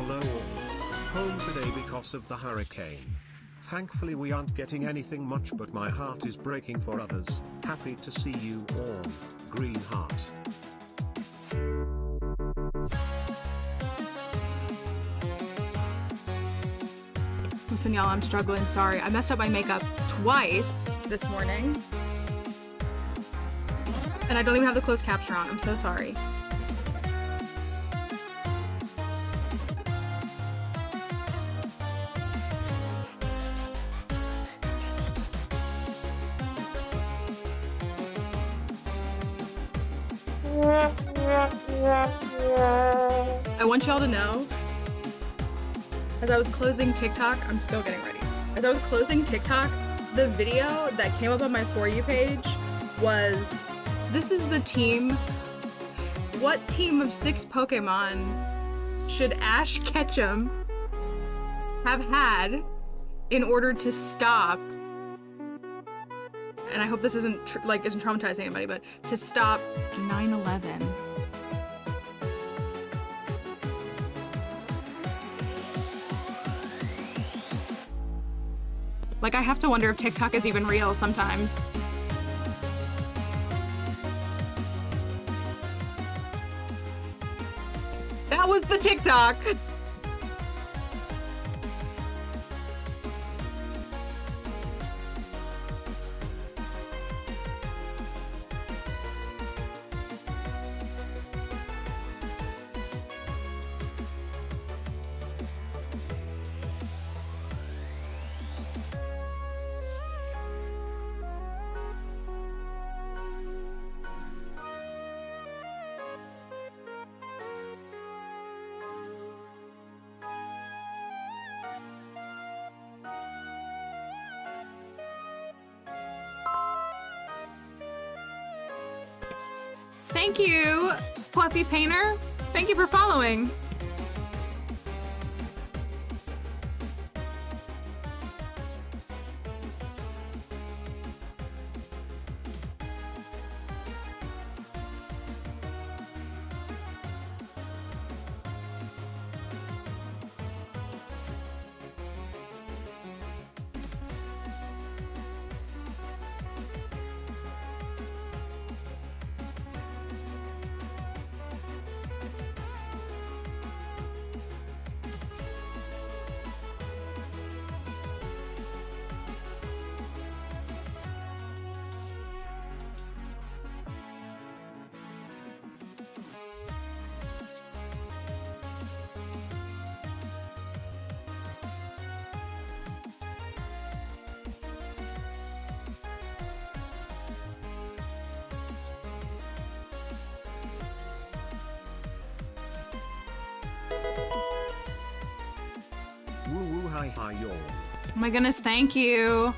hello all. Home today because of the hurricane. Thankfully we aren't getting anything much, but my heart is breaking for others. Happy to see you all. Green heart. Listen, y'all, I'm struggling. Sorry. I messed up my makeup twice this morning. And I don't even have the closed caption on. I'm so sorry. I want y'all to know, as I was closing TikTok, I'm still getting ready. As I was closing TikTok, the video that came up on my For You page was, this is the team. What team of 6 Pokemon should Ash Ketchum have had in order to stop, and I hope this isn't traumatizing anybody, but to stop 9/11. Like, I have to wonder if TikTok is even real sometimes. That was the TikTok. Thank you, Fluffy Painter. Thank you for following. Hi, y'all. Oh my goodness, thank you.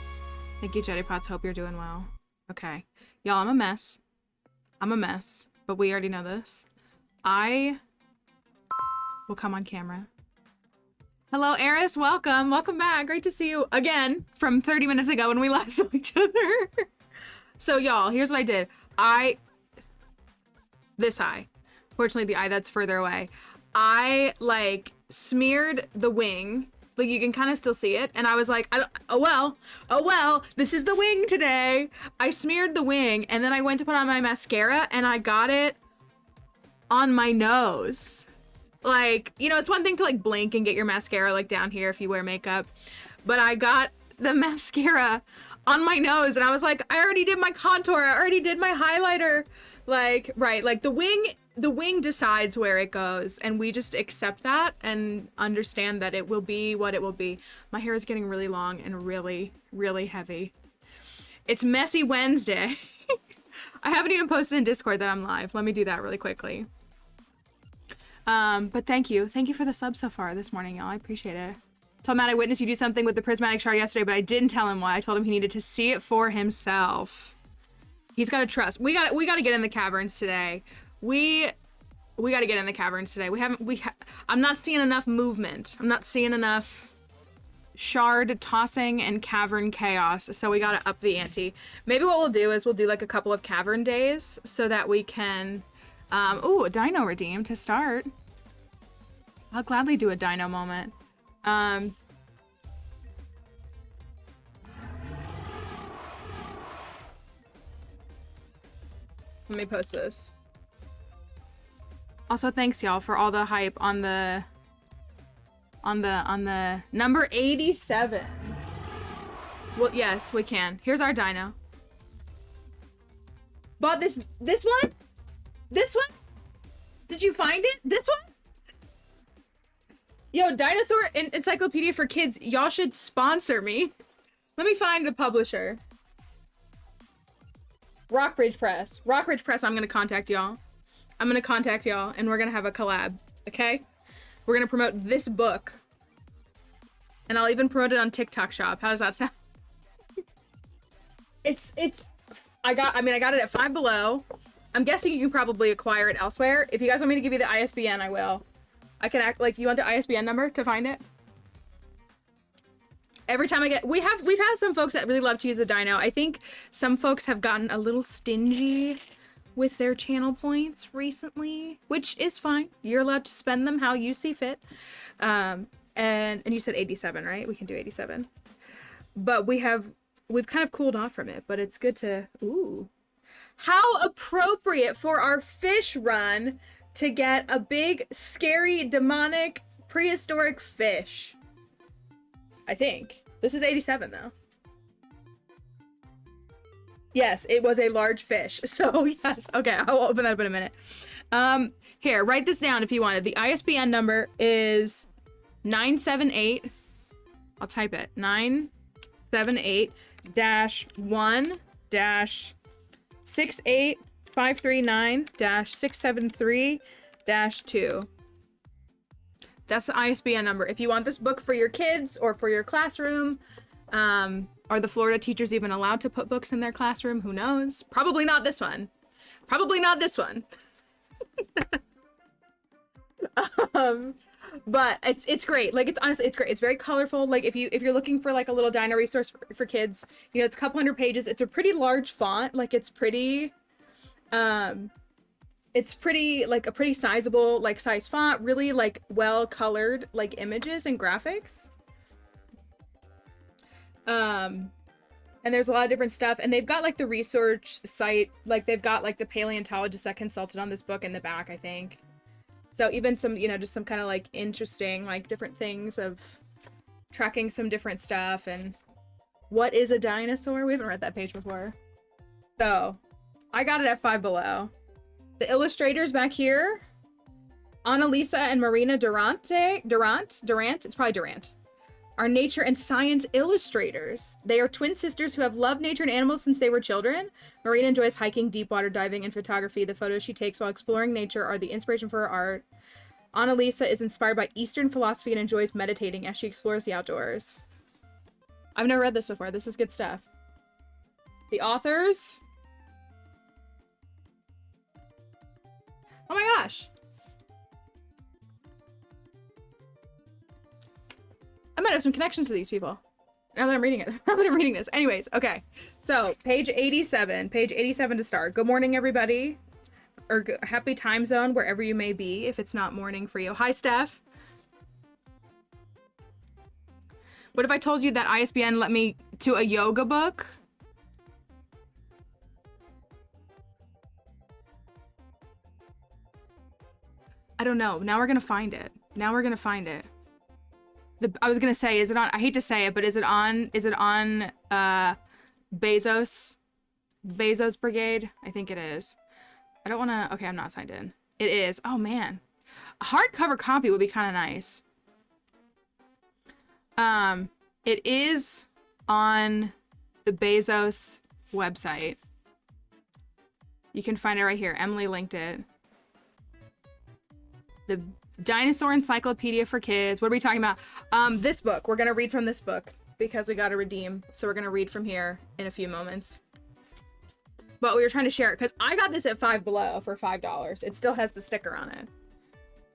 Thank you, Jetty Pots. Hope you're doing well. Okay. Y'all, I'm a mess. I'm a mess, but we already know this. I will come on camera. Hello, Eris. Welcome. Welcome back. Great to see you again from 30 minutes ago when we last saw each other. So, y'all, here's what I did. This eye. Fortunately, the eye that's further away. I, like, smeared the wing. Like, you can kind of still see it. And I was like, oh well, this is the wing today. I smeared the wing, and then I went to put on my mascara, and I got it on my nose. Like, you know, it's one thing to, like, blink and get your mascara, like, down here if you wear makeup. But I got the mascara on my nose, and I was like, I already did my contour. I already did my highlighter. Like, right, like, the wing decides where it goes, and we just accept that and understand that it will be what it will be. My hair is getting really long and really, really heavy. It's Messy Wednesday. I haven't even posted in Discord that I'm live. Let me do that really quickly. But thank you. Thank you for the sub so far this morning, y'all. I appreciate it. Told Matt I witnessed you do something with the prismatic shard yesterday, but I didn't tell him why. I told him he needed to see it for himself. He's got to trust. We got to get in the caverns today. We got to get in the caverns today. I'm not seeing enough movement. I'm not seeing enough shard tossing and cavern chaos. So we got to up the ante. Maybe what we'll do is we'll do like a couple of cavern days so that we can, ooh, a dino redeem to start. I'll gladly do a dino moment. Let me post this. Also, thanks y'all for all the hype on the number 87. Well, yes, we can. Here's our dino. Bought this one? This one? Did you find it? This one? Yo, Dinosaur Encyclopedia for Kids, y'all should sponsor me. Let me find the publisher. Rockbridge Press. Rockbridge Press, I'm gonna contact y'all. I'm gonna contact y'all and we're gonna have a collab, okay? We're gonna promote this book. And I'll even promote it on TikTok Shop. How does that sound? I got it at Five Below. I'm guessing you can probably acquire it elsewhere. If you guys want me to give you the ISBN, I will. I can act like, you want the ISBN number to find it? Every time I get, we've had some folks that really love to use the dino. I think some folks have gotten a little stingy with their channel points recently, which is fine. You're allowed to spend them how you see fit. And you said 87, right? We can do 87. But we've kind of cooled off from it, but it's good to, ooh. How appropriate for our fish run to get a big, scary, demonic, prehistoric fish. I think. This is 87 though. Yes, it was a large fish. So yes, okay, I'll open that up in a minute. Here, write this down if you wanted. The ISBN number is 978. I'll type it. 978-1-68539-673-2. That's the ISBN number. If you want this book for your kids or for your classroom, are the Florida teachers even allowed to put books in their classroom? Who knows? Probably not this one. Probably not this one. But it's great. Like, it's honestly, it's great. It's very colorful. Like, if you're looking for like a little dino resource for kids, you know, it's a couple hundred pages. It's a pretty large font. Like, it's pretty like a pretty sizable like size font, really like well colored like images and graphics. And there's a lot of different stuff, and they've got like the research site, like they've got like the paleontologist that consulted on this book in the back, I think. So even some, you know, just some kind of like interesting like different things of tracking some different stuff. And what is a dinosaur? We haven't read that page before. So I got it at Five Below. The illustrators back here, Annalisa and Marina Durant, it's probably Durant, are nature and science illustrators. They are twin sisters who have loved nature and animals since they were children. Marina enjoys hiking, deep water diving, and photography. The photos she takes while exploring nature are the inspiration for her art. Annalisa is inspired by Eastern philosophy and enjoys meditating as she explores the outdoors. I've never read this before. This is good stuff. The authors... Oh my gosh. I might have some connections to these people. Now that I'm reading it. Now that I'm reading this. Anyways, okay. So, page 87. Page 87 to start. Good morning, everybody. Or happy time zone, wherever you may be, if it's not morning for you. Hi, Steph. What if I told you that ISBN let me to a yoga book? I don't know. Now we're gonna find it. Now we're gonna find it. I was gonna say, is it on? I hate to say it, but is it on? Is it on? Bezos Brigade? I think it is. I don't want to. Okay, I'm not signed in. It is. Oh man, a hardcover copy would be kind of nice. It is on the Bezos website. You can find it right here. Emily linked it. The Dinosaur Encyclopedia for Kids. What are we talking about? This book. We're gonna read from this book because we gotta redeem. So we're gonna read from here in a few moments. But we were trying to share it because I got this at Five Below for $5. It still has the sticker on it.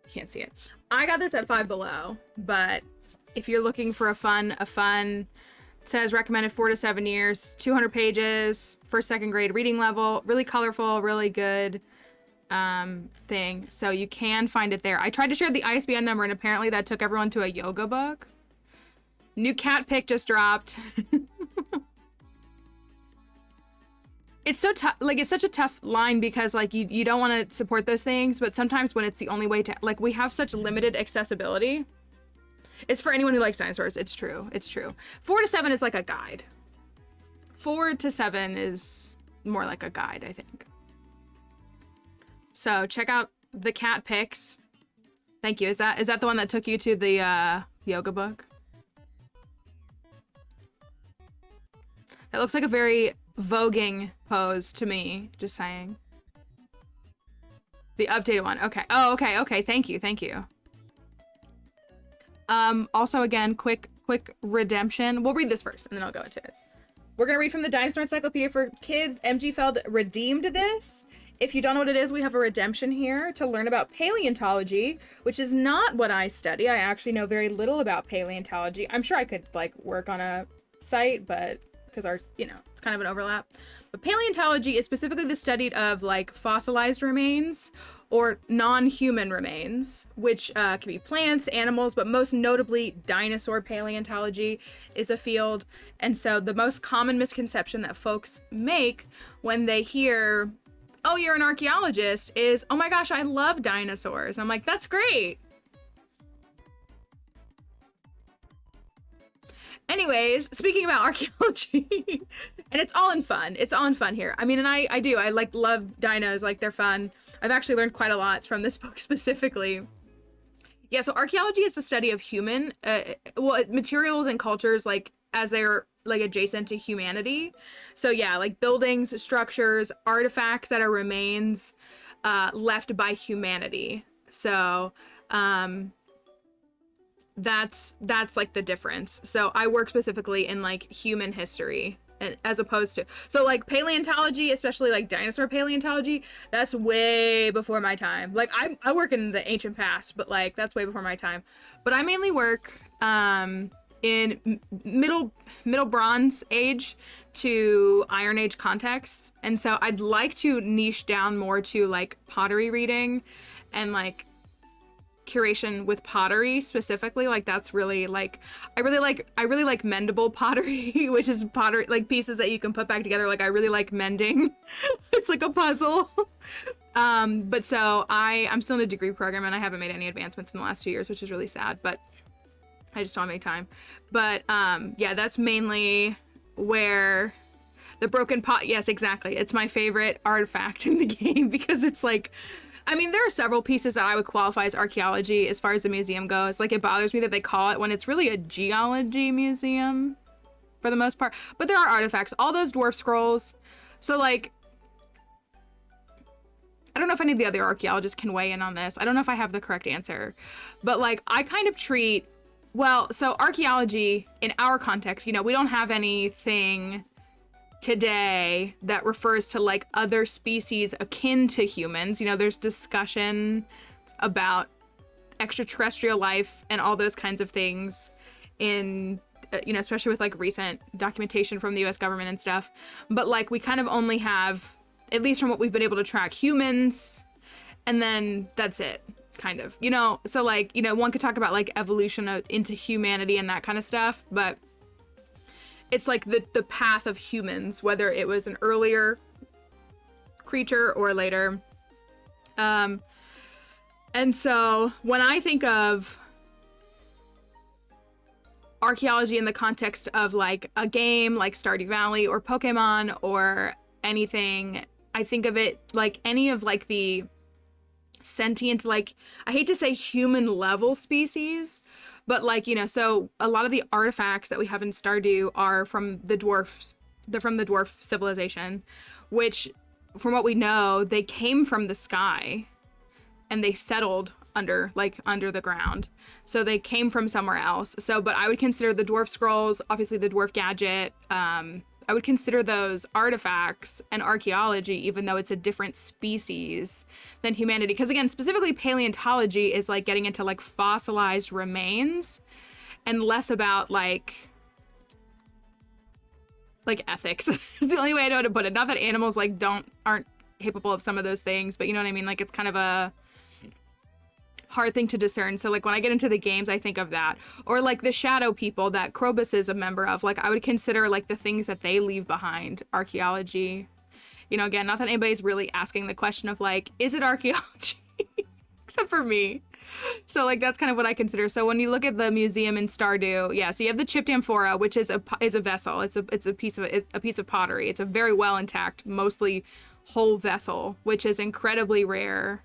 Can't see it. I got this at Five Below, but if you're looking for a fun, it says recommended 4 to 7 years, 200 pages, first, second grade reading level, really colorful, really good. thing, so you can find it there. I tried to share the ISBN number, and apparently that took everyone to a yoga book. New cat pic just dropped. It's so tough, like, it's such a tough line because, like, you don't want to support those things, but sometimes when it's the only way to, like, we have such limited accessibility. It's for anyone who likes dinosaurs. It's true. It's true. 4 to 7 is like a guide. 4 to 7 is more like a guide, I think. So check out the cat pics. Thank you. Is that the one that took you to the yoga book? It looks like a very voguing pose to me, just saying. The updated one. Okay. Oh, okay. Okay. Thank you. Thank you. Also, again, quick redemption. We'll read this first and then I'll go into it. We're going to read from the Dinosaur Encyclopedia for Kids. MG Feld redeemed this. If you don't know what it is, we have a redemption here to learn about paleontology, which is not what I study. I actually know very little about paleontology. I'm sure I could, like, work on a site, but because ours, you know, it's kind of an overlap. But paleontology is specifically the study of, like, fossilized remains or non-human remains, which can be plants, animals, but most notably dinosaur paleontology is a field. And so the most common misconception that folks make when they hear, oh, you're an archaeologist, is, oh my gosh, I love dinosaurs. I'm like, that's great. Anyways, speaking about archaeology, and it's all in fun. It's all in fun here. I mean, and I do. I like love dinos. Like, they're fun. I've actually learned quite a lot from this book specifically. Yeah, so archaeology is the study of human, materials and cultures, like, as they're, like, adjacent to humanity. So yeah, like buildings, structures, artifacts that are remains left by humanity. So, that's like the difference. So I work specifically in, like, human history as opposed to, so, like, paleontology, especially like dinosaur paleontology, that's way before my time. Like, I work in the ancient past, but, like, that's way before my time. But I mainly work in middle bronze age to Iron Age contexts. And so I'd like to niche down more to, like, pottery reading and, like, curation with pottery specifically. Like, that's really, like, I really like mendable pottery, which is pottery, like, pieces that you can put back together. Like, I really like mending. It's like a puzzle. But so I'm still in a degree program and I haven't made any advancements in the last 2 years, which is really sad, but I just don't make time. But yeah, that's mainly where the broken pot, yes, exactly. It's my favorite artifact in the game because it's like, I mean, there are several pieces that I would qualify as archaeology as far as the museum goes. Like, it bothers me that they call it when it's really a geology museum for the most part. But there are artifacts, all those dwarf scrolls. So, like, I don't know if any of the other archaeologists can weigh in on this. I don't know if I have the correct answer. But, like, I kind of treat, well, so archaeology in our context, you know, we don't have anything today that refers to, like, other species akin to humans. You know, there's discussion about extraterrestrial life and all those kinds of things in, you know, especially with, like, recent documentation from the US government and stuff. But, like, we kind of only have, at least from what we've been able to track, humans, and then that's it, kind of, you know. So, like, you know, one could talk about, like, evolution into humanity and that kind of stuff, but it's like the path of humans, whether it was an earlier creature or later. And so when I think of archaeology in the context of, like, a game like Stardew Valley or Pokemon or anything, I think of it like any of, like, the sentient, like, I hate to say human level species, but, like, you know, so a lot of the artifacts that we have in Stardew are from the dwarfs. They're from the dwarf civilization, which, from what we know, they came from the sky and they settled under the ground. So they came from somewhere else. So, but I would consider the dwarf scrolls, obviously the dwarf gadget, I would consider those artifacts and archaeology, even though it's a different species than humanity. Because, again, specifically paleontology is, like, getting into, like, fossilized remains and less about, like ethics. It's the only way I know how to put it. Not that animals, like, aren't capable of some of those things, but you know what I mean? Like, it's kind of a hard thing to discern. So like when I get into the games, I think of that. Or like the shadow people that Krobus is a member of. Like I would consider like the things that they leave behind archaeology. You know, again, not that anybody's really asking the question of like, is it archaeology? Except for me. So like that's kind of what I consider. So when you look at the museum in Stardew, yeah, so you have the chipped amphora, which is a vessel. It's a piece of pottery. It's a very well intact, mostly whole vessel, which is incredibly rare.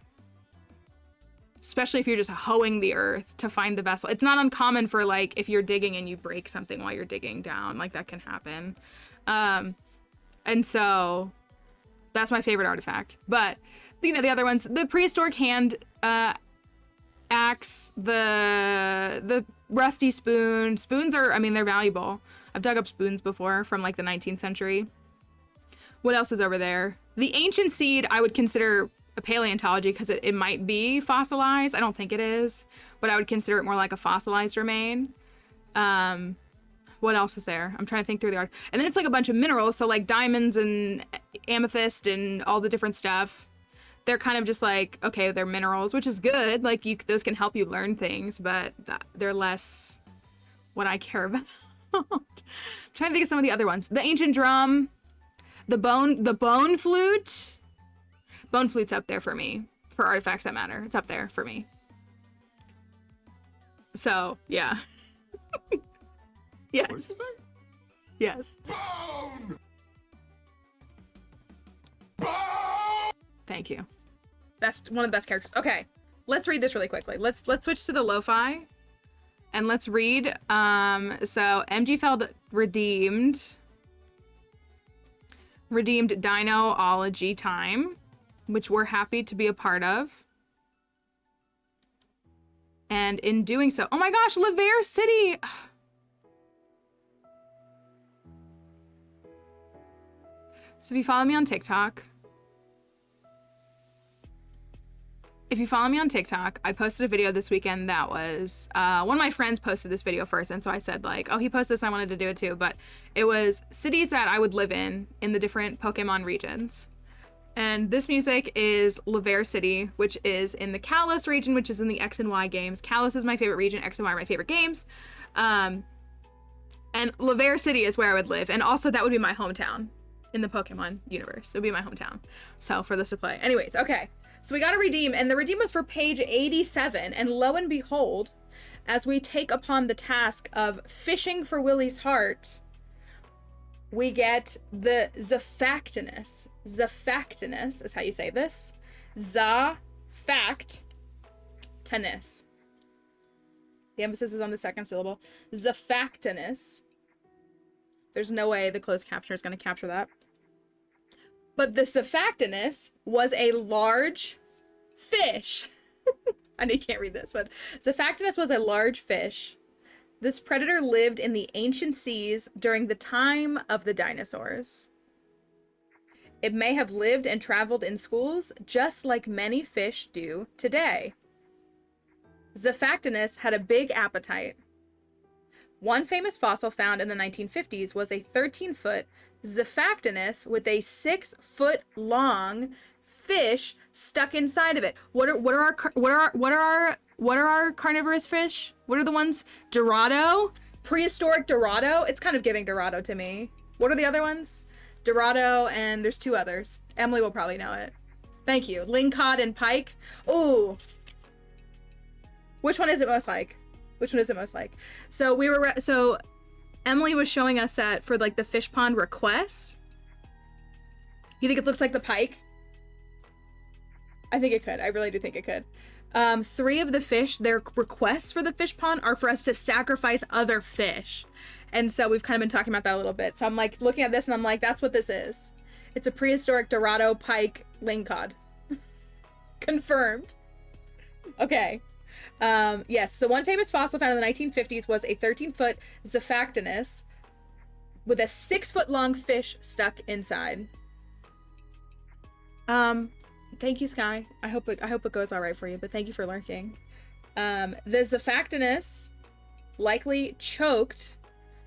Especially if you're just hoeing the earth to find the vessel. It's not uncommon for like if you're digging and you break something while you're digging down, like that can happen. And so that's my favorite artifact. But you know, the other ones, the prehistoric hand axe, the rusty spoon. Spoons are, I mean, they're valuable. I've dug up spoons before from like the 19th century. What else is over there? The ancient seed I would consider a paleontology because it might be fossilized. I don't think it is, but I would consider it more like a fossilized remain. What else is there? I'm trying to think through the art. And then it's like a bunch of minerals. So like diamonds and amethyst and all the different stuff. They're kind of just like, okay, they're minerals, which is good. Like those can help you learn things, but they're less what I care about. I'm trying to think of some of the other ones. The ancient drum, the bone flute. Bone flute's up there for me. For artifacts that matter. It's up there for me. So, yeah. Yes. What did you say? Yes. Bone! Bone! Thank you. One of the best characters. Okay. Let's read this really quickly. Let's switch to the lo-fi. And let's read. So MG redeemed Dinoology time, which we're happy to be a part of. And in doing so, oh my gosh, Laver City. So if you follow me on TikTok, I posted a video this weekend that was, one of my friends posted this video first, and so I said like, oh, he posted this, I wanted to do it too, but it was cities that I would live in the different Pokemon regions. And this music is Laver City, which is in the Kalos region, which is in the X and Y games. Kalos is my favorite region, X and Y are my favorite games. And Laver City is where I would live, and also that would be my hometown in the Pokemon universe. It would be my hometown, so for this to play. Anyways, okay. So we got a redeem, and the redeem was for page 87, and lo and behold, as we take upon the task of fishing for Willy's heart, we get the Zafactinus. Zafactinus is how you say this. Zafactinus. The emphasis is on the second syllable. Zafactinus. There's no way the closed captioner is going to capture that. But the Zafactinus was a large fish. I know you can't read this, but Zafactinus was a large fish. This predator lived in the ancient seas during the time of the dinosaurs. It may have lived and traveled in schools just like many fish do today. Zafactinus had a big appetite. One famous fossil found in the 1950s was a 13-foot Zafactinus with a 6-foot long fish stuck inside of it. What are our carnivorous fish? What are the ones? Dorado? Prehistoric Dorado? It's kind of giving Dorado to me. What are the other ones? Dorado, and there's two others. Emily will probably know it. Thank you. Lingcod and pike. Ooh. Which one is it most like? Which one is it most like? So Emily was showing us that for like the fish pond request. You think it looks like the pike? I think it could. I really do think it could. 3 of the fish, their requests for the fish pond are for us to sacrifice other fish. And so we've kind of been talking about that a little bit. So I'm like looking at this and I'm like, that's what this is. It's a prehistoric Dorado pike lingcod. Confirmed. Okay. Yes, so one famous fossil found in the 1950s was a 13-foot Zafactinus with a 6-foot long fish stuck inside. Thank you, Sky. I hope it goes all right for you, but thank you for lurking. The Zafactinus likely choked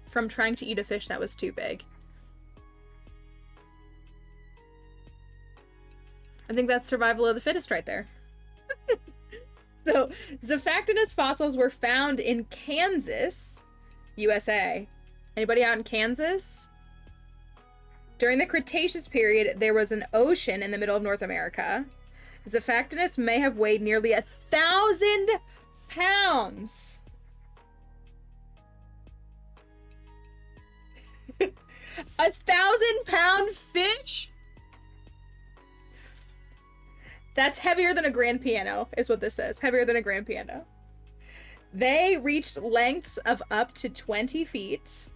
from trying to eat a fish that was too big. I think that's survival of the fittest right there. So, Zophanctinus fossils were found in Kansas, USA. Anybody out in Kansas? During the Cretaceous period, there was an ocean in the middle of North America. Zophanctinus may have weighed nearly 1,000 pounds. 1,000-pound fish? That's heavier than a grand piano, is what this says. Heavier than a grand piano. They reached lengths of up to 20 feet.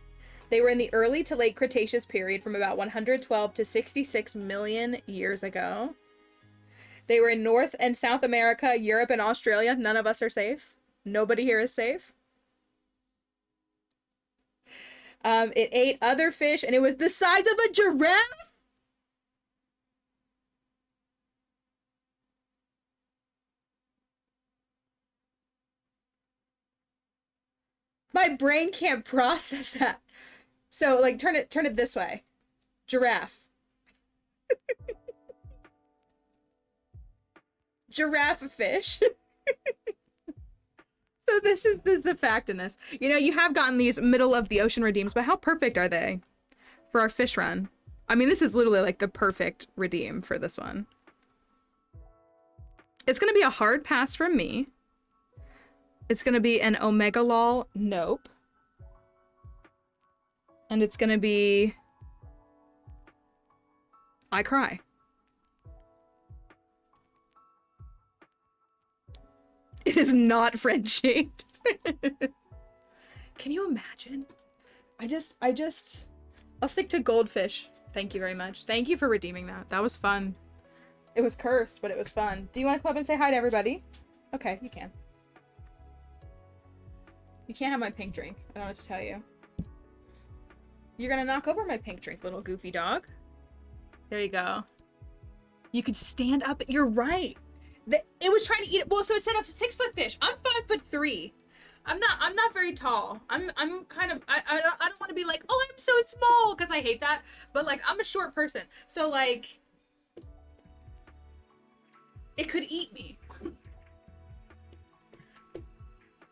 They were in the early to late Cretaceous period from about 112 to 66 million years ago. They were in North and South America, Europe, and Australia. None of us are safe. Nobody here is safe. It ate other fish, and it was the size of a giraffe. My brain can't process that. So, like, turn it this way. Giraffe. Giraffe fish. So this is the Zophanctinus. You know, you have gotten these middle of the ocean redeems, but how perfect are they for our fish run? I mean, this is literally like the perfect redeem for this one. It's going to be a hard pass from me. It's going to be an Omega Lol nope. And it's going to be I cry. It is not French-shaped. Can you imagine? I'll stick to goldfish. Thank you very much. Thank you for redeeming that. That was fun. It was cursed, but it was fun. Do you want to come up and say hi to everybody? Okay, you can. You can't have my pink drink. I don't know what to tell you. You're gonna knock over my pink drink, little goofy dog. There you go. You could stand up. You're right. It was trying to eat it. Well, so it said a 6-foot fish. I'm 5'3". I'm not very tall. I'm kind of, I don't want to be like, oh, I'm so small, because I hate that. But like, I'm a short person. So like, it could eat me.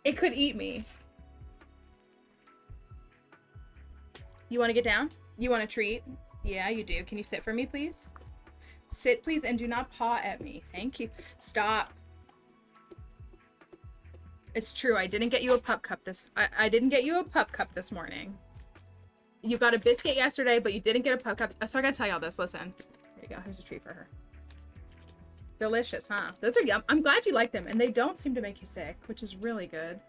It could eat me. You want to get down? You want a treat? Yeah, you do. Can you sit for me, please? Sit, please, and do not paw at me. Thank you. Stop. It's true. I didn't get you a pup cup I didn't get you a pup cup this morning. You got a biscuit yesterday, but you didn't get a pup cup. So I gotta tell y'all this. Listen. Here you go. Here's a treat for her. Delicious, huh? Those are yum. I'm glad you like them, and they don't seem to make you sick, which is really good.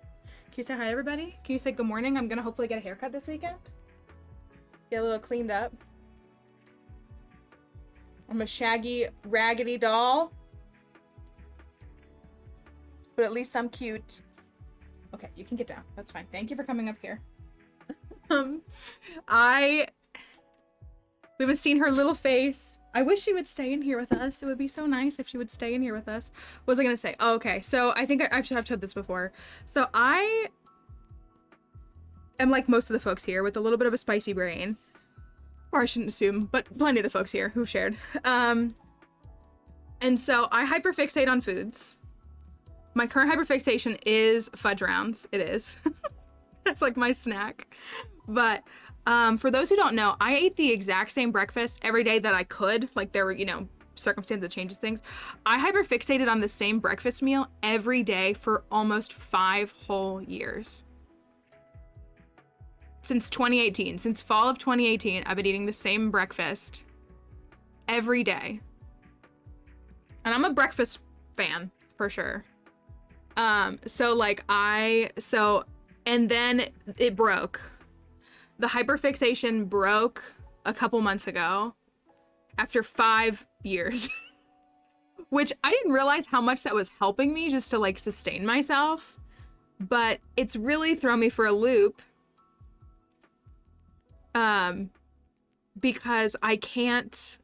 Can you say hi, everybody? Can you say good morning? I'm gonna hopefully get a haircut this weekend. Get a little cleaned up. I'm a shaggy, raggedy doll. But at least I'm cute. Okay, you can get down. That's fine. Thank you for coming up here. We haven't seen her little face. I wish she would stay in here with us. It would be so nice if she would stay in here with us. What was I gonna say? Oh, okay. So I think I should have said this before. So I am like most of the folks here with a little bit of a spicy brain. Or I shouldn't assume, but plenty of the folks here who've shared. And so I hyperfixate on foods. My current hyperfixation is fudge rounds. It is. That's like my snack. But for those who don't know, I ate the exact same breakfast every day that I could. Like there were, you know, circumstances that changes things. I hyperfixated on the same breakfast meal every day for almost 5 whole years. Since 2018, since fall of 2018, I've been eating the same breakfast every day. And I'm a breakfast fan for sure. And then it broke. The hyperfixation broke a couple months ago after 5 years, which I didn't realize how much that was helping me just to like sustain myself, but it's really thrown me for a loop. Because I can't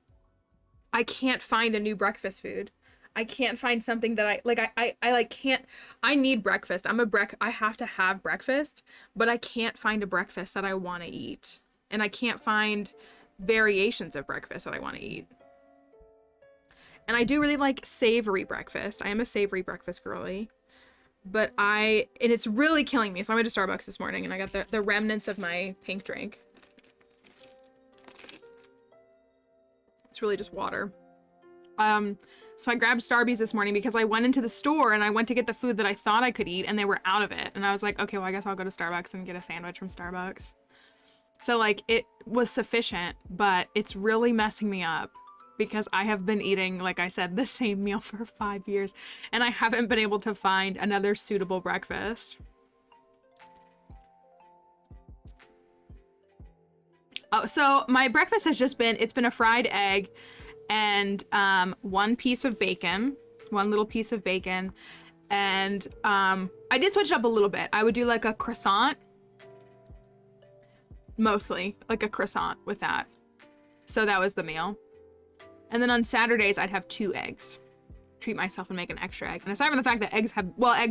find a new breakfast food. I can't find something that I need breakfast. I have to have breakfast, but I can't find a breakfast that I want to eat. And I can't find variations of breakfast that I want to eat. And I do really like savory breakfast. I am a savory breakfast girly. But and it's really killing me. So I went to Starbucks this morning and I got the remnants of my pink drink. It's really just water. So I grabbed Starbies this morning because I went into the store and I went to get the food that I thought I could eat and they were out of it. And I was like, okay, well, I guess I'll go to Starbucks and get a sandwich from Starbucks. So like it was sufficient, but it's really messing me up because I have been eating, like I said, the same meal for 5 years and I haven't been able to find another suitable breakfast. Oh, so my breakfast has just been, it's been a fried egg and one piece of bacon, one little piece of bacon. And I did switch it up a little bit. I would do like a croissant, mostly like a croissant with that. So that was the meal. And then on Saturdays, I'd have 2 eggs. Treat myself and make an extra egg. And aside from the fact that eggs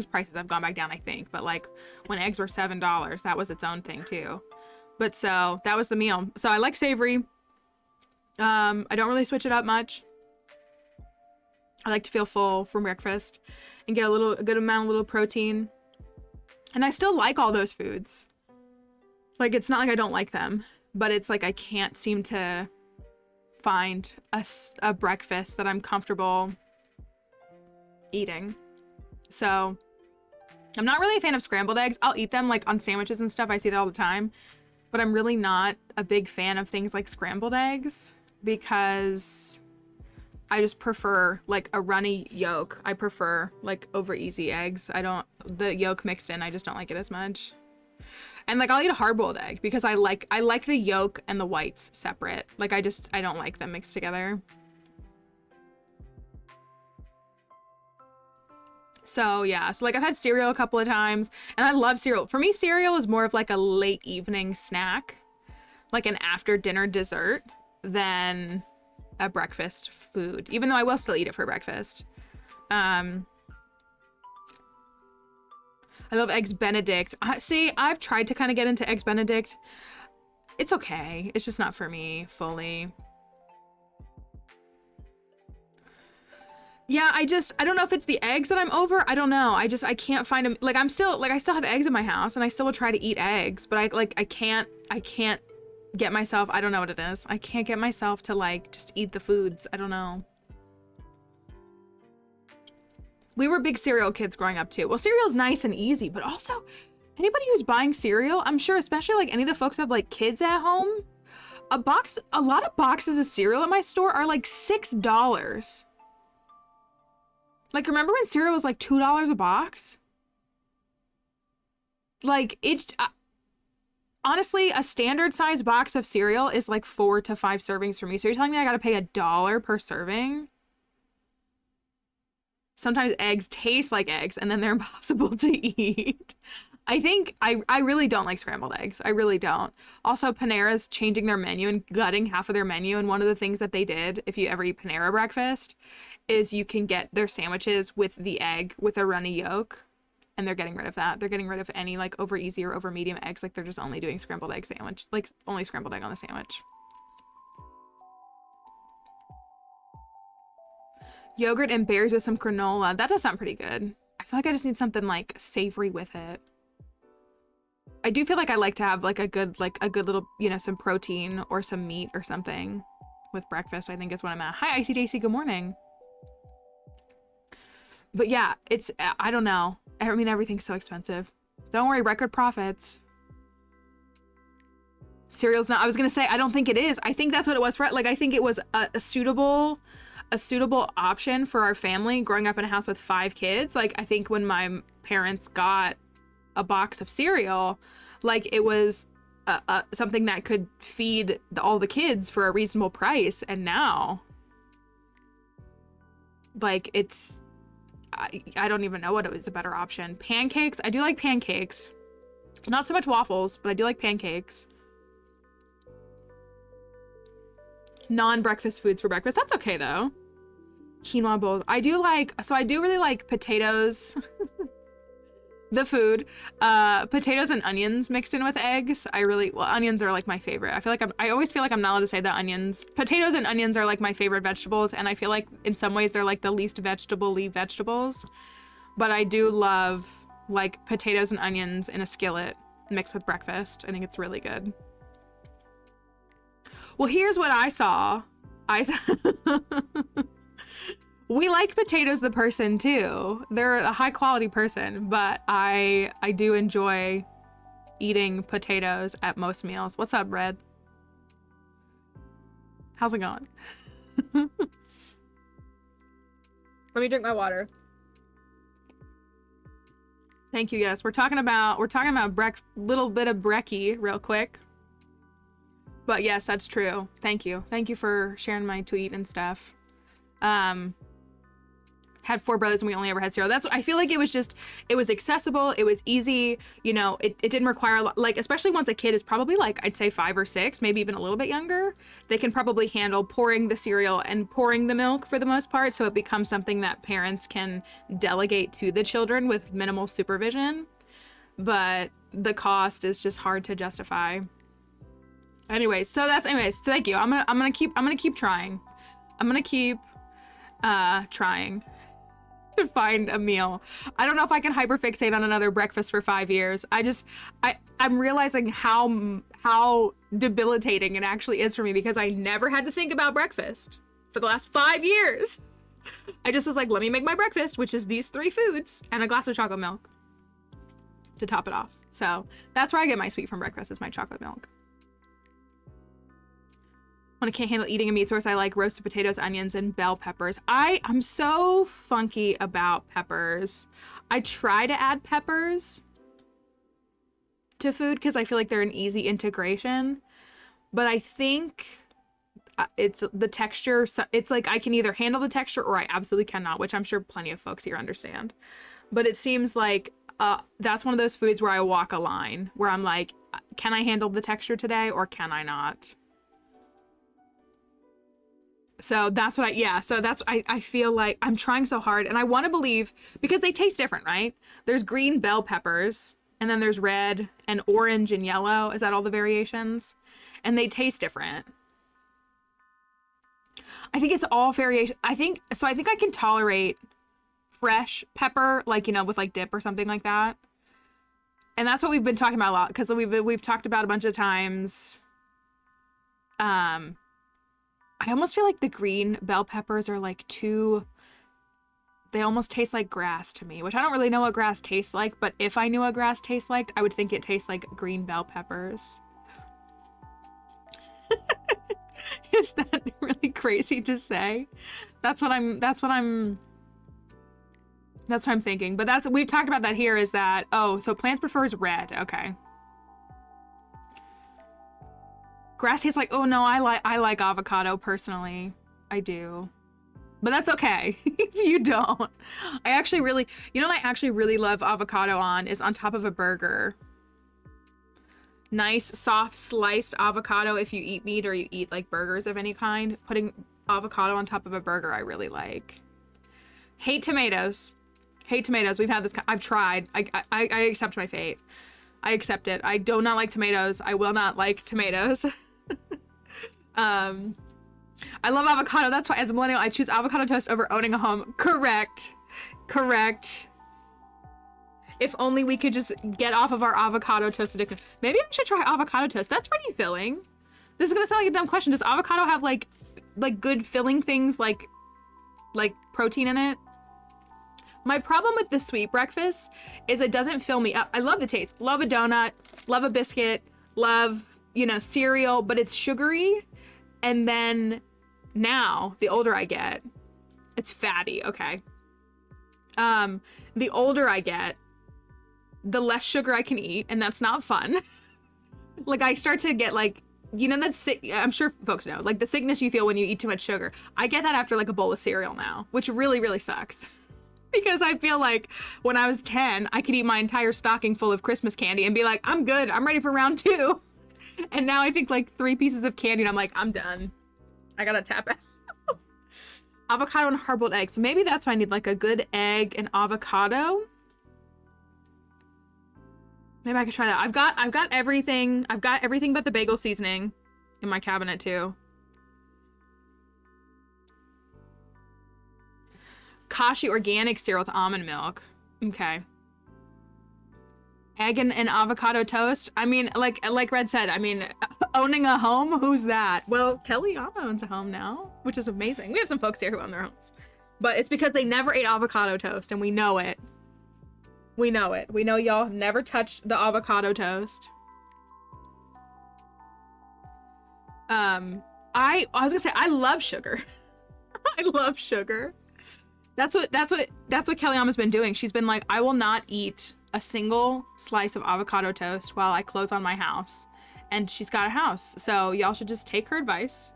prices have gone back down, I think. But like when eggs were $7, that was its own thing too. But so that was the meal. So I like savory. I don't really switch it up much. I like to feel full from breakfast and get a good amount of little protein. And I still like all those foods. Like, it's not like I don't like them, but it's like I can't seem to find a breakfast that I'm comfortable eating. So I'm not really a fan of scrambled eggs. I'll eat them like on sandwiches and stuff. I see that all the time. But I'm really not a big fan of things like scrambled eggs because I just prefer like a runny yolk. I prefer like over easy eggs. The yolk mixed in, I just don't like it as much. And like I'll eat a hard-boiled egg because I like the yolk and the whites separate. Like I don't like them mixed together. So yeah, so like I've had cereal a couple of times and I love cereal. For me, cereal is more of like a late evening snack, like an after dinner dessert than a breakfast food, even though I will still eat it for breakfast. I love Eggs Benedict. See, I've tried to kind of get into Eggs Benedict. It's okay. It's just not for me fully. Yeah, I don't know if it's the eggs that I'm over. I don't know. I can't find them. Like I still have eggs in my house and I still will try to eat eggs, but I can't get myself, I don't know what it is. I can't get myself to like just eat the foods. I don't know. We were big cereal kids growing up too. Well, cereal's nice and easy, but also anybody who's buying cereal, I'm sure, especially like any of the folks who have like kids at home, a lot of boxes of cereal at my store are like $6. Like, remember when cereal was like $2 a box? Like, honestly, a standard size box of cereal is like 4 to 5 servings for me. So you're telling me I gotta pay $1 per serving? Sometimes eggs taste like eggs and then they're impossible to eat. I think I really don't like scrambled eggs. I really don't. Also, Panera's changing their menu and gutting half of their menu. And one of the things that they did, if you ever eat Panera breakfast, is you can get their sandwiches with the egg with a runny yolk. And they're getting rid of that. They're getting rid of any like over easy or over medium eggs. Like they're just only doing scrambled egg sandwich, like only scrambled egg on the sandwich. Yogurt and berries with some granola. That does sound pretty good. I feel like I just need something like savory with it. I do feel like I like to have like a good little, you know, some protein or some meat or something with breakfast. I think is what I'm at. Hi, Icy Daisy. Good morning. But yeah, I don't know. I mean, everything's so expensive. Don't worry, record profits. Cereal's not, I was gonna say, I don't think it is. I think that's what it was for, like, I think it was a suitable option for our family growing up in a house with 5 kids. Like, I think when my parents got a box of cereal, like, it was something that could feed all the kids for a reasonable price. And now, like, it's, I don't even know what is a better option. Pancakes, I do like pancakes. Not so much waffles, but I do like pancakes. Non-breakfast foods for breakfast. That's okay though. Quinoa bowls. I do really like potatoes. the food, potatoes and onions mixed in with eggs. Well, onions are like my favorite. I always feel like I'm not allowed to say that potatoes and onions are like my favorite vegetables. And I feel like in some ways they're like the least vegetable-y vegetables. But I do love like potatoes and onions in a skillet mixed with breakfast. I think it's really good. Well, here's what I saw. We like Potatoes the person too. They're a high quality person, but I do enjoy eating potatoes at most meals. What's up, Red? How's it going? Let me drink my water. Thank you. Yes, we're talking about little bit of brekkie real quick. But yes, that's true. Thank you. Thank you for sharing my tweet and stuff. Had 4 brothers and we only ever had 0. I feel like it was accessible. It was easy. You know, it didn't require a lot, like, especially once a kid is probably like, I'd say 5 or 6, maybe even a little bit younger, they can probably handle pouring the cereal and pouring the milk for the most part. So it becomes something that parents can delegate to the children with minimal supervision. But the cost is just hard to justify. Anyways, thank you. I'm gonna keep trying. I'm gonna keep trying to find a meal. I don't know if I can hyperfixate on another breakfast for 5 years. I'm realizing how debilitating it actually is for me because I never had to think about breakfast for the last 5 years. I just was like, let me make my breakfast, which is these 3 foods and a glass of chocolate milk to top it off. So that's where I get my sweet from breakfast, is my chocolate milk. When I can't handle eating a meat source, I like roasted potatoes, onions, and bell peppers. I'm so funky about peppers. I try to add peppers to food because I feel like they're an easy integration. But I think it's the texture. It's like I can either handle the texture or I absolutely cannot, which I'm sure plenty of folks here understand. But it seems like that's one of those foods where I walk a line, where I'm like, can I handle the texture today or can I not? So that's what I feel like I'm trying so hard, and I want to believe, because they taste different, right? There's green bell peppers, and then there's red and orange and yellow. Is that all the variations? And they taste different. I think it's all variation. I think I can tolerate fresh pepper, like, you know, with like dip or something like that. And that's what we've been talking about a lot, because we've talked about a bunch of times. I almost feel like the green bell peppers are like they almost taste like grass to me, which I don't really know what grass tastes like, but if I knew what grass tastes like, I would think it tastes like green bell peppers. Is that really crazy to say? That's what I'm thinking. But we've talked about that here, is that, oh, so plants prefers red. Okay. Grass tastes like, oh no, I like avocado personally. I do. But that's okay if you don't. I actually really, you know what I actually really love avocado on is on top of a burger. Nice, soft, sliced avocado if you eat meat or you eat like burgers of any kind. Putting avocado on top of a burger, I really like. Hate tomatoes. Hate tomatoes. We've had this, I've tried. I accept my fate. I accept it. I do not like tomatoes. I will not like tomatoes. I love avocado. That's why as a millennial I choose avocado toast over owning a home. Correct. If only we could just get off of our avocado toast addiction. Maybe I should try avocado toast. That's pretty filling. This is gonna sound like a dumb question. Does avocado have like good filling things like protein in it? My problem with the sweet breakfast is it doesn't fill me up. I love the taste. Love a donut. Love a biscuit. Love, you know, cereal, but it's sugary. And then now, the older I get, it's fatty, okay. The older I get, the less sugar I can eat, and that's not fun. Like, I start to get like, you know, that's sick. I'm sure folks know, like the sickness you feel when you eat too much sugar. I get that after like a bowl of cereal now, which really, really sucks. Because I feel like when I was 10, I could eat my entire stocking full of Christmas candy and be like, I'm good, I'm ready for round 2. And now I think like 3 pieces of candy and I'm like, I'm done. I gotta tap out. Avocado and hard-boiled eggs. Maybe that's why I need like a good egg and avocado. Maybe I could try that. I've got everything. I've got everything but the bagel seasoning in my cabinet too. Kashi organic cereal with almond milk. Okay. Egg and avocado toast. I mean, like Red said, I mean, owning a home, who's that? Well, Kelly owns a home now, which is amazing. We have some folks here who own their homes. But it's because they never ate avocado toast, and we know it. We know it. We know y'all have never touched the avocado toast. I was gonna say, I love sugar. I love sugar. That's what Kellyanna's been doing. She's been like, I will not eat a single slice of avocado toast while I close on my house. And she's got a house. So y'all should just take her advice.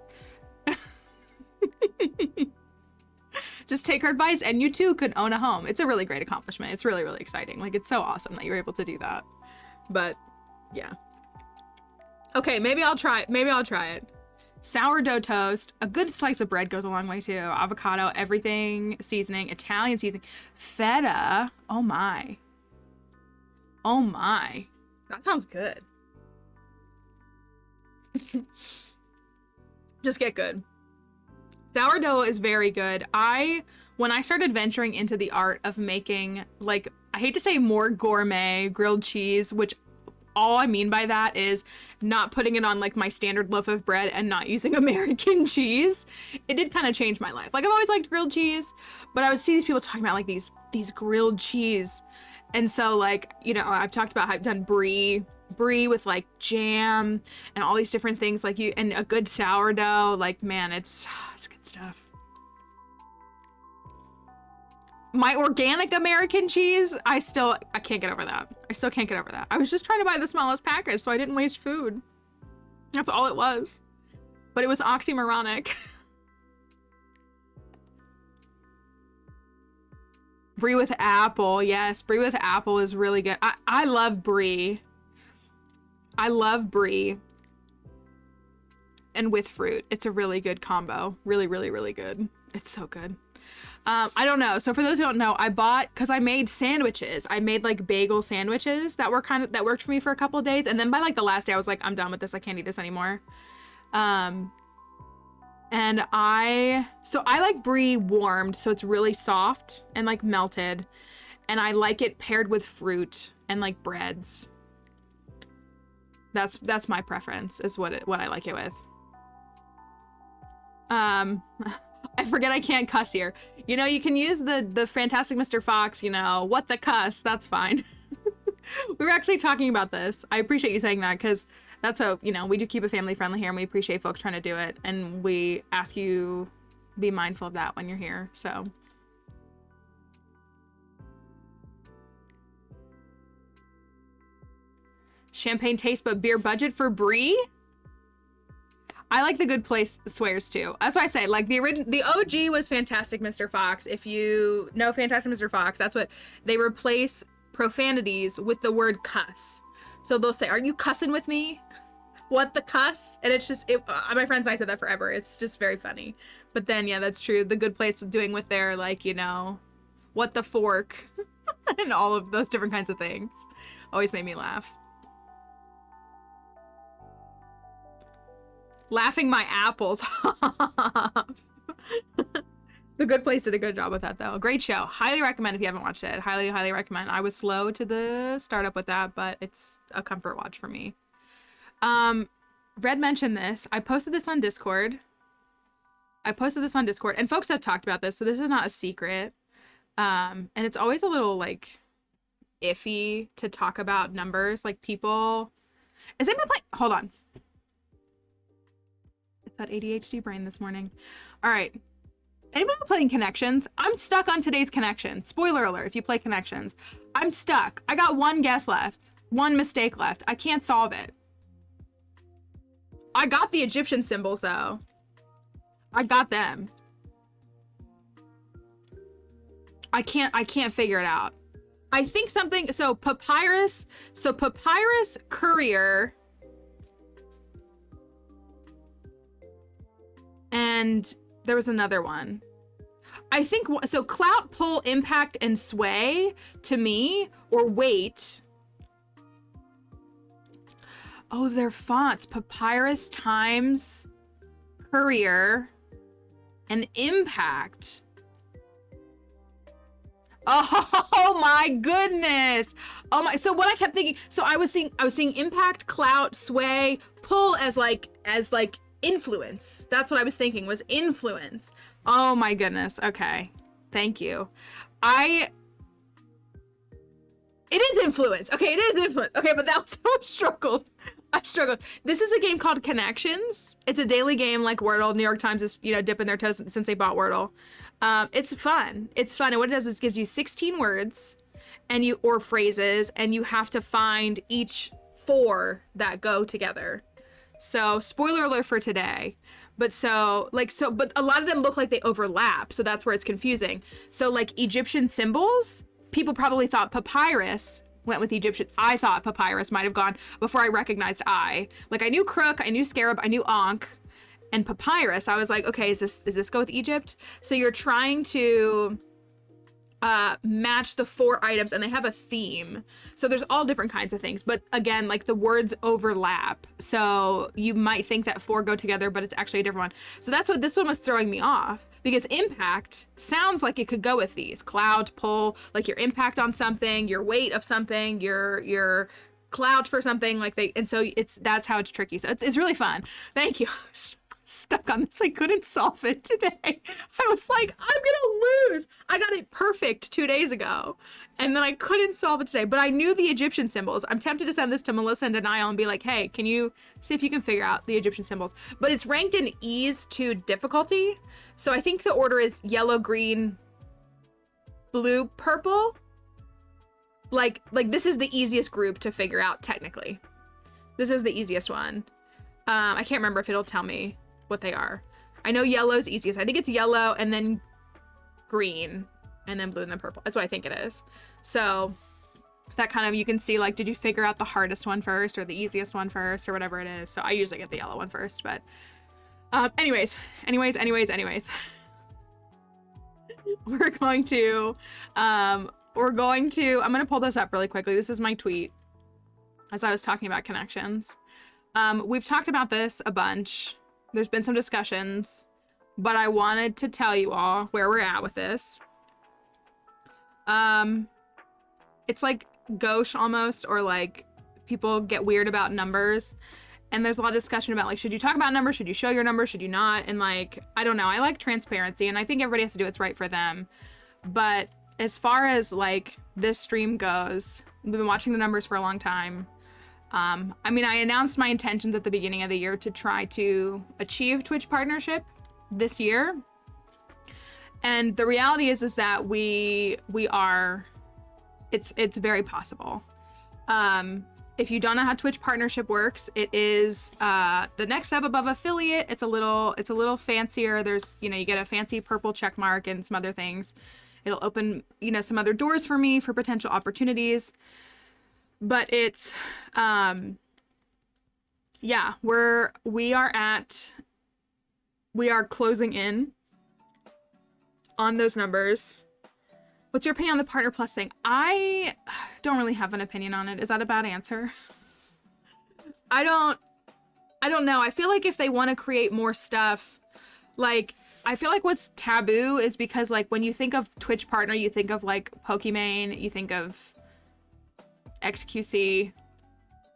Just take her advice and you too could own a home. It's a really great accomplishment. It's really, really exciting. Like, it's so awesome that you're able to do that. But yeah. Okay, maybe I'll try it. Sourdough toast. A good slice of bread goes a long way too. Avocado, everything, seasoning, Italian seasoning, feta. Oh my. Oh my. That sounds good. Just get good. Sourdough is very good. When I started venturing into the art of making, like, I hate to say more gourmet grilled cheese, which all I mean by that is not putting it on like my standard loaf of bread and not using American cheese. It did kind of change my life. Like, I've always liked grilled cheese, but I would see these people talking about like these grilled cheese. And so, like, you know, I've talked about how I've done brie with like jam and all these different things, like and a good sourdough. Like, man, it's good stuff. My organic American cheese, I can't get over that. I still can't get over that. I was just trying to buy the smallest package so I didn't waste food. That's all it was. But it was oxymoronic. Brie with apple. Yes, brie with apple is really good. I love brie. I love brie. And with fruit. It's a really good combo. Really, really, really good. It's so good. I don't know. So for those who don't know, because I made sandwiches. I made like bagel sandwiches that worked for me for a couple of days. And then by like the last day, I was like, I'm done with this. I can't eat this anymore. And I like brie warmed, so it's really soft and like melted. And I like it paired with fruit and like breads. That's my preference, is what I like it with. I forget I can't cuss here. You know, you can use the Fantastic Mr. Fox, you know, what the cuss, that's fine. We were actually talking about this. I appreciate you saying that, because that's you know, we do keep it family friendly here and we appreciate folks trying to do it. And we ask you be mindful of that when you're here, so. Champagne taste but beer budget for brie? I like the Good Place swears too. That's why I say, like, the OG was Fantastic Mr. Fox. If you know Fantastic Mr. Fox, that's what they replace profanities with the word cuss. So they'll say, "Are you cussing with me? What the cuss?" And it's just, my friends and I said that forever. It's just very funny. But then, yeah, that's true. The Good Place doing with their, like, you know, what the fork and all of those different kinds of things always made me laugh. Laughing my apples off. The Good Place did a good job with that, though. Great show. Highly recommend if you haven't watched it. Highly, highly recommend. I was slow to the startup with that, but it's a comfort watch for me. Red mentioned this. I posted this on Discord. And folks have talked about this, so this is not a secret. And it's always a little, like, iffy to talk about numbers. Like, people... Is anybody playing... Hold on. That ADHD brain this morning. All right. Anybody playing Connections? I'm stuck on today's Connection. Spoiler alert, if you play Connections. I'm stuck. I got one guess left. One mistake left. I can't solve it. I got the Egyptian symbols, though. I got them. I can't figure it out. I think something... So, papyrus courier... And there was another one. I think, so clout, pull, impact, and sway to me, or weight, Oh, their fonts. Papyrus, Times, Courier, and Impact. Oh my goodness. Oh my, so what I kept thinking, so I was seeing Impact, Clout, Sway, Pull as like influence. That's what I was thinking, was influence. Oh my goodness. Okay. Thank you. It is influence. Okay, it is influence. Okay, but that was how I struggled. This is a game called Connections. It's a daily game like Wordle. New York Times is, dipping their toes since they bought Wordle. It's fun. It's fun. And what it does is it gives you 16 words or phrases, and you have to find each 4 that go together. So, spoiler alert for today. But but a lot of them look like they overlap, so that's where it's confusing. So like Egyptian symbols, people probably thought papyrus went with Egyptian. I thought papyrus might have gone before I recognized I. Like I knew crook, I knew scarab, I knew ankh, and papyrus. I was like, okay, is this go with Egypt? So you're trying to match the 4 items, and they have a theme. So there's all different kinds of things, but again, like the words overlap. So you might think that 4 go together, but it's actually a different one. So that's what this one was throwing me off, because impact sounds like it could go with these. Cloud, pull, like your impact on something, your weight of something, your clout for something, and so that's how it's tricky. So it's really fun. Thank you. Stuck on this. I couldn't solve it today. I was like, I'm gonna lose. I got it perfect 2 days ago, and then I couldn't solve it today, but I knew the Egyptian symbols. I'm tempted to send this to Melissa and Denial and be like, hey, can you see if you can figure out the Egyptian symbols? But it's ranked in ease to difficulty. So I think the order is yellow, green, blue, purple. Like this is the easiest group to figure out technically. This is the easiest one. I can't remember if it'll tell me what they are. I know yellow's easiest. I think it's yellow and then green and then blue and then purple. That's what I think it is. So that kind of, you can see like, did you figure out the hardest one first or the easiest one first or whatever it is? So I usually get the yellow one first, but anyways. I'm gonna pull this up really quickly. This is my tweet as I was talking about connections. We've talked about this a bunch. There's been some discussions, but I wanted to tell you all where we're at with this. It's like gauche almost, or like people get weird about numbers. And there's a lot of discussion about like, should you talk about numbers? Should you show your numbers? Should you not? And like, I don't know. I like transparency, and I think everybody has to do what's right for them. But as far as like this stream goes, we've been watching the numbers for a long time. I mean, I announced my intentions at the beginning of the year to try to achieve Twitch partnership this year. And the reality is that we are, it's very possible. If you don't know how Twitch partnership works, it is the next step above affiliate. It's a little fancier. There's, you get a fancy purple check mark and some other things. It'll open, some other doors for me for potential opportunities. But it's, yeah, we are closing in on those numbers. What's your opinion on the Partner Plus thing? I don't really have an opinion on it. Is that a bad answer? I don't know. I feel like if they want to create more stuff, like, I feel like what's taboo is because, like, when you think of Twitch partner, you think of, like, Pokimane, you think of XQC,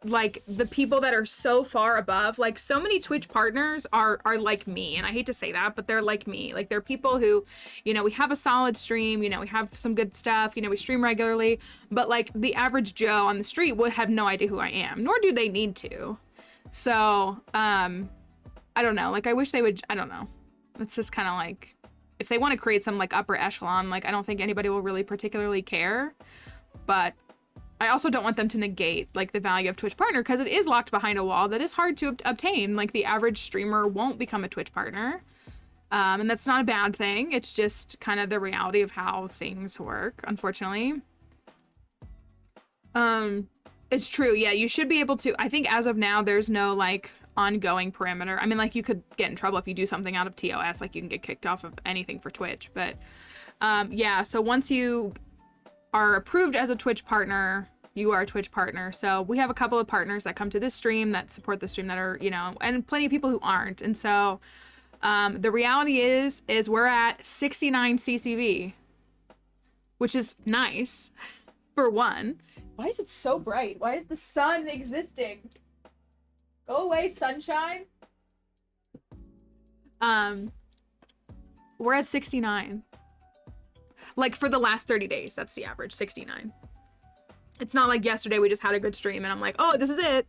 like the people that are so far above. Like, so many Twitch partners are like me, and I hate to say that, but they're like me. Like, they're people who, we have a solid stream, we have some good stuff, we stream regularly, but like the average Joe on the street would have no idea who I am, nor do they need to. So I don't know, like, I wish they would, I don't know, it's just kind of like, if they want to create some like upper echelon, like, I don't think anybody will really particularly care. But I also don't want them to negate like the value of Twitch partner, because it is locked behind a wall that is hard to obtain. Like, the average streamer won't become a Twitch partner. And that's not a bad thing. It's just kind of the reality of how things work, unfortunately. It's true. Yeah, you should be able to. I think as of now, there's no like ongoing parameter. I mean, like, you could get in trouble if you do something out of TOS, like you can get kicked off of anything for Twitch. But yeah, so once you are approved as a Twitch partner, you are a Twitch partner. So we have a couple of partners that come to this stream, that support the stream, that are, you know, and plenty of people who aren't. And so the reality is we're at 69 CCV, which is nice for one. Why is it so bright? Why is the sun existing? Go away, sunshine. We're at 69. Like for the last 30 days, that's the average, 69. It's not like yesterday we just had a good stream and I'm like, oh, this is it.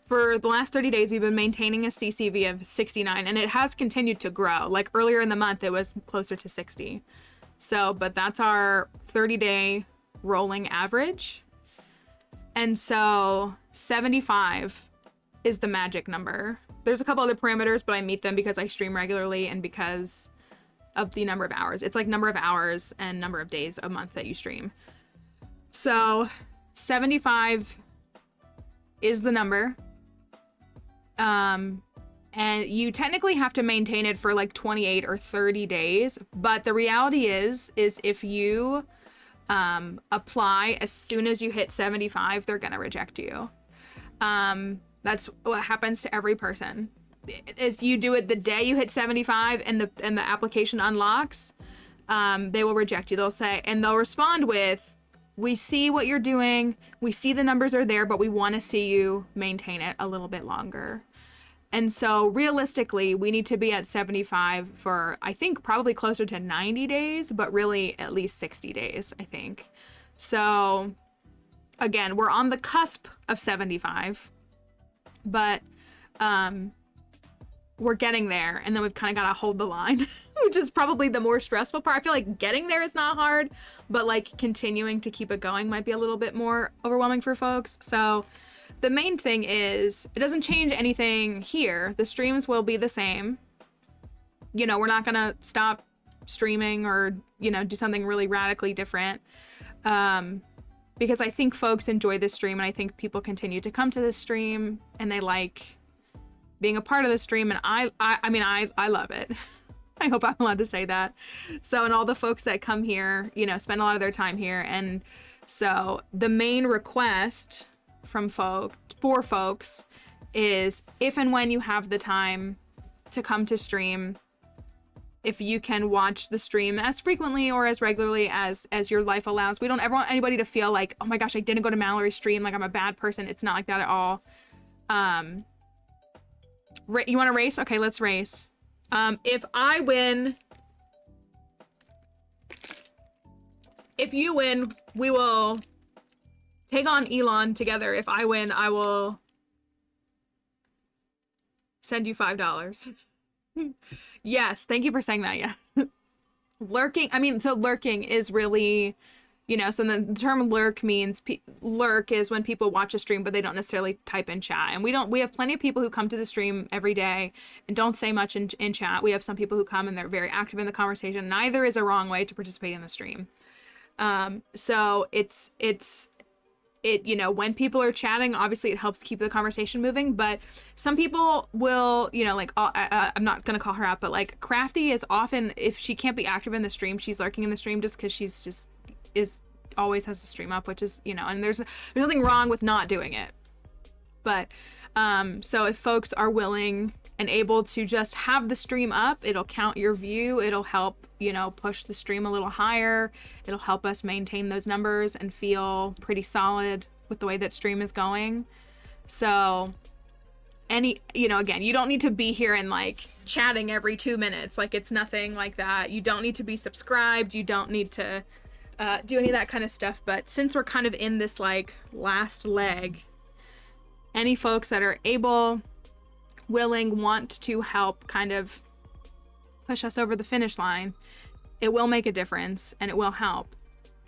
For the last 30 days, we've been maintaining a CCV of 69, and it has continued to grow. Like earlier in the month, it was closer to 60. So, but that's our 30-day rolling average. And so 75 is the magic number. There's a couple other parameters, but I meet them because I stream regularly and because of the number of hours. It's like number of hours and number of days a month that you stream. So 75 is the number. And you technically have to maintain it for like 28 or 30 days. But the reality is if you apply as soon as you hit 75, they're gonna reject you. That's what happens to every person. If you do it the day you hit 75 and the application unlocks, they will reject you. They'll say, and they'll respond with, we see what you're doing, we see the numbers are there, but we want to see you maintain it a little bit longer. And so realistically, we need to be at 75 for, I think, probably closer to 90 days, but really at least 60 days, I think. So again, we're on the cusp of 75, but we're getting there, and then we've kind of got to hold the line, which is probably the more stressful part. I feel like getting there is not hard, but like continuing to keep it going might be a little bit more overwhelming for folks. So the main thing is it doesn't change anything here. The streams will be the same. You know, we're not going to stop streaming or, you know, do something really radically different. Because I think folks enjoy this stream, and I think people continue to come to this stream and they like being a part of the stream, and I mean, I love it. I hope I'm allowed to say that. So, and all the folks that come here, you know, spend a lot of their time here. And so the main request from folks is, if and when you have the time to come to stream, if you can watch the stream as frequently or as regularly as your life allows. We don't ever want anybody to feel like, oh my gosh, I didn't go to Mallory's stream, like I'm a bad person. It's not like that at all. You want to race? Okay, let's race. If I win, if you win, we will take on Elon together. If I win, I will send you $5. Yes, thank you for saying that. Yeah. Lurking, I mean, so lurking is really, you know, so the term lurk means, lurk is when people watch a stream, but they don't necessarily type in chat. And we have plenty of people who come to the stream every day and don't say much in chat. We have some people who come and they're very active in the conversation. Neither is a wrong way to participate in the stream. So it's, you know, when people are chatting, obviously it helps keep the conversation moving, but some people will, you know, like, I'm not going to call her out, but like Crafty is often, if she can't be active in the stream, she's lurking in the stream just because she's just always has the stream up, which is, you know, and there's nothing wrong with not doing it. But, so if folks are willing and able to just have the stream up, it'll count your view. It'll help, you know, push the stream a little higher. It'll help us maintain those numbers and feel pretty solid with the way that stream is going. So you know, again, you don't need to be here and like chatting every 2 minutes. Like, it's nothing like that. You don't need to be subscribed. You don't need to do any of that kind of stuff. But since we're kind of in this like last leg, any folks that are able, willing, want to help kind of push us over the finish line, it will make a difference and it will help.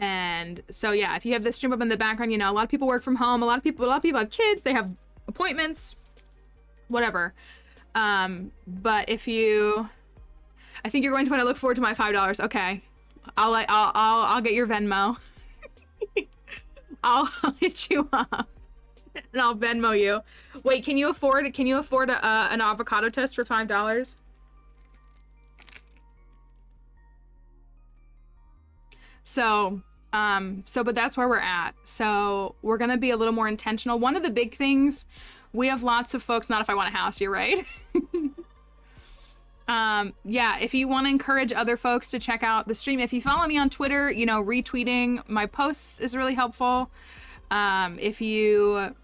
And so yeah, if you have this stream up in the background, you know, a lot of people work from home, a lot of people have kids, they have appointments, whatever. But if you, I think you're going to want to look forward to my $5. Okay, I'll get your Venmo. I'll hit you up and I'll Venmo you. Wait, can you afford an avocado toast for $5? So But that's where we're at. So we're going to be a little more intentional. One of the big things, we have lots of folks, not if I want a house, you're right. Yeah, if you want to encourage other folks to check out the stream, if you follow me on Twitter, you know, retweeting my posts is really helpful. If you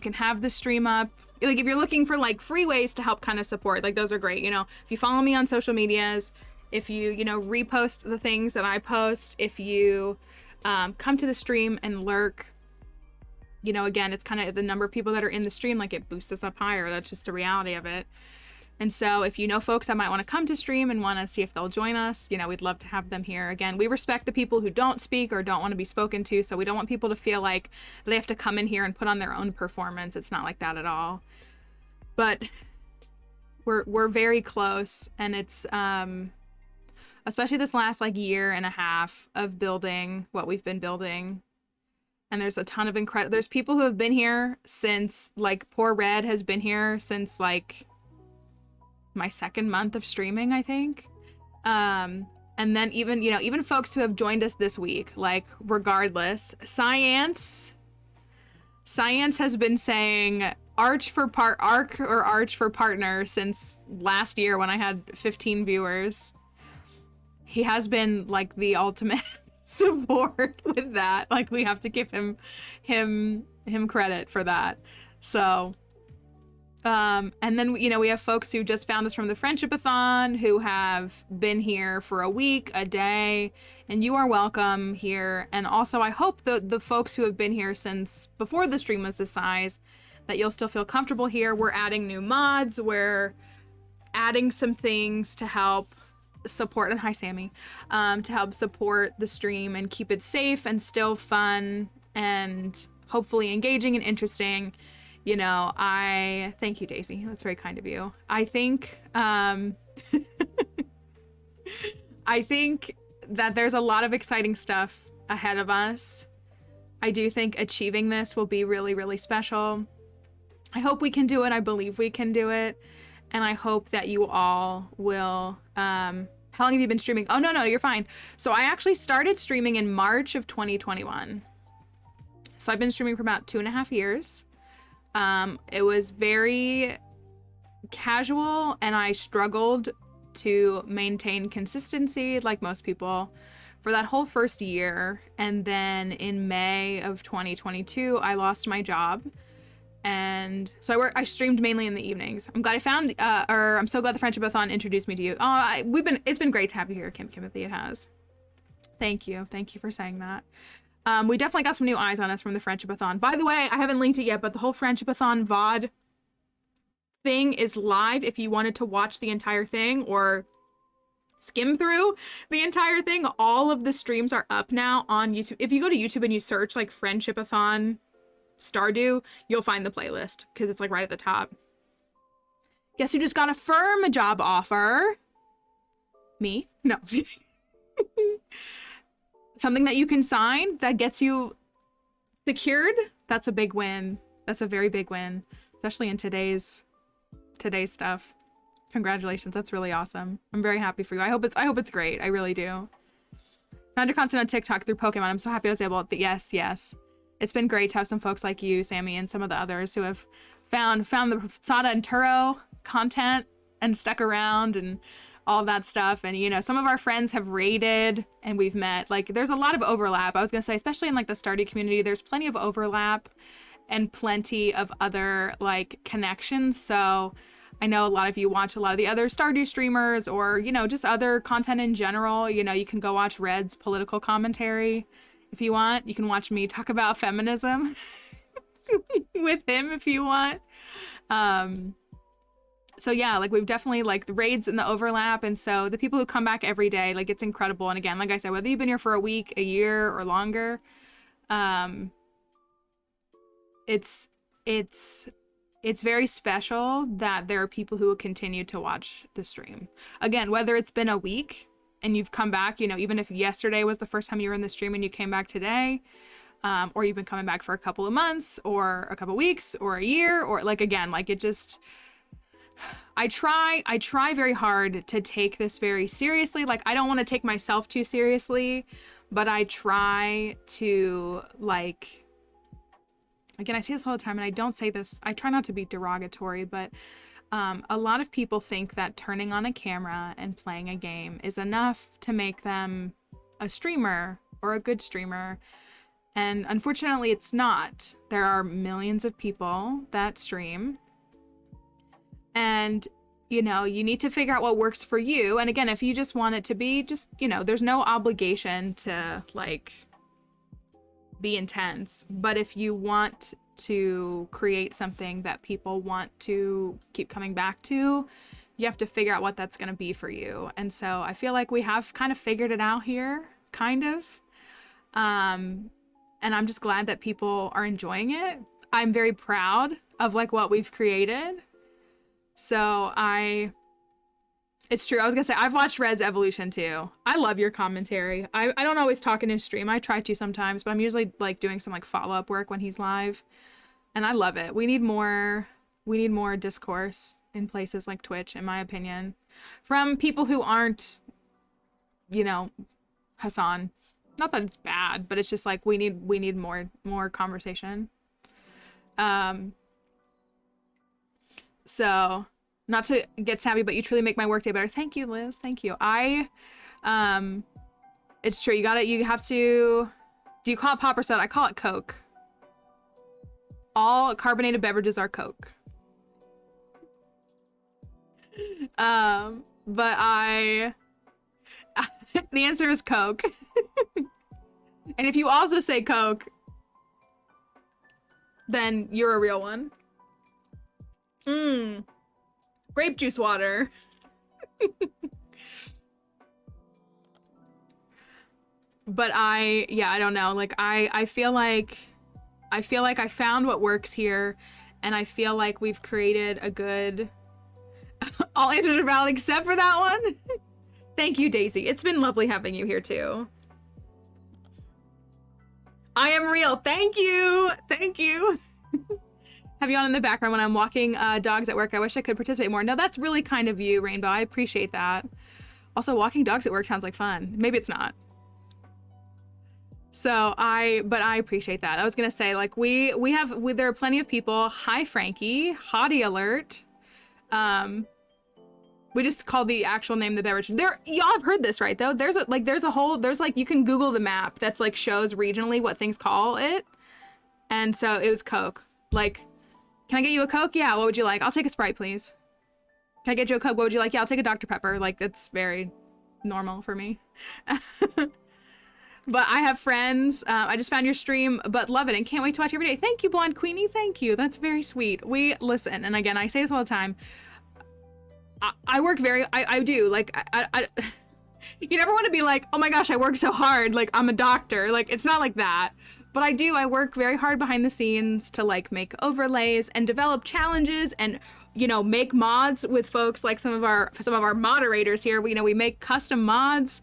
can have the stream up, like if you're looking for like free ways to help kind of support, like those are great. You know, if you follow me on social medias, if you know, repost the things that I post, if you come to the stream and lurk, you know, again, it's kind of the number of people that are in the stream, like it boosts us up higher. That's just the reality of it. And so if you know folks that might want to come to stream and want to see if they'll join us, you know, we'd love to have them here. Again, we respect the people who don't speak or don't want to be spoken to. So we don't want people to feel like they have to come in here and put on their own performance. It's not like that at all. But we're very close. And it's, especially this last like year and a half of building what we've been building. And there's a ton of there's people who have been here since, like, poor Red has been here since like my second month of streaming, I think. And then even, you know, even folks who have joined us this week, like, regardless, Science has been saying arch for partner since last year when I had 15 viewers. He has been like the ultimate support with that. Like, we have to give him credit for that. So and then, you know, we have folks who just found us from the Friendship-a-thon who have been here for a week, a day, and you are welcome here. And also, I hope the folks who have been here since before the stream was this size, that you'll still feel comfortable here. We're adding new mods. We're adding some things to help support, and hi Sammy, to help support the stream and keep it safe and still fun and hopefully engaging and interesting. You know, thank you, Daisy. That's very kind of you. I think, I think that there's a lot of exciting stuff ahead of us. I do think achieving this will be really, really special. I hope we can do it. I believe we can do it. And I hope that you all will, how long have you been streaming? Oh, no, you're fine. So I actually started streaming in March of 2021. So I've been streaming for about 2.5 years. It was very casual and I struggled to maintain consistency like most people for that whole first year. And then in May of 2022, I lost my job. And so I streamed mainly in the evenings. I'm glad I found, I'm so glad the Friendship-a-thon introduced me to you. Oh, it's been great to have you here, Kimothy. It has. Thank you for saying that. We definitely got some new eyes on us from the Friendship-a-thon. By the way, I haven't linked it yet, but the whole Friendship-a-thon VOD thing is live if you wanted to watch the entire thing or skim through the entire thing. All of the streams are up now on YouTube. If you go to YouTube and you search like Friendship-a-thon Stardew, you'll find the playlist because it's like right at the top. Guess who just got a firm job offer? Me? No. Something that you can sign that gets you secured. That's a big win. That's a very big win, especially in today's stuff. Congratulations. That's really awesome. I'm very happy for you. I hope it's great. I really do. Found your content on TikTok through Pokemon. I'm so happy I was able to, yes. It's been great to have some folks like you, Sammy, and some of the others who have found the Sada and Turo content and stuck around and all that stuff. And, you know, some of our friends have raided and we've met. Like, there's a lot of overlap. I was going to say, especially in like the Stardew community, there's plenty of overlap and plenty of other like connections. So I know a lot of you watch a lot of the other Stardew streamers or, you know, just other content in general. You know, you can go watch Red's political commentary if you want. You can watch me talk about feminism with him if you want. So yeah, like we've definitely like the raids and the overlap. And so the people who come back every day, like it's incredible. And again, like I said, whether you've been here for a week, a year or longer, it's very special that there are people who will continue to watch the stream. Again, whether it's been a week and you've come back, you know, even if yesterday was the first time you were in the stream and you came back today, or you've been coming back for a couple of months or a couple of weeks or a year, or like, again, like it just, I try very hard to take this very seriously. Like, I don't want to take myself too seriously, but I try to, like, again, I say this all the time, and I don't say this, I try not to be derogatory, but a lot of people think that turning on a camera and playing a game is enough to make them a streamer or a good streamer. And unfortunately, it's not. There are millions of people that stream. And, you know, you need to figure out what works for you. And again, if you just want it to be just, you know, there's no obligation to, like, be intense. But if you want to create something that people want to keep coming back to, you have to figure out what that's going to be for you. And so I feel like we have kind of figured it out here, kind of. And I'm just glad that people are enjoying it. I'm very proud of, like, what we've created. So it's true. I was gonna say, I've watched Red's evolution too. I love your commentary. I don't always talk in his stream. I try to sometimes, but I'm usually, like, doing some, like, follow-up work when he's live. And I love it. We need more discourse in places like Twitch, in my opinion, from people who aren't, you know, Hassan. Not that it's bad, but it's just like we need more conversation. So, not to get savvy, but you truly make my workday better. Thank you, Liz. Thank you. It's true. You have to. Do you call it pop or soda? I call it Coke. All carbonated beverages are Coke. But the answer is Coke. And if you also say Coke, then you're a real one. Grape juice water. But I don't know. Like, I feel like I found what works here, and I feel like we've created a good... All answers are valid except for that one. Thank you, Daisy. It's been lovely having you here too. I am real. Thank you. Thank you. Have you on in the background when I'm walking dogs at work. I wish I could participate more. No, that's really kind of you, Rainbow. I appreciate that. Also, walking dogs at work sounds like fun. Maybe it's not. So but I appreciate that. I was gonna say, like, there are plenty of people. Hi, Frankie. Hottie alert. We just call the actual name the beverage. Y'all have heard this, right? Though there's you can Google the map that's, like, shows regionally what things call it, and so it was Coke. Like, can I get you a Coke? Yeah. What would you like? I'll take a Sprite, please. Can I get you a Coke? What would you like? Yeah, I'll take a Dr. Pepper. Like, that's very normal for me. But I have friends. I just found your stream, but love it and can't wait to watch every day. Thank you, Blonde Queenie. Thank you. That's very sweet. We listen, and again, I say this all the time. I work I do, like, you never want to be like, oh my gosh, I work so hard, like, I'm a doctor. Like, it's not like that. But I work very hard behind the scenes to, like, make overlays and develop challenges and, you know, make mods with folks like some of our moderators here. We make custom mods.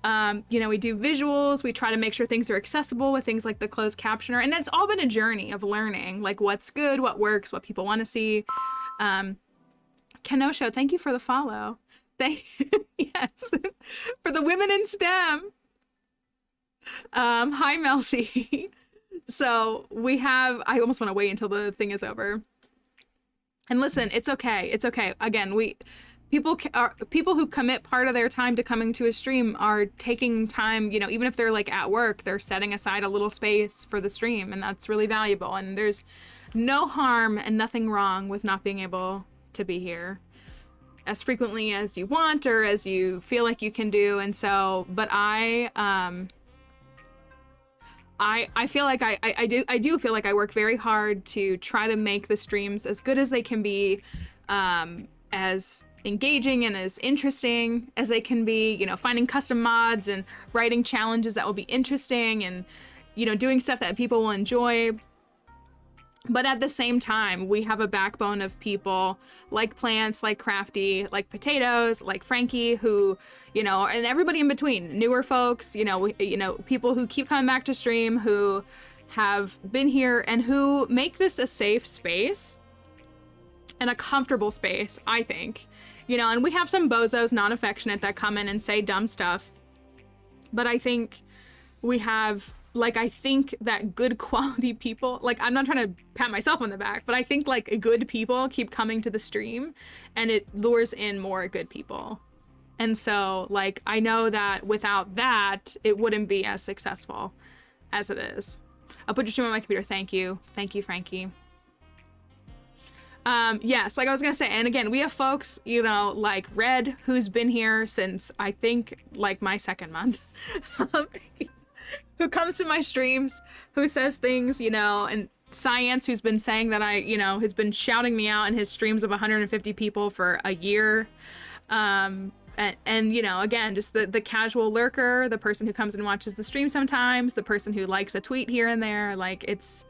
You know, we do visuals. We try to make sure things are accessible with things like the closed captioner. And it's all been a journey of learning, like, what's good, what works, what people want to see. Kenosho, thank you for the follow. Yes, for the women in STEM. Hi, Melcy. So I almost want to wait until the thing is over. And listen, it's okay. It's okay. Again, people who commit part of their time to coming to a stream are taking time, you know, even if they're, like, at work, they're setting aside a little space for the stream, and that's really valuable. And there's no harm and nothing wrong with not being able to be here as frequently as you want or as you feel like you can do. And so, but I feel like I do feel like I work very hard to try to make the streams as good as they can be, as engaging and as interesting as they can be, you know, finding custom mods and writing challenges that will be interesting and, you know, doing stuff that people will enjoy. But at the same time, we have a backbone of people like Plants, like Crafty, like Potatoes, like Frankie, who, you know, and everybody in between, newer folks, you know, people who keep coming back to stream, who have been here and who make this a safe space and a comfortable space, I think, you know. And we have some bozos, non-affectionate, that come in and say dumb stuff. But I think we have, like, I think that good quality people, like, I'm not trying to pat myself on the back, but I think, like, good people keep coming to the stream, and it lures in more good people. And so, like, I know that without that, it wouldn't be as successful as it is. I'll put your stream on my computer. Thank you. Thank you, Frankie. Yes, like I was gonna say, and again, we have folks, you know, like Red, who's been here since, I think, like, my second month, who comes to my streams, who says things, you know, and Science, who's been saying that who's been shouting me out in his streams of 150 people for a year. And you know, again, just the casual lurker, the person who comes and watches the stream sometimes, the person who likes a tweet here and there, like, it's,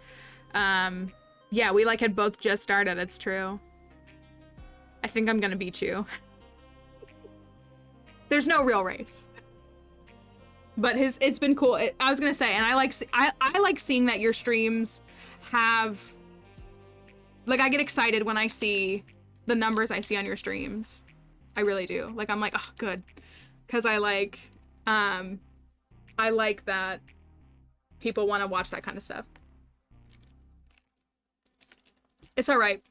yeah, we, like, had both just started, it's true. I think I'm gonna beat you. There's no real race. But it's been cool. I was gonna say, and I like seeing that your streams have, like, I get excited when I see the numbers I see on your streams. I really do. Like, I'm like, oh, good. Because I like that people want to watch that kind of stuff. It's all right.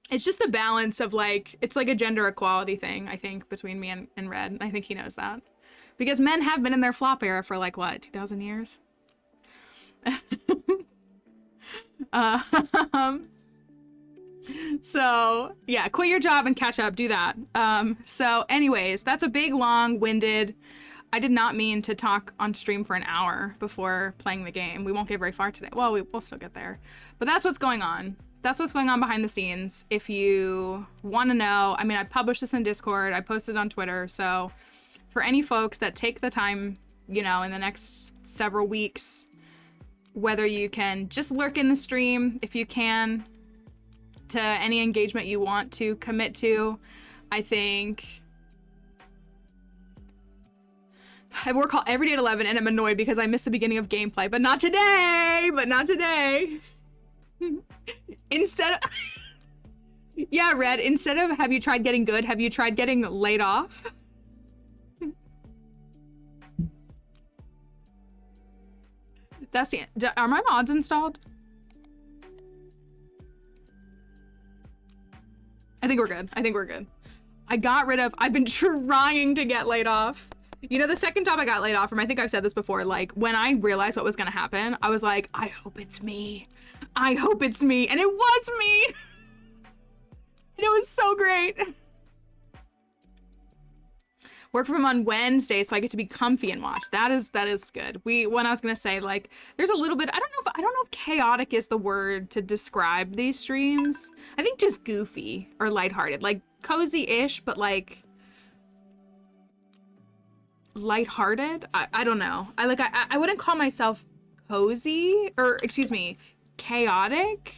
It's just a balance of, like, it's like a gender equality thing, I think, between me and Red. I think he knows that. Because men have been in their flop era for, like, what, 2,000 years? So, yeah, quit your job and catch up. Do that. So, anyways, that's a big, long-winded... I did not mean to talk on stream for an hour before playing the game. We won't get very far today. Well, we'll still get there. But that's what's going on. That's what's going on behind the scenes. If you want to know, I mean, I published this in Discord. I posted on Twitter. So for any folks that take the time, you know, in the next several weeks, whether you can just lurk in the stream, if you can, to any engagement you want to commit to, I think... I work every day at 11 and I'm annoyed because I missed the beginning of gameplay, but not today, Instead of, yeah, Red, instead of have you tried getting good, have you tried getting laid off? That's the, are my mods installed? I think we're good. I've been trying to get laid off. You know, the second job I got laid off from, I think I've said this before, like, when I realized what was gonna happen, I was like, I hope it's me. And it was me. And it was so great. Work from on Wednesday, so I get to be comfy and watch. That is good. When I was gonna say, like, there's a little bit, I don't know if chaotic is the word to describe these streams. I think just goofy or lighthearted, like cozy-ish, but like lighthearted. I don't know. I wouldn't call myself cozy, or excuse me, chaotic,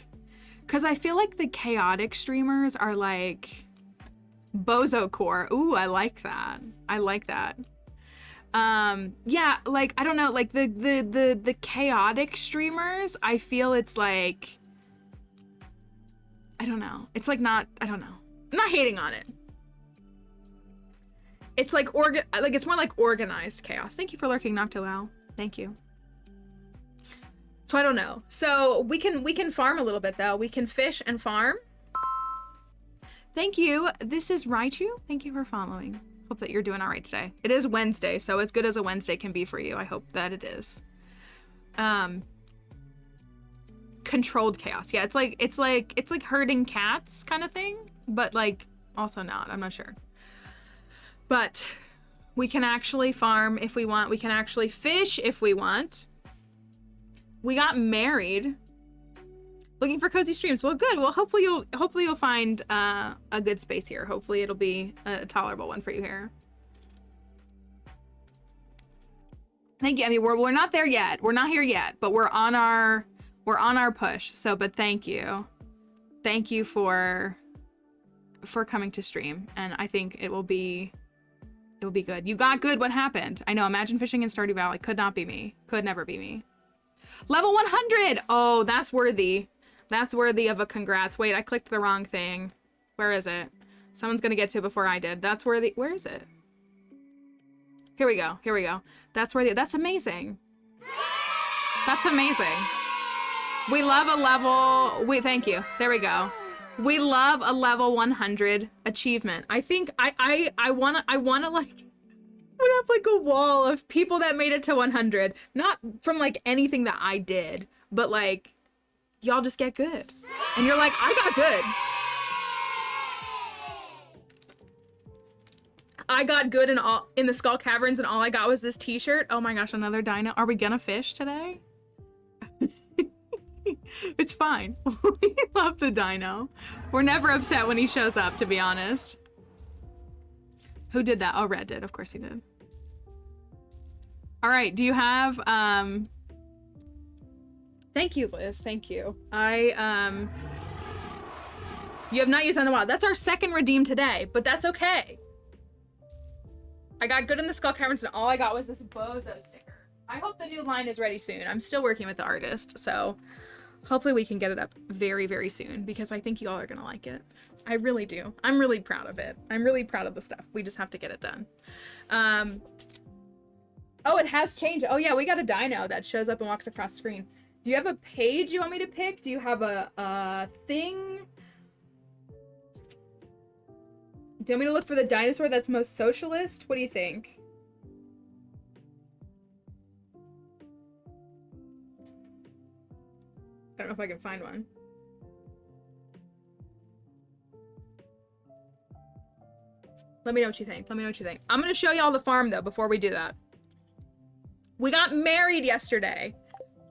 because I feel like the chaotic streamers are like bozo core. Ooh, I like that. Yeah, like, I don't know, like the chaotic streamers, I feel it's like, I don't know. It's like not, I don't know. I'm not hating on it. It's like it's more like organized chaos. Thank you for lurking, Noctoal. Thank you. So I don't know. So we can farm a little bit though. We can fish and farm. Thank you. This is Raichu. Thank you for following. Hope that you're doing all right today. It is Wednesday, so as good as a Wednesday can be for you. I hope that it is. Controlled chaos. Yeah, it's like herding cats kind of thing, but like also not. I'm not sure. But we can actually farm if we want. We can actually fish if we want. We got married. Looking for cozy streams. Well, good. Well, hopefully you'll find a good space here. Hopefully it'll be a tolerable one for you here. Thank you. I mean, we're not there yet. We're not here yet, but we're on our push. So, but thank you. Thank you for coming to stream, and I think it will be good. You got good. What happened? I know. Imagine fishing in Stardew Valley. Could not be me. Could never be me. Level 100. Oh, that's worthy. That's worthy of a congrats. Wait, I clicked the wrong thing. Where is it? Someone's gonna get to it before I did. That's worthy. Where is it? Here we go. Here we go. That's worthy. That's amazing. That's amazing. We love a level, thank you. There we go. We love a level 100 achievement. I think I wanna like put up like a wall of people that made it to 100. Not from like anything that I did, but like y'all just get good. And you're like, I got good. I got good in the Skull Caverns and all I got was this t-shirt. Oh my gosh, another dino. Are we gonna fish today? It's fine. We love the dino. We're never upset when he shows up, to be honest. Who did that? Oh, Red did. Of course he did. All right, do you have, thank you, Liz. Thank you. You have not used on the wild. That's our second redeem today, but that's okay. I got good in the Skull Caverns and all I got was this bozo sticker. I hope the new line is ready soon. I'm still working with the artist, so hopefully we can get it up very, very soon because I think you all are gonna like it. I really do. I'm really proud of it. I'm really proud of the stuff. We just have to get it done. Oh, it has changed. Oh yeah, we got a dino that shows up and walks across screen. Do you have a page you want me to pick? Do you have a thing? Do you want me to look for the dinosaur that's most socialist? What do you think? I don't know if I can find one. Let me know what you think. Let me know what you think. I'm gonna show y'all the farm though before we do that. We got married yesterday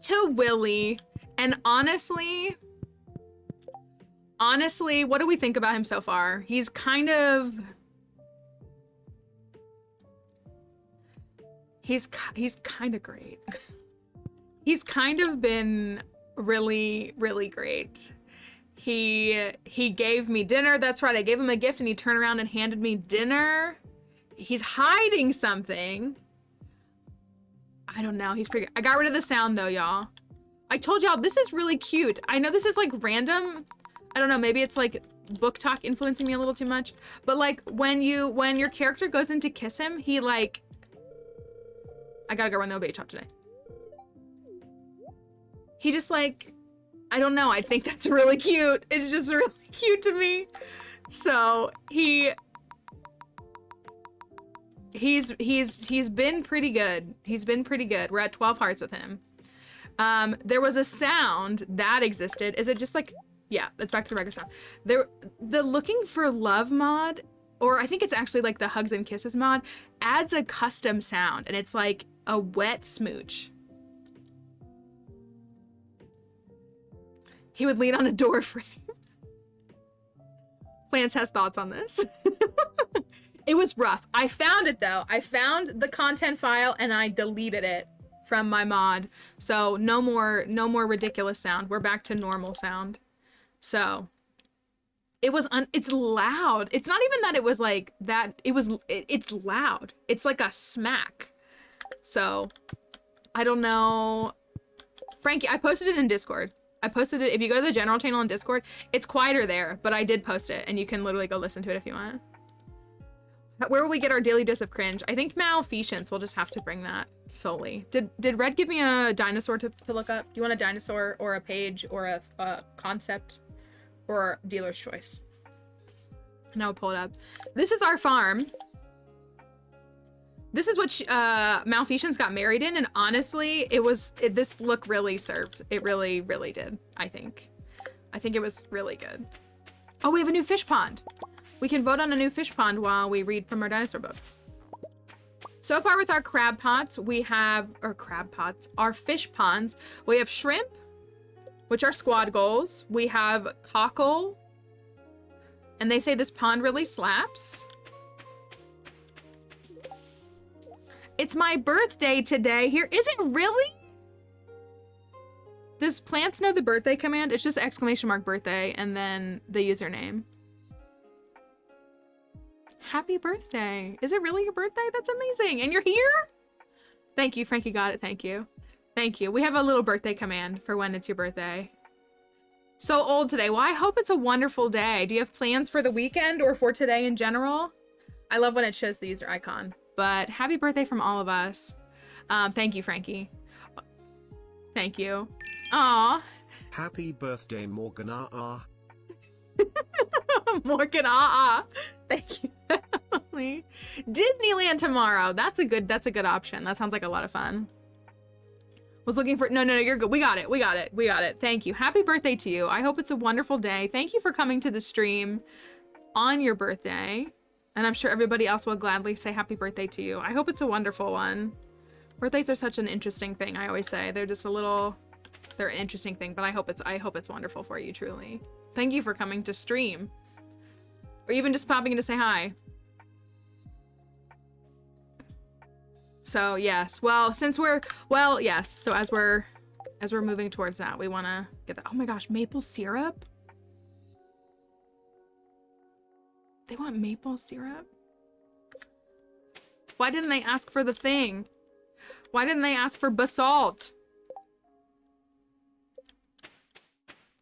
to Willy, and honestly, what do we think about him so far? He's kind of kind of great. He's kind of been really, really great. He gave me dinner. That's right. I gave him a gift and he turned around and handed me dinner. He's hiding something. I don't know. He's pretty good. I got rid of the sound though, y'all. I told y'all this is really cute. I know this is like random. I don't know, maybe it's like book talk influencing me a little too much. But like when your character goes in to kiss him, he like, I gotta go run the bait shop today. He just like, I don't know, I think that's really cute. It's just really cute to me. So he's been pretty good. He's been pretty good. We're at 12 hearts with him. There was a sound that existed. Is it just like, yeah, it's back to the regular sound. The Looking for Love mod, or I think it's actually like the Hugs and Kisses mod, adds a custom sound, and it's like a wet smooch. He would lean on a door frame. Plants has thoughts on this. It was rough. I found it though. I found the content file and I deleted it from my mod. So no more ridiculous sound. We're back to normal sound. So it's loud. It's not even that it was like that. It's loud. It's like a smack. So I don't know. Frankie, I posted it in Discord. I posted it. If you go to the general channel on Discord, it's quieter there, but I did post it and you can literally go listen to it if you want. Where will we get our daily dose of cringe? I think Malfeasance. We'll just have to bring that solely. Did Red give me a dinosaur to look up? Do you want a dinosaur or a page or a concept or dealer's choice? Now we'll pull it up. This is our farm. This is what Malfeasance got married in, and honestly, this look really served. It really, really did, I think. I think it was really good. Oh, we have a new fish pond. We can vote on a new fish pond while we read from our dinosaur book. So far with our crab pots, we have, our fish ponds, we have shrimp, which are squad goals. We have cockle, and they say this pond really slaps. It's my birthday today. Here, is it really? Does Plants know the birthday command? It's just !! birthday and then the username. Happy birthday. Is it really your birthday? That's amazing. And you're here? Thank you, Frankie got it. Thank you. Thank you. We have a little birthday command for when it's your birthday. So old today. Well, I hope it's a wonderful day. Do you have plans for the weekend or for today in general? I love when it shows the user icon. But happy birthday from all of us. Thank you, Frankie. Thank you. Aw. Happy birthday, Morgan. Morgan, thank you. Emily. Disneyland tomorrow. That's a good option. That sounds like a lot of fun. Was looking for, no, you're good. We got it. Thank you. Happy birthday to you. I hope it's a wonderful day. Thank you for coming to the stream on your birthday. And I'm sure everybody else will gladly say happy birthday to you. I hope it's a wonderful one. Birthdays are such an interesting thing. I always say they're an interesting thing, but I hope it's wonderful for you, truly. Thank you for coming to stream. Or even just popping in to say hi. So yes, well, yes. So as we're moving towards that, we want to get that. Oh my gosh, maple syrup. They want maple syrup. Why didn't they ask for the thing? Why didn't they ask for basalt?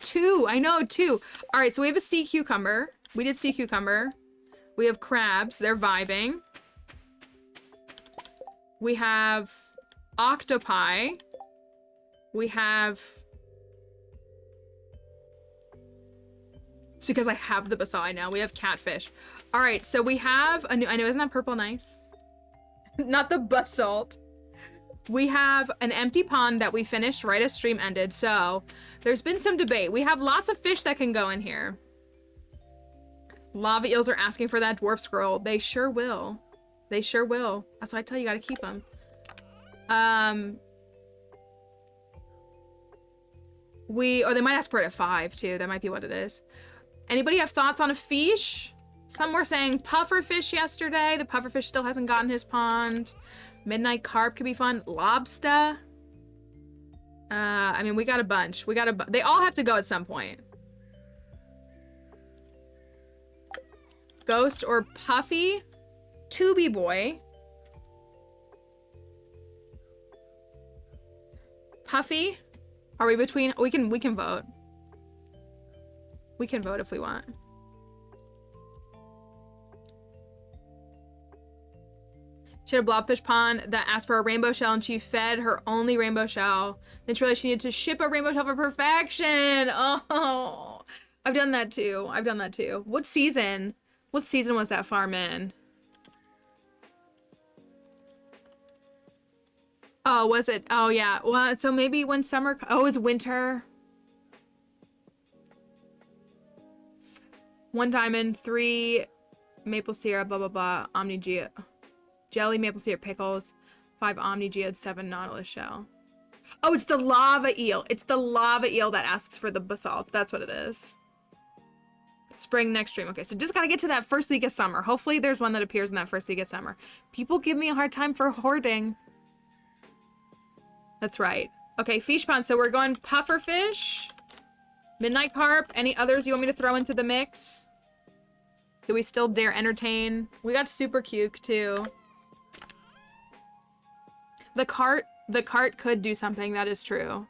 2, I know, 2. All right, so we have a sea cucumber. We did sea cucumber. We have crabs, they're vibing. We have octopi. We have... It's because I have the basalt, I know. We have catfish. All right, so we have a new... I know, isn't that purple nice? Not the basalt. We have an empty pond that we finished right as stream ended, so there's been some debate. We have lots of fish that can go in here. Lava eels are asking for that dwarf scroll. They sure will. They sure will. That's why I tell you, gotta keep them. Or they might ask for it at 5 too. That might be what it is. Anybody have thoughts on a fish? Some were saying pufferfish yesterday. The pufferfish still hasn't gotten his pond. Midnight carp could be fun. Lobster. I mean, we got a bunch. They all have to go at some point. Ghost or Puffy. Tubby boy. Puffy. Are we between? We can vote. We can vote if we want. She had a blobfish pond that asked for a rainbow shell and she fed her only rainbow shell. Then she realized she needed to ship a rainbow shell for perfection. Oh, I've done that too. What season was that farm in? Oh, was it? Oh, yeah. Well, so maybe when summer... Oh, it's winter. 1 diamond, 3 maple syrup, blah, blah, blah. Omni Geode. Jelly, maple syrup, pickles. 5 Omni Geode, 7 Nautilus shell. Oh, it's the lava eel. It's the lava eel that asks for the basalt. That's what it is. Spring next stream. Okay, so just gotta get to that first week of summer. Hopefully there's one that appears in that first week of summer. People give me a hard time for hoarding. That's right. Okay, fish pond. So we're going pufferfish, midnight carp. Any others you want me to throw into the mix? Do we still dare entertain? We got super cute too. The cart could do something. That is true.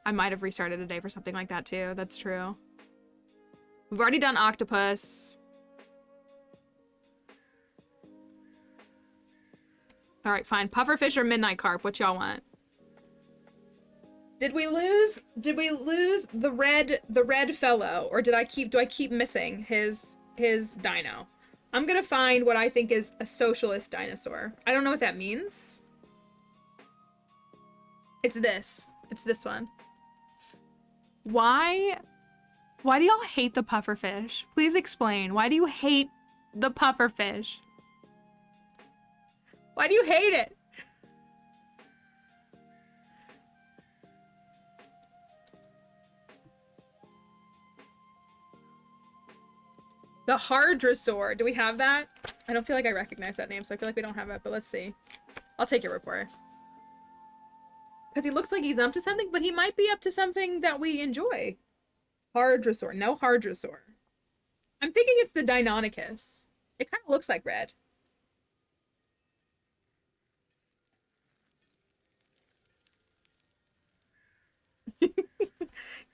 I might have restarted a day for something like that too. That's true. We've already done octopus. All right, fine. Pufferfish or midnight carp? What y'all want? Did we lose the red fellow, or do I keep missing his dino? I'm gonna find what I think is a socialist dinosaur. I don't know what that means. It's this one. Why do y'all hate the pufferfish? Please explain. Why do you hate the pufferfish? Why do you hate it? The Hardrosaur. Do we have that? I don't feel like I recognize that name, so I feel like we don't have it, but let's see. I'll take your word for it. Because he looks like he's up to something, but he might be up to something that we enjoy. Hardrosaur. No Hardrosaur. I'm thinking it's the Deinonychus. It kind of looks like red.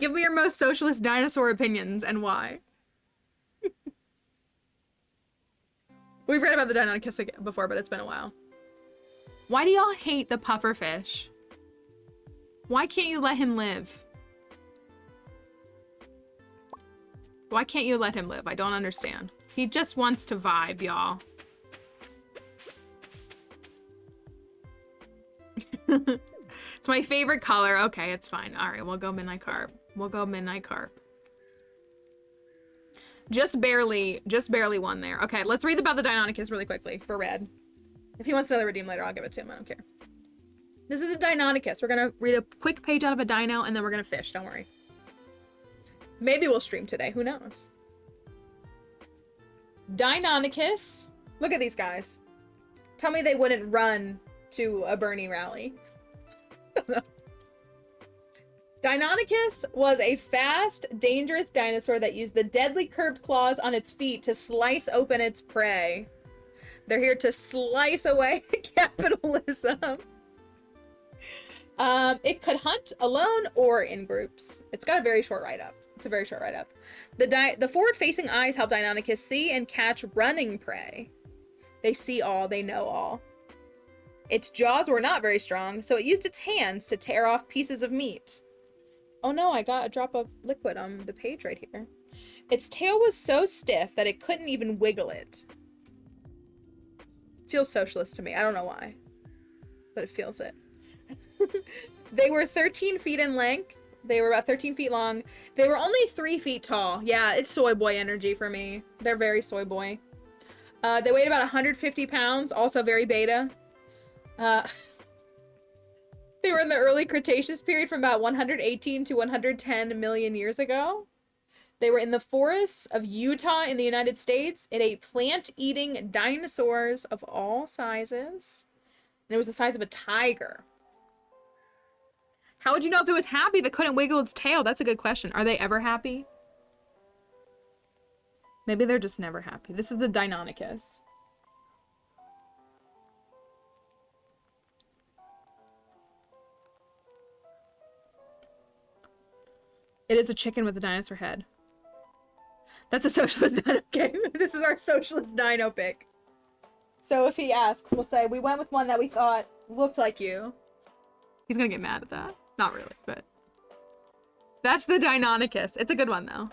Give me your most socialist dinosaur opinions and why. We've read about the Deinonychus before, but it's been a while. Why do y'all hate the pufferfish? Why can't you let him live? Why can't you let him live? I don't understand. He just wants to vibe, y'all. It's my favorite color. Okay, it's fine. All right, we'll go midnight carp. We'll go midnight carp. Just barely won there. Okay, let's read about the Deinonychus really quickly for Red. If he wants another redeem later, I'll give it to him. I don't care. This is the Deinonychus. We're gonna read a quick page out of a dino and then we're gonna fish. Don't worry. Maybe we'll stream today. Who knows? Deinonychus. Look at these guys. Tell me they wouldn't run to a Bernie rally. Deinonychus was a fast, dangerous dinosaur that used the deadly curved claws on its feet to slice open its prey. They're here to slice away capitalism. It could hunt alone or in groups. It's got a very short write-up. It's a very short write-up. The forward-facing eyes help Deinonychus see and catch running prey. They see all, they know all. Its jaws were not very strong, so it used its hands to tear off pieces of meat. Oh no, I got a drop of liquid on the page right here. Its tail was so stiff that it couldn't even wiggle it. Feels socialist to me. I don't know why, but it feels it. They were 13 feet in length. They were about 13 feet long. They were only 3 feet tall. Yeah, it's soy boy energy for me. They're very soy boy. They weighed about 150 pounds, also very beta. They were in the early Cretaceous period from about 118 to 110 million years ago. They were in the forests of Utah in the United States. It ate plant-eating dinosaurs of all sizes. And it was the size of a tiger. How would you know if it was happy if it couldn't wiggle its tail? That's a good question. Are they ever happy? Maybe they're just never happy. This is the Deinonychus. It is a chicken with a dinosaur head. That's a socialist dino. Okay, this is our socialist dino pick. So if he asks, we'll say, we went with one that we thought looked like you. He's gonna get mad at that. Not really, but... That's the Deinonychus. It's a good one, though.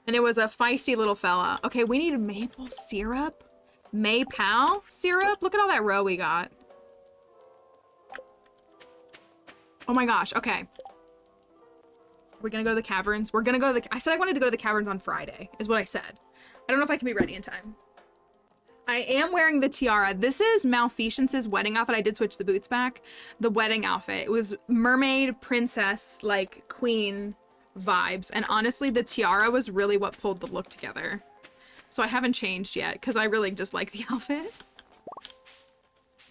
And it was a feisty little fella. Okay, we need maple syrup. Maypal syrup? Look at all that row we got. Oh my gosh, okay. We're gonna go to the caverns. We're gonna go to the... I said I wanted to go to the caverns on Friday, is what I said. I don't know if I can be ready in time. I am wearing the tiara. This is Malfeasance' wedding outfit. I did switch the boots back. The wedding outfit. It was mermaid, princess, like, queen vibes. And honestly, the tiara was really what pulled the look together. So I haven't changed yet, because I really just like the outfit.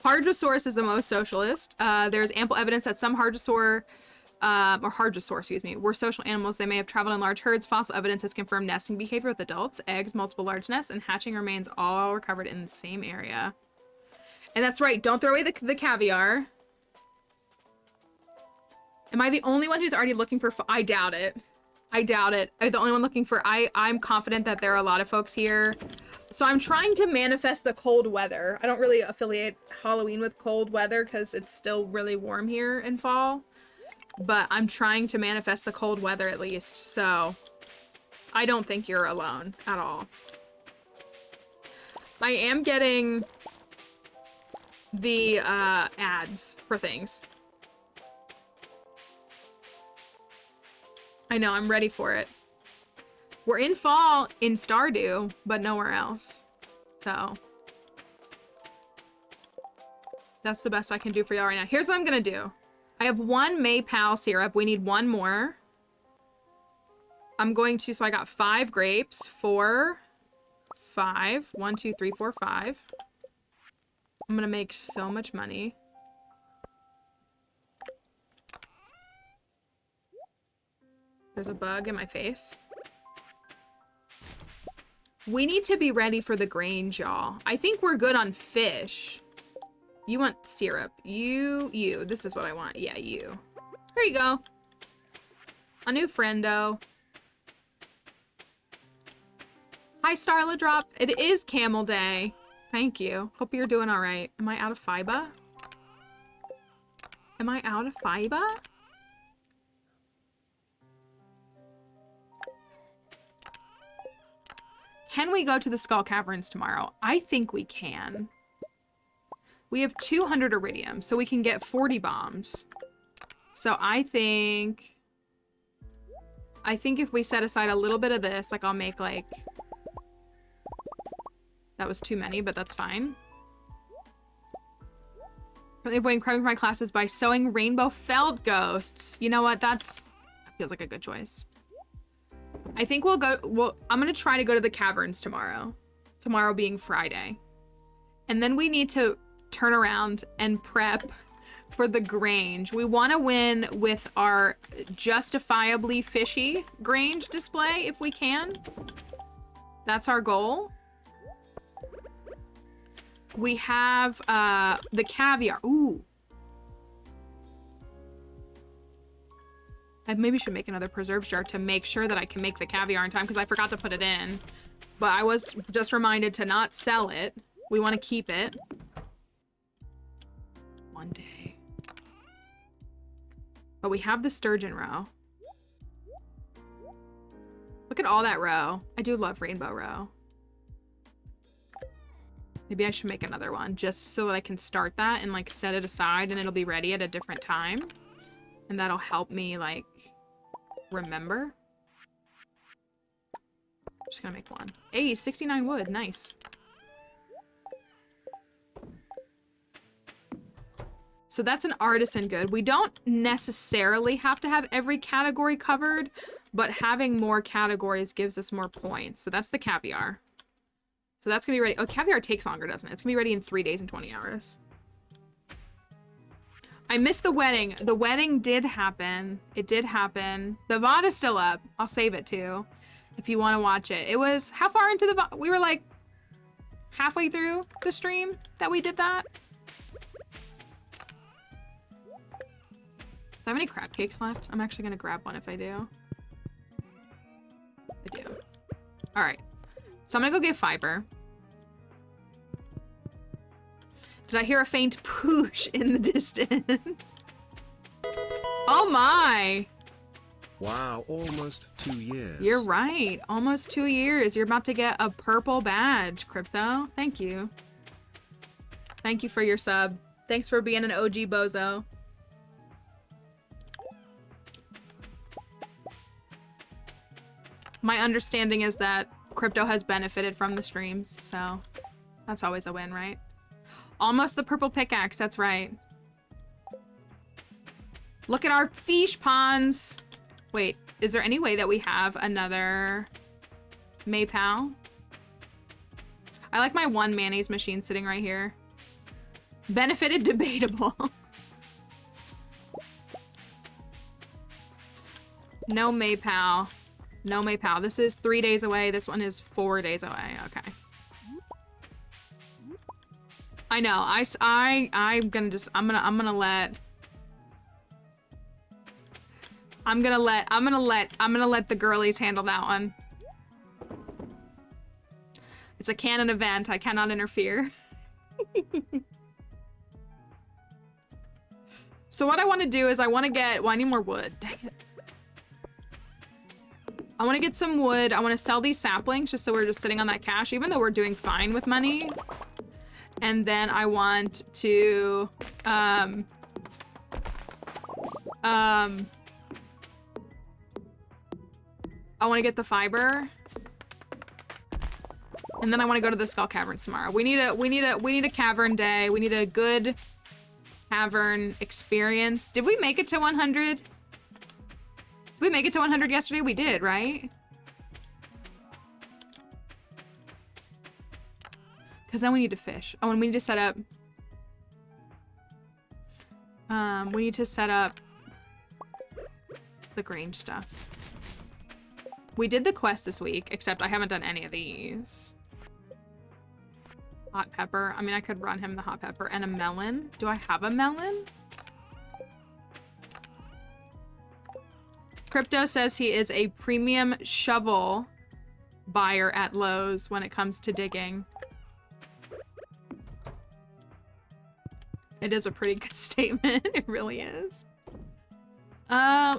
Hadrosaurus is the most socialist. There's ample evidence that some Hadrosaur... or Hadrosaur, excuse me, were social animals. They may have traveled in large herds. Fossil evidence has confirmed nesting behavior with adults, eggs, multiple large nests, and hatching remains all recovered in the same area. And that's right, don't throw away the caviar. Am I the only one who's already looking for... I doubt it. I doubt it. I'm the only one looking for... I'm confident that there are a lot of folks here. So I'm trying to manifest the cold weather. I don't really affiliate Halloween with cold weather because it's still really warm here in fall. But I'm trying to manifest the cold weather at least, so I don't think you're alone at all. I am getting the ads for things. I know, I'm ready for it. We're in fall in Stardew, but nowhere else. So that's the best I can do for y'all right now. Here's what I'm gonna do. I have one Maypal syrup. We need one more. I'm going to, so I got 5 grapes. 4, 5. 1, 2, 3, 4, 5. I'm gonna make so much money. There's a bug in my face. We need to be ready for the Grange, y'all. I think we're good on fish. You want syrup. You. This is what I want. Yeah, you. There you go. A new friendo. Hi, Starla Drop. It is Camel Day. Thank you. Hope you're doing all right. Am I out of fiber? Am I out of fiber? Can we go to the Skull Caverns tomorrow? I think we can. We have 200 iridium, so we can get 40 bombs. So I think if we set aside a little bit of this, like I'll make like... That was too many, but that's fine. Currently avoiding cramming my classes by sewing rainbow felled ghosts. You know what? That feels like a good choice. I think I'm gonna try to go to the caverns tomorrow. Tomorrow being Friday. And then we need to turn around and prep for the Grange. We want to win with our justifiably fishy Grange display if we can. That's our goal. We have the caviar. Ooh. I maybe should make another preserves jar to make sure that I can make the caviar in time because I forgot to put it in. But I was just reminded to not sell it. We want to keep it. One day. But we have the sturgeon roe. Look at all that roe. I do love rainbow roe. Maybe I should make another one just so that I can start that and like set it aside and it'll be ready at a different time. And that'll help me like remember. I'm just gonna make one. Hey, 69 wood, nice. So that's an artisan good. We don't necessarily have to have every category covered, but having more categories gives us more points. So that's the caviar. So that's gonna be ready. Oh, caviar takes longer, doesn't it? It's gonna be ready in 3 days and 20 hours. I missed the wedding. The wedding did happen. It did happen. The VOD is still up. I'll save it too, if you want to watch it. It was, how far into the VOD? We were like halfway through the stream that we did that. Do I have any crab cakes left? I'm actually gonna grab one if I do. I do. All right. So I'm gonna go get fiber. Did I hear a faint poosh in the distance? Oh my! Wow, almost 2 years. You're right. Almost 2 years. You're about to get a purple badge, Crypto. Thank you. Thank you for your sub. Thanks for being an OG bozo. My understanding is that Crypto has benefited from the streams, so that's always a win, right? Almost the purple pickaxe, that's right. Look at our fish ponds. Wait, is there any way that we have another Maypal? I like my one mayonnaise machine sitting right here. Benefited, debatable. No Maypal. No Maypal. This is 3 days away. This one is 4 days away. Okay. I know. I'm gonna let the girlies handle that one. It's a canon event. I cannot interfere. So what I want to do is I want to get, well, I need more wood. Dang it. I want to get some wood. I want to sell these saplings just so we're just sitting on that cash, even though we're doing fine with money. And then I want to, I want to get the fiber. And then I want to go to the Skull Caverns tomorrow. We need a cavern day. We need a good cavern experience. Did we make it to 100? Did we make it to 100 yesterday? We did, right? Because then we need to fish. Oh, and we need to set up... we need to set up the Grange stuff. We did the quest this week, except I haven't done any of these. Hot pepper. I mean, I could run him the hot pepper and a melon. Do I have a melon? Crypto says he is a premium shovel buyer at Lowe's when it comes to digging. It is a pretty good statement. It really is. I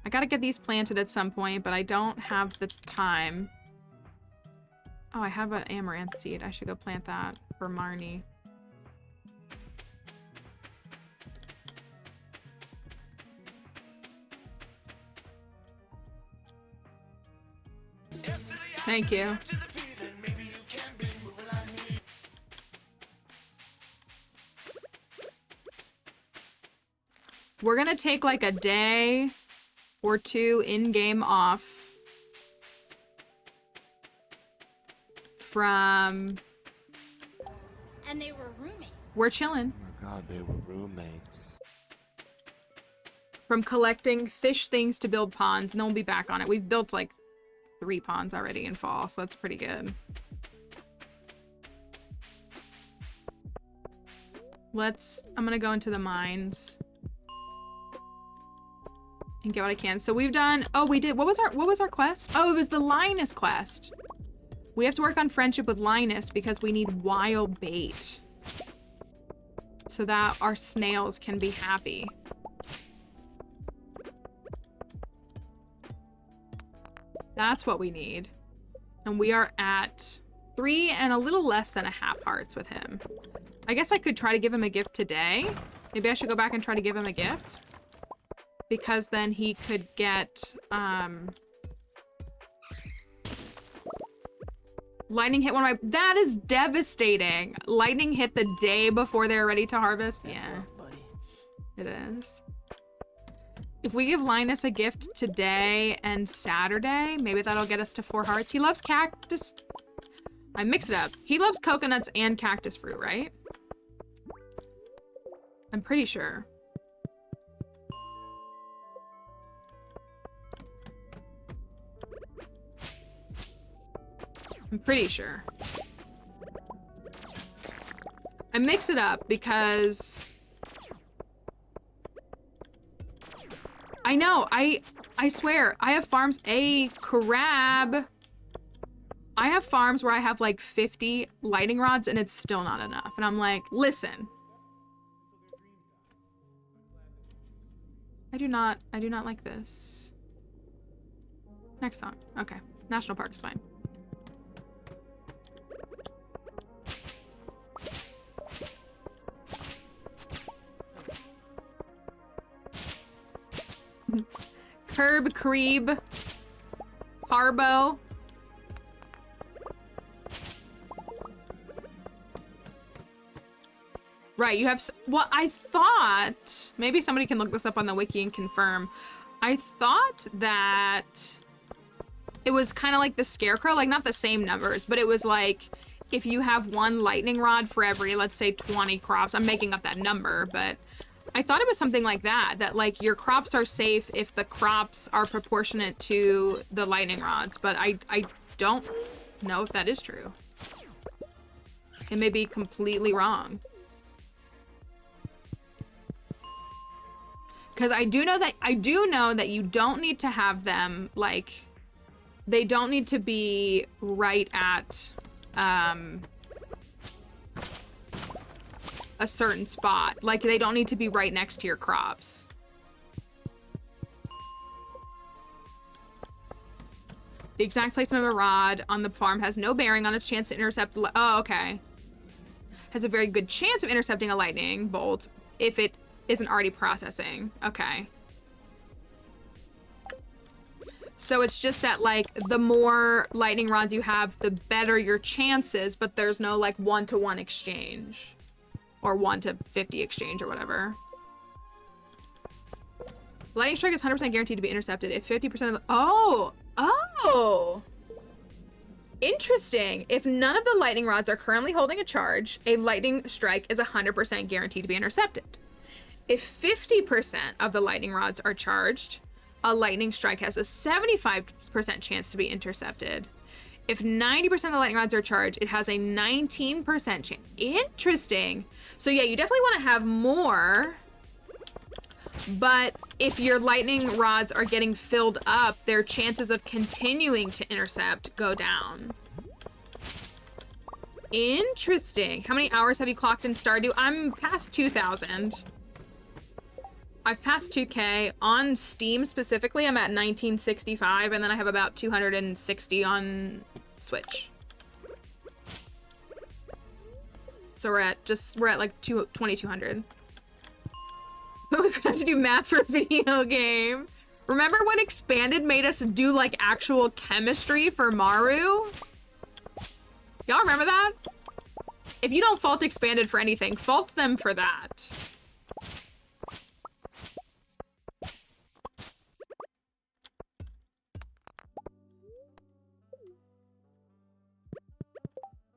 gotta get these planted at some point, but I don't have the time. Oh, I have an amaranth seed. I should go plant that for Marnie. Thank you. We're gonna take like a day or two in-game off from... And they were roommates. We're chilling. Oh my god, they were roommates. From collecting fish things to build ponds, and then we'll be back on it. We've built like 3 ponds already in fall, so that's pretty good. I'm gonna go into the mines and get what I can. So we've done, oh, we did, what was our quest? Oh, it was the Linus quest. We have to work on friendship with Linus because we need wild bait so that our snails can be happy. That's what we need. And we are at 3 and a little less than a half hearts with him. I guess I could try to give him a gift today. Maybe I should go back and try to give him a gift. Because then he could get, lightning hit one of my, that is devastating. Lightning hit the day before they're ready to harvest. That's yeah, rough, buddy. it is. If we give Linus a gift today and Saturday, maybe that'll get us to 4 hearts. He loves cactus. I mix it up. He loves coconuts and cactus fruit, right? I'm pretty sure. I'm pretty sure. I mix it up because I know, I swear, I have farms, crab. I have farms where I have like 50 lightning rods and it's still not enough. And I'm like, listen. I do not like this. Next song. Okay. National Park is fine. Curb, Creeb, Carbo. Right, you have, well, I thought, maybe somebody can look this up on the wiki and confirm. I thought that it was kind of like the scarecrow, like not the same numbers, but it was like, if you have 1 lightning rod for every, let's say 20 crops, I'm making up that number, but I thought it was something like that, that like your crops are safe if the crops are proportionate to the lightning rods, but I don't know if that is true. It may be completely wrong. Because I do know that you don't need to have them, like, they don't need to be right at a certain spot. Like, they don't need to be right next to your crops. The exact placement of a rod on the farm has no bearing on its chance to intercept. Oh, okay. Has a very good chance of intercepting a lightning bolt if it isn't already processing. Okay. So it's just that, like, the more lightning rods you have, the better your chances, but there's no, like, 1-to-1 exchange. Or 1-to-50 exchange or whatever. Lightning strike is 100% guaranteed to be intercepted if 50% of the... Oh! Interesting. If none of the lightning rods are currently holding a charge, a lightning strike is 100% guaranteed to be intercepted. If 50% of the lightning rods are charged, a lightning strike has a 75% chance to be intercepted. If 90% of the lightning rods are charged, it has a 19% chance. Interesting. So yeah, you definitely want to have more. But if your lightning rods are getting filled up, their chances of continuing to intercept go down. Interesting. How many hours have you clocked in Stardew? I'm past 2,000. I've passed 2K. On Steam specifically, I'm at 1965, and then I have about 260 on Switch. So we're at like 2,200. But we're gonna have to do math for a video game. Remember when Expanded made us do like actual chemistry for Maru? Y'all remember that? If you don't fault Expanded for anything, fault them for that.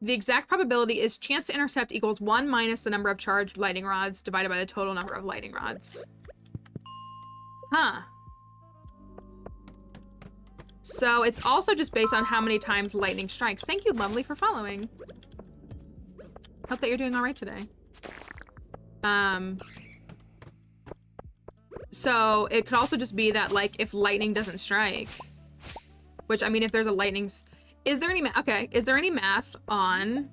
The exact probability is chance to intercept equals 1 minus the number of charged lightning rods divided by the total number of lightning rods. Huh. So it's also just based on how many times lightning strikes. Thank you, Lovely, for following. Hope that you're doing all right today. So it could also just be that, like, if lightning doesn't strike, which, I mean, if there's a lightning... Is there any is there any math on...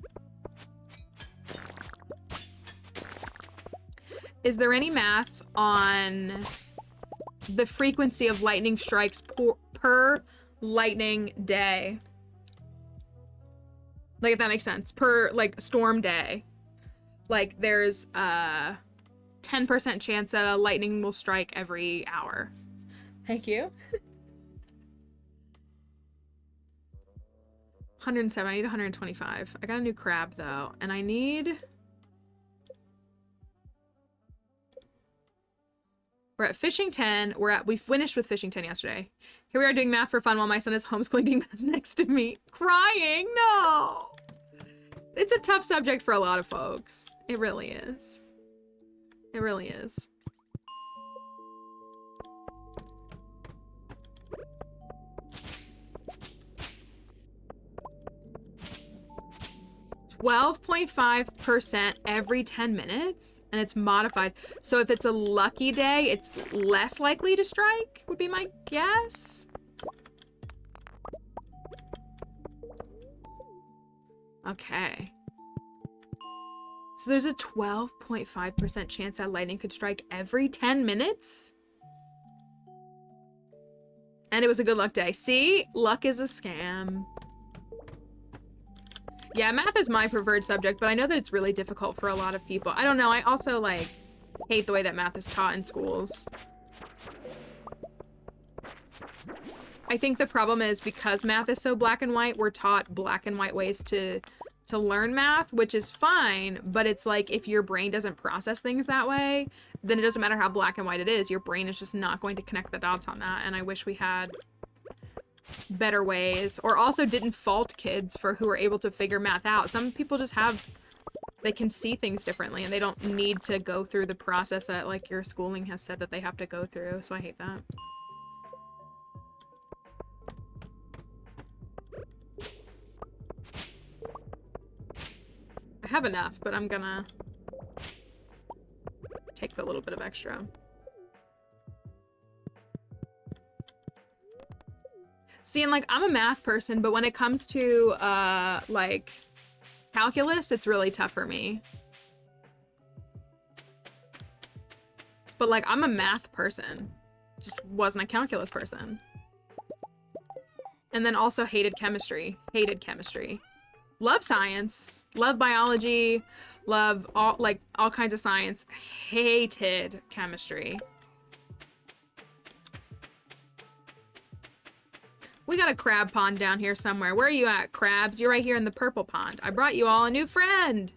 Is there any math on the frequency of lightning strikes per lightning day? Like, if that makes sense. Per, like, storm day. Like, there's a 10% chance that a lightning will strike every hour. Thank you. 107. I need 125. I got a new crab, though. And I need... We're at fishing 10. We finished with fishing 10 yesterday. Here we are doing math for fun while my son is homeschooling doing math next to me. Crying? No! It's a tough subject for a lot of folks. It really is. It really is. .5% every 10 minutes, and it's modified. So if it's a lucky day, it's less likely to strike, would be my guess. Okay. So there's a 12.5% chance that lightning could strike every 10 minutes? And it was a good luck day. See? Luck is a scam. Yeah, math is my preferred subject, but I know that it's really difficult for a lot of people. I don't know. I also, like, hate the way that math is taught in schools. I think the problem is because math is so black and white, we're taught black and white ways to learn math, which is fine, but it's like if your brain doesn't process things that way, then it doesn't matter how black and white it is. Your brain is just not going to connect the dots on that, and I wish we had better ways, or also didn't fault kids for who are able to figure math out. Some people just they can see things differently, and they don't need to go through the process that, like, your schooling has said that they have to go through, so I hate that. I have enough, but I'm gonna take the little bit of extra. See, and, like, I'm a math person, but when it comes to, like, calculus, it's really tough for me. But, like, I'm a math person. Just wasn't a calculus person. And then also hated chemistry. Hated chemistry. Love science. Love biology. Love all kinds of science. Hated chemistry. We got a crab pond down here somewhere. Where are you at, crabs? You're right here in the purple pond. I brought you all a new friend.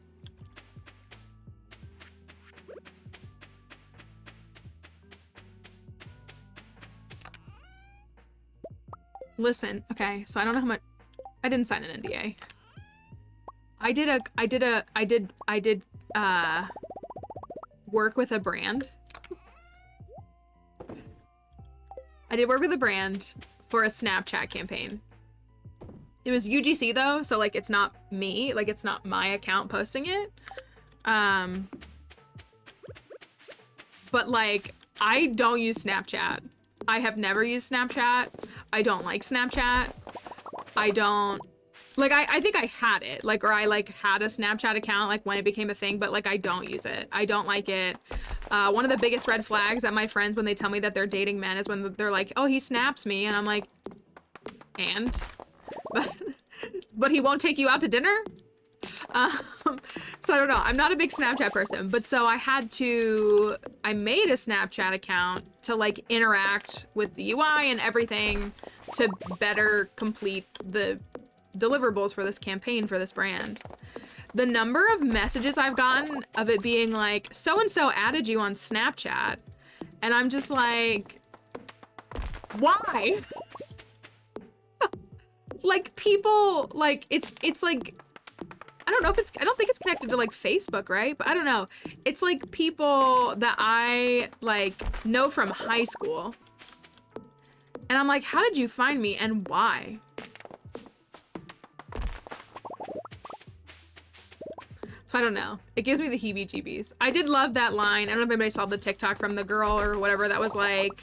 Listen, okay, so I don't know how much... I didn't sign an NDA. I did work with a brand. I did work with a brand for a Snapchat campaign. It was UGC though, so, like, it's not me, like, it's not my account posting it. But, like, I don't use Snapchat. I have never used Snapchat. I don't like Snapchat. I don't Like, I think I had it, like, or I, like, had a Snapchat account, like, when it became a thing, but, like, I don't use it. I don't like it. One of the biggest red flags that my friends, when they tell me that they're dating men, is when they're like, oh, he snaps me, and I'm like, and? But he won't take you out to dinner? So I don't know. I'm not a big Snapchat person, but so I made a Snapchat account to, like, interact with the UI and everything to better complete the deliverables for this campaign for this brand. The number of messages I've gotten of it being like, so-and-so added you on Snapchat, and I'm just like, why? Like, people, like, it's like, I don't know if I don't think it's connected to, like, Facebook, right? But I don't know. It's like people that I, like, know from high school. And I'm like, how did you find me and why? So I don't know. It gives me the heebie-jeebies. I did love that line. I don't know if anybody saw the TikTok from the girl or whatever that was like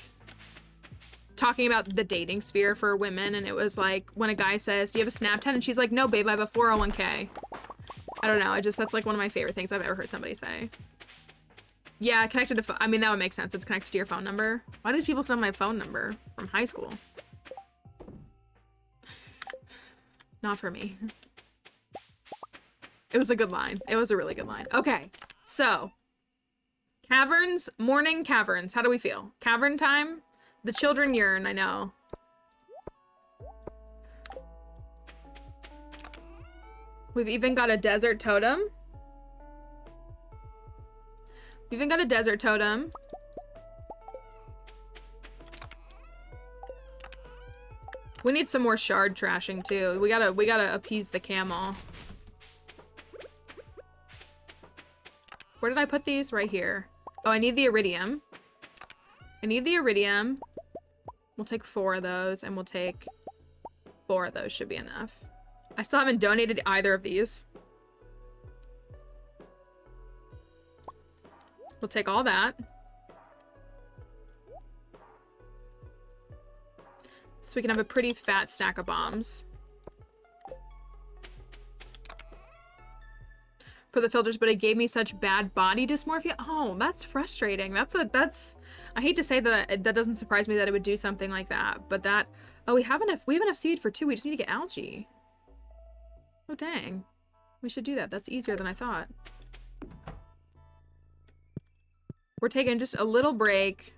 talking about the dating sphere for women, and it was like when a guy says, do you have a Snapchat? And she's like, no, babe, I have a 401k. I don't know. That's like one of my favorite things I've ever heard somebody say. Yeah, connected to I mean, that would make sense. It's connected to your phone number. Why did people send my phone number from high school? Not for me. It was a good line. It was a really good line. Okay, so caverns, morning caverns. How do we feel? Cavern time? The children yearn, I know. We've even got a desert totem. We've even got a desert totem. We need some more shard trashing too. We gotta appease the camel. Where did I put these? Right here. Oh, I need the iridium. I need the iridium. We'll take 4 of those, and we'll take 4 of those. Should be enough. I still haven't donated either of these. We'll take all that. So we can have a pretty fat stack of bombs. For the filters, but it gave me such bad body dysmorphia. Oh, that's frustrating. I hate to say that that doesn't surprise me that it would do something like that, but that, oh, we have enough seaweed for 2. We just need to get algae. Oh, dang. We should do that. That's easier than I thought. We're taking just a little break.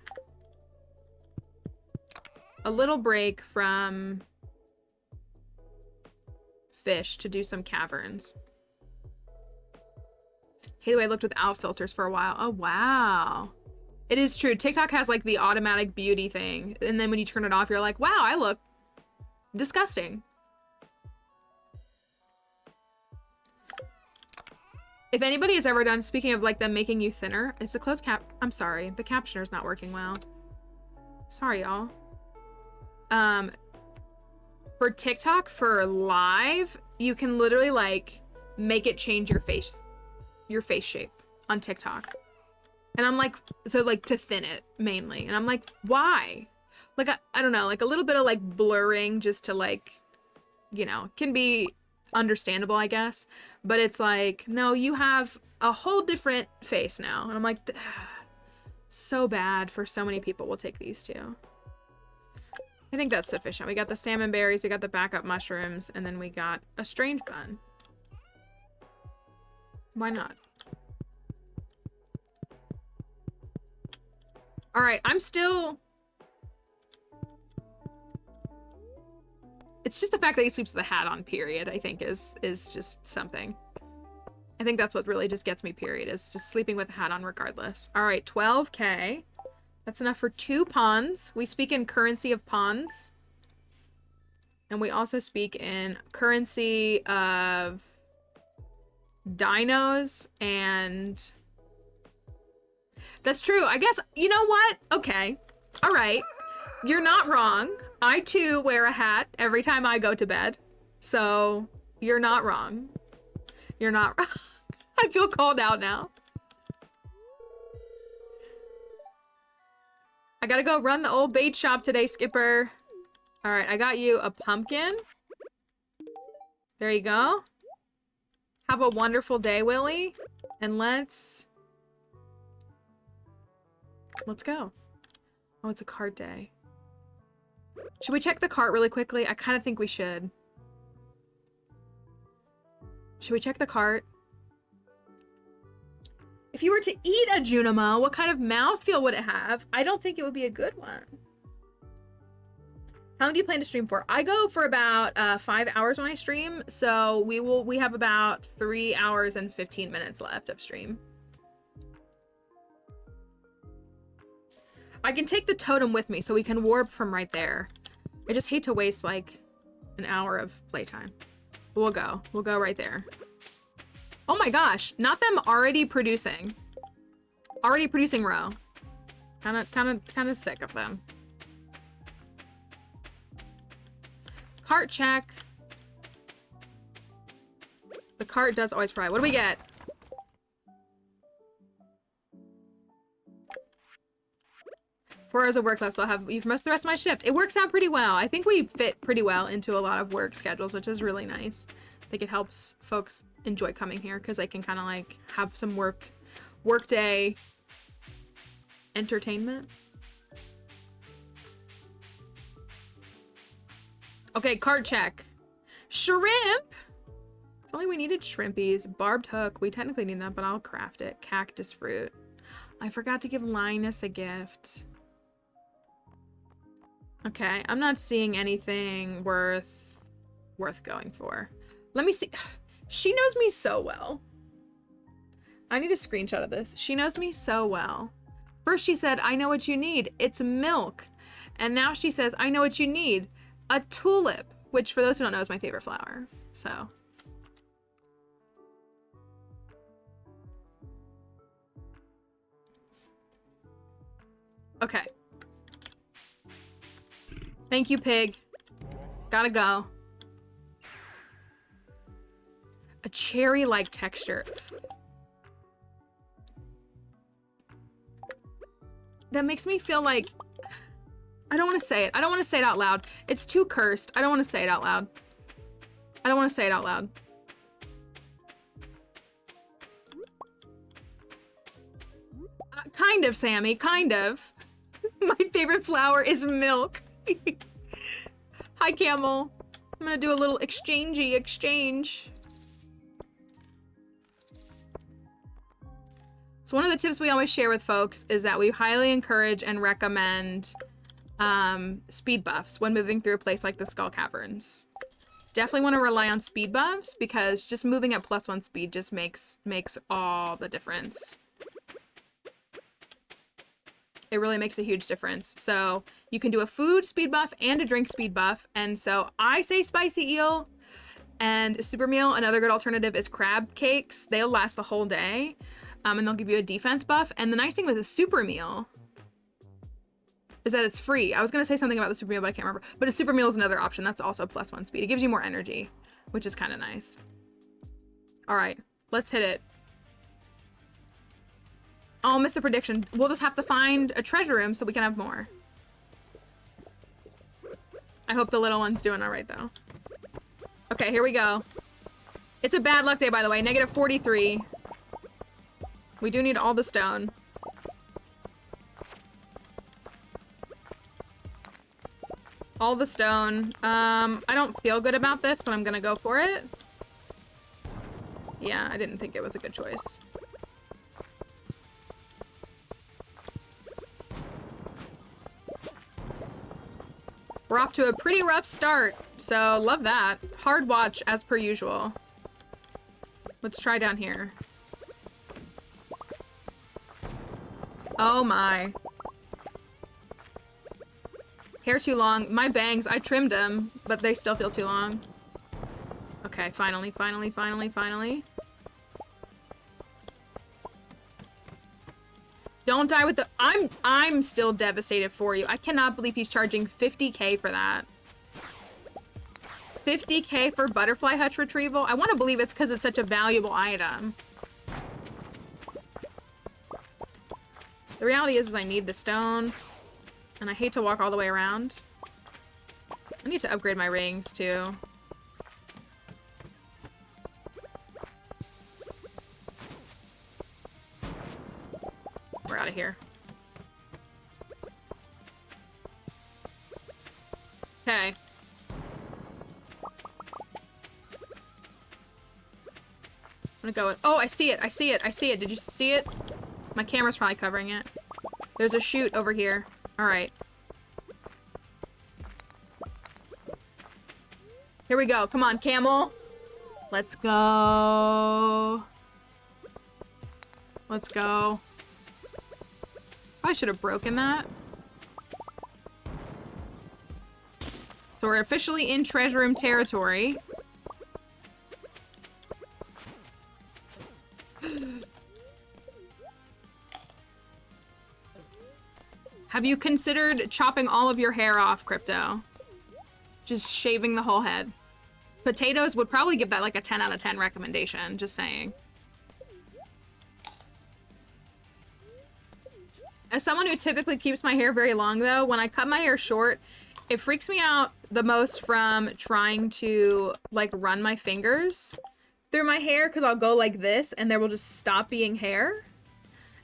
A little break from fish to do some caverns. Hey, the way I looked without filters for a while. Oh, wow. It is true. TikTok has like the automatic beauty thing. And then when you turn it off, you're like, wow, I look disgusting. If anybody has ever done, speaking of like them making you thinner, is the closed cap, I'm sorry, the captioner's not working well. Sorry, y'all. For TikTok, for live, you can literally like make it change your face shape on TikTok. And I'm like, so like to thin it mainly. And I'm like, why? Like, I don't know, like a little bit of like blurring just to like, you know, can be understandable, I guess. But it's like, no, you have a whole different face now. And I'm like, so bad for so many people. We'll take these 2. I think that's sufficient. We got the salmon berries, we got the backup mushrooms, and then we got a strange bun. Why not? All right, I'm still... It's just the fact that he sleeps with a hat on, period, I think is just something. I think that's what really just gets me, period, is just sleeping with a hat on regardless. All right, 12K. That's enough for 2 ponds. We speak in currency of ponds. And we also speak in currency of dinos and... That's true. I guess, you know what? Okay. All right. You're not wrong. I too wear a hat every time I go to bed. So you're not wrong. You're not wrong. I feel called out now. I gotta go run the old bait shop today, Skipper. All right, I got you a pumpkin. There you go. Have a wonderful day, Willy. And let's go. Oh, it's a cart day. Should we check the cart really quickly? I kind of think we should. Should we check the cart? If you were to eat a Junimo, what kind of mouthfeel would it have? I don't think it would be a good one. How long do you plan to stream for? I go for about 5 hours when I stream, so we have about 3 hours and 15 minutes left of stream. I can take the totem with me so we can warp from right there. I just hate to waste like an hour of playtime. We'll go right there. Oh my gosh, not them already producing. Already producing row. Kind of sick of them. Cart check. The cart does always fry. What do we get? Four hours of work left, so I'll have you for most of the rest of my shift. It works out pretty well. I think we fit pretty well into a lot of work schedules, which is really nice. I think it helps folks enjoy coming here because they can kind of like have some workday entertainment. Okay, cart check. Shrimp! If only we needed shrimpies. Barbed hook. We technically need that, but I'll craft it. Cactus fruit. I forgot to give Linus a gift. Okay, I'm not seeing anything worth going for. Let me see. She knows me so well. I need a screenshot of this. She knows me so well. First she said, I know what you need. It's milk. And now she says, I know what you need. A tulip. Which, for those who don't know, is my favorite flower. So. Okay. Thank you, pig. Gotta go. A cherry-like texture. That makes me feel like... I don't want to say it. I don't want to say it out loud. It's too cursed. I don't want to say it out loud. I don't want to say it out loud. Kind of, Sammy. Kind of. My favorite flower is milk. Hi, Camel. I'm gonna do a little exchange. So one of the tips we always share with folks is that we highly encourage and recommend speed buffs when moving through a place like the Skull Caverns. Definitely want to rely on speed buffs because just moving at +1 speed just makes all the difference. It really makes a huge difference. So you can do a food speed buff and a drink speed buff. And so I say spicy eel and super meal. Another good alternative is crab cakes. They'll last the whole day. And they'll give you a defense buff. And the nice thing with a super meal is that it's free. I was going to say something about the super meal, but I can't remember. But a super meal is another option. That's also +1 speed. It gives you more energy, which is kind of nice. All right, let's hit it. Oh, missed a prediction. We'll just have to find a treasure room so we can have more. I hope the little one's doing all right, though. Okay, here we go. It's a bad luck day, by the way. -43. We do need all the stone. All the stone. I don't feel good about this, but I'm gonna go for it. Yeah, I didn't think it was a good choice. We're off to a pretty rough start, so love that. Hard watch as per usual. Let's try down here. Oh my. Hair too long. My bangs, I trimmed them, but they still feel too long. Okay, finally. Don't die with the... I'm still devastated for you. I cannot believe he's charging 50k for that. 50k for butterfly hutch retrieval? I want to believe it's because it's such a valuable item. The reality is I need the stone. And I hate to walk all the way around. I need to upgrade my rings, too. out of here. Okay. I'm gonna go with, oh, I see it, I see it, I see it. Did you see it? My camera's probably covering it. There's a chute over here. All right. Here we go. Come on, camel. Let's go. Let's go. I should have broken that. So we're officially in treasure room territory. Have you considered chopping all of your hair off, Crypto? Just shaving the whole head. Potatoes would probably give that like a 10 out of 10 recommendation, just saying. As someone who typically keeps my hair very long though, when I cut my hair short, it freaks me out the most from trying to like run my fingers through my hair, because I'll go like this and there will just stop being hair.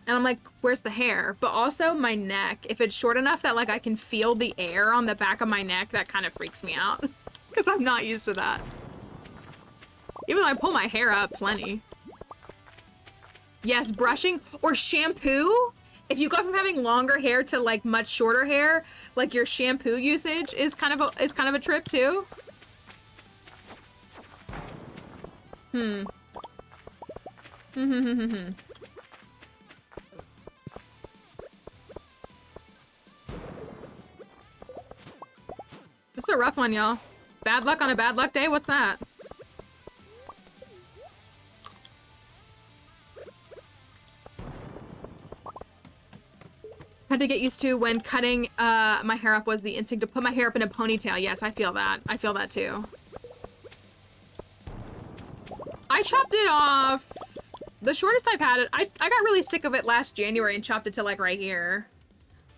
And I'm like, where's the hair? But also my neck, if it's short enough that like I can feel the air on the back of my neck, that kind of freaks me out. Because I'm not used to that. Even though I pull my hair up plenty. Yes, brushing or shampoo. If you go from having longer hair to like much shorter hair, like your shampoo usage is kind of a trip too. This is a rough one, y'all. Bad luck on a bad luck day? What's that? Had to get used to when cutting my hair up was the instinct to put my hair up in a ponytail. Yes, I feel that. I feel that too. I chopped it off. The shortest I've had it, I got really sick of it last January and chopped it to like right here.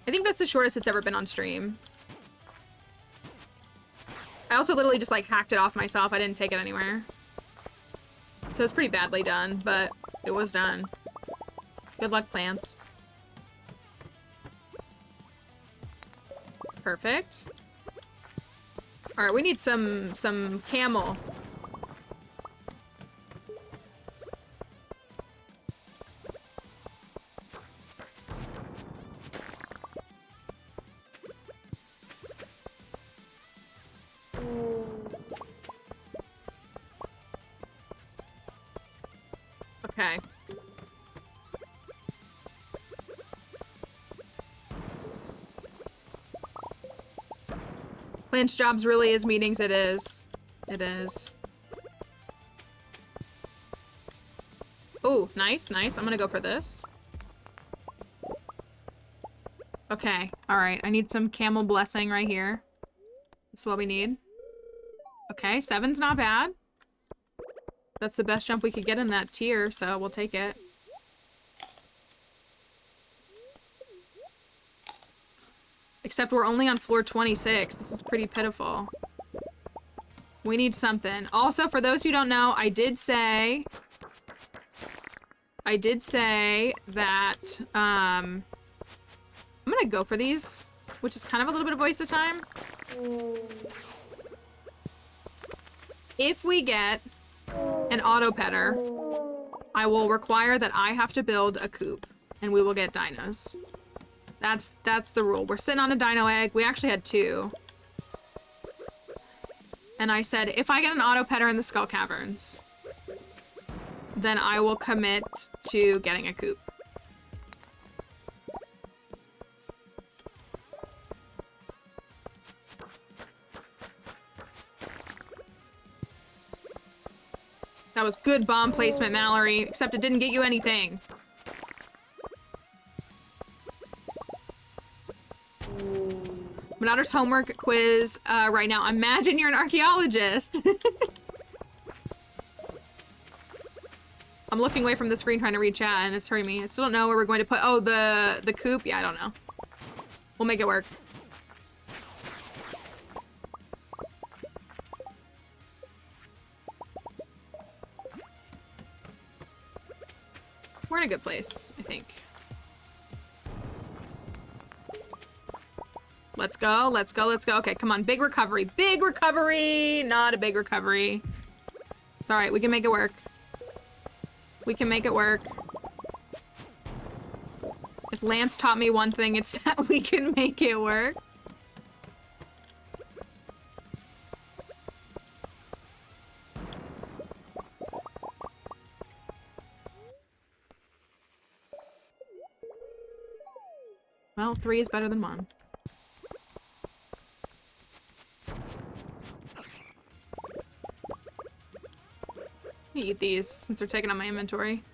I think that's the shortest it's ever been on stream. I also literally just like hacked it off myself. I didn't take it anywhere. So it's pretty badly done, but it was done. Good luck, plants. Perfect. All right, we need some camel. Okay. Plants jobs really is meetings. It is. It is. Oh, nice, nice. I'm gonna go for this. Okay. All right. I need some camel blessing right here. That's what we need. Okay. 7's not bad. That's the best jump we could get in that tier, so we'll take it. Except we're only on floor 26. This is pretty pitiful. We need something. Also, for those who don't know, I did say that, I'm gonna go for these, which is kind of a little bit of a waste of time. If we get an auto petter, I will require that I have to build a coop, and we will get dinos. That's the rule. We're sitting on a dino egg. We actually had 2. And I said, if I get an auto petter in the Skull Caverns, then I will commit to getting a coop. That was good bomb placement, Mallory, except it didn't get you anything. My daughter's homework quiz right now. Imagine you're an archaeologist. I'm looking away from the screen trying to read chat and it's hurting me. I still don't know where we're going to put, oh, the coop? Yeah, I don't know. We'll make it work. We're in a good place, I think. Let's go, let's go, let's go. Okay, come on, big recovery. Big recovery! Not a big recovery. It's alright, we can make it work. We can make it work. If Lance taught me one thing, it's that we can make it work. Well, 3 is better than 1. Let me eat these since they're taking up my inventory.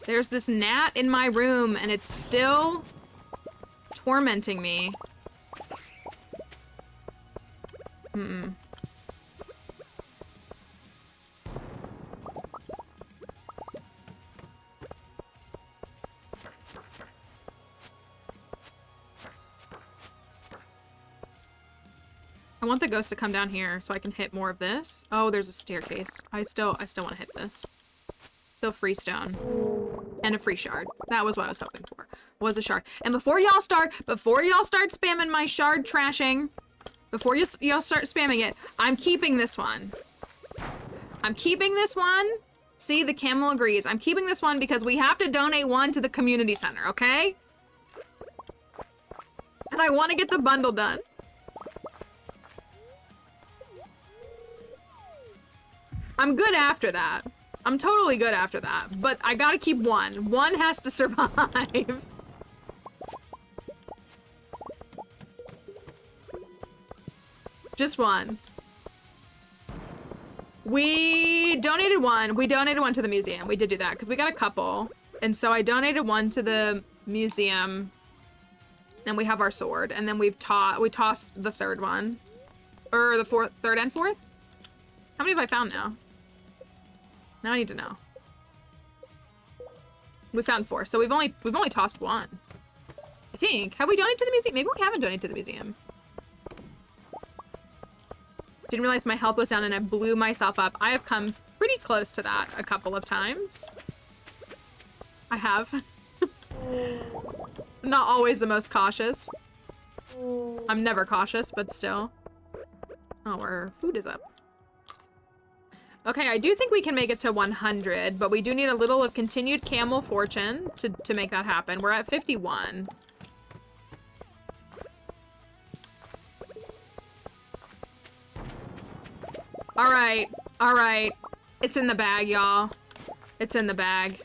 There's this gnat in my room and it's still tormenting me. I want the ghost to come down here so I can hit more of this. Oh, there's a staircase. I still want to hit this. Still free stone. And a free shard. That was what I was hoping for. Was a shard. And before y'all start spamming my shard trashing, before y'all start spamming it, I'm keeping this one. I'm keeping this one. See, the camel agrees. I'm keeping this one because we have to donate one to the community center, okay? And I want to get the bundle done. I'm good after that. I'm totally good after that, but I gotta keep one. One has to survive. Just one. We donated one. We donated one to the museum. We did do that because we got a couple. And so I donated one to the museum. And we have our sword. And then we tossed the third one. Or the third and fourth? How many have I found now? Now I need to know. We found 4, so we've only tossed 1. I think. Have we donated to the museum? Maybe we haven't donated to the museum. Didn't realize my health was down and I blew myself up. I have come pretty close to that a couple of times. I have. Not always the most cautious. I'm never cautious, but still. Oh, our food is up. Okay, I do think we can make it to 100, but we do need a little of continued camel fortune to make that happen. We're at 51. All right. It's in the bag, y'all. It's in the bag.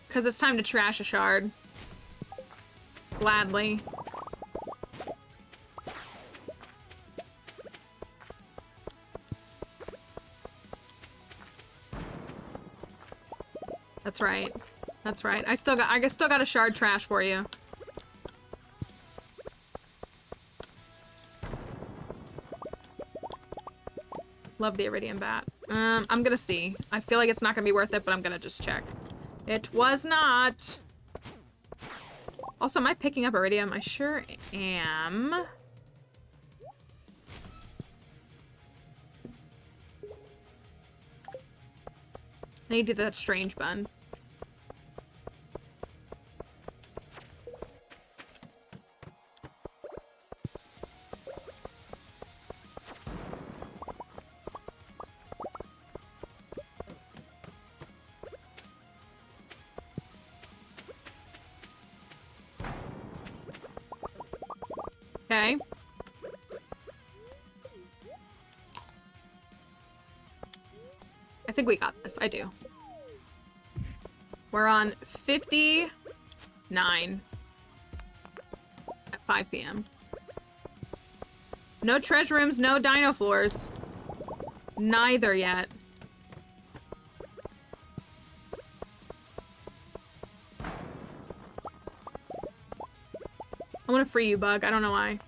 Because it's time to trash a shard. Gladly. That's right. That's right. I still got a shard trash for you. Love the iridium bat. I'm gonna see. I feel like it's not gonna be worth it, but I'm gonna just check. It was not. Also, am I picking up iridium? I sure am. I need to do that strange bun. Okay. I think we got this. I do. We're on 59 at 5 p.m. No treasure rooms, no dino floors. Neither yet. I want to free you, Bug. I don't know why.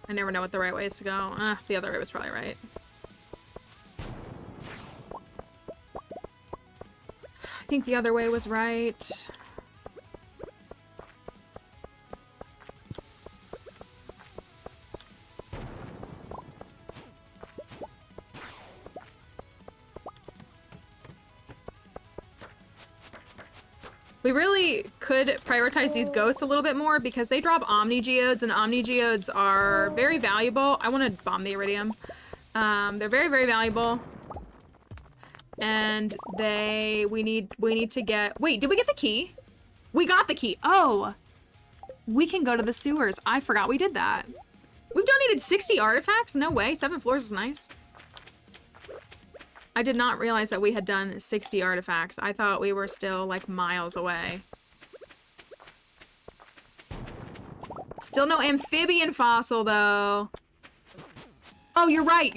I never know what the right way is to go. The other way was probably right. I think the other way was right. We really could prioritize these ghosts a little bit more because they drop Omni Geodes, and Omni Geodes are very valuable. I want to bomb the Iridium. They're very, very valuable. And we need to get, wait, did we get the key? We got the key. Oh, we can go to the sewers. I forgot we did that. We've donated 60 artifacts? No way, 7 floors is nice. I did not realize that we had done 60 artifacts. I thought we were still like miles away. Still no amphibian fossil though. Oh, you're right.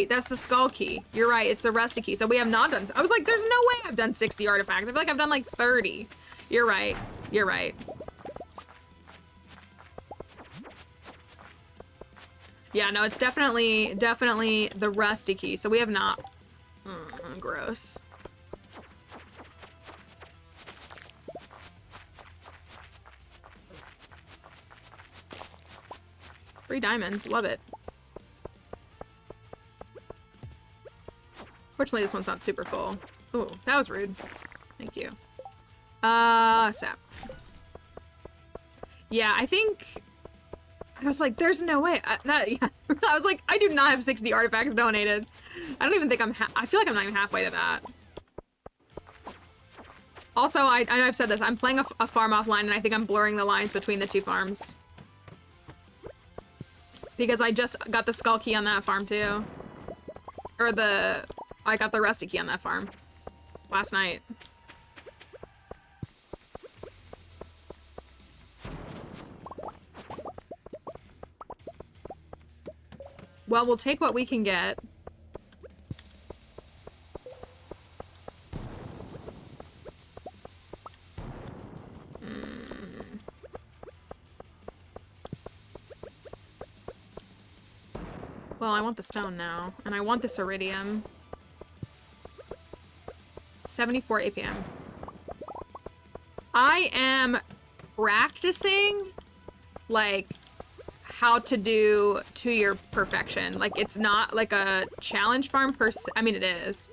That's the skull key. You're right, it's the rusty key. So we have not done, I was like, there's no way I've done 60 artifacts. I feel like I've done like 30. You're right. Yeah, no, it's definitely the rusty key. So we have not. Gross. Free diamonds, love it. Fortunately, this one's not super full. Ooh, that was rude. Thank you. Sap. Yeah, I think. I was like, there's no way. Yeah. I was like, I do not have 60 artifacts donated. I don't even think I feel like I'm not even halfway to that. Also, I know I've said this, I'm playing a farm offline and I think I'm blurring the lines between the two farms. Because I just got the skull key on that farm too. Or I got the rusty key on that farm last night. Well, we'll take what we can get. Well, I want the stone now, and I want this iridium. 74 APM. I am practicing, like, how to do to your perfection. Like, it's not like a challenge farm per se. I mean, it is.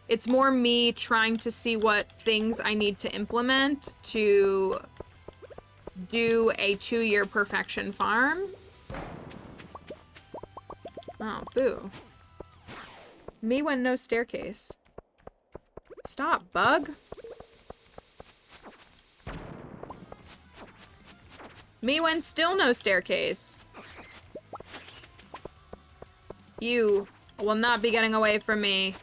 It's more me trying to see what things I need to implement to do a 2-year perfection farm. Oh, boo. Me when no staircase. Stop, bug. Me when still no staircase. You will not be getting away from me.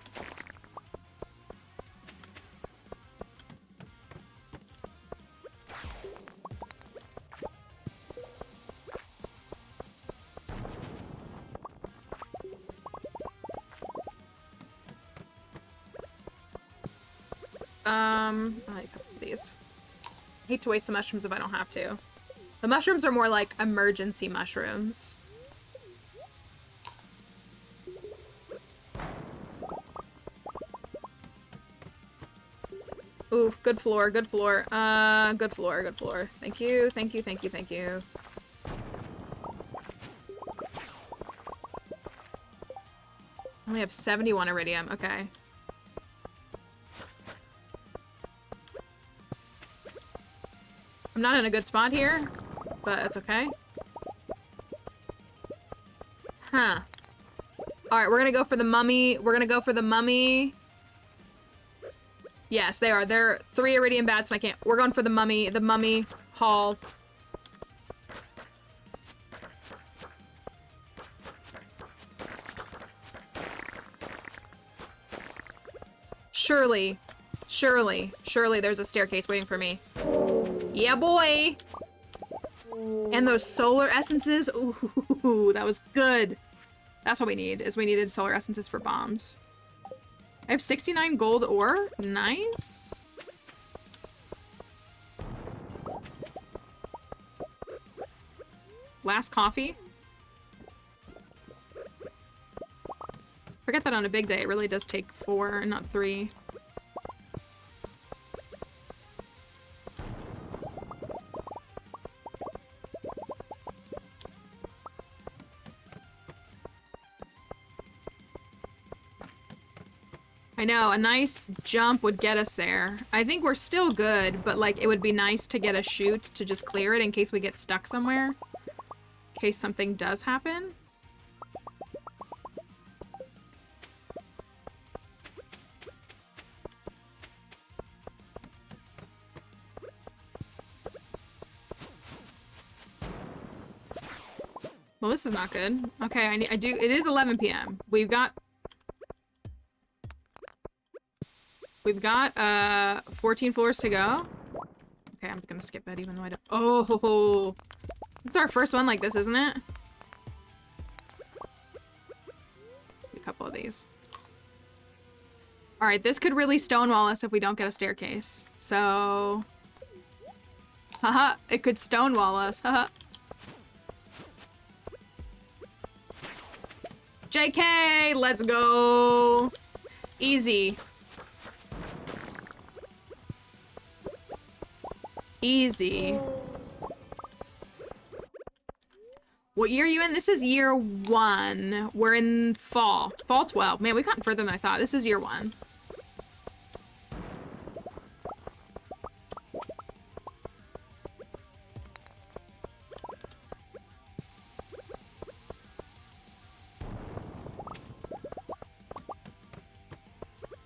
I like a couple of these. I hate to waste the mushrooms if I don't have to. The mushrooms are more like emergency mushrooms. Ooh, good floor, good floor. Good floor, good floor. Thank you, thank you, thank you, thank you. I only have 71 iridium, okay. I'm not in a good spot here, but it's okay. Huh. Alright, we're gonna go for the mummy. We're gonna go for the mummy. Yes, they are. They're 3 iridium bats and I can't. We're going for the mummy hall. Surely there's a staircase waiting for me. Yeah, boy! And those solar essences. Ooh, that was good. That's what we need, is we needed solar essences for bombs. I have 69 gold ore. Nice. last coffee. Forget that on a big day, it really does take 4 and not 3. I know, a nice jump would get us there. I think we're still good, but like it would be nice to get a chute to just clear it in case we get stuck somewhere. In case something does happen. Well, this is not good. Okay, it is 11 p.m. We've got 14 floors to go. Okay, I'm gonna skip it even though I don't. Oh, this is our first one like this, isn't it? A couple of these. All right, this could really stonewall us if we don't get a staircase. So, haha, it could stonewall us. Haha. JK, let's go. Easy. Easy. What year are you in? This is year 1. We're in fall. Fall 12. Man, we've gotten further than I thought. This is year 1.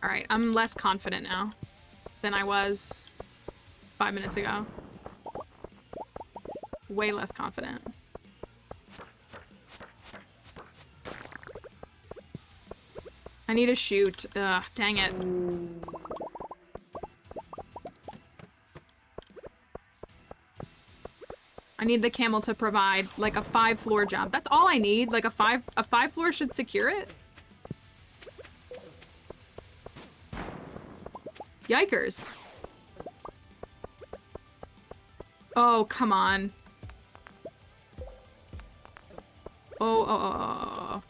All right, I'm less confident now than I was 5 minutes ago. Way less confident. I need a chute. Ugh, dang it. I need the camel to provide like a 5-floor jump. That's all I need. Like a 5 floor should secure it. Yikers. Oh, come on. Oh.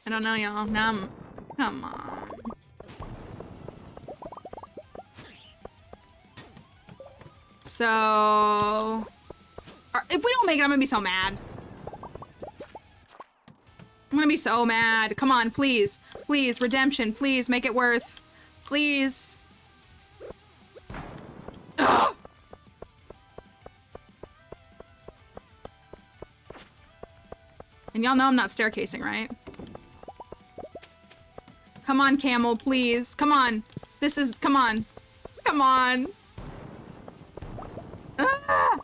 I don't know, y'all. Now I'm... Come on. So... If we don't make it, I'm gonna be so mad. I'm gonna be so mad. Come on, please. Please, redemption. Please, make it worth. Please. Ugh. And y'all know I'm not staircasing, right? Come on, camel, please. Come on. This is... Come on. Come on. Ah!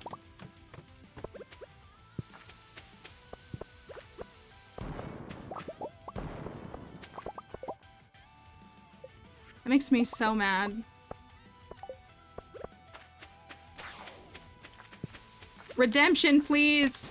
That makes me so mad. Redemption, please.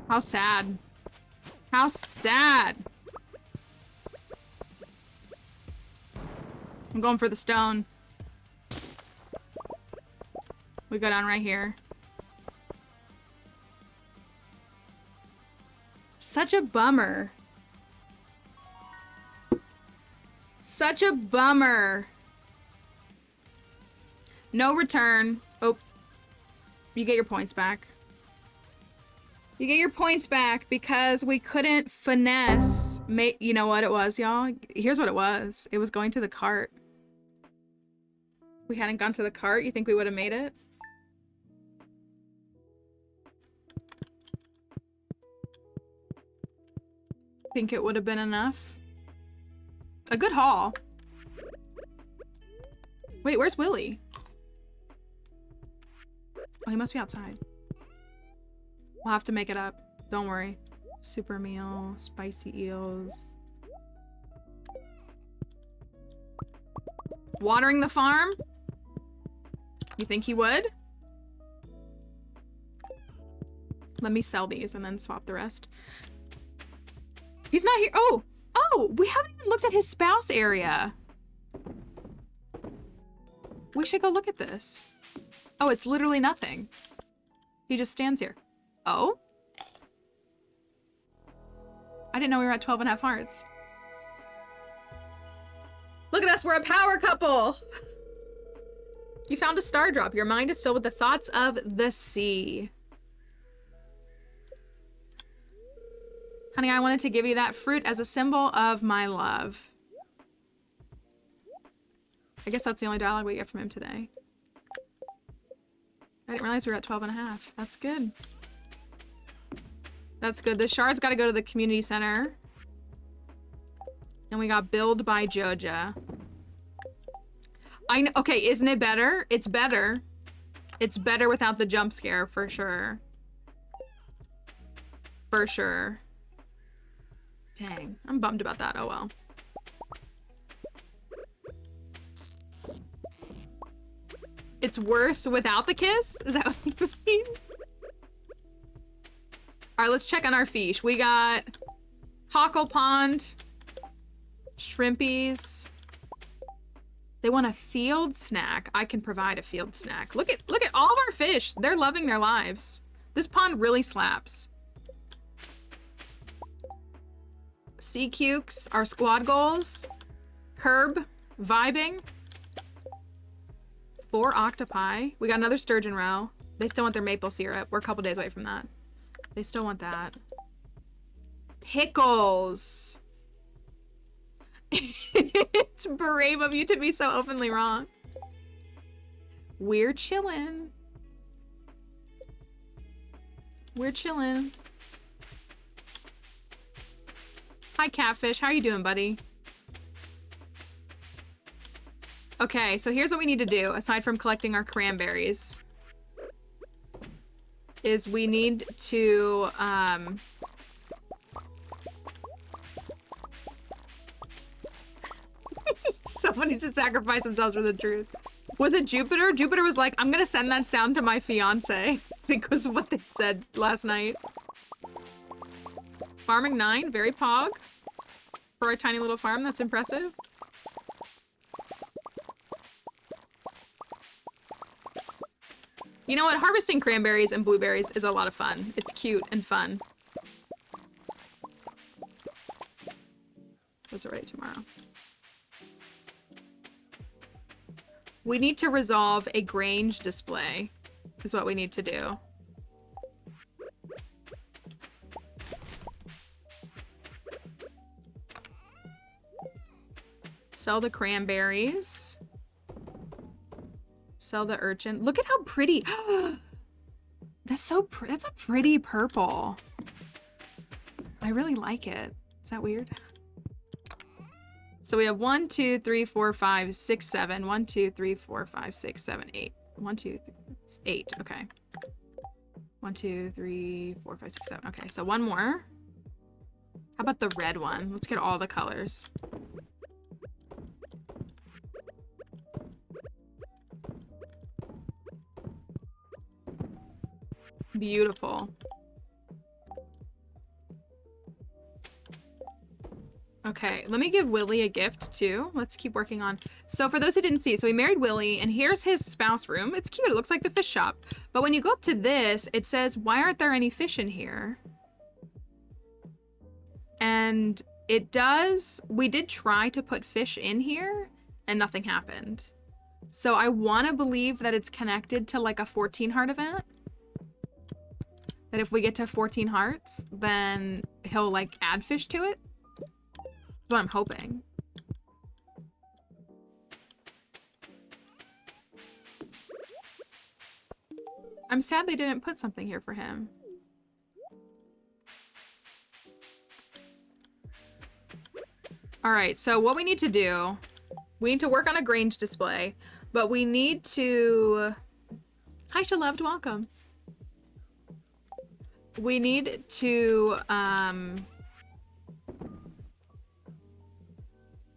How sad. How sad. I'm going for the stone. We go down right here. Such a bummer. Such a bummer. No return. Oh. You get your points back. You get your points back because we couldn't finesse. You know what it was, y'all? Here's what it was. It was going to the cart. If we hadn't gone to the cart, you think we would have made it? Think it would have been enough? A good haul. Wait, where's Willy? Oh, he must be outside. We'll have to make it up. Don't worry. Super meal, spicy eels. Watering the farm? You think he would? Let me sell these and then swap the rest. He's not here. Oh, we haven't even looked at his spouse area. We should go look at this. Oh, it's literally nothing. He just stands here. Oh? I didn't know we were at 12.5 hearts. Look at us, we're a power couple. You found a star drop. Your mind is filled with the thoughts of the sea. Honey, I wanted to give you that fruit as a symbol of my love. I guess that's the only dialogue we get from him today. I didn't realize we were at 12.5. That's good. That's good. The shard's got to go to the community center. And we got billed by Joja. I know. Okay, isn't it better? It's better. It's better without the jump scare, for sure. For sure. Dang, I'm bummed about that. Oh well. It's worse without the kiss? Is that what you mean? All right, let's check on our fish. We got cockle pond, shrimpies. They want a field snack. I can provide a field snack. Look at all of our fish. They're loving their lives. This pond really slaps. Sea cukes, our squad goals. Curb, vibing. 4 octopi. We got another sturgeon roe. They still want their maple syrup. We're a couple days away from that. They still want that. Pickles. It's brave of you to be so openly wrong. We're chillin'. We're chillin'. Hi, Catfish. How are you doing, buddy? Okay, so here's what we need to do, aside from collecting our cranberries. Is we need to, someone needs to sacrifice themselves for the truth. Was it Jupiter? Jupiter was like, I'm gonna send that sound to my fiance because of what they said last night. Farming 9, very pog. For our tiny little farm, that's impressive. You know what? Harvesting cranberries and blueberries is a lot of fun. It's cute and fun. Those are ready tomorrow. We need to resolve a Grange display, is what we need to do. Sell the cranberries. Sell the urchin. Look at how pretty. That's so pretty. That's a pretty purple. I really like it. Is that weird? So we have 1, 2, 3, 4, 5, 6, 7. 1, 2, 3, 4, 5, 6, 7, 8. 1, 2, 3, 8. Okay. 1, 2, 3, 4, 5, 6, 7. Okay, so one more. How about the red one? Let's get all the colors. Beautiful. Okay, let me give Willy a gift too. Let's keep working on. So for those who didn't see, so we married Willy and here's his spouse room. It's cute, it looks like the fish shop. But when you go up to this, it says, why aren't there any fish in here? And it does, we did try to put fish in here and nothing happened. So I want to believe that it's connected to like a 14 heart event. That if we get to 14 hearts, then he'll like add fish to it. That's what I'm hoping. I'm sad they didn't put something here for him. All right, so what we need to do, we need to work on a Grange display. But we need to... Hi, Shaloved, welcome. We need to,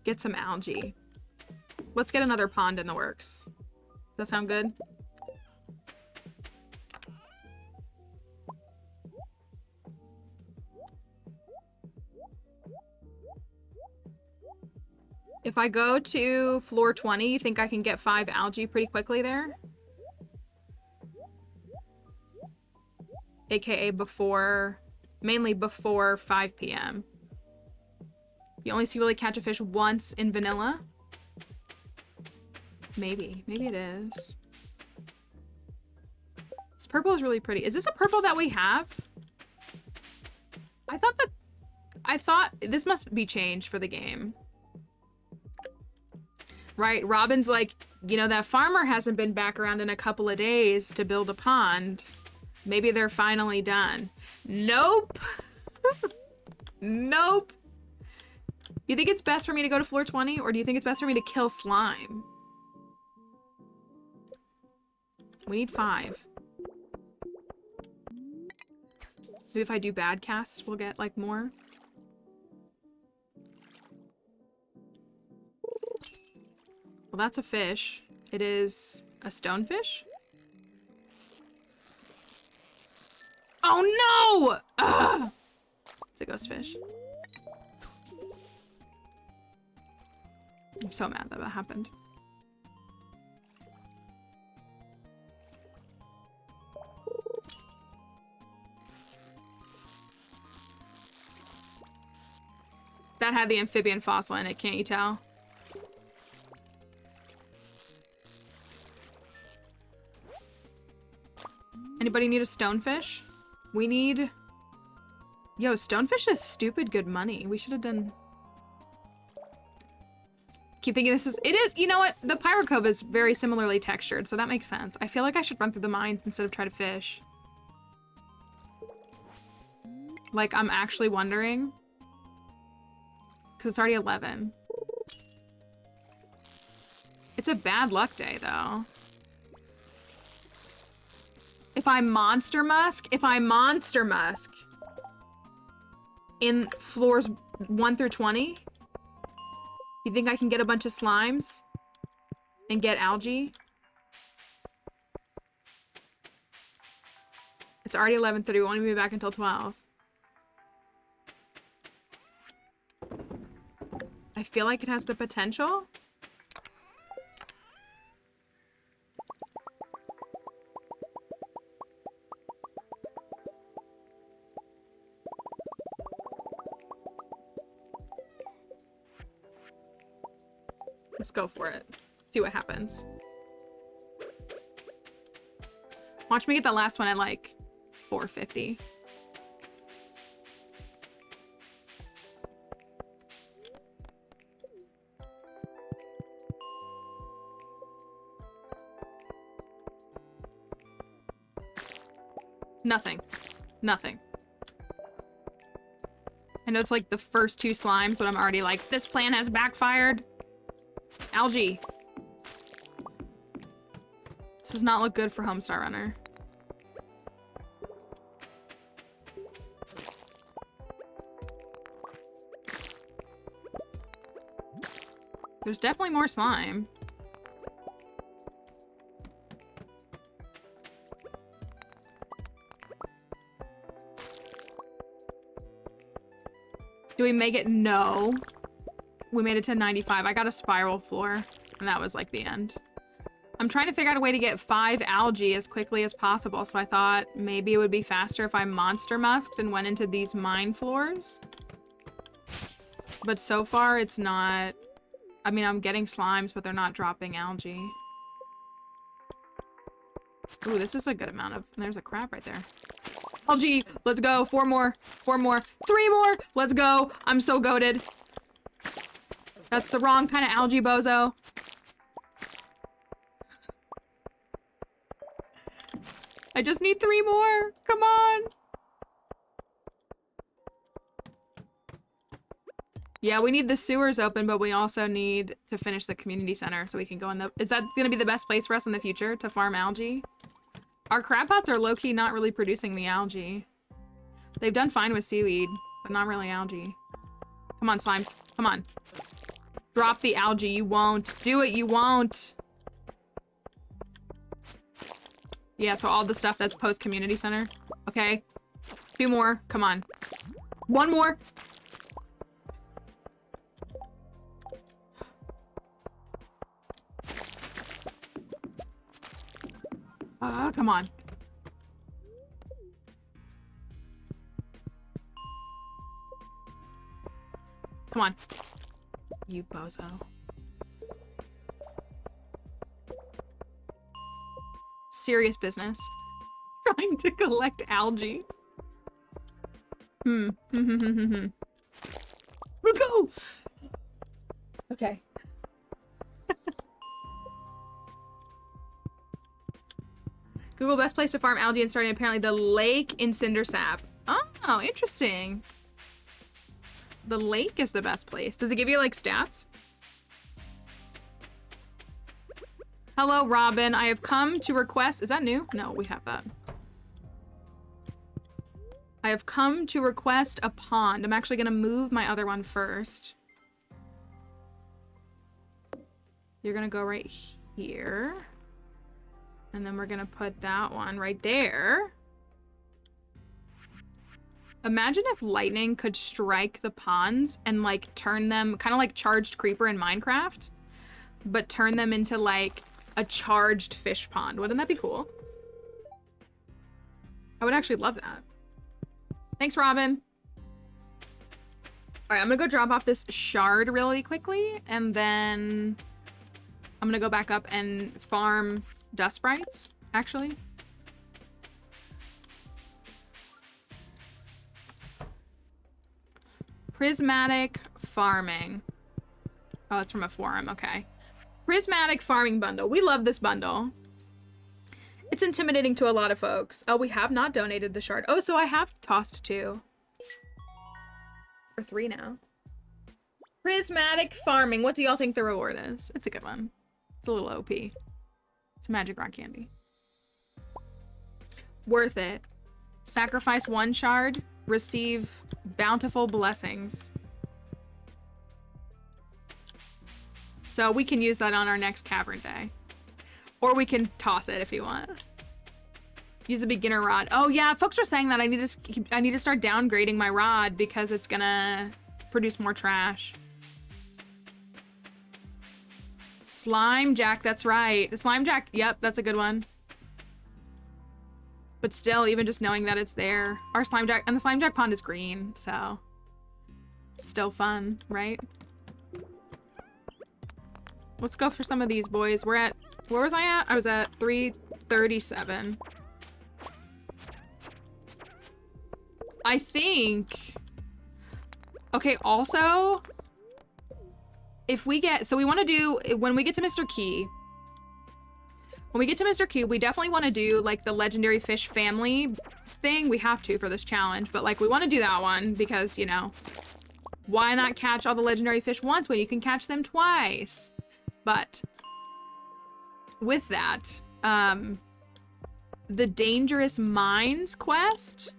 get some algae. Let's get another pond in the works. Does that sound good? If I go to floor 20, you think I can get 5 algae pretty quickly there? AKA before, mainly before 5 p.m. You only see Willy catch a fish once in vanilla? Maybe it is. This purple is really pretty. Is this a purple that we have? I thought this must be changed for the game. Right, Robin's like, you know, that farmer hasn't been back around in a couple of days to build a pond. Maybe they're finally done. Nope. Nope. You think it's best for me to go to floor 20, or do you think it's best for me to kill slime? We need 5. Maybe if I do bad casts, we'll get, like, more. Well, that's a fish. It is a stonefish? Oh, no! Ugh! It's a ghost fish. I'm so mad that that happened. That had the amphibian fossil in it, can't you tell? Anybody need a stonefish? We need... Yo, stonefish is stupid good money. We should have done... Keep thinking this is... It is... You know what? The Pirate Cove is very similarly textured, so that makes sense. I feel like I should run through the mines instead of try to fish. Like, I'm actually wondering. Because it's already 11. It's a bad luck day, though. If I monster musk in floors 1 through 20, you think I can get a bunch of slimes and get algae? It's already 11:30. We won't be back until 12. I feel like it has the potential. Let's go for it. See what happens. Watch me get that last one at like 450. Nothing. Nothing. I know it's like the first 2 slimes, but I'm already like, this plan has backfired. Algae. This does not look good for Homestar Runner. There's definitely more slime. Do we make it? No. We made it to 95. I got a spiral floor, and that was like the end. I'm trying to figure out a way to get 5 algae as quickly as possible, so I thought maybe it would be faster if I monster musked and went into these mine floors. But so far, it's not... I mean, I'm getting slimes, but they're not dropping algae. Ooh, this is a good amount of... There's a crab right there. Algae! Let's go! 4 more! 4 more! 3 more! Let's go! I'm so goated. That's the wrong kind of algae, bozo. I just need 3 more. Come on. Yeah, we need the sewers open, but we also need to finish the community center so we can go in the... Is that going to be the best place for us in the future to farm algae? Our crab pots are low-key not really producing the algae. They've done fine with seaweed, but not really algae. Come on, slimes. Come on. Drop the algae. You won't. Do it. You won't. Yeah, so all the stuff that's post-community center. Okay. 2 more. Come on. 1 more. Come on. Come on. You bozo. Serious business. Trying to collect algae. Let's go! Okay. Google best place to farm algae and starting apparently the lake in Cindersap. Oh, interesting. The lake is the best place. Does it give you like stats? Hello, Robin. I have come to request... Is that new? No, we have that. I have come to request a pond. I'm actually going to move my other one first. You're going to go right here. And then we're going to put that one right there. Imagine if lightning could strike the ponds and like turn them kind of like charged creeper in Minecraft, but turn them into like a charged fish pond. Wouldn't that be cool? I would actually love that. Thanks, Robin. All right, I'm gonna go drop off this shard really quickly, and then I'm gonna go back up and farm dust sprites, actually. Prismatic farming. Oh, it's from a forum, okay. Prismatic farming bundle. We love this bundle. It's intimidating to a lot of folks. Oh, we have not donated the shard. Oh, so I have tossed 2. Or 3 now. Prismatic farming. What do y'all think the reward is? It's a good one. It's a little OP. It's magic rock candy. Worth it. Sacrifice 1 shard. Receive bountiful blessings. So we can use that on our next cavern day. Or we can toss it if you want. Use a beginner rod. Oh yeah, folks are saying that I need to start downgrading my rod because it's gonna produce more trash. Slime Jack, that's right. The Slime Jack, yep, that's a good one. But still, even just knowing that it's there. Our Slime Jack, and the Slime Jack pond is green, so it's still fun, right? Let's go for some of these boys. We're at, where was I at? I was at 337. I think, okay, also, if we get, so we want to do, when we get to Mr. Key, we definitely want to do like the legendary fish family thing. We have to for this challenge, but like we want to do that one because, you know, why not catch all the legendary fish once when you can catch them twice? But with that, the Dangerous Mines quest.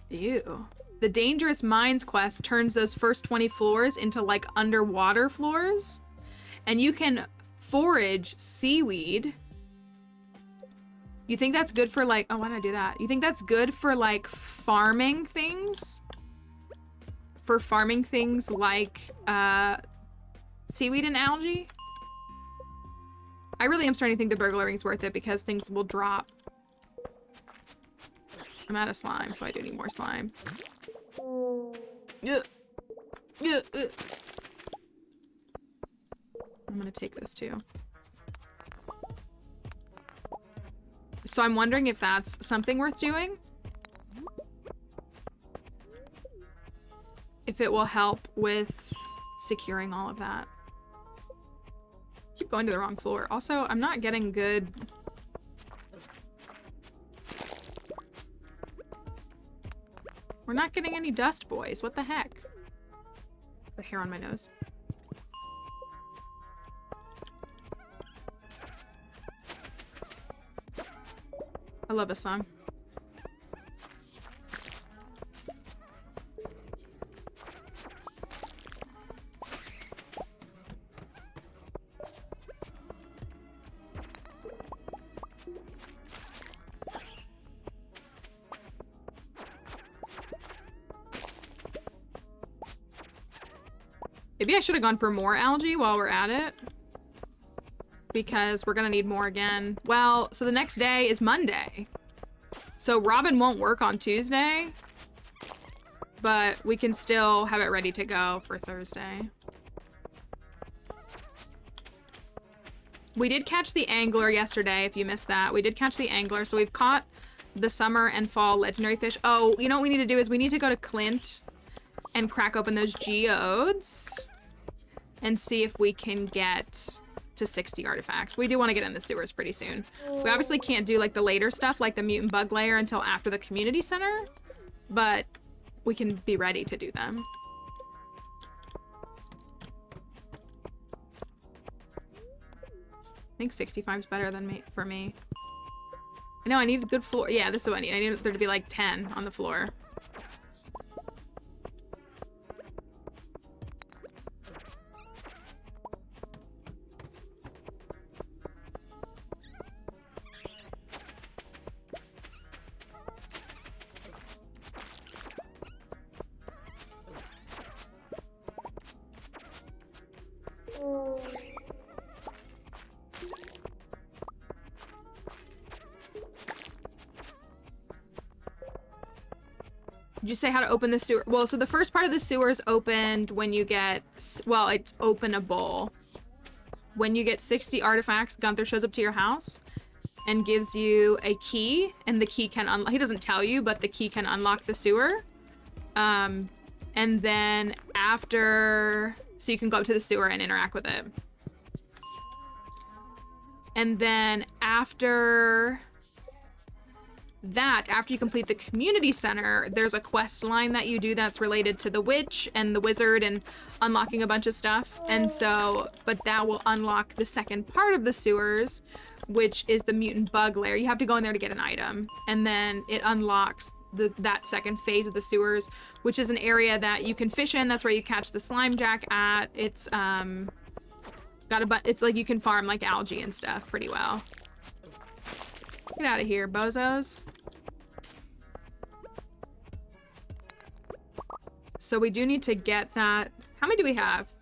Ew. The Dangerous Mines quest turns those first 20 floors into like underwater floors, and you can forage seaweed. You think that's good for like, oh, why did I do that? You think that's good for like farming things? For farming things like seaweed and algae? I really am starting to think the burglaring's worth it because things will drop. I'm out of slime, so I do need more slime. I'm gonna take this too. So I'm wondering if that's something worth doing. If it will help with securing all of that. Keep going to the wrong floor. Also, I'm not getting good. We're not getting any dust, boys. What the heck? The hair on my nose. I love this song. Maybe I should have gone for more algae while we're at it. Because we're gonna need more again. Well, so the next day is Monday. So Robin won't work on Tuesday. But we can still have it ready to go for Thursday. We did catch the angler yesterday, if you missed that. We did catch the angler, so we've caught the summer and fall legendary fish. Oh, you know what we need to do is we need to go to Clint and crack open those geodes and see if we can get to 60 artifacts. We do want to get in the sewers pretty soon. We obviously can't do like the later stuff like the mutant bug layer until after the community center, but we can be ready to do them. I think 65 is better than for me. I know I need a good floor. Yeah, this is what I need. I need there to be like 10 on the floor. Did you say how to open the sewer? Well, so the first part of the sewer is opened when you get, well, it's openable. When you get 60 artifacts, Gunther shows up to your house and gives you a key, and the key can unlock, he doesn't tell you, but the key can unlock the sewer. And then after, so you can go up to the sewer and interact with it. And then after that, after you complete the community center, there's a quest line that you do that's related to the witch and the wizard and unlocking a bunch of stuff. And so, but that will unlock the second part of the sewers, which is the mutant bug lair. You have to go in there to get an item, and then it unlocks that second phase of the sewers, which is an area that you can fish in. That's where you catch the slime jack at. It's it's like you can farm like algae and stuff pretty well. Get out of here, bozos. So we do need to get that. How many do we have?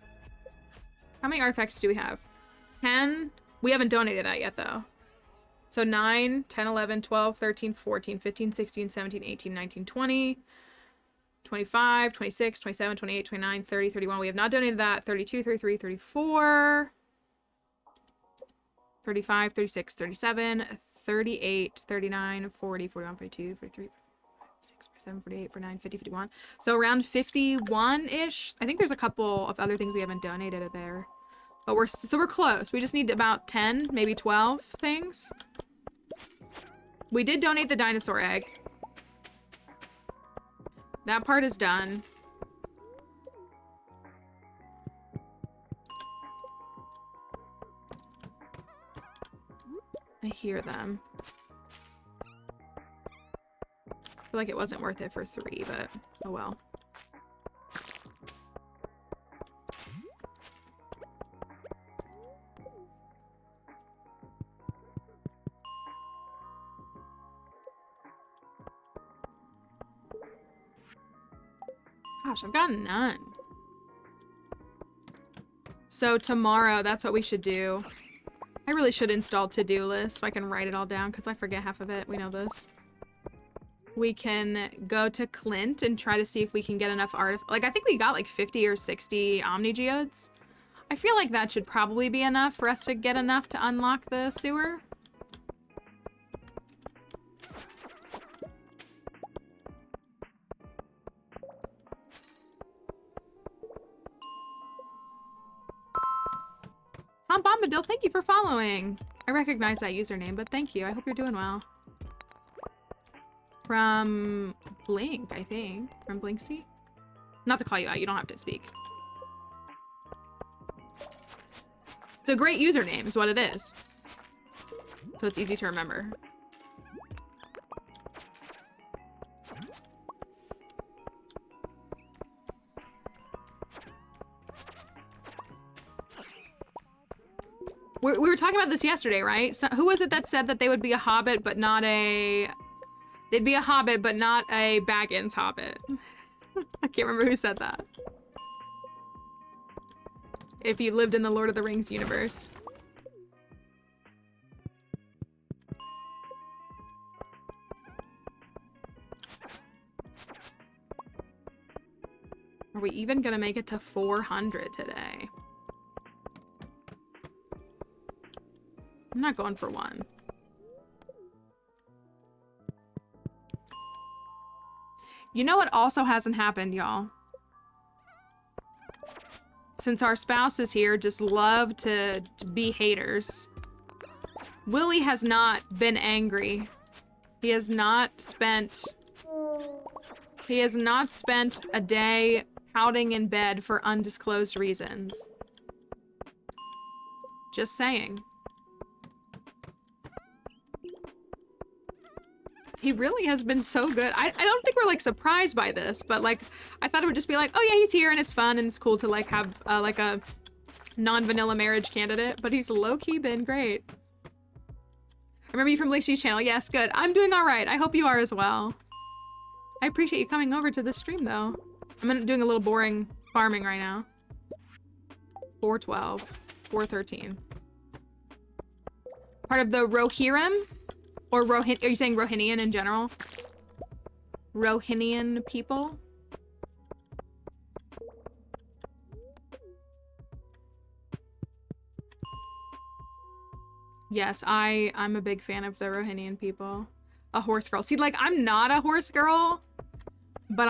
How many artifacts do we have? 10? We haven't donated that yet, though. So 9, 10, 11, 12, 13, 14, 15, 16, 17, 18, 19, 20, 25, 26, 27, 28, 29, 30, 31. We have not donated that. 32, 33, 34, 35, 36, 37, 38, 39, 40, 41, 42, 43, 46, 47, 48, 49, 50, 51. So around 51-ish. I think there's a couple of other things we haven't donated there. But we're close. We just need about 10, maybe 12 things. We did donate the dinosaur egg. That part is done. I hear them. I feel like it wasn't worth it for 3, but oh well. Gosh, I've got none. So tomorrow, that's what we should do. I really should install to-do list so I can write it all down because I forget half of it. We know this. We can go to Clint and try to see if we can get enough like I think we got like 50 or 60 Omni Geodes. I feel like that should probably be enough for us to get enough to unlock the sewer. Tom Bombadil, thank you for following. I recognize that username, but thank you. I hope you're doing well. From Blink, I think. From Blinksy? Not to call you out, you don't have to speak. It's a great username is what it is. So it's easy to remember. We were talking about this yesterday, right? So who was it that said that they would be a hobbit, but not a... They'd be a hobbit, but not a Baggins hobbit. I can't remember who said that. If you lived in the Lord of the Rings universe. Are we even gonna make it to 400 today? I'm not going for one. You know what also hasn't happened, y'all? Since our spouses here just love to be haters. Willy has not been angry. He has not spent a day pouting in bed for undisclosed reasons. Just saying. He really has been so good. I don't think we're like surprised by this, but like I thought it would just be like, oh yeah, he's here and it's fun and it's cool to like have like a non-vanilla marriage candidate, but he's low-key been great. I remember you from Lacey's channel. Yes, good. I'm doing all right. I hope you are as well. I appreciate you coming over to this stream though. I'm doing a little boring farming right now. 412, 413. Part of the Rohirrim? Or are you saying Rohinian in general? Rohinian people? Yes, I'm a big fan of the Rohinian people. A horse girl. See, like, I'm not a horse girl, but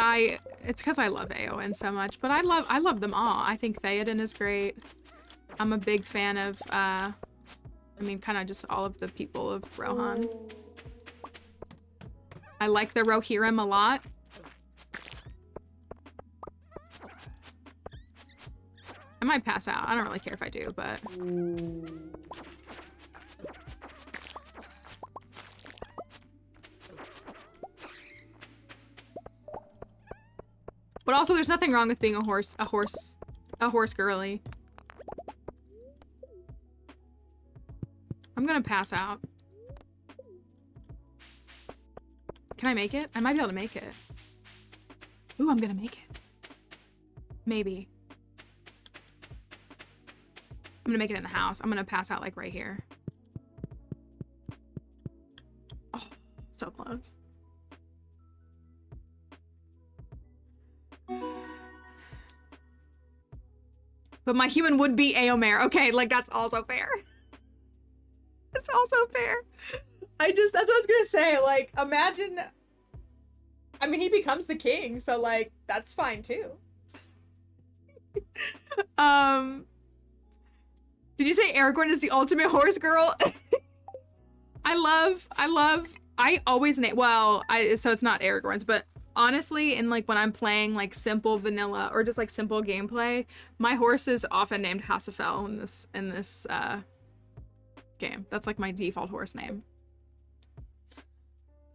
it's because I love Eowyn so much, but I love them all. I think Theoden is great. I'm a big fan of, I mean, kind of just all of the people of Rohan. I like the Rohirrim a lot. I might pass out. I don't really care if I do, but... But also, there's nothing wrong with being a horse girly. I'm gonna pass out. Can I make it? I might be able to make it. Ooh, I'm gonna make it. Maybe. I'm gonna make it in the house. I'm gonna pass out like right here. Oh, so close. But my human would be Eomer. Okay, like that's also fair. It's also fair. That's what I was gonna say. Like, imagine. I mean, he becomes the king, so like, that's fine too. Did you say Aragorn is the ultimate horse girl? I always name, well, so it's not Aragorn's, but honestly, in like when I'm playing like simple vanilla or just like simple gameplay, my horse is often named Hasafel in this game. That's like my default horse name.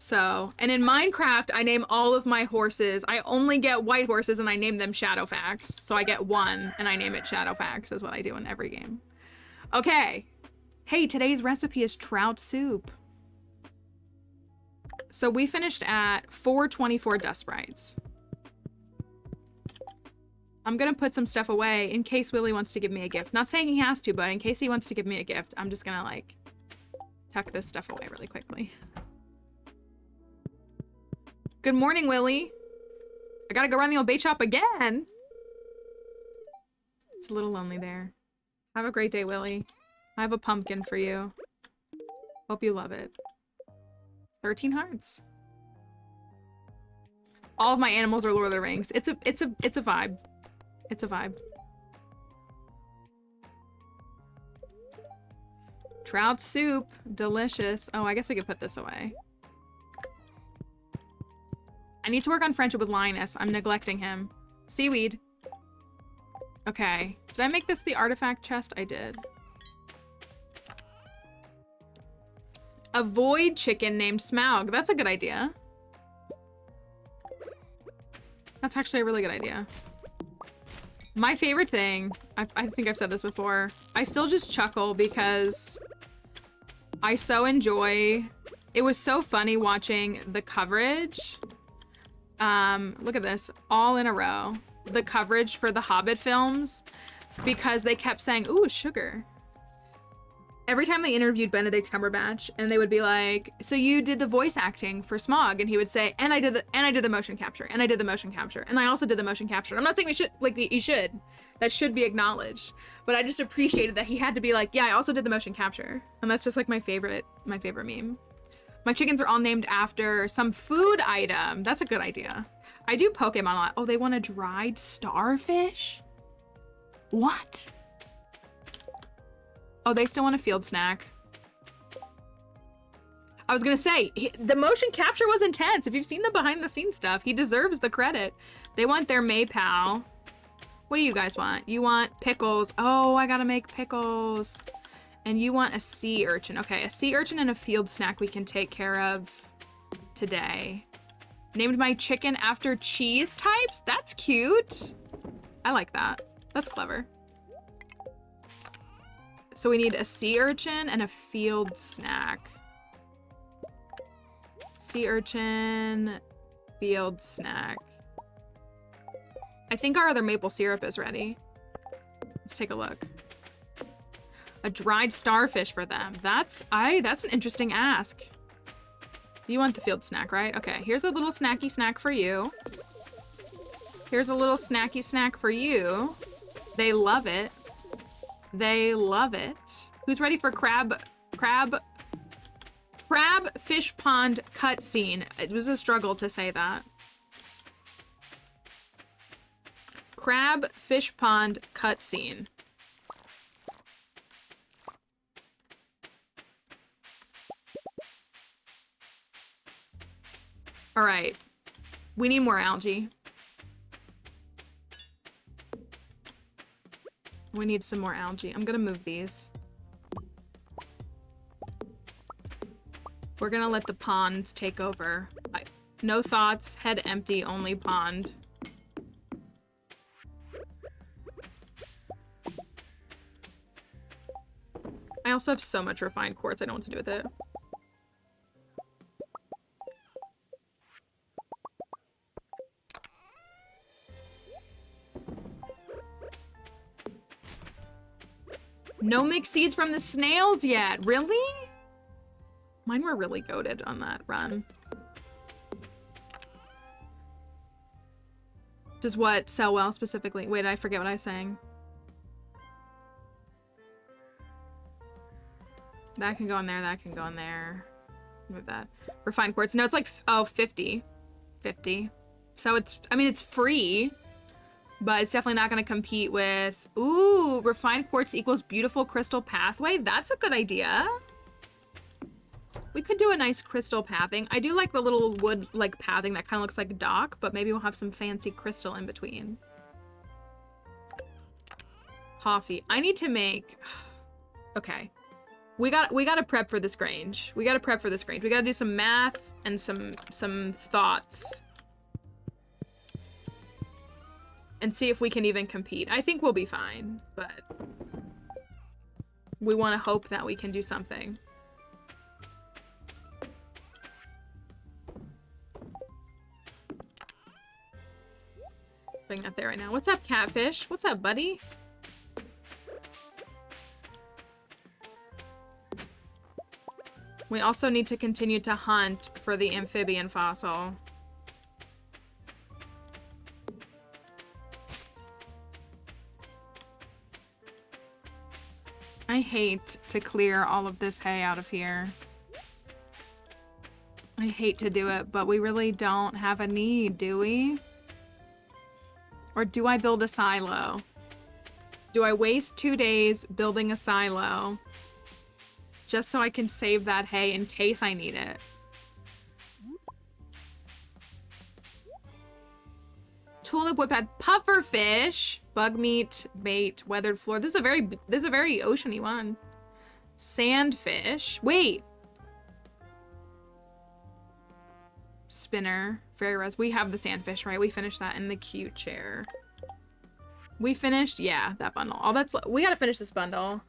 So, and in Minecraft, I name all of my horses. I only get white horses and I name them Shadowfax. So I get one and I name it Shadowfax is what I do in every game. Okay. Hey, today's recipe is trout soup. So we finished at 424 dust sprites. I'm gonna put some stuff away in case Willy wants to give me a gift. Not saying he has to, but in case he wants to give me a gift, I'm just gonna like tuck this stuff away really quickly. Good morning, Willy. I gotta go run the old bait shop again. It's a little lonely there. Have a great day, Willy. I have a pumpkin for you. Hope you love it. 13 hearts. All of my animals are Lord of the Rings. It's a vibe. It's a vibe. Trout soup. Delicious. Oh, I guess we could put this away. I need to work on friendship with Linus. I'm neglecting him. Seaweed. Okay. Did I make this the artifact chest? I did. A void chicken named Smaug. That's a good idea. That's actually a really good idea. My favorite thing, I think I've said this before, I still just chuckle because I so enjoy, it was so funny watching the coverage. Look at this, all in a row. The coverage for the Hobbit films, because they kept saying, ooh, sugar. Every time they interviewed Benedict Cumberbatch, and they would be like, so you did the voice acting for Smaug, and he would say, and I did the motion capture, and I did the motion capture, and I also did the motion capture. I'm not saying we should, like, he should. That should be acknowledged. But I just appreciated that he had to be like, yeah, I also did the motion capture. And that's just like my favorite meme. My chickens are all named after some food item. That's a good idea. I do Pokemon a lot. Oh, they want a dried starfish? What? Oh, they still want a field snack. I was gonna say, the motion capture was intense. If you've seen the behind the scenes stuff, he deserves the credit. They want their Maypal. What do you guys want? You want pickles. Oh, I gotta make pickles. And you want a sea urchin. Okay, a sea urchin and a field snack we can take care of today. Named my chicken after cheese types? That's cute. I like that. That's clever. So we need a sea urchin and a field snack. Sea urchin, field snack. I think our other maple syrup is ready. Let's take a look. A dried starfish for them. That's an interesting ask. You want the field snack, right? Okay, here's a little snacky snack for you. Here's a little snacky snack for you. They love it. They love it. Who's ready for crab fish pond cutscene? It was a struggle to say that. Crab fish pond cutscene. All right, we need more algae. We need some more algae. I'm gonna move these. We're gonna let the ponds take over. No thoughts, head empty, only pond. I also have so much refined quartz, I don't know what to do with it. No mixed seeds from the snails yet. Really? Mine were really goated on that run. Does what sell well specifically? Wait, I forget what I was saying. That can go in there, that can go in there. Move that. Refined quartz. No, it's like, oh, 50. 50. So it's, I mean, it's free. But it's definitely not going to compete with... Ooh, refined quartz equals beautiful crystal pathway. That's a good idea. We could do a nice crystal pathing. I do like the little wood like pathing that kind of looks like dock, but maybe we'll have some fancy crystal in between. Coffee. I need to make... Okay. We got to prep for this Grange. We got to prep for this Grange. We got to do some math and some thoughts. And see if we can even compete. I think we'll be fine, but we want to hope that we can do something. Putting that there right now. What's up, Catfish? What's up, buddy? We also need to continue to hunt for the amphibian fossil. I hate to clear all of this hay out of here. I hate to do it, but we really don't have a need, do we? Or do I build a silo? Do I waste 2 days building a silo just so I can save that hay in case I need it? tulip whip had puffer fish, bug meat, bait, weathered floor. This is a very oceany one. Sandfish. Wait. Spinner, fairy res. We have the sandfish, right? We finished that in the cute chair. We finished, yeah, that bundle. All that's, we gotta finish this bundle.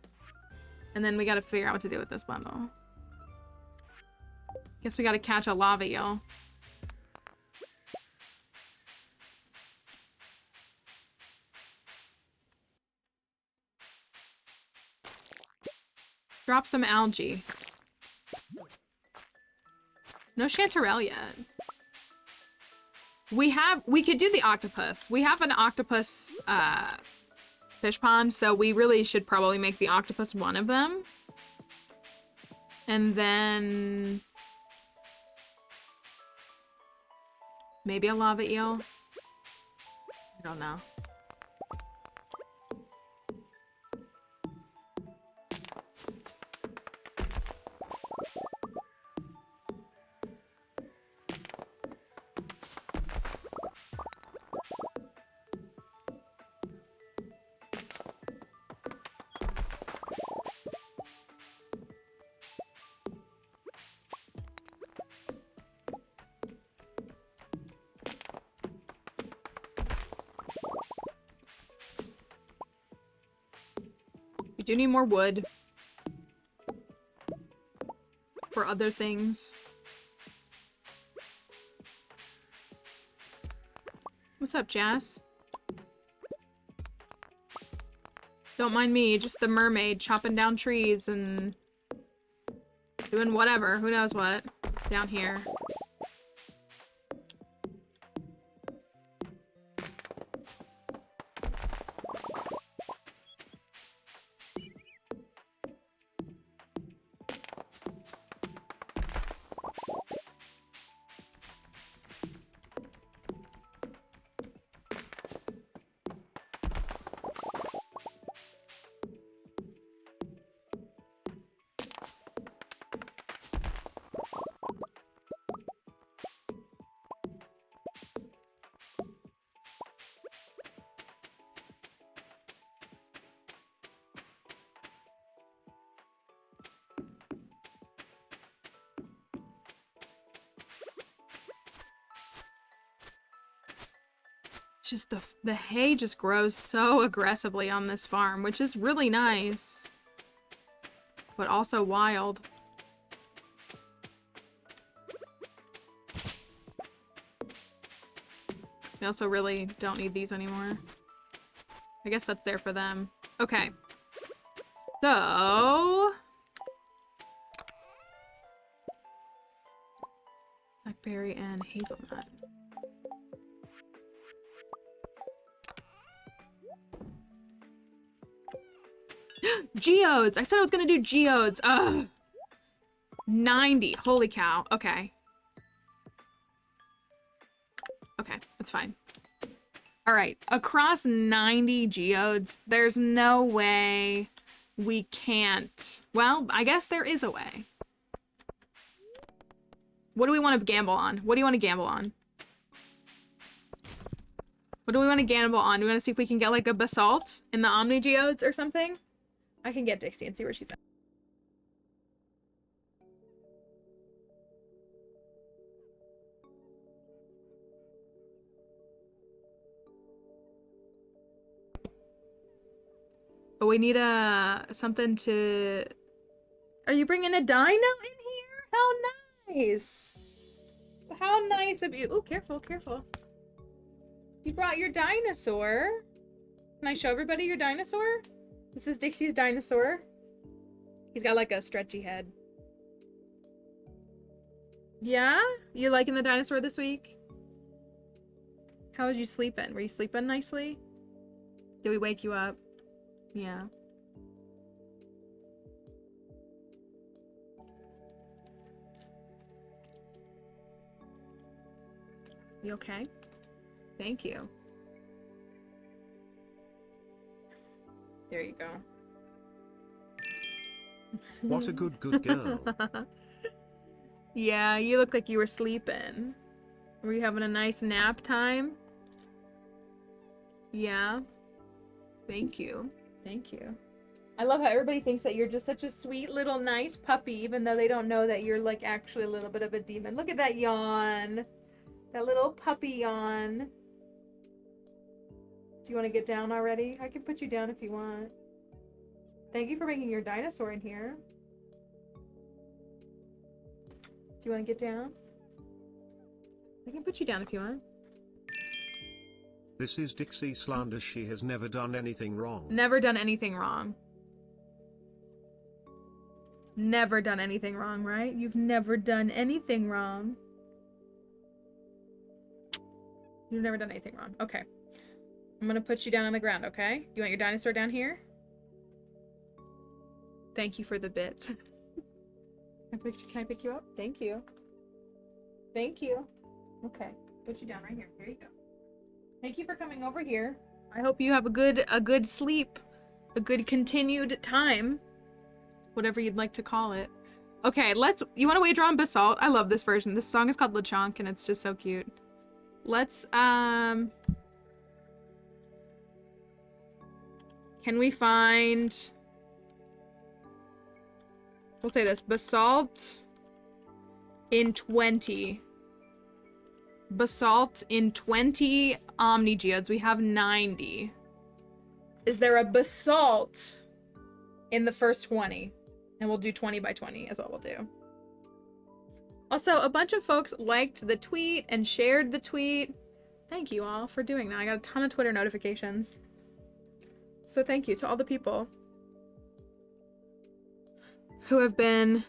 And then we gotta figure out what to do with this bundle. Guess we gotta catch a lava eel. Drop some algae. No chanterelle yet. We could do the octopus. We have an octopus fish pond, so we really should probably make the octopus one of them. And then maybe a lava eel. I don't know. We do need more wood for other things. What's up, Jazz? Don't mind me, just the mermaid chopping down trees and doing whatever, who knows what, down here. Just the hay just grows so aggressively on this farm, which is really nice, but also wild. We also really don't need these anymore. I guess that's there for them. Okay. So blackberry and hazelnut. Geodes! I said I was gonna do geodes. Ugh. 90. Holy cow. Okay. Okay, that's fine. Alright, across 90 geodes, there's no way we can't... Well, I guess there is a way. What do we want to gamble on? What do you want to gamble on? What do we want to gamble on? Do we want to see if we can get like a basalt in the Omni geodes or something? I can get Dixie and see where she's at. But we need something to... Are you bringing a dino in here? How nice! How nice of you. Oh, careful, careful. You brought your dinosaur. Can I show everybody your dinosaur? This is Dixie's dinosaur. He's got like a stretchy head. Yeah? You liking the dinosaur this week? How was you sleeping? Were you sleeping nicely? Did we wake you up? Yeah. You okay? Thank you. There you go. What a good girl. Yeah, you look like you were sleeping. Were you having a nice nap time? Yeah. Thank you. Thank you. I love how everybody thinks that you're just such a sweet little nice puppy, even though they don't know that you're like actually a little bit of a demon. Look at that yawn. That little puppy yawn. Do you want to get down already? I can put you down if you want. Thank you for making your dinosaur in here. Do you want to get down? I can put you down if you want. This is Dixie slander. She has never done anything wrong. Never done anything wrong. Never done anything wrong, right? You've never done anything wrong. You've never done anything wrong. Okay. I'm gonna put you down on the ground, okay? Do you want your dinosaur down here? Thank you for the bits. Can I pick you up? Thank you. Thank you. Okay. Put you down right here. There you go. Thank you for coming over here. I hope you have a good sleep. A good continued time. Whatever you'd like to call it. Okay, you want to wager on Basalt? I love this version. This song is called LeChonk and it's just so cute. Let's, can we find, we'll say this, Basalt in 20. Basalt in 20 Omni Geodes. We have 90. Is there a Basalt in the first 20? And we'll do 20 by 20 is what we'll do. Also, a bunch of folks liked the tweet and shared the tweet. Thank you all for doing that. I got a ton of Twitter notifications. So thank you to all the people who have been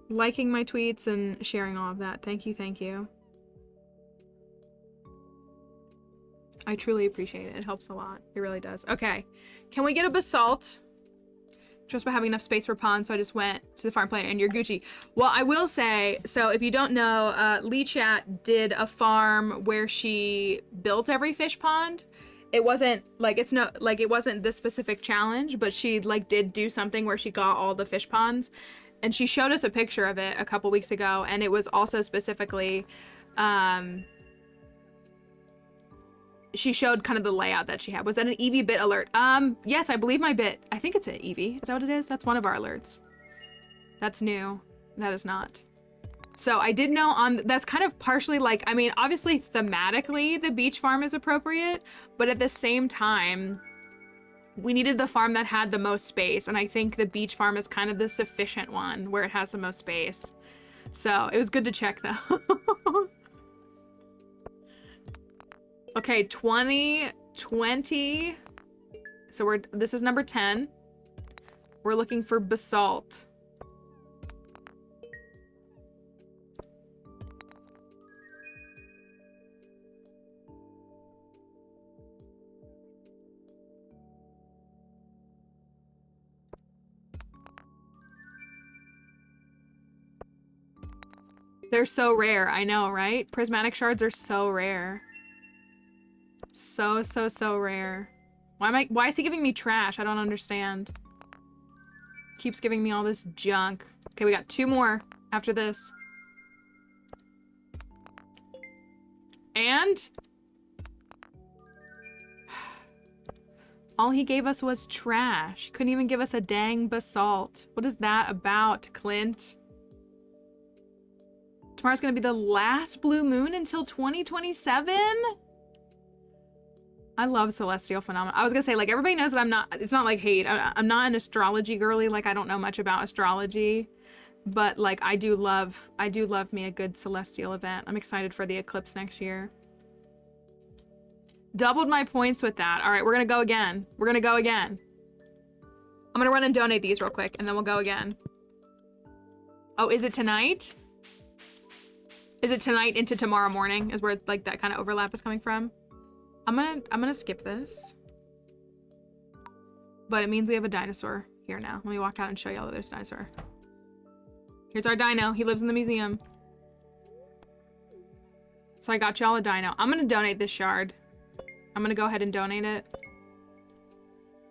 liking my tweets and sharing all of that. Thank you, thank you. I truly appreciate it. It helps a lot. It really does. Okay. Can we get a Basalt? Just by having enough space for ponds, so I just went to the farm planet and you're Gucci. Well, I will say, so if you don't know, Lee Chat did a farm where she built every fish pond. It wasn't like, it wasn't this specific challenge, but she like did do something where she got all the fish ponds. And she showed us a picture of it a couple weeks ago. And it was also specifically, she showed kind of the layout that she had. Was that an Eevee bit alert? Yes, I believe my bit. I think it's an Eevee. Is that what it is? That's one of our alerts. That's new. That is not. So I did know that's kind of partially like, I mean, obviously thematically the beach farm is appropriate, but at the same time, we needed the farm that had the most space. And I think the beach farm is kind of the sufficient one where it has the most space. So it was good to check though. Okay, 20. So this is number 10. We're looking for Basalt. They're so rare, I know, right? Prismatic shards are so rare. So rare. Why is he giving me trash? I don't understand. Keeps giving me all this junk. Okay, we got 2 more after this. And all he gave us was trash. Couldn't even give us a dang Basalt. What is that about, Clint? Tomorrow's gonna be the last blue moon until 2027? I love celestial phenomena. I was gonna say, like, everybody knows that I'm not, it's not like hate. I'm not an astrology girly. Like, I don't know much about astrology, but like, I do love me a good celestial event. I'm excited for the eclipse next year. Doubled my points with that. All right, we're gonna go again. We're gonna go again. I'm gonna run and donate these real quick and then we'll go again. Oh, is it tonight? Is it tonight into tomorrow morning is where like that kind of overlap is coming from? I'm gonna skip this. But it means we have a dinosaur here now. Let me walk out and show y'all that there's a dinosaur. Here's our dino. He lives in the museum. So I got y'all a dino. I'm gonna donate this shard. I'm gonna go ahead and donate it.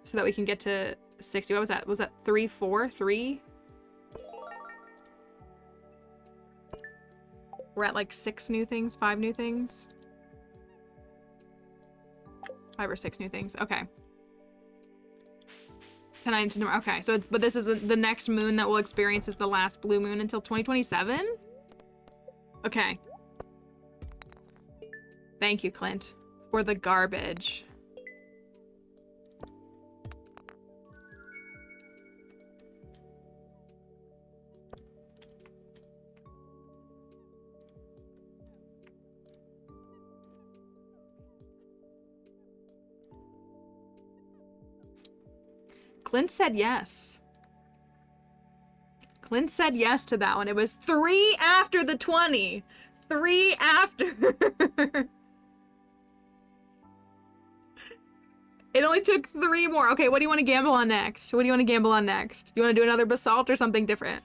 So that we can get to 60. What was that? Was that 3, 4, 3? We're at like 6 new things, 5 new things. 5 or 6 new things. Okay. Tonight into tomorrow. Okay, so but this is the next moon that we'll experience is the last blue moon until 2027. Okay. Thank you, Clint, for the garbage. Clint said yes. Clint said yes to that one. It was 3 after the 20. 3 after. It only took 3 more. Okay, what do you want to gamble on next? What do you want to gamble on next? You want to do another basalt or something different?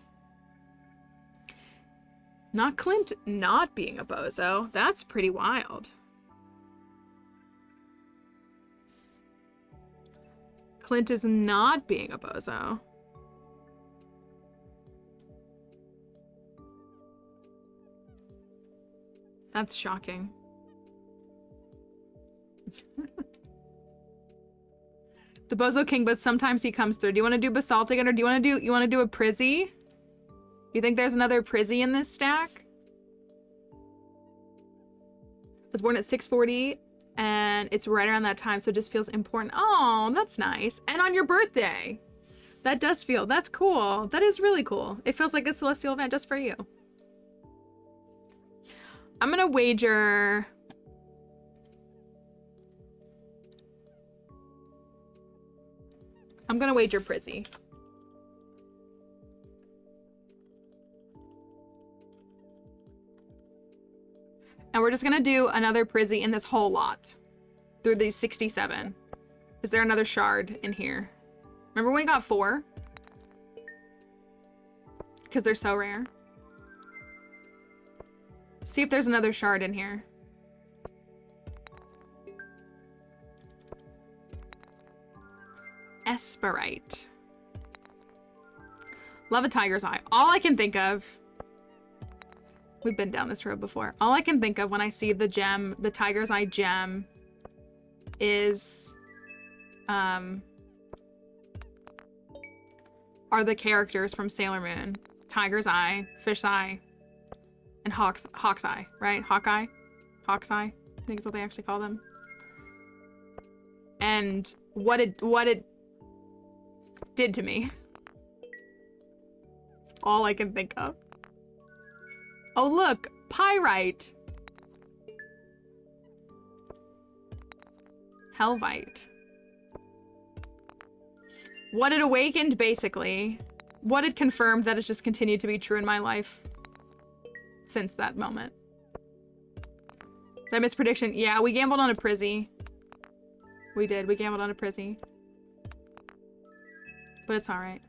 Not Clint not being a bozo. That's pretty wild. Clint is not being a bozo. That's shocking. The bozo king, but sometimes he comes through. Do you want to do basalt again, or do you want to do a prizzy? You think there's another prizzy in this stack? I was born at 6:40. And it's right around that time, so it just feels important. Oh, that's nice. And on your birthday. That does feel, that's cool. That is really cool. It feels like a celestial event just for you. I'm gonna wager... I'm gonna wager Prizzy. And we're just gonna do another Prizzy in this whole lot. Through these 67. Is there another shard in here? Remember when we got 4? Because they're so rare. See if there's another shard in here. Esperite. Love a tiger's eye. All I can think of... We've been down this road before. All I can think of when I see the gem, the tiger's eye gem, is... are the characters from Sailor Moon. Tiger's eye, fish eye, and hawk's eye, right? Hawkeye? Hawk's eye, I think is what they actually call them. And what it did to me. That's all I can think of. Oh look, pyrite. Helvite. What it awakened, basically. What it confirmed that it's just continued to be true in my life since that moment. Did I miss prediction? Yeah, we gambled on a Prizzy. We did. We gambled on a Prizzy. But it's alright.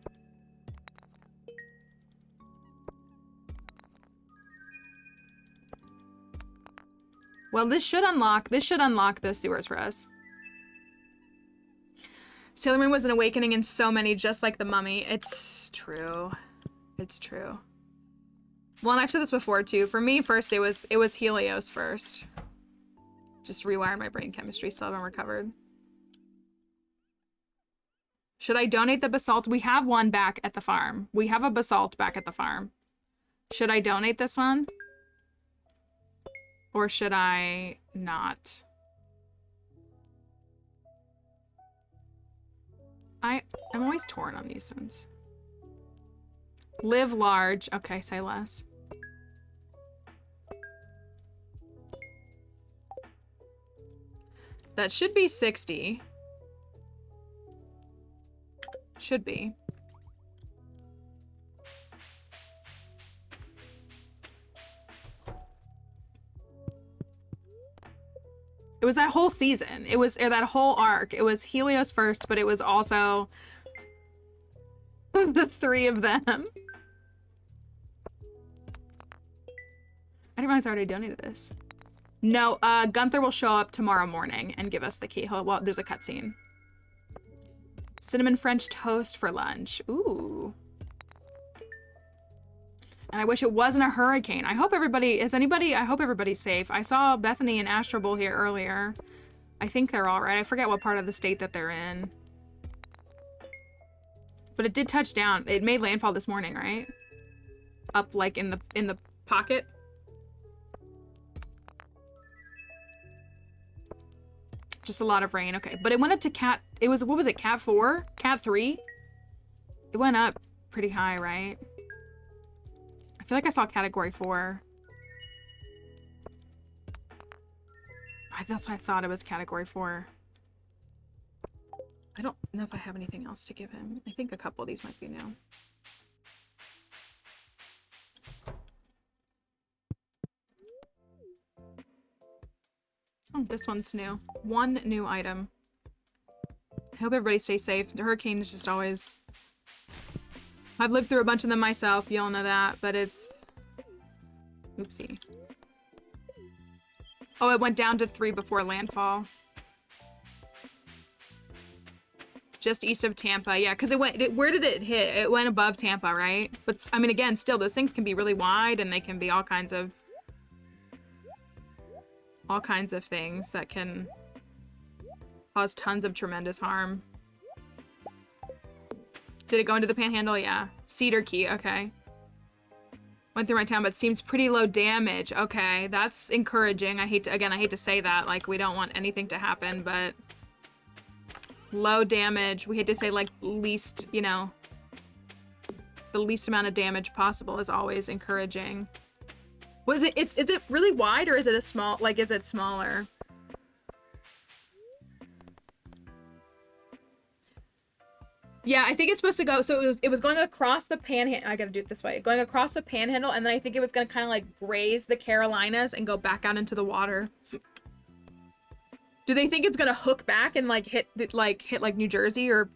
Well, this should unlock the sewers for us. Sailor Moon was an awakening in so many, just like the mummy. It's true. It's true. Well, and I've said this before too. For me, first it was Helios first. Just rewired my brain chemistry, still haven't recovered. Should I donate the basalt? We have one back at the farm. We have a basalt back at the farm. Should I donate this one? Or should I not? I'm always torn on these ones. Live large. Okay, say less. That should be 60. Should be. It was that whole season. It was that whole arc. It was Helios first, but it was also the 3 of them. I didn't realize I already donated this. No, Gunther will show up tomorrow morning and give us the key. Well, there's a cutscene. Cinnamon French toast for lunch. Ooh. And I wish it wasn't a hurricane. I hope everybody, I hope everybody's safe. I saw Bethany and Astro Bowl here earlier. I think they're all right. I forget what part of the state that they're in. But it did touch down. It made landfall this morning, right? Up like in the pocket. Just a lot of rain. Okay, but it went up to cat. It was, what was it? Cat 4? Cat 3? It went up pretty high, right? I feel like I saw category 4. That's what I thought it was, category 4. I don't know if I have anything else to give him. I think a couple of these might be new. Oh, this one's new. One new item. I hope everybody stays safe. The hurricane is just always... I've lived through a bunch of them myself, you all know that, but it's... Oopsie. Oh, it went down to 3 before landfall. Just east of Tampa, yeah, because it went... where did it hit? It went above Tampa, right? But, I mean, again, still, those things can be really wide, and they can be all kinds of things that can cause tons of tremendous harm. Did it go into the panhandle? Yeah. Cedar Key, okay. Went through my town, but seems pretty low damage. Okay, that's encouraging. I hate to say that, like, we don't want anything to happen, but low damage. We hate to say, like, least, you know, the least amount of damage possible is always encouraging. Was it, is it really wide, or is it a small, like, is it smaller? Yeah, I think it's supposed to go, so it was going across the panhandle. I gotta do it this way. Going across the panhandle, and then I think it was gonna kind of like graze the Carolinas and go back out into the water. Do they think it's gonna hook back and like hit like New Jersey or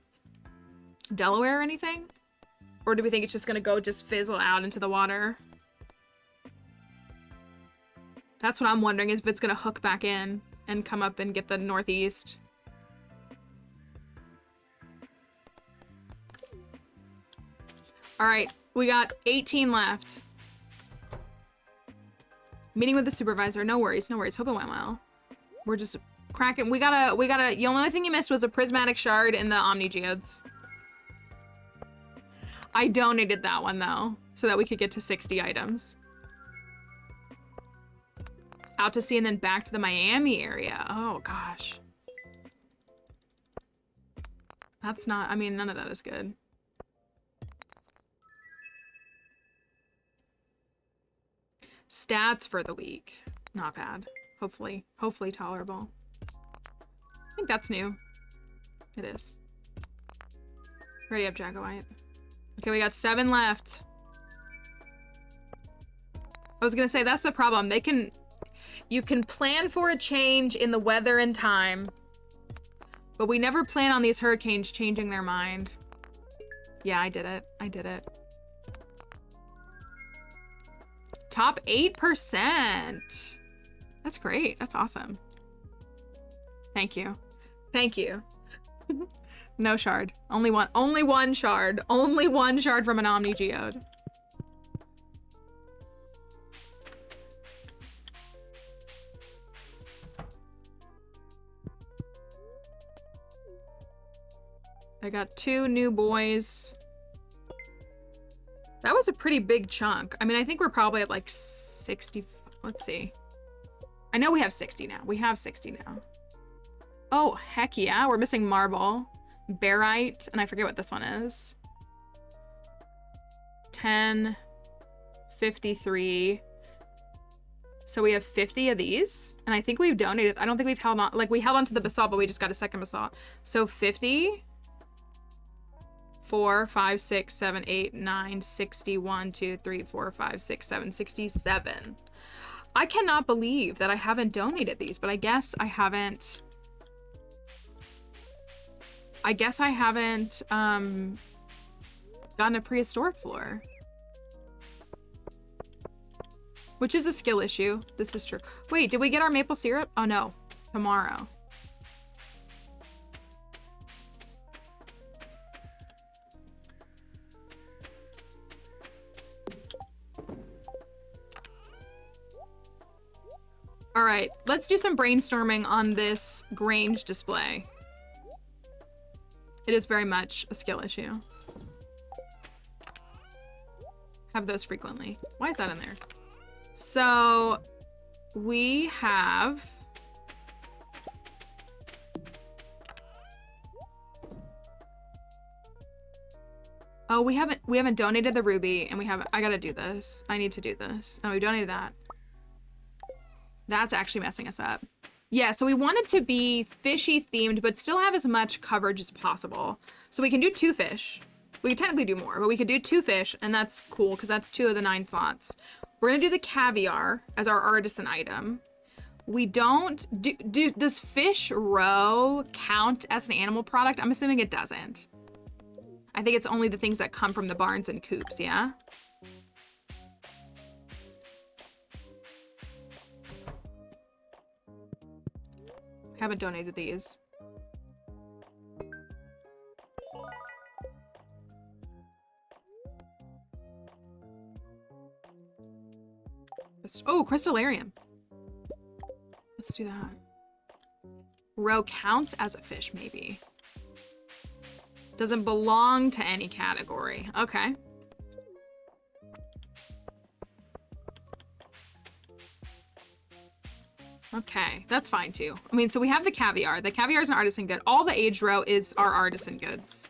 Delaware or anything? Or do we think it's just gonna go just fizzle out into the water? That's what I'm wondering, is if it's gonna hook back in and come up and get the Northeast. All right, we got 18 left. Meeting with the supervisor. No worries, no worries. Hope it went well. We're just cracking. We gotta, the only thing you missed was a prismatic shard in the Omni Geodes. I donated that one though, so that we could get to 60 items. Out to sea and then back to the Miami area. Oh gosh. That's not, I mean, none of that is good. Stats for the week. Not bad. Hopefully tolerable. I think that's new. It is. Ready up, Jagowite. Okay, we got 7 left. I was gonna say, that's the problem. You can plan for a change in the weather and time, but we never plan on these hurricanes changing their mind. Yeah, I did it. I did it. Top 8%. That's great. That's awesome. Thank you. Thank you. No shard. Only one shard. Only one shard from an Omni Geode. I got 2 new boys. That was a pretty big chunk. I mean, I think we're probably at like 60. Let's see. I know we have 60 now. We have 60 now. Oh, heck yeah. We're missing marble, barite, and I forget what this one is. 10, 53. So we have 50 of these, and I think we've donated. I don't think we've held on. Like, we held on to the basalt, but we just got a second basalt. So 50. 4, 5, 6, 7, 8, 9, 60, 1, 2, 3, 4, 5, 6, 7, 67. I cannot believe that I haven't donated these, but I guess I haven't gotten a prehistoric floor. Which is a skill issue. This is true. Wait, did we get our maple syrup? Oh no, tomorrow. All right, let's do some brainstorming on this Grange display. It is very much a skill issue. Have those frequently. Why is that in there? So we have... Oh, we haven't donated the ruby, and I gotta do this. I need to do this. Oh, we donated that. That's actually messing us up. Yeah, so we want it to be fishy themed, but still have as much coverage as possible. So we can do 2 fish. We could technically do more, but we could do 2 fish, and that's cool, because that's 2 of the 9 slots. We're gonna do the caviar as our artisan item. We don't does fish roe count as an animal product? I'm assuming it doesn't. I think it's only the things that come from the barns and coops, yeah? Haven't donated these. Oh, crystallarium. Let's do that. Roe counts as a fish, maybe. Doesn't belong to any category. Okay. Okay, that's fine too. I mean, so we have the caviar. The caviar is an artisan good. All the aged roe is our artisan goods,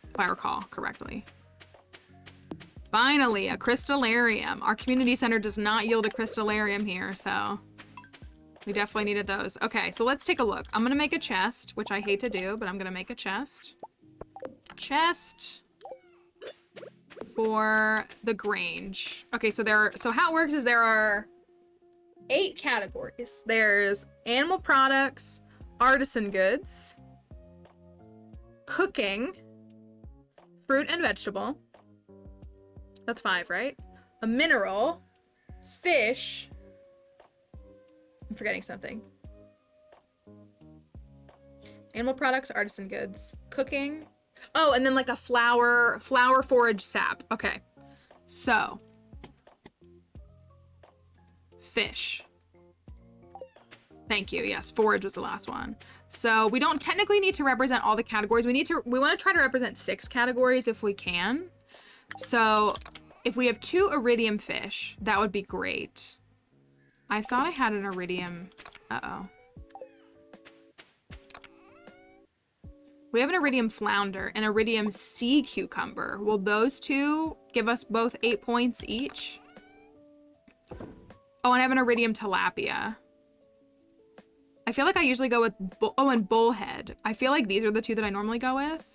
if I recall correctly. Finally, a crystallarium. Our community center does not yield a crystallarium here, so we definitely needed those. Okay, so let's take a look. I'm gonna make a chest, which I hate to do, but I'm gonna make a chest. Chest for the Grange. Okay, so how it works is there are 8 categories. There's animal products, artisan goods, cooking, fruit and vegetable. That's 5, right? A mineral, fish. I'm forgetting something. Animal products, artisan goods, cooking. Oh, and then like a flower forage sap. Okay. So, fish. Thank you. Yes, forage was the last one. So we don't technically need to represent all the categories. We want to try to represent 6 categories if we can. So if we have 2 iridium fish, that would be great. I thought I had an iridium. Uh-oh. We have an iridium flounder and iridium sea cucumber. Will those 2 give us both 8 points each? Oh, and I have an iridium tilapia. I feel like I usually go with, and bullhead. I feel like these are the 2 that I normally go with.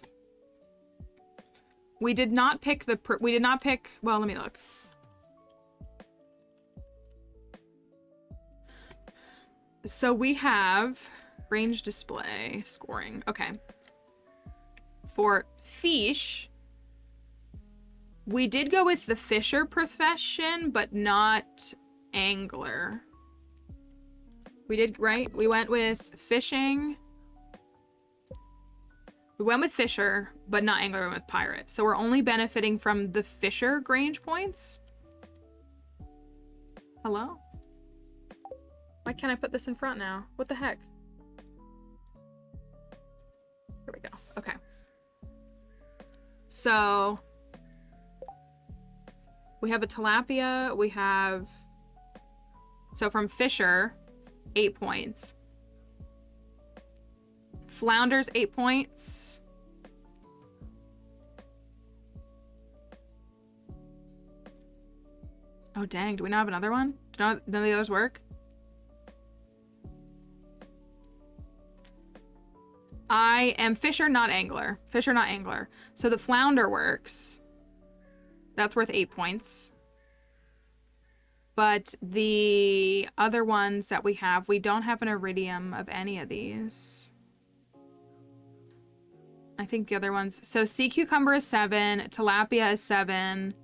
We did not pick well, let me look. So we have range display scoring. Okay. For fish, we did go with the fisher profession, but not angler. We did, right? We went with fishing. We went with fisher, but not angler. We went with pirate. So we're only benefiting from the fisher Grange points. Hello? Why can't I put this in front now? What the heck? Here we go. Okay. So we have a tilapia. We have, so from fisher, 8 points. Flounders, 8 points. Oh, dang. Do we not have another one? Do none of the others work? I am fisher, not angler. Fisher, not angler. So the flounder works. That's worth 8 points. But the other ones that we don't have an iridium of any of these. I think the other ones. So sea cucumber is 7. Tilapia is 7.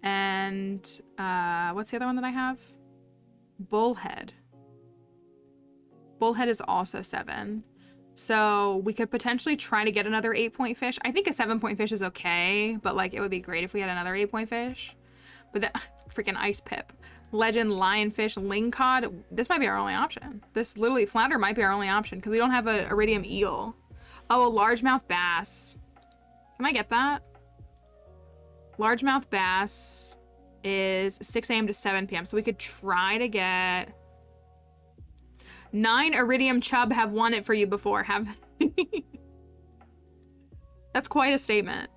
And what's the other one that I have? Bullhead. Bullhead is also 7. So we could potentially try to get another 8-point fish. I think a 7-point fish is okay, but like it would be great if we had another 8-point fish. But that freaking ice pip. Legend, lionfish, lingcod. This might be our only option. This literally flounder might be our only option because we don't have a iridium eel. Oh, a largemouth bass. Can I get that? Largemouth bass is 6 a.m. to 7 p.m. So we could try to get 9 iridium chub have won it for you before. Have That's quite a statement.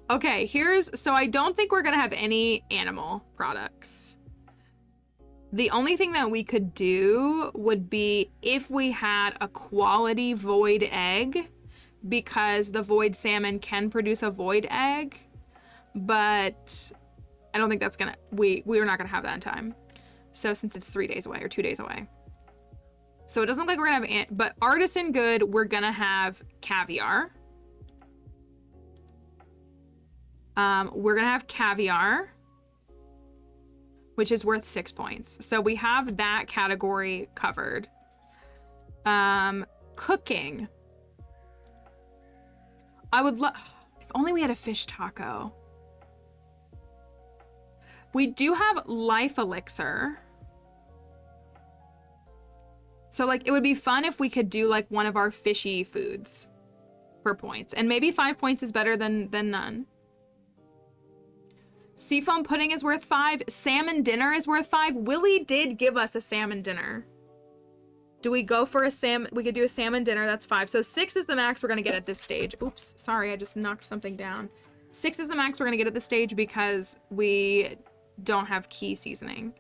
Okay, so I don't think we're gonna have any animal products. The only thing that we could do would be if we had a quality void egg, because the void salmon can produce a void egg, but I don't think that's gonna, we're not gonna have that in time. So since it's 3 days away or 2 days away. So it doesn't look like we're gonna have, but artisan good, we're gonna have caviar. We're gonna have caviar, which is worth 6 points. So we have that category covered. Cooking. I would love, if only we had a fish taco. We do have life elixir. So like, it would be fun if we could do like one of our fishy foods for points. And maybe 5 points is better than none. Seafoam pudding is worth 5. Salmon dinner is worth 5. Willy did give us a salmon dinner. Do we go for a salmon? We could do a salmon dinner. That's 5. So 6 is the max we're going to get at this stage. Oops, sorry, I just knocked something down. 6 is the max we're going to get at this stage because we don't have key seasoning.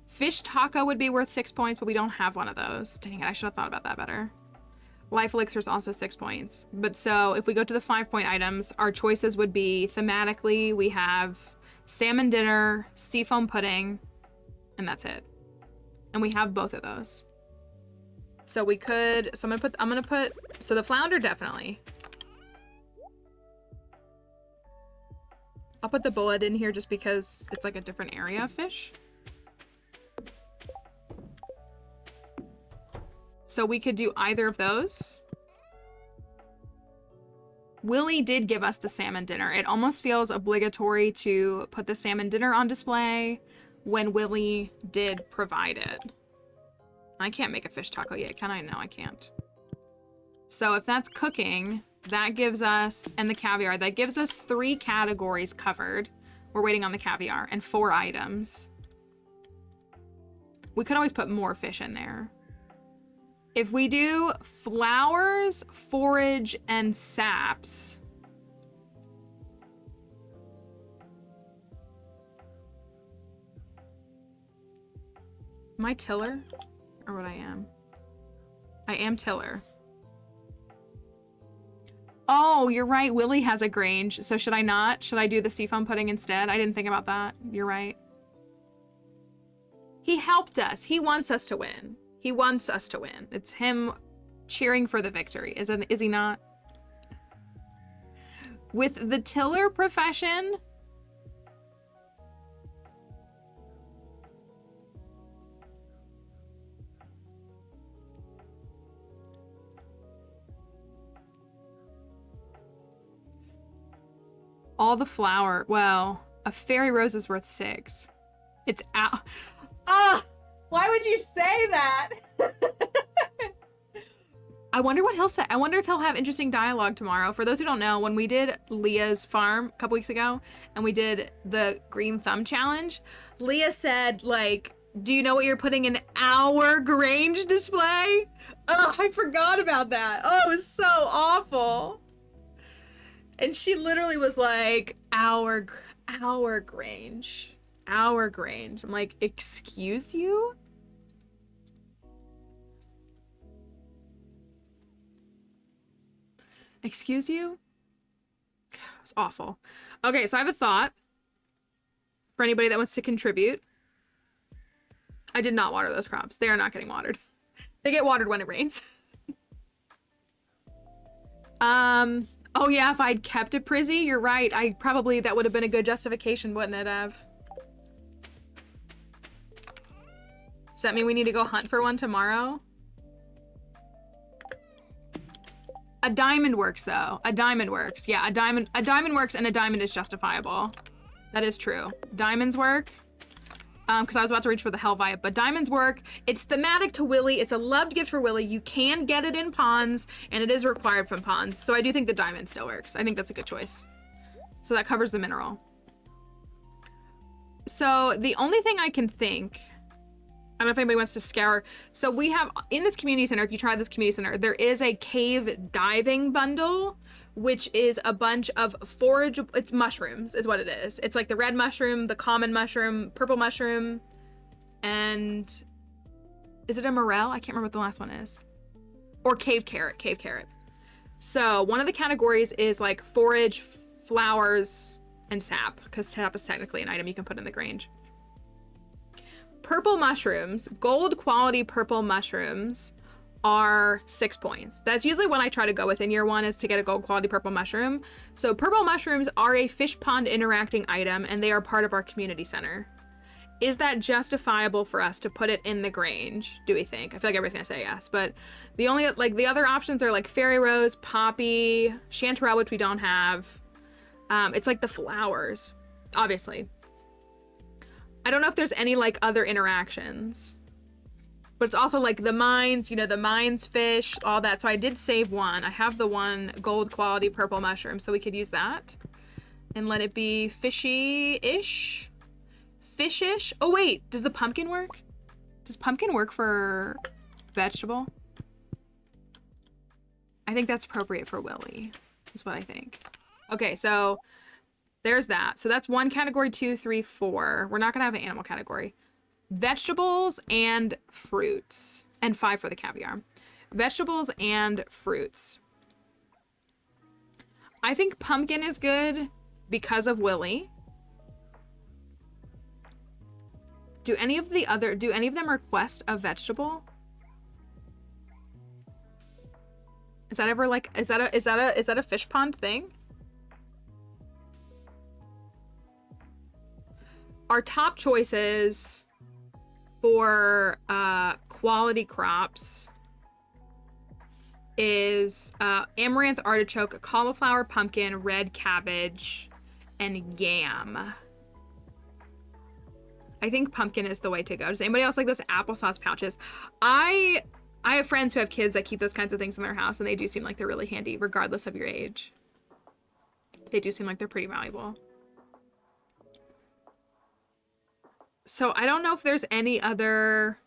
Fish taco would be worth 6 points, but we don't have one of those. Dang it, I should have thought about that better. Life elixir is also 6 points. But so if we go to the 5-point items, our choices would be thematically, we have salmon dinner, seafoam pudding, and that's it. And we have both of those. So we could, so I'm gonna put, so the flounder definitely. I'll put the bullet in here just because it's like a different area of fish. So we could do either of those. Willy did give us the salmon dinner. It almost feels obligatory to put the salmon dinner on display when Willy did provide it. I can't make a fish taco yet, can I? No, I can't. So if that's cooking, that gives us, and the caviar, that gives us 3 categories covered. We're waiting on the caviar, and 4 items. We could always put more fish in there. If we do flowers, forage, and saps. Am I tiller? Or what I am? I am tiller. Oh, you're right. Willy has a grange. So should I not? Should I do the seafoam pudding instead? I didn't think about that. You're right. He helped us. He wants us to win. He wants us to win. It's him cheering for the victory, is he not? With the tiller profession, all the flour, well, a fairy rose is worth 6. It's out. Ah! Why would you say that? I wonder what he'll say. I wonder if he'll have interesting dialogue tomorrow. For those who don't know, when we did Leah's farm a couple weeks ago and we did the green thumb challenge, Leah said, like, do you know what you're putting in our Grange display? Oh, I forgot about that. Oh, it was so awful. And she literally was like, our Grange. Our Grange. I'm like, excuse you? Excuse you? It was awful. Okay, so I have a thought for anybody that wants to contribute. I did not water those crops. They are not getting watered. They get watered when it rains. Oh yeah, if I'd kept a Prizzy, you're right. That would have been a good justification, wouldn't it have? Does that mean we need to go hunt for one tomorrow? A diamond works though. A diamond works. Yeah, a diamond works and a diamond is justifiable. That is true. Diamonds work. because I was about to reach for the Helvite, but diamonds work. It's thematic to Willy. It's a loved gift for Willy. You can get it in ponds, and it is required from ponds. So I do think the diamond still works. I think that's a good choice. So that covers the mineral. So the only thing I can think, I don't know if anybody wants to scour. So we have in this community center, if you try this community center, there is a cave diving bundle, which is a bunch of it's mushrooms is what it is. It's like the red mushroom, the common mushroom, purple mushroom, and is it a morel? I can't remember what the last one is. Or cave carrot. So one of the categories is like forage, flowers, and sap, because sap is technically an item you can put in the Grange. Purple mushrooms, gold quality purple mushrooms are 6 points. That's usually when I try to go with in year one, is to get a gold quality purple mushroom. So purple mushrooms are a fish pond interacting item, and they are part of our community center. Is that justifiable for us to put it in the Grange, do we think? I feel like everybody's gonna say yes, but the only, like, the other options are like fairy rose, poppy, chanterelle, which we don't have. It's like the flowers, obviously. I don't know if there's any like other interactions, but it's also like the mines, you know, the mines fish, all that. So I did save one. I have the one gold quality purple mushroom, so we could use that and let it be fishy-ish. Fishish. Oh wait, does the pumpkin work? Does pumpkin work for vegetable? I think that's appropriate for Willy, is what I think. Okay, so there's that. So that's one category, 2, 3, 4. We're not gonna have an animal category. Vegetables and fruits, and 5 for the caviar. Vegetables and fruits. I think pumpkin is good because of Willy. Do any of them request a vegetable? Is that ever like, is that a fish pond thing? Our top choices for quality crops is amaranth, artichoke, cauliflower, pumpkin, red cabbage, and yam. I think pumpkin is the way to go. Does anybody else like those applesauce pouches? I have friends who have kids that keep those kinds of things in their house, and they do seem like they're really handy regardless of your age. They do seem like they're pretty valuable. So I don't know if there's any other...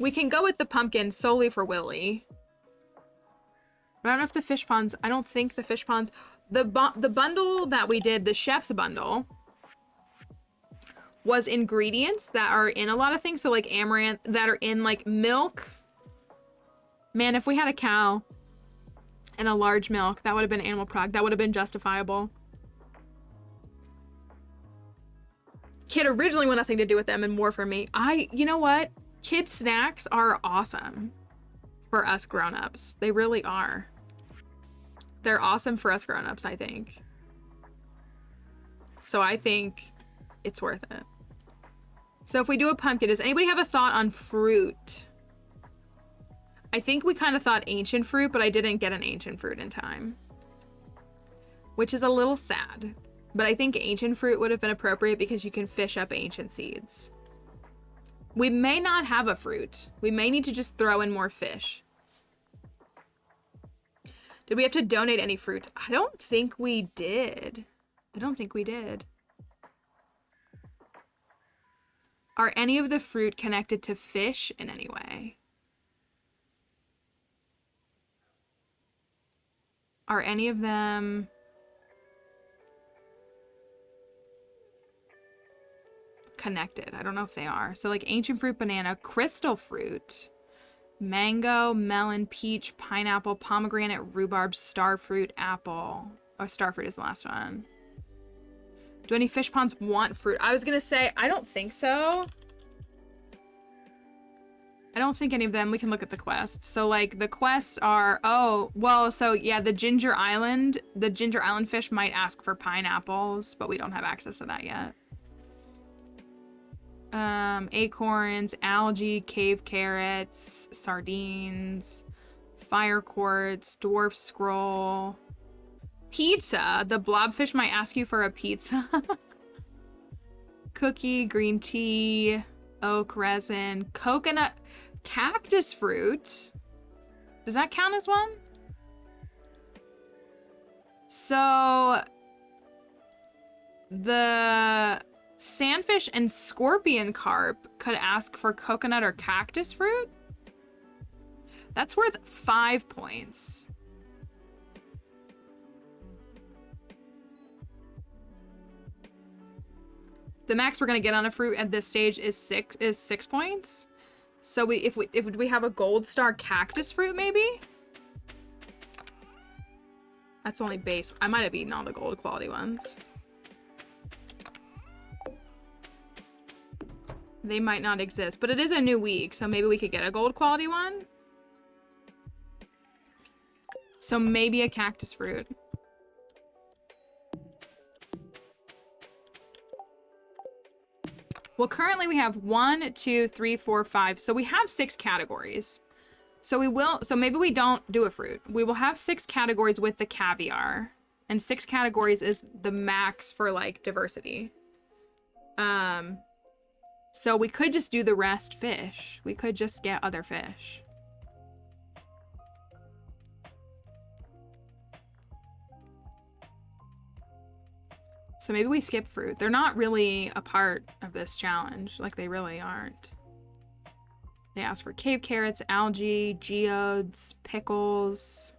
We can go with the pumpkin solely for Willy. But I don't know if the fish ponds... I don't think the fish ponds... The bundle that we did, the chef's bundle, was ingredients that are in a lot of things. So like amaranth, that are in like milk. Man, if we had a cow and a large milk, that would have been animal product. That would have been justifiable. Kid originally wanted nothing to do with them and more for me. You know what? Kid snacks are awesome for us grown-ups. They really are. They're awesome for us grown-ups, I think. So I think it's worth it. So if we do a pumpkin, does anybody have a thought on fruit? I think we kind of thought ancient fruit, but I didn't get an ancient fruit in time, which is a little sad. But I think ancient fruit would have been appropriate because you can fish up ancient seeds. We may not have a fruit. We may need to just throw in more fish. Did we have to donate any fruit? I don't think we did. Are any of the fruit connected to fish in any way? Are any of them... connected? I don't know if they are. So like ancient fruit, banana, crystal fruit, mango, melon, peach, pineapple, pomegranate, rhubarb, starfruit, apple. Oh, starfruit is the last one. Do any fish ponds want fruit? I was gonna say, I don't think so. I don't think any of them. We can look at the quests. So like the quests are, oh, well, so yeah, the Ginger Island fish might ask for pineapples, but we don't have access to that yet. Acorns, algae, cave carrots, sardines, fire quartz, dwarf scroll, Pizza. The blobfish might ask you for a pizza. Cookie, green tea, oak resin, coconut, cactus fruit. Does that count as one? So the sandfish and scorpion carp could ask for coconut or cactus fruit. That's worth 5 points. The max we're gonna get on a fruit at this stage is 6 points. So if we have a gold star cactus fruit, maybe? That's only base. I might have eaten all the gold quality ones. They might not exist, but it is a new week, so maybe we could get a gold quality one. So maybe a cactus fruit. Well, currently we have 1, 2, 3, 4, 5. So we have 6 categories. So maybe we don't do a fruit. We will have 6 categories with the caviar. And 6 categories is the max for like diversity. So we could just do the rest fish. We could just get other fish. So maybe we skip fruit. They're not really a part of this challenge. Like, they really aren't. They ask for cave carrots, algae, geodes, pickles,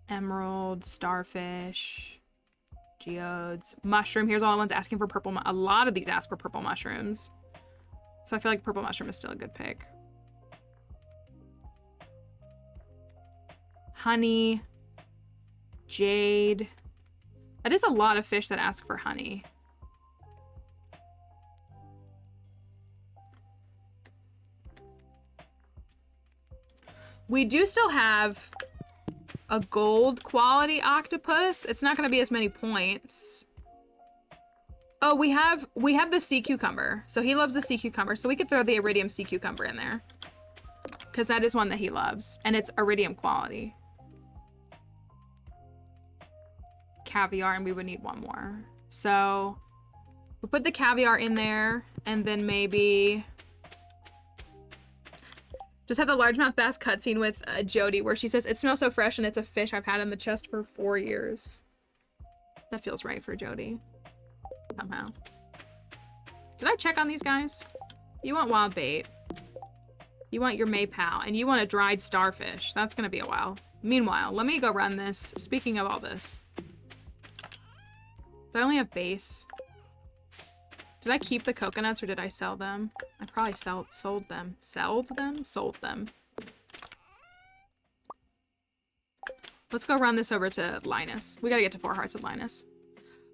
emerald, starfish, geodes, mushroom. Here's all the ones asking for purple. A lot of these ask for purple mushrooms. So I feel like purple mushroom is still a good pick. Honey, jade. That is a lot of fish that ask for honey. We do still have a gold quality octopus. It's not going to be as many points. Oh, we have the sea cucumber. So he loves the sea cucumber. So we could throw the iridium sea cucumber in there. Because that is one that he loves. And it's iridium quality. Caviar, and we would need one more. So we'll put the caviar in there, and then maybe just have the largemouth bass cutscene with Jody where she says, "It smells so fresh and it's a fish I've had in the chest for 4 years." That feels right for Jody. Somehow. Did I check on these guys? You want wild bait. You want your maypal, and you want a dried starfish. That's gonna be a while. Meanwhile, let me go run this. Speaking of all this. Do I only have base? Did I keep the coconuts or did I sell them? I probably sold them. Sold them. Let's go run this over to Linus. We gotta get to 4 hearts with Linus.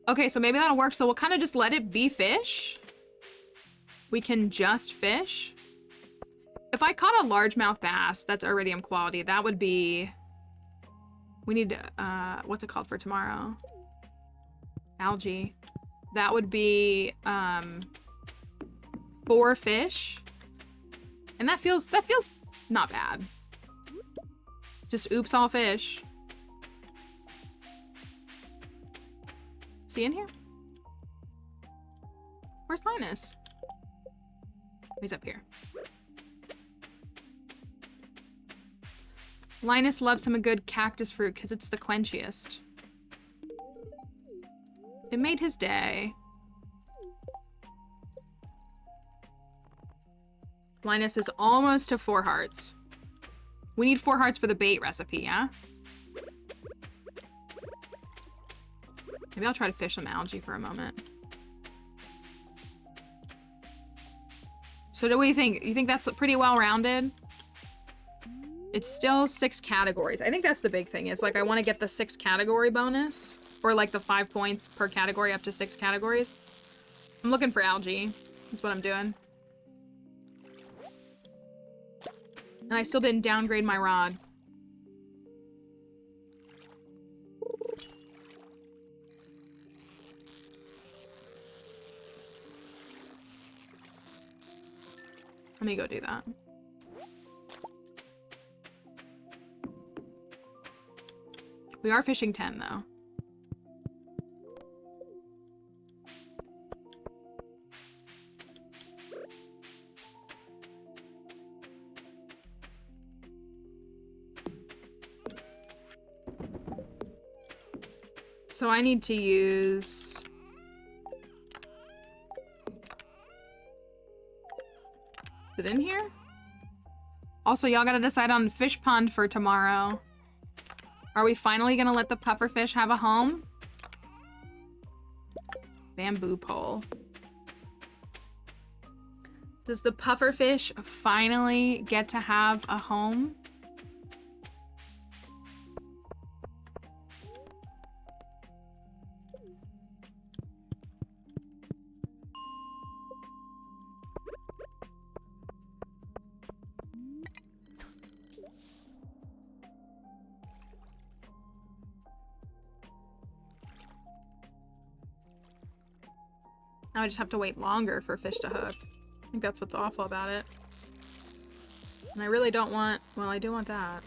Okay, so maybe that'll work. So we'll kind of just let it be fish. We can just fish. If I caught a largemouth bass that's iridium quality, that would be... We need, what's it called for tomorrow? Algae. That would be 4 fish. And that feels not bad. Just oops all fish. Is he in here? Where's Linus? He's up here. Linus loves him a good cactus fruit because it's the quenchiest. It made his day. Linus is almost to 4 hearts. We need 4 hearts for the bait recipe, yeah? Maybe I'll try to fish some algae for a moment. So what do you think? You think that's pretty well-rounded? It's still 6 categories. I think that's the big thing, is like I want to get the 6 category bonus. Or like the 5 points per category up to 6 categories. I'm looking for algae. That's what I'm doing. And I still didn't downgrade my rod. Let me go do that. I'm We are fishing 10 though. So I need to use... Is it in here? Also, y'all gotta decide on fish pond for tomorrow. Are we finally gonna let the pufferfish have a home? Bamboo pole. Does the pufferfish finally get to have a home? Now I just have to wait longer for fish to hook. I think that's what's awful about it. And I really don't want... Well, I do want that.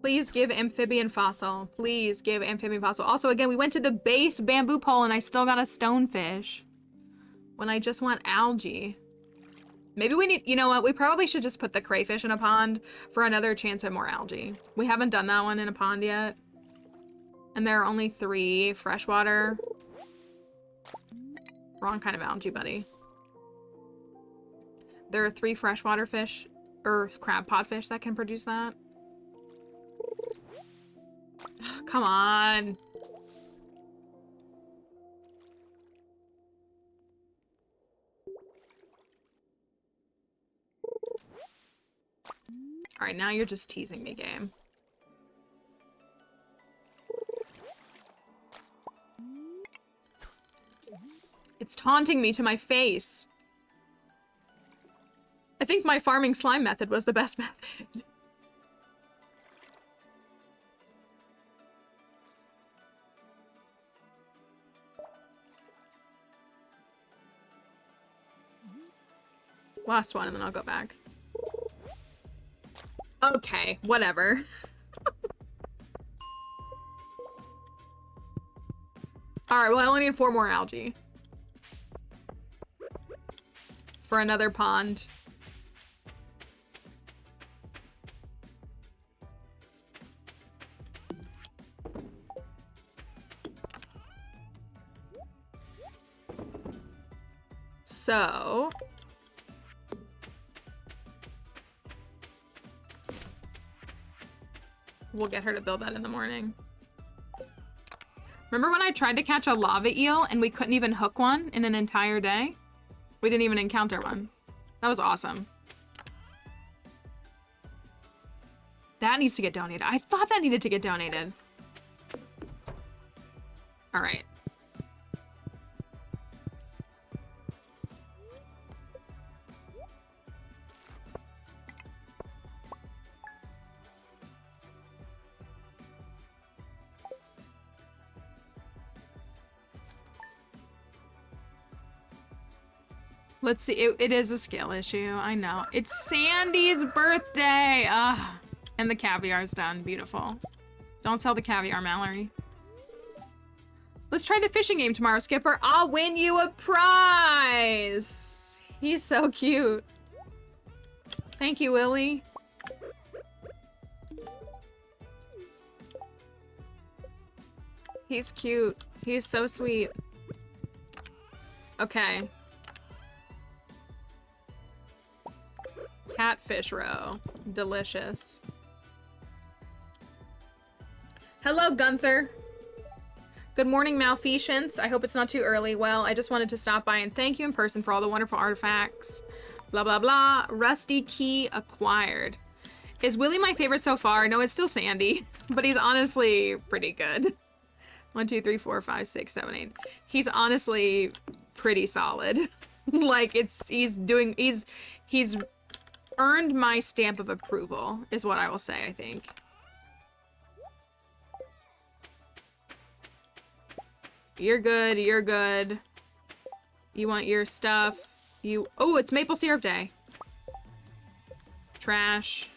Please give amphibian fossil. Please give amphibian fossil. Also, again, we went to the base bamboo pole and I still got a stonefish. When I just want algae. Maybe we need... You know what? We probably should just put the crayfish in a pond for another chance at more algae. We haven't done that one in a pond yet. And there are only 3 freshwater. Wrong kind of algae, buddy. There are 3 freshwater fish, or crab podfish that can produce that. Come on. All right, now you're just teasing me, game. It's taunting me to my face. I think my farming slime method was the best method. Last one, and then I'll go back. Okay, whatever. Alright, well, I only need 4 more algae. For another pond. So... we'll get her to build that in the morning. Remember when I tried to catch a lava eel and we couldn't even hook one in an entire day? We didn't even encounter one. That was awesome. That needs to get donated. I thought that needed to get donated. All right. Let's see. It is a skill issue. I know. It's Sandy's birthday. Ugh. And the caviar's done. Beautiful. Don't sell the caviar, Mallory. Let's try the fishing game tomorrow, Skipper. I'll win you a prize. He's so cute. Thank you, Willy. He's cute. He's so sweet. Okay. Catfish roe. Delicious. Hello, Gunther. Good morning, Malfeasance. I hope it's not too early. Well, I just wanted to stop by and thank you in person for all the wonderful artifacts. Blah, blah, blah. Rusty key acquired. Is Willy my favorite so far? No, it's still Sandy, but he's honestly pretty good. 1, 2, 3, 4, 5, 6, 7, 8. He's honestly pretty solid. Like, he's earned my stamp of approval, is what I will say, I think. You're good, you're good. You want your stuff. Oh, it's maple syrup day. Trash.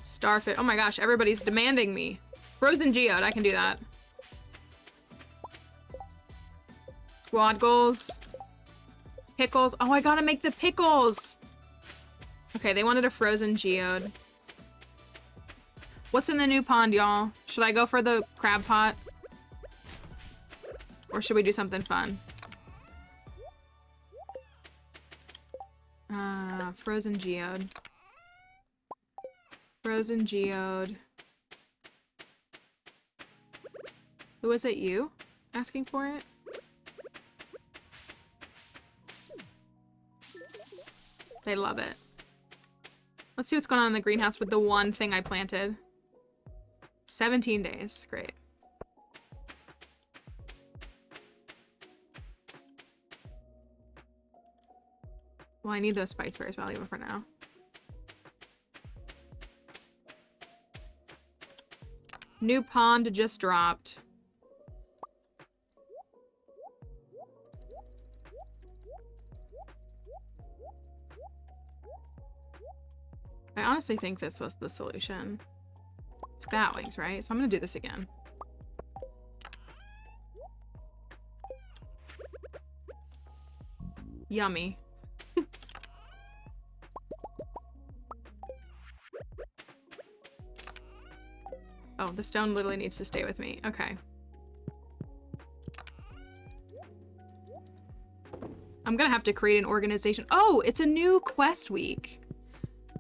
Starfish. Oh my gosh, everybody's demanding me. Frozen geode, I can do that. Squad goals. Pickles. Oh, I gotta make the pickles. Okay, they wanted a frozen geode. What's in the new pond, y'all? Should I go for the crab pot? Or should we do something fun? Frozen geode. Frozen geode. Who was it, you? Asking for it? They love it. Let's see what's going on in the greenhouse with the one thing I planted. 17 days. Great. Well, I need those spice berries, but I'll leave them for now. New pond just dropped. I honestly think this was the solution. It's bat wings, right? So I'm gonna do this again. Yummy. Oh, the stone literally needs to stay with me. Okay. I'm gonna have to create an organization. Oh, it's a new quest week.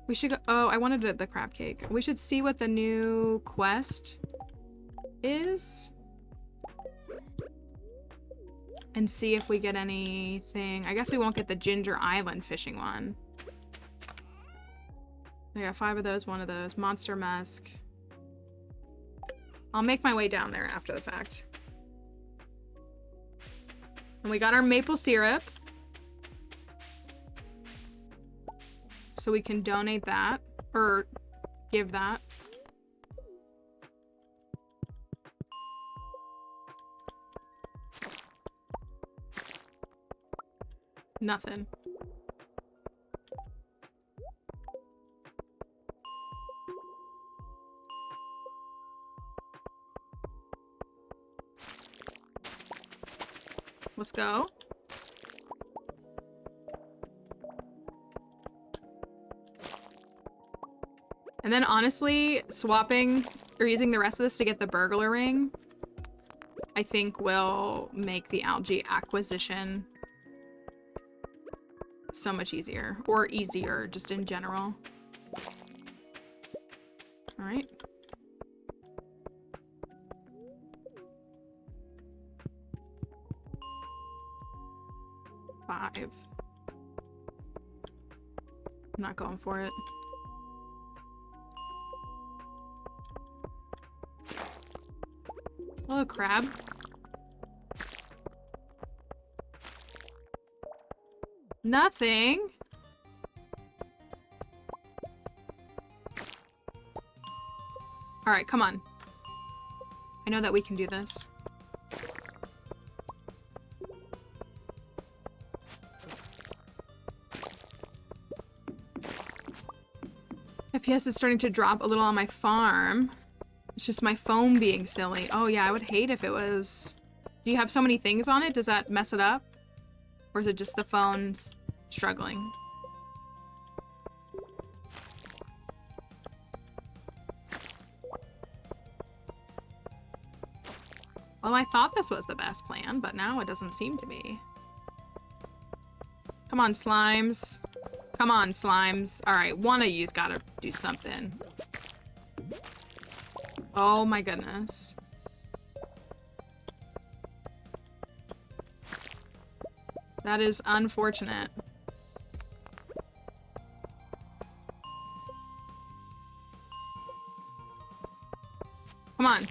We should go. Oh, I wanted the crab cake. We should see what the new quest is. And see if we get anything. I guess we won't get the Ginger Island fishing one. I got 5 of those, 1 of those. Monster Musk. I'll make my way down there after the fact. And we got our maple syrup. So we can donate that. Or give that. Nothing. Let's go. And then honestly, swapping or using the rest of this to get the burglar ring, I think will make the algae acquisition so much easier. Or easier, just in general. All right. I'm not going for it. Hello, crab. Nothing. All right, come on. I know that we can do this. FPS is starting to drop a little on my farm. It's just my phone being silly. Oh yeah, I would hate if it was... Do you have so many things on it? Does that mess it up? Or is it just the phone's struggling? Well, I thought this was the best plan, but now it doesn't seem to be. Come on, slimes. Come on, slimes. All right, one of you's gotta do something. Oh my goodness. That is unfortunate. Come on.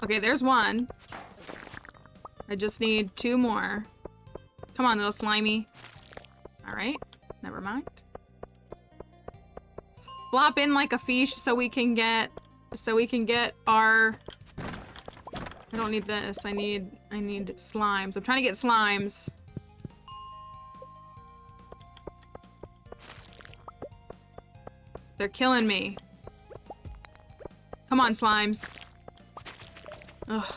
Okay, there's one. I just need 2 more. Come on, little slimy. All right, never mind. Flop in like a fish so we can get our... I don't need this. I need slimes. I'm trying to get slimes. They're killing me. Come on, slimes. Ugh.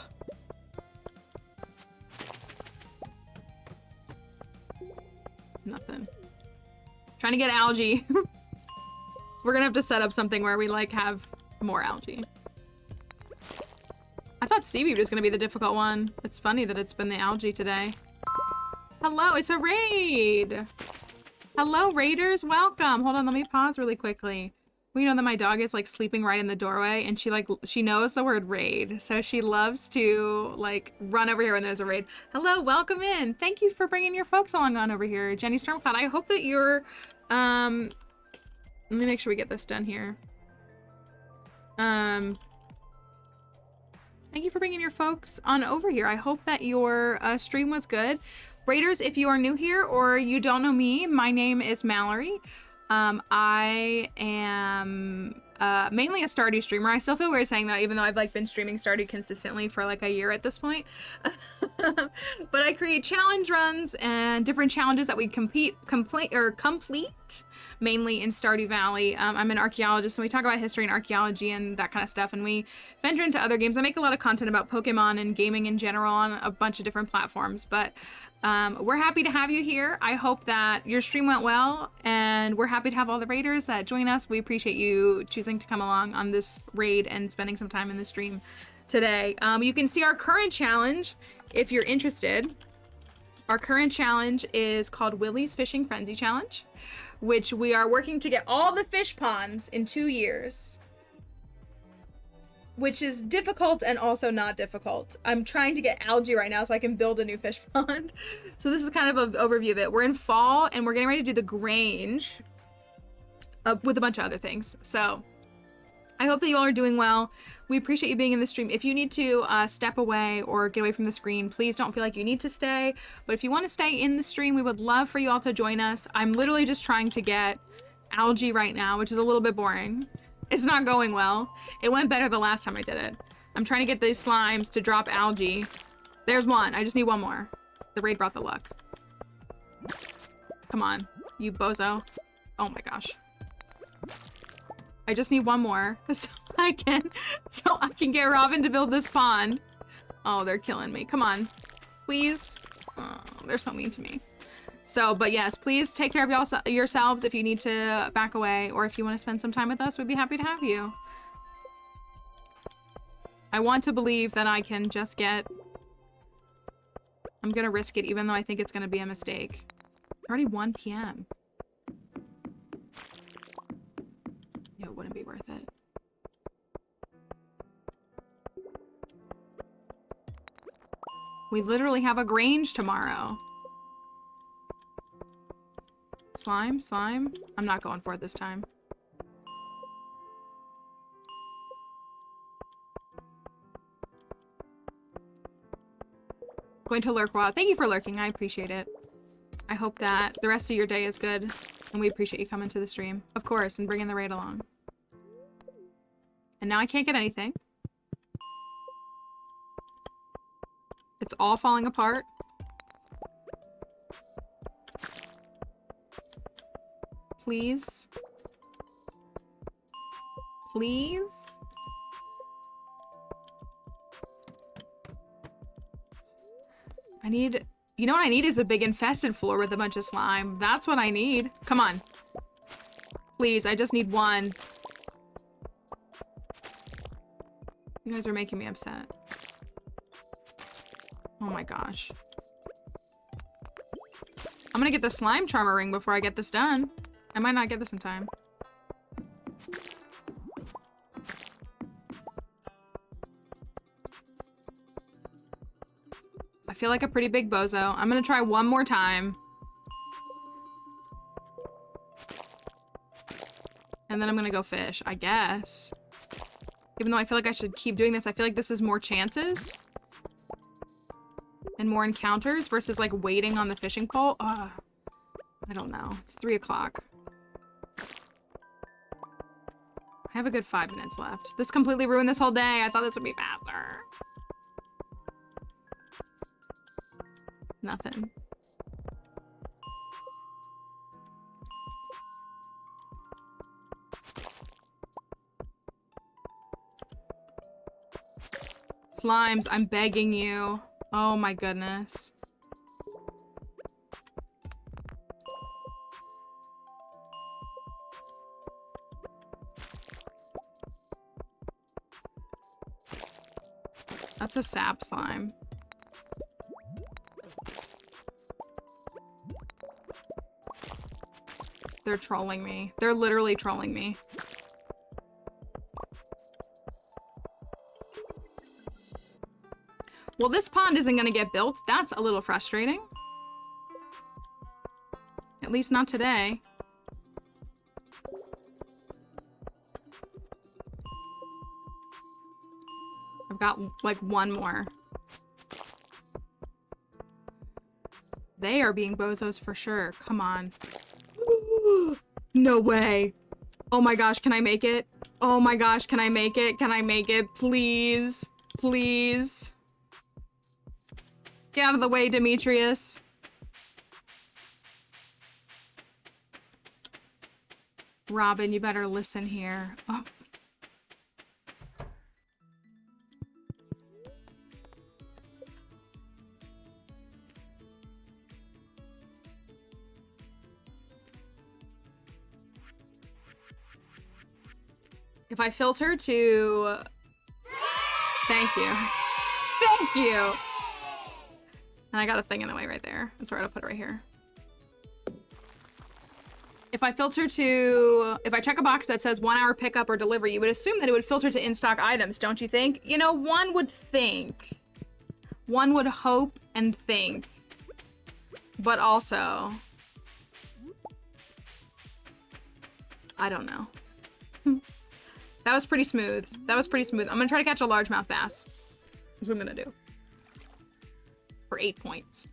Nothing. Trying to get algae. We're gonna have to set up something where we like have more algae. I thought seaweed was gonna be the difficult one. It's funny that it's been the algae today. Hello, it's a raid. Hello, raiders, welcome. Hold on, let me pause really quickly. We know that my dog is like sleeping right in the doorway and she knows the word raid. So she loves to like run over here when there's a raid. Hello, welcome in. Thank you for bringing your folks along on over here. Jenny Stormcloud, I hope that you're, let me make sure we get this done here. Thank you for bringing your folks on over here. I hope that your stream was good. Raiders, if you are new here or you don't know me, my name is Mallory. I am mainly a Stardew streamer. I still feel weird saying that, even though I've like been streaming Stardew consistently for like a year at this point. But I create challenge runs and different challenges that we complete mainly in Stardew Valley. I'm an archaeologist, and we talk about history and archaeology and that kind of stuff, and we venture into other games. I make a lot of content about Pokemon and gaming in general on a bunch of different platforms, but we're happy to have you here. I hope that your stream went well, and we're happy to have all the raiders that join us. We appreciate you choosing to come along on this raid and spending some time in the stream today. You can see our current challenge if you're interested. Our current challenge is called Willy's Fishing Frenzy Challenge, which we are working to get all the fish ponds in 2 years, which is difficult and also not difficult. I'm trying to get algae right now so I can build a new fish pond. So this is kind of an overview of it. We're in fall and we're getting ready to do the Grange with a bunch of other things. So I hope that you all are doing well. We appreciate you being in the stream. If you need to step away or get away from the screen, please don't feel like you need to stay. But if you want to stay in the stream, we would love for you all to join us. I'm literally just trying to get algae right now, which is a little bit boring. It's not going well. It went better the last time I did it. I'm trying to get these slimes to drop algae. There's one. I just need one more. The raid brought the luck. Come on, you bozo. Oh my gosh. I just need one more so I can get Robin to build this pond. Oh, they're killing me. Come on, please. Oh, they're so mean to me. So, but yes, please take care of yourselves if you need to back away, or if you want to spend some time with us, we'd be happy to have you. I want to believe that I can just get... I'm gonna risk it, even though I think it's gonna be a mistake. It's already 1 p.m. It wouldn't be worth it. We literally have a Grange tomorrow. Slime, slime. I'm not going for it this time. Going to lurk while. Thank you for lurking. I appreciate it. I hope that the rest of your day is good, and we appreciate you coming to the stream, of course, and bringing the raid along. And now I can't get anything. It's all falling apart. Please. Please. I need... You know what I need is a big infested floor with a bunch of slime. That's what I need. Come on. Please, I just need one. You guys are making me upset. Oh my gosh. I'm gonna get the slime charmer ring before I get this done. I might not get this in time. I feel like a pretty big bozo. I'm gonna try one more time. And then I'm gonna go fish, I guess. Even though I feel like I should keep doing this, I feel like this is more chances. And more encounters versus like waiting on the fishing pole. I don't know. It's 3 o'clock. I have a good 5 minutes left. This completely ruined this whole day. I thought this would be faster. Nothing. Slimes, I'm begging you. Oh my goodness. That's a sap slime. They're trolling me. They're literally trolling me. Well, this pond isn't gonna get built. That's a little frustrating. At least not today. I've got like 1 more. They are being bozos for sure. Come on. No way. Oh my gosh, can I make it? Oh my gosh, can I make it? Can I make it? Please. Please. Get out of the way, Demetrius. Robin, you better listen here. Oh. If I filter to... Thank you. Thank you! And I got a thing in the way right there. That's where I'll put it right here. If I filter to... If I check a box that says 1 hour pickup or delivery, you would assume that it would filter to in-stock items, don't you think? You know, one would think. One would hope and think. But also... I don't know. That was pretty smooth. That was pretty smooth. I'm gonna try to catch a largemouth bass. That's what I'm gonna do. For 8 points.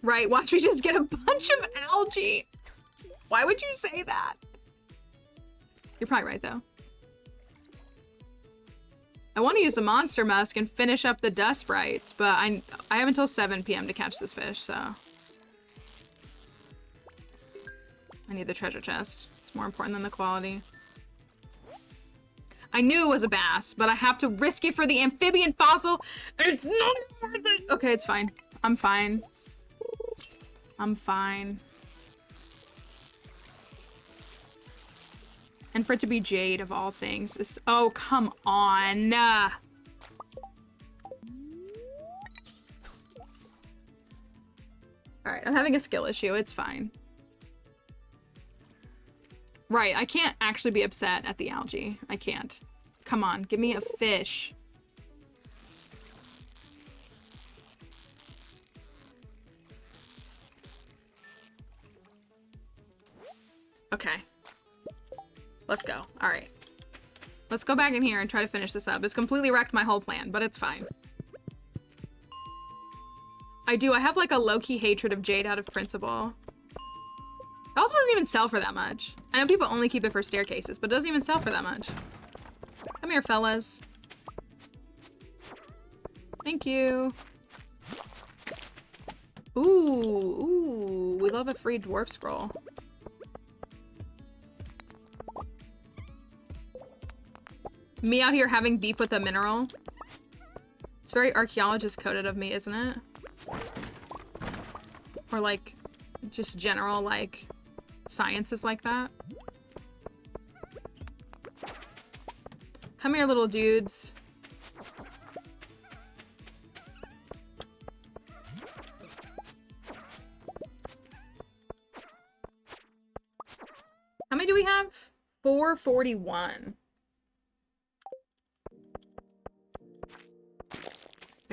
Right, watch me just get a bunch of algae. Why would you say that? You're probably right, though. I want to use the monster musk and finish up the dust sprites, but I have until 7 p.m. to catch this fish, so... I need the treasure chest. It's more important than the quality. I knew it was a bass, but I have to risk it for the amphibian fossil. It's not worth it. Okay, it's fine. I'm fine. I'm fine. And for it to be jade of all things. Is, oh, come on. Alright, I'm having a skill issue. It's fine. Right, I can't actually be upset at the algae. I can't. Come on, give me a fish. Okay. Let's go. All right. Let's go back in here and try to finish this up. It's completely wrecked my whole plan, but it's fine. I do. I have like a low-key hatred of jade out of principle. It also doesn't even sell for that much. I know people only keep it for staircases, but it doesn't even sell for that much. Come here, fellas. Thank you. Ooh, we love a free dwarf scroll. Me out here having beef with a mineral. It's very archaeologist coded of me, isn't it? Or like, just general like sciences like that. Come here, little dudes. How many do we have? 441.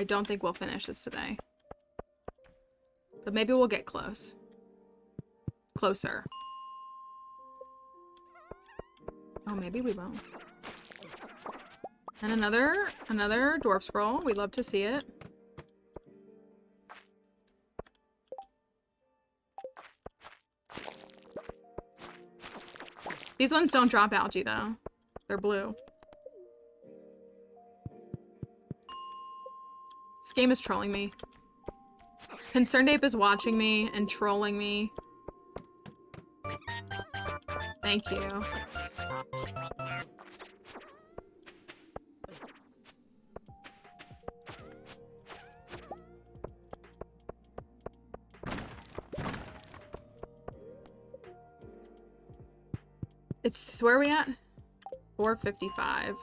I don't think we'll finish this today. But maybe we'll get close. Closer. Oh, maybe we won't. And another dwarf scroll. We'd love to see it. These ones don't drop algae, though. They're blue. This game is trolling me. Concerned Ape is watching me and trolling me. Thank you. It's where are we at? 4:55.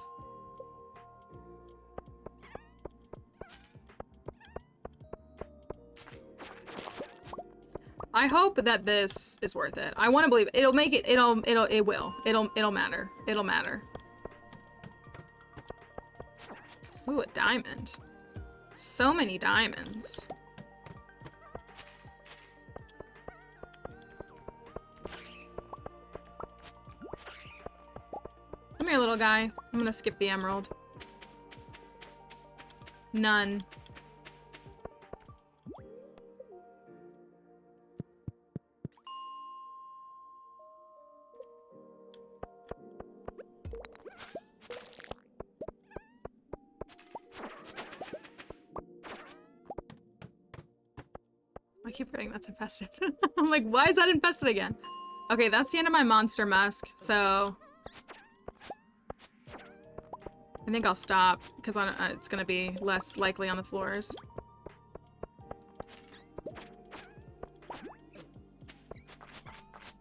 I hope that this is worth it. I want to believe it. It'll make it. It will. It'll matter. It'll matter. Ooh, a diamond. So many diamonds. Come here, little guy. I'm gonna skip the emerald. None. I keep forgetting that's infested. I'm like, why is that infested again? Okay, that's the end of my monster musk, so I think I'll stop because it's gonna be less likely on the floors.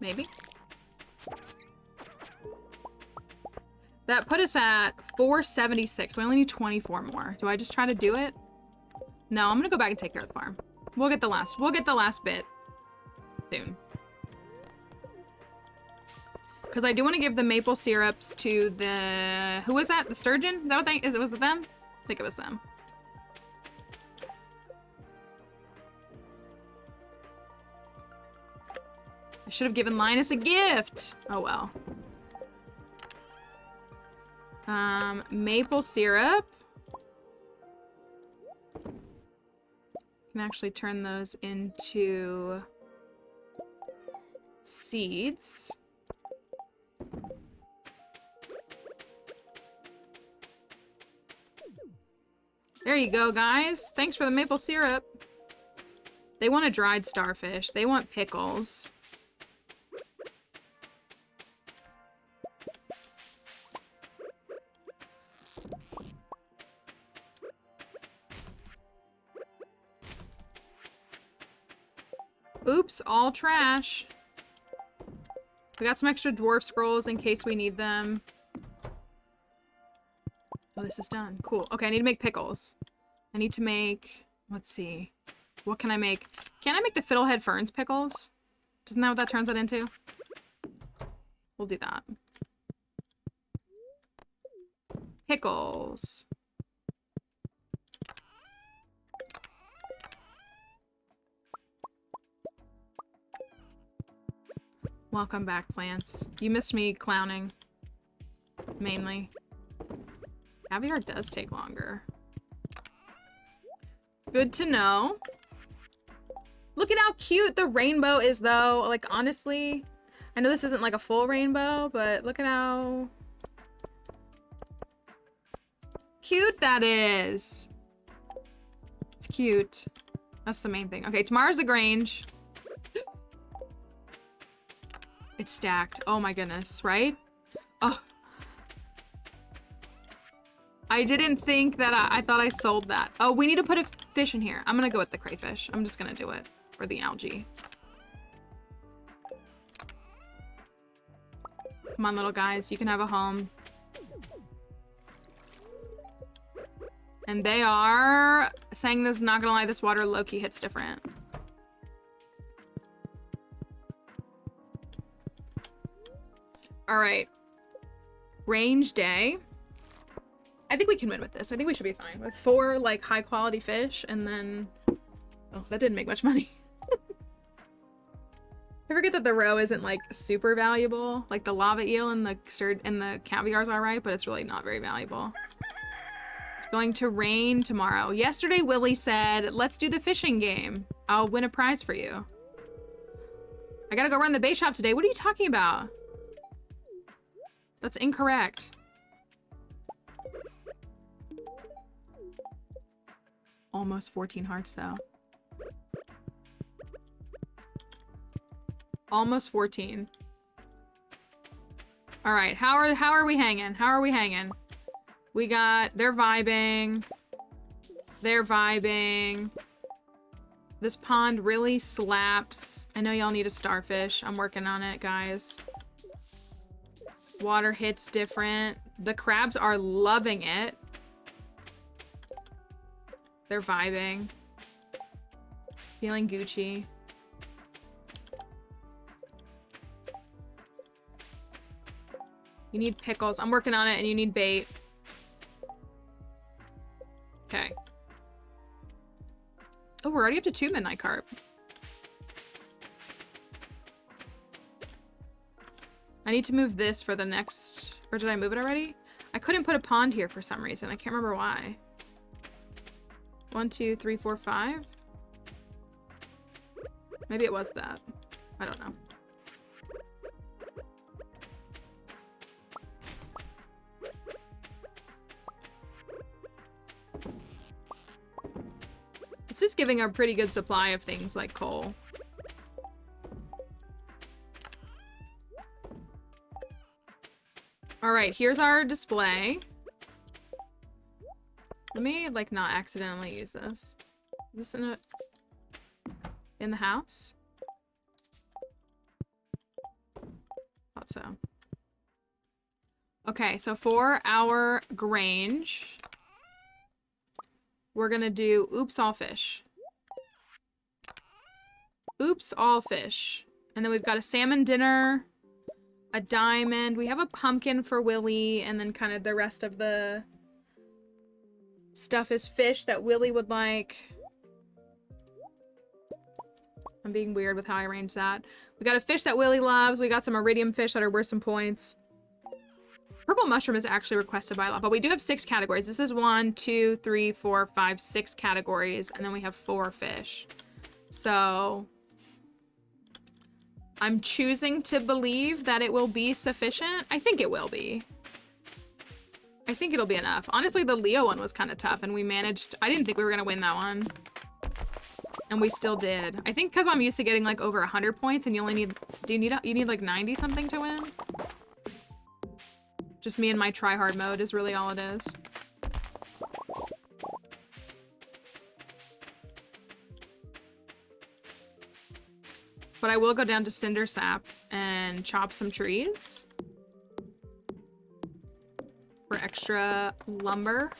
Maybe. That put us at 476. So we only need 24 more. Do I just try to do it? No, I'm gonna go back and take care of the farm. We'll get the last bit soon. Because I do want to give the maple syrups to the... Who was that? The sturgeon? Is that what they... Was it them? I think it was them. I should have given Linus a gift! Oh well. Maple syrup. Can actually turn those into seeds. There you go, guys. Thanks for the maple syrup. They want a dried starfish. They want pickles. Oops, all trash. We got some extra dwarf scrolls in case we need them. Oh, this is done. Cool. Okay, I need to make pickles. I need to make... Let's see. What can I make? Can I make the fiddlehead ferns pickles? Isn't that what that turns it into? We'll do that. Pickles. Welcome back, plants. You missed me clowning. Mainly. Caviar does take longer. Good to know. Look at how cute the rainbow is, though. Like, honestly, I know this isn't like a full rainbow, but look at how cute that is. It's cute. That's the main thing. Okay, tomorrow's the Grange. It's stacked. Oh my goodness, right? Oh. I didn't think that I thought I sold that. Oh, we need to put a fish in here. I'm gonna go with the crayfish. I'm just gonna do it. Or the algae. Come on, little guys. You can have a home. And they are saying this, not gonna lie, this water low-key hits different. All right. Range day. I think we can win with this. I think we should be fine with 4 like high quality fish and then, oh, that didn't make much money. I forget that the roe isn't like super valuable. Like the lava eel and the caviar's alright, but it's really not very valuable. It's going to rain tomorrow. Yesterday, Willy said, let's do the fishing game. I'll win a prize for you. I gotta go run the bait shop today. What are you talking about? That's incorrect. Almost 14 hearts though. Almost 14. All right, how are we hanging? How are we hanging? We got, they're vibing. They're vibing. This pond really slaps. I know y'all need a starfish. I'm working on it, guys. Water hits different. The crabs are loving it. They're vibing. Feeling Gucci. You need pickles. I'm working on it, and you need bait. Okay. Oh, we're already up to 2 midnight carp. I need to move this for the next... Or did I move it already? I couldn't put a pond here for some reason. I can't remember why. 1, 2, 3, 4, 5? Maybe it was that. I don't know. This is giving a pretty good supply of things like coal. All right, here's our display. Let me like not accidentally use this. Is this in the house? Thought so. Okay, so for our Grange, we're gonna do oops all fish. Oops all fish. And then we've got a salmon dinner, a diamond. We have a pumpkin for Willy, and then kind of the rest of the stuff is fish that Willy would like. I'm being weird with how I arranged that. We got a fish that Willy loves. We got some iridium fish that are worth some points. Purple mushroom is actually requested by a lot, but we do have 6 categories. This is 1, 2, 3, 4, 5, 6 categories, and then we have 4 fish. So I'm choosing to believe that it will be sufficient. I think it will be. I think it'll be enough. Honestly, the Leo one was kind of tough, and we managed. I didn't think we were gonna win that one, and we still did. I think because I'm used to getting like over 100 points, and you only need. You need like 90 something to win? Just me and my try hard mode is really all it is. But I will go down to Cinder Sap and chop some trees for extra lumber.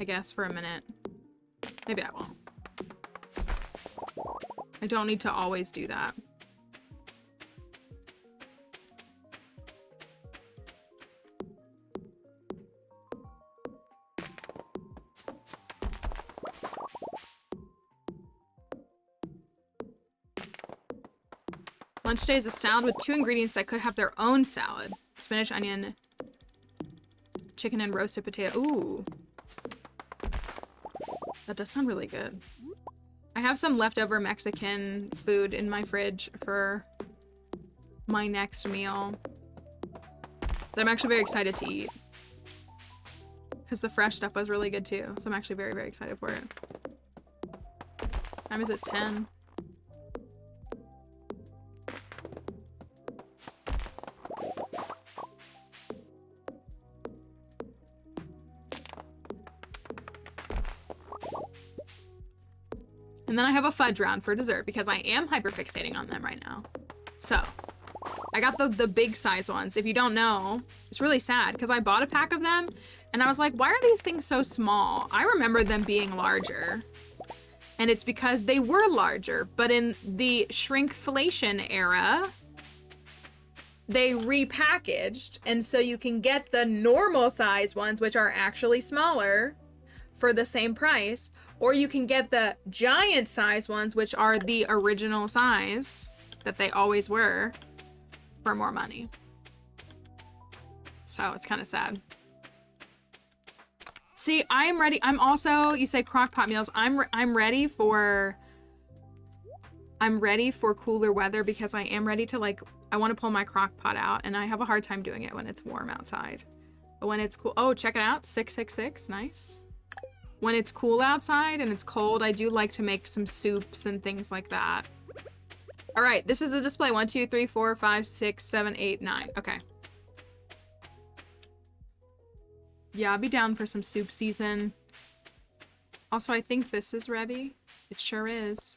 I guess for a minute. Maybe I won't. I don't need to always do that. Lunch day is a salad with 2 ingredients that could have their own salad. Spinach, onion, chicken, and roasted potato. Ooh. That does sound really good. I have some leftover Mexican food in my fridge for my next meal that I'm actually very excited to eat. Because the fresh stuff was really good too. So I'm actually very, very excited for it. Time is at 10. And then I have a fudge round for dessert because I am hyperfixating on them right now. So, I got the big size ones. If you don't know, it's really sad because I bought a pack of them and I was like, why are these things so small? I remember them being larger. And it's because they were larger, but in the shrinkflation era, they repackaged, and so you can get the normal size ones, which are actually smaller, for the same price, Or you can get the giant size ones, which are the original size that they always were, for more money. So it's kind of sad. See, I'm ready. I'm also, you say crock pot meals. I'm ready for cooler weather because I am ready to like, I want to pull my crock pot out and I have a hard time doing it when it's warm outside. But when it's cool, oh, check it out. 666, nice. When it's cool outside and it's cold, I do like to make some soups and things like that. All right, this is the display. 1, 2, 3, 4, 5, 6, 7, 8, 9. Okay. Yeah, I'll be down for some soup season. Also, I think this is ready. It sure is.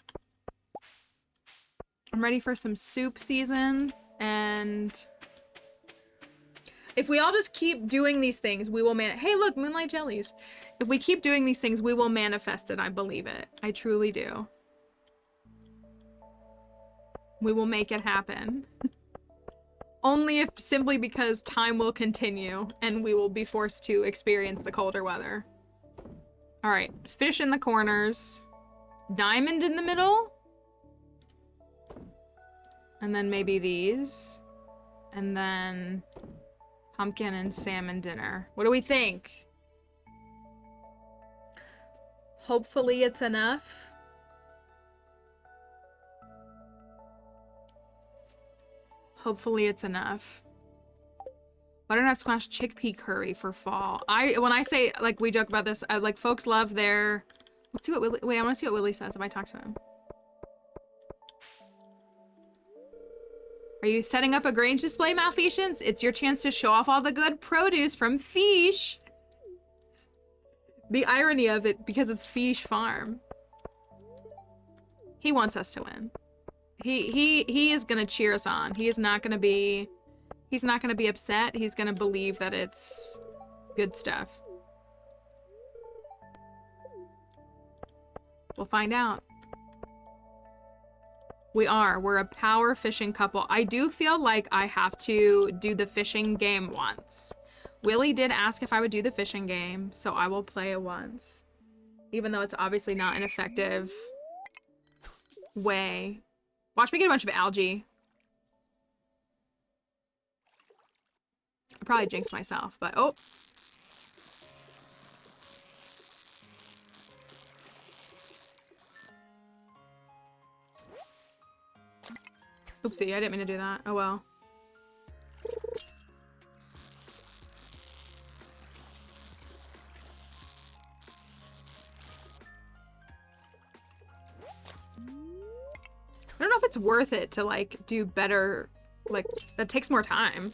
I'm ready for some soup season, and if we all just keep doing these things, we will hey, look, moonlight jellies. If we keep doing these things, we will manifest it. I believe it. I truly do. We will make it happen. Only if simply because time will continue and we will be forced to experience the colder weather. All right, fish in the corners, diamond in the middle, and then maybe these, and then pumpkin and salmon dinner. What do we think? Hopefully it's enough. Hopefully it's enough. Butternut squash chickpea curry for fall. When I say, like, we joke about this, like, folks love their... Let's see what Willy... Wait, I want to see what Willy says if I talk to him. Are you setting up a Grange display, Malfeasance? It's your chance to show off all the good produce from Fish. The irony of it, because it's Fish Farm. He wants us to win. He is gonna cheer us on. He is not gonna be... He's not gonna be upset. He's gonna believe that it's good stuff. We'll find out. We're a power fishing couple. I do feel like I have to do the fishing game once. Willy did ask if I would do the fishing game, so I will play it once. Even though it's obviously not an effective way. Watch me get a bunch of algae. I probably jinxed myself, but oh. Oopsie, I didn't mean to do that. Oh well. I don't know if it's worth it to, like, do better. Like, that takes more time.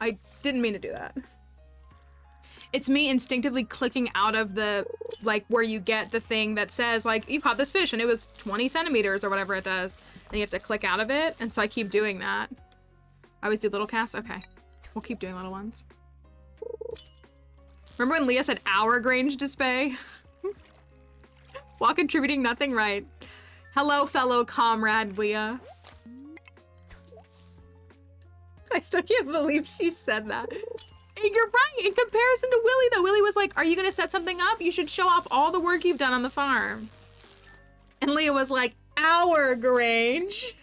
I didn't mean to do that. It's me instinctively clicking out of the, like, where you get the thing that says, like, you caught this fish and it was 20 centimeters or whatever it does. And you have to click out of it. And so I keep doing that. I always do little casts? Okay. We'll keep doing little ones. Remember when Leah said our Grange display? While contributing nothing, right? Hello, fellow comrade Leah. I still can't believe she said that. And you're right, in comparison to Willy though. Willy was like, are you gonna set something up? You should show off all the work you've done on the farm. And Leah was like, our Grange.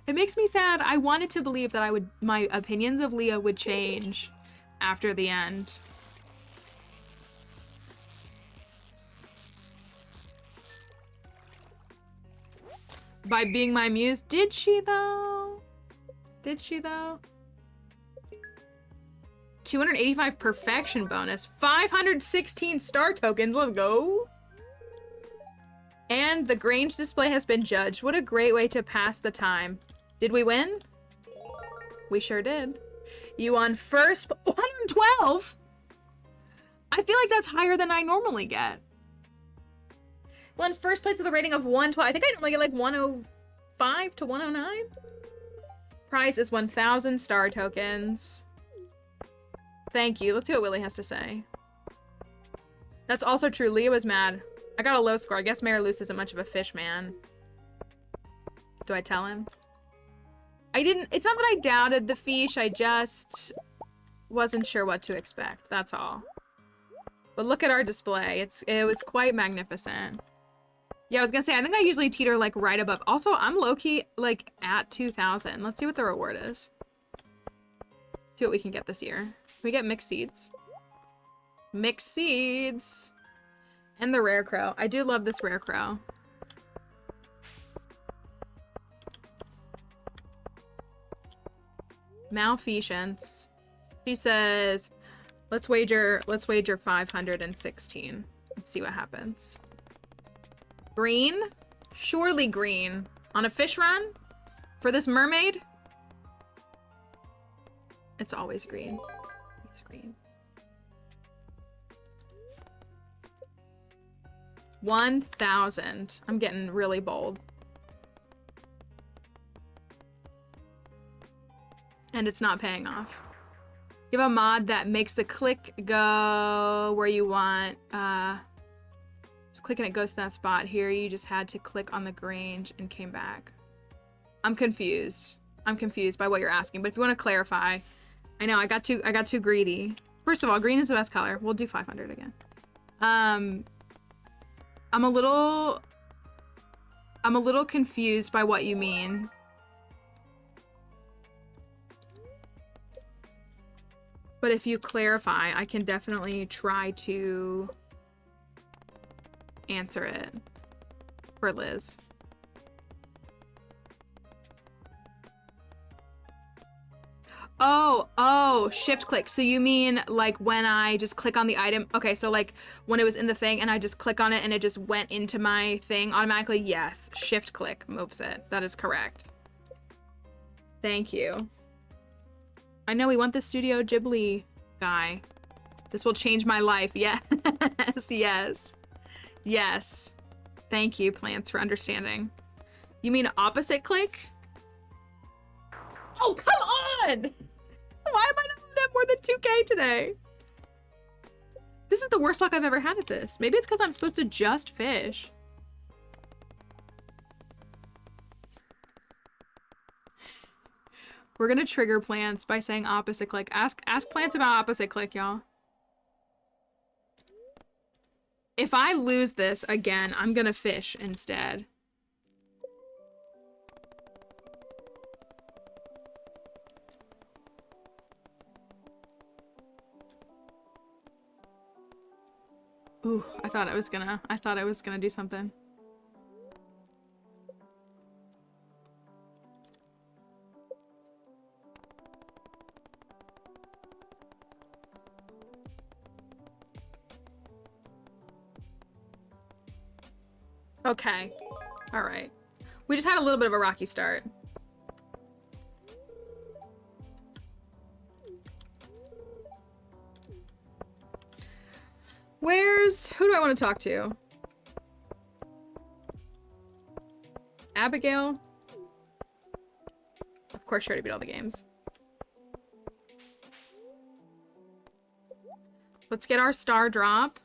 It makes me sad. I wanted to believe that my opinions of Leah would change after the end. By being my muse. Did she though? Did she though? 285 perfection bonus. 516 star tokens. Let's go. And the Grange display has been judged. What a great way to pass the time. Did we win? We sure did. You won first. 112? I feel like that's higher than I normally get. Won first place with a rating of 112. I think I normally get like 105 to 109. Prize is 1,000 star tokens. Thank you. Let's see what Willy has to say. That's also true. Leah was mad. I got a low score. I guess Mayor Luce isn't much of a fish man. Do I tell him? I didn't, it's not that I doubted the fish, I just wasn't sure what to expect, that's all. But look at our display, it was quite magnificent. Yeah, I was gonna say, I think I usually teeter like right above. Also, I'm low-key like at 2,000. Let's see what the reward is. See what we can get this year. Can we get mixed seeds? Mixed seeds! And the rare crow. I do love this rare crow. Malfeasance. She says, let's wager 516. Let's see what happens. Green? Surely green. On a fish run? For this mermaid? It's always green. It's green. 1,000. I'm getting really bold. And it's not paying off. You have a mod that makes the click go where you want. Just click and it goes to that spot. Here you just had to click on the Grange and came back. I'm confused. I'm confused by what you're asking, but if you want to clarify, I know I got too greedy. First of all, green is the best color. We'll do 500 again. I'm a little confused by what you mean. But if you clarify, I can definitely try to answer it for Liz. Oh, shift click. So you mean like when I just click on the item? Okay, so like when it was in the thing and I just click on it and it just went into my thing automatically? Yes, shift click moves it. That is correct. Thank you. I know we want the Studio Ghibli guy. This will change my life. Yes, yes, yes. Thank you, plants, for understanding. You mean opposite click? Oh, come on! Why am I not at more than 2K today? This is the worst luck I've ever had at this. Maybe it's because I'm supposed to just fish. We're gonna trigger plants by saying opposite click. Ask plants about opposite click, y'all. If I lose this again, I'm gonna fish instead. Ooh, I thought I was gonna do something. Okay. All right. We just had a little bit of a rocky start. Who do I want to talk to? Abigail? Of course, she already beat all the games. Let's get our star drop.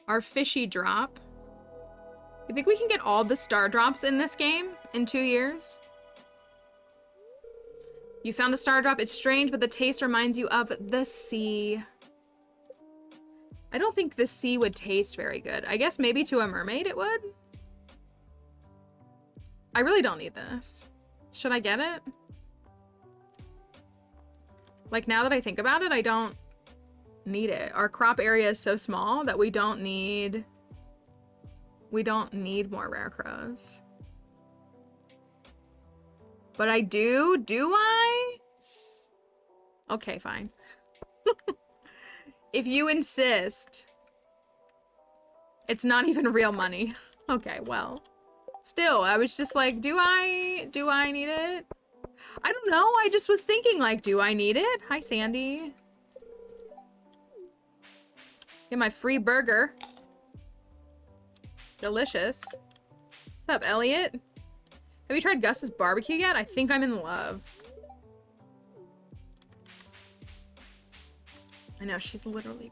Our fishy drop. You think we can get all the star drops in this game in 2 years? You found a star drop. It's strange, but the taste reminds you of the sea. I don't think the sea would taste very good. I guess maybe to a mermaid it would. I really don't need this. Should I get it? Like, now that I think about it, I don't need it. Our crop area is so small that we don't need more rare crows. But I do I? Okay, fine. If you insist. It's not even real money. Okay, well. Still, I was just like, do I need it? I don't know, I just was thinking like, do I need it? Hi, Sandy. Get my free burger. Delicious. What's up, Elliot? Have you tried Gus's barbecue yet? I think I'm in love. I know, she's literally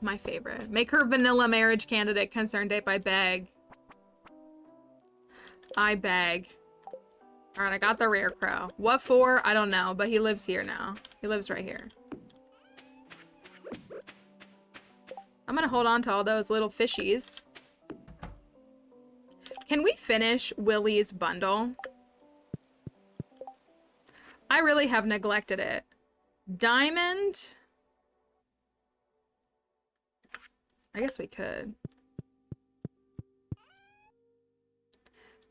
My favorite. Make her vanilla marriage candidate. Concern date by beg. I beg. All right, I got the rare crow. What for? I don't know, but he lives here now. He lives right here. I'm gonna hold on to all those little fishies. Can we finish Willy's bundle? I really have neglected it. Diamond. I guess we could.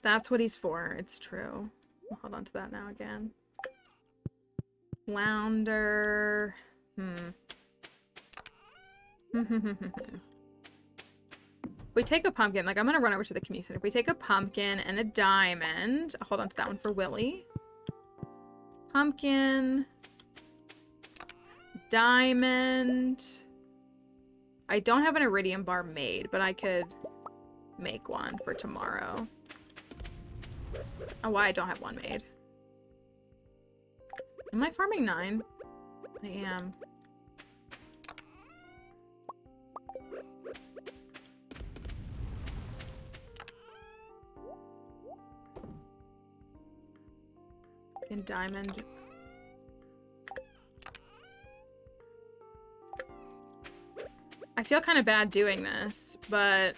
That's what he's for. It's true. I'll hold on to that now again. Flounder. We take a pumpkin. Like, I'm gonna run over to the community center. If we take a pumpkin and a diamond. I'll hold on to that one for Willy. Pumpkin. Diamond. I don't have an iridium bar made, but I could make one for tomorrow. Oh, why I don't have one made. Am I farming 9? I am. In diamond. I feel kind of bad doing this, but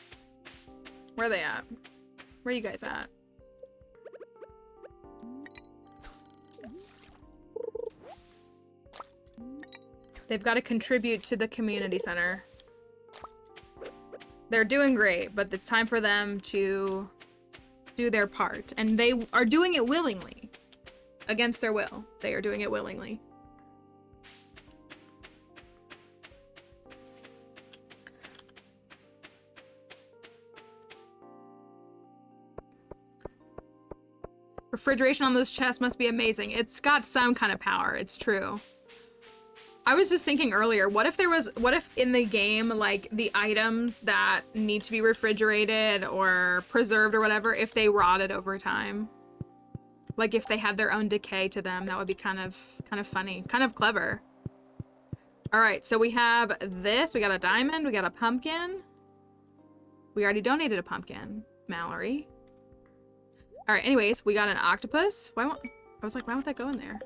where are they at? Where are you guys at? They've got to contribute to the community center. They're doing great, but it's time for them to do their part. And they are doing it willingly. Against their will. They are doing it willingly. Refrigeration on those chests must be amazing. It's got some kind of power. It's true. I was just thinking earlier, what if in the game, like, the items that need to be refrigerated or preserved or whatever, if they rotted over time? Like, if they had their own decay to them, that would be kind of funny, kind of clever. All right, so we have this. We got a diamond. We got a pumpkin. We already donated a pumpkin, Mallory. All right, anyways, we got an octopus. I was like, why won't that go in there?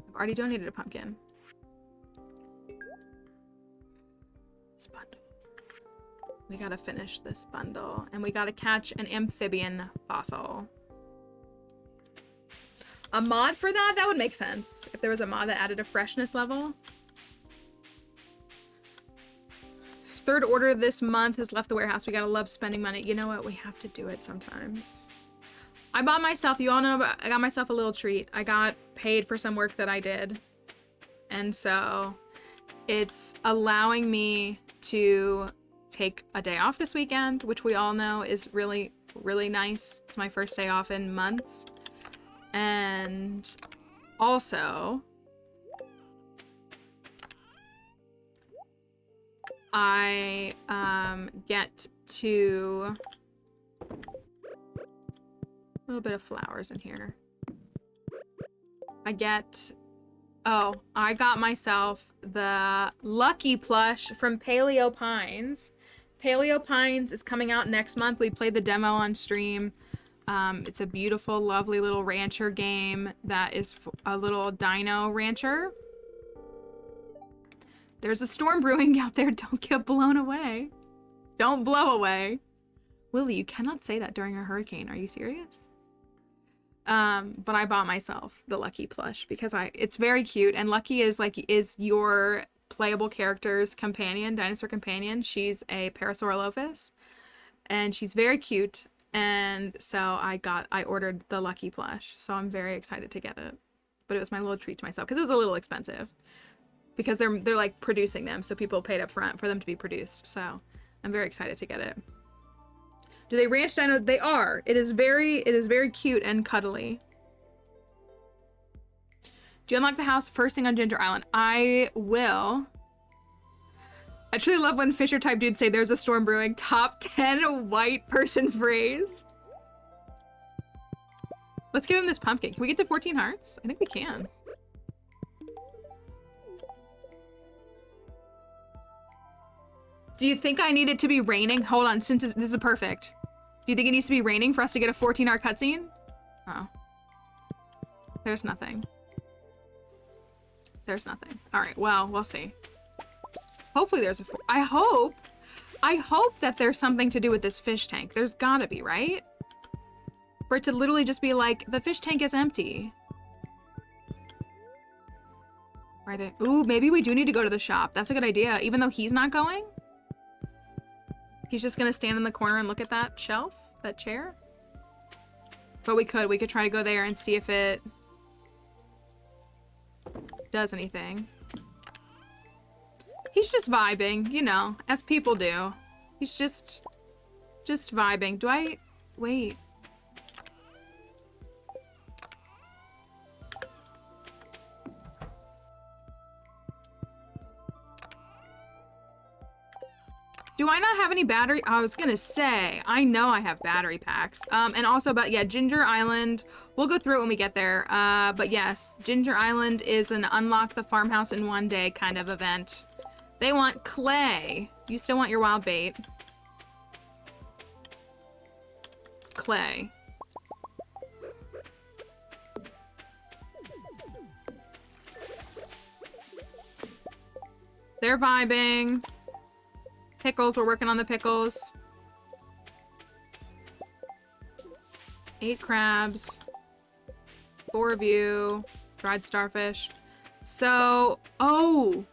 I've already donated a pumpkin. This bundle. We gotta finish this bundle, and we gotta catch an amphibian fossil. A mod for that? That would make sense. If there was a mod that added a freshness level. Third order this month has left the warehouse. We gotta love spending money. You know what? We have to do it sometimes. I bought myself, you all know, I got myself a little treat. I got paid for some work that I did. And so it's allowing me to take a day off this weekend, which we all know is really, really nice. It's my first day off in months. And also, I get to a little bit of flowers in here. I got myself the Lucky plush from Paleo Pines. Paleo Pines is coming out next month. We played the demo on stream. It's a beautiful, lovely little rancher game that is a little dino rancher. There's a storm brewing out there. Don't get blown away. Don't blow away. Willy, you cannot say that during a hurricane. Are you serious? But I bought myself the Lucky plush because it's very cute, and Lucky is your playable character's companion, dinosaur companion. She's a Parasaurolophus, and she's very cute. And so I ordered the Lucky plush, so I'm very excited to get it. But it was my little treat to myself because it was a little expensive because they're like producing them, so people paid up front for them to be produced. So I'm very excited to get it. Do they ranch dino? They are. It is very cute and cuddly. Do you unlock the house first thing on Ginger Island? I will. I truly love when Fisher type dudes say there's a storm brewing. Top 10 white person phrase. Let's give him this pumpkin. Can we get to 14 hearts? I think we can. Do you think I need it to be raining? Hold on, since this is perfect. Do you think it needs to be raining for us to get a 14-hour cutscene? Oh. There's nothing. There's nothing. All right, well, we'll see. Hopefully there's a... I hope that there's something to do with this fish tank. There's gotta be, right? For it to literally just be like, the fish tank is empty. Right there. Ooh, maybe we do need to go to the shop. That's a good idea. Even though he's not going? He's just gonna stand in the corner and look at that shelf? That chair? But we could try to go there and see if it does anything. He's just vibing, you know, as people do. He's just vibing. Do I... Wait. Do I not have any battery? I was gonna say, I know I have battery packs. And also, but yeah, Ginger Island, we'll go through it when we get there. But yes, Ginger Island is an unlock the farmhouse in one day kind of event. They want clay. You still want your wild bait. Clay. They're vibing. Pickles, we're working on the pickles. 8 crabs. 4 of you. Dried starfish. So, oh!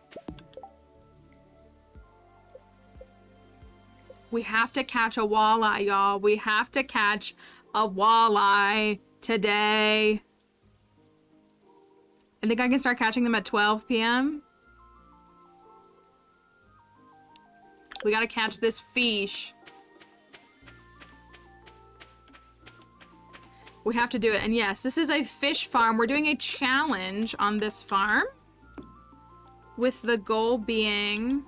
We have to catch a walleye, y'all. We have to catch a walleye today. I think I can start catching them at 12 p.m. We gotta catch this fish. We have to do it. And yes, this is a fish farm. We're doing a challenge on this farm. With the goal being...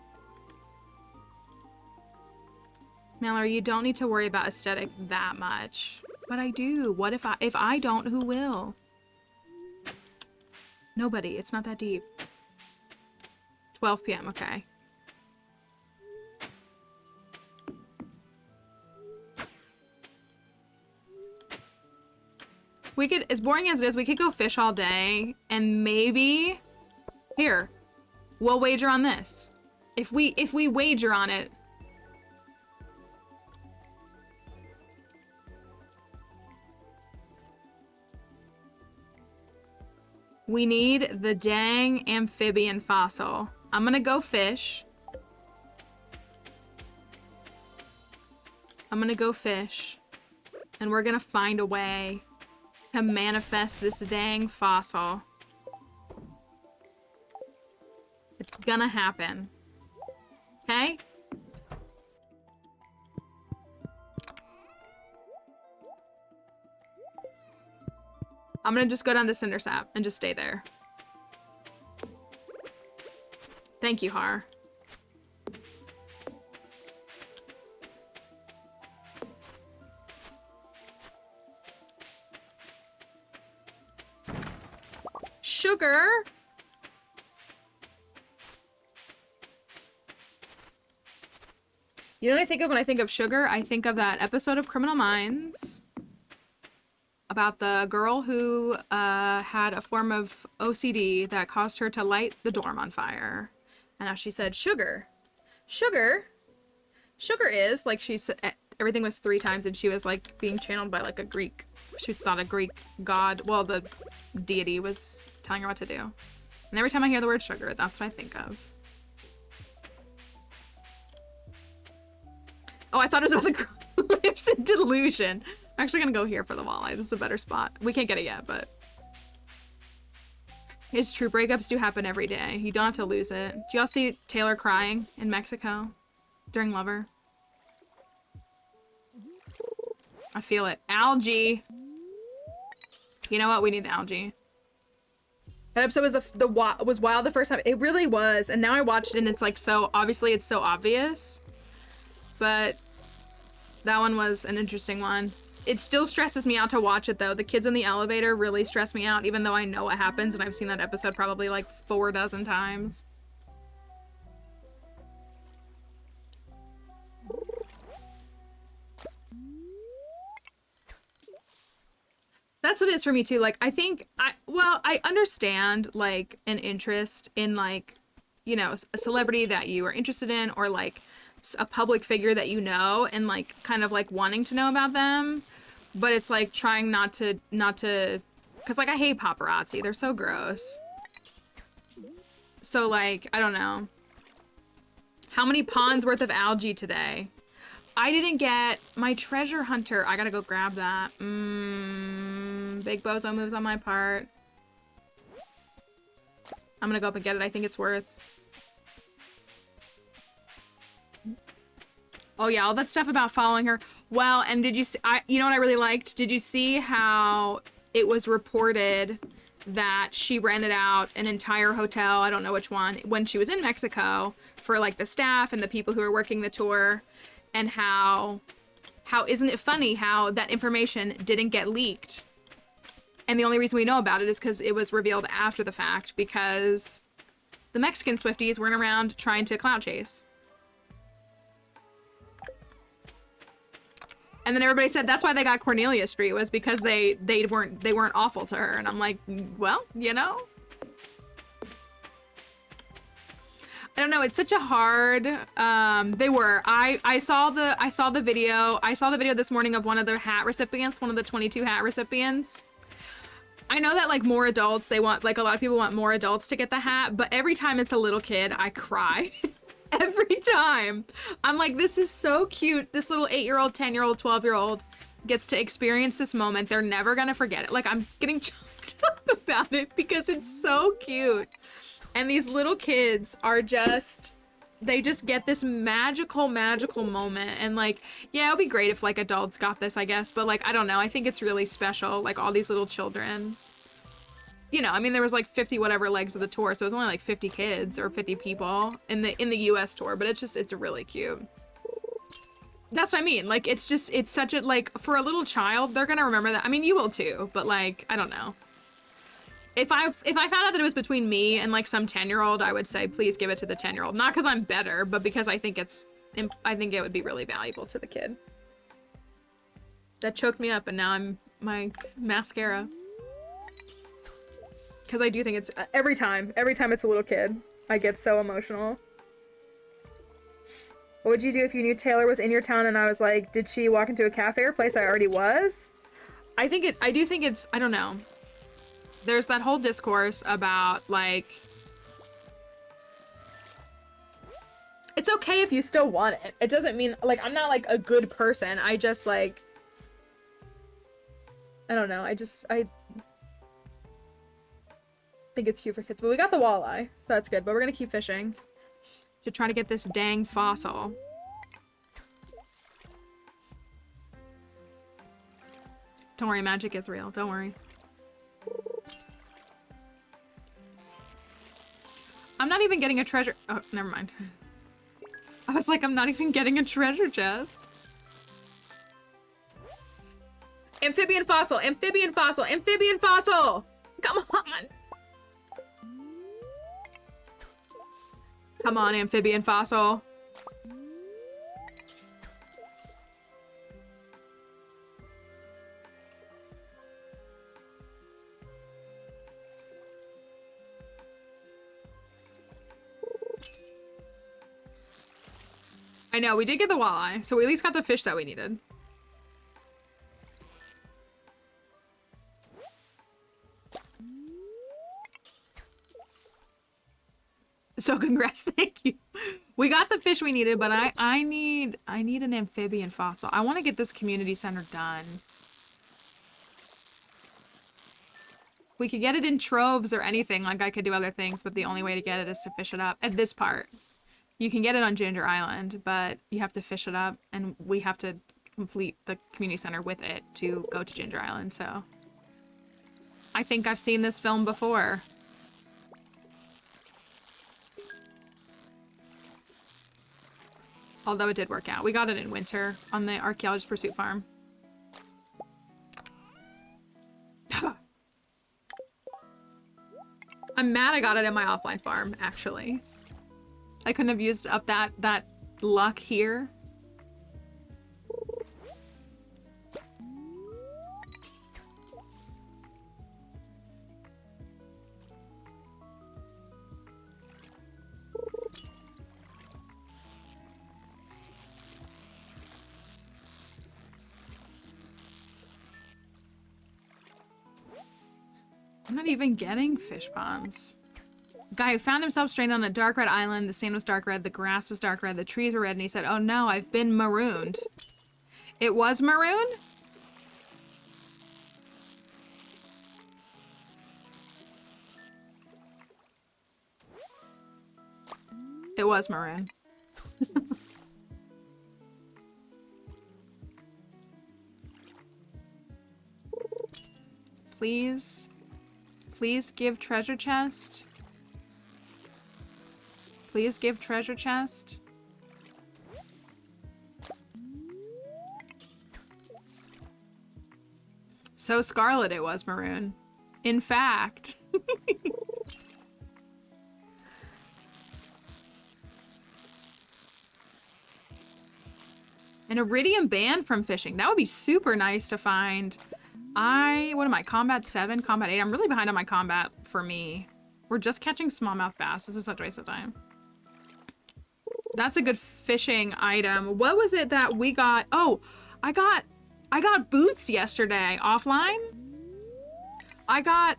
Mallory, you don't need to worry about aesthetic that much. But I do. What if I don't, who will? Nobody. It's not that deep. 12 p.m. Okay. We could, as boring as it is, we could go fish all day and maybe here, we'll wager on this. If we wager on it, we need the dang amphibian fossil. I'm gonna go fish. I'm gonna go fish. And we're gonna find a way to manifest this dang fossil. It's gonna happen. Okay? I'm gonna just go down to Cindersap and just stay there. Thank you, Har. Sugar? You know what I think of when I think of sugar? I think of that episode of Criminal Minds about the girl who had a form of OCD that caused her to light the dorm on fire. And now she said, sugar. Sugar? Sugar is, like she said, everything was 3 times and she was like being channeled by like a Greek, she thought a Greek god, well, the deity was telling her what to do. And every time I hear the word sugar, that's what I think of. Oh, I thought it was about the lips and delusion. I'm actually gonna go here for the walleye. This is a better spot. We can't get it yet, but... It's true, breakups do happen every day. You don't have to lose it. Do y'all see Taylor crying in Mexico during Lover? I feel it. Algae! You know what? We need the algae. That episode was was wild the first time. It really was. And now I watched it and it's like so, obviously it's so obvious. But that one was an interesting one. It still stresses me out to watch it though. The kids in the elevator really stress me out even though I know what happens and I've seen that episode probably like 4 dozen times. That's what it is for me too. Like, I think I understand like an interest in like, you know, a celebrity that you are interested in, or like a public figure that you know, and like kind of like wanting to know about them. But it's like trying not to, because like I hate paparazzi. They're so gross. So like, I don't know. How many ponds worth of algae today? I didn't get my treasure hunter. I gotta go grab that. Big bozo moves on my part. I'm gonna go up and get it. I think it's worth. Oh yeah, all that stuff about following her. Well, and did you see, you know what I really liked? Did you see how it was reported that she rented out an entire hotel, I don't know which one, when she was in Mexico for like the staff and the people who were working the tour, and how isn't it funny how that information didn't get leaked? And the only reason we know about it is because it was revealed after the fact, because the Mexican Swifties weren't around trying to clout chase. And then everybody said that's why they got Cornelia Street, was because they weren't awful to her. And I'm like, well, you know, I don't know. It's such a hard. They were. I saw the video. I saw the video this morning of one of the hat recipients, one of the 22 hat recipients. I know that like more adults, they want, like a lot of people want more adults to get the hat, but every time it's a little kid, I cry. Every time. I'm like, this is so cute. This little 8-year-old, 10-year-old, 12-year-old gets to experience this moment. They're never gonna forget it. Like, I'm getting choked up about it because it's so cute. And these little kids are just, they just get this magical moment. And like, yeah, it would be great if like adults got this, I guess. But like, I don't know. I think it's really special. Like all these little children. You know, I mean, there was like 50 whatever legs of the tour, so it was only like 50 kids or 50 people in the US tour, but it's really cute. That's what I mean. Like, it's such a, like, for a little child, they're gonna remember that. I mean, you will too, but like, I don't know. If I found out that it was between me and like some 10-year-old, I would say, please give it to the 10-year-old. Not because I'm better, but because I think it would be really valuable to the kid. That choked me up, and now I'm my mascara. Because I do think it's, every time it's a little kid, I get so emotional. What would you do if you knew Taylor was in your town and I was like, did she walk into a cafe or place I already was? I do think it's, I don't know. There's that whole discourse about like, it's okay if you still want it. It doesn't mean, like, I'm not like a good person. I just like, I don't know. I think it's cute for kids, but we got the walleye, so that's good. But we're gonna keep fishing to try to get this dang fossil. Don't worry, magic is real. Don't worry. I'm not even getting a treasure. Oh, never mind. I was like, I'm not even getting a treasure chest. Amphibian fossil, amphibian fossil, amphibian fossil! Come on! Come on, amphibian fossil. I know, we did get the walleye, so we at least got the fish that we needed. So congrats, thank you. We got the fish we needed, but I need an amphibian fossil. I want to get this community center done. We could get it in troves or anything, like I could do other things, but the only way to get it is to fish it up. At this part, you can get it on Ginger Island, but you have to fish it up, and we have to complete the community center with it to go to Ginger Island, so. I think I've seen this film before. Although it did work out. We got it in winter on the Archaeologist Pursuit Farm. I'm mad I got it in my offline farm, actually. I couldn't have used up that luck here. I'm not even getting fish ponds. Guy who found himself stranded on a dark red island. The sand was dark red, the grass was dark red, the trees were red, and he said, oh no, I've been marooned. It was maroon? It was maroon. Please. Please give treasure chest. Please give treasure chest. So Scarlet, it was maroon. In fact. An iridium band from fishing. That would be super nice to find. What am I, combat 7, combat 8? I'm really behind on my combat for me. We're just catching smallmouth bass. This is such a waste of time. That's a good fishing item. What was it that we got? Oh, I got boots yesterday offline. I got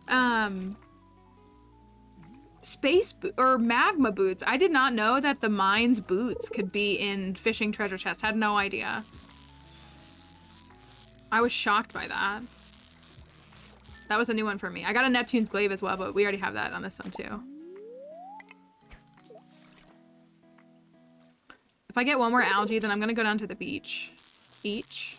or magma boots. I did not know that the mines boots could be in fishing treasure chests. Had no idea. I was shocked by that. That was a new one for me. I got a Neptune's glaive as well, but we already have that on this one too. If I get one more algae, then I'm gonna go down to the beach. Beach.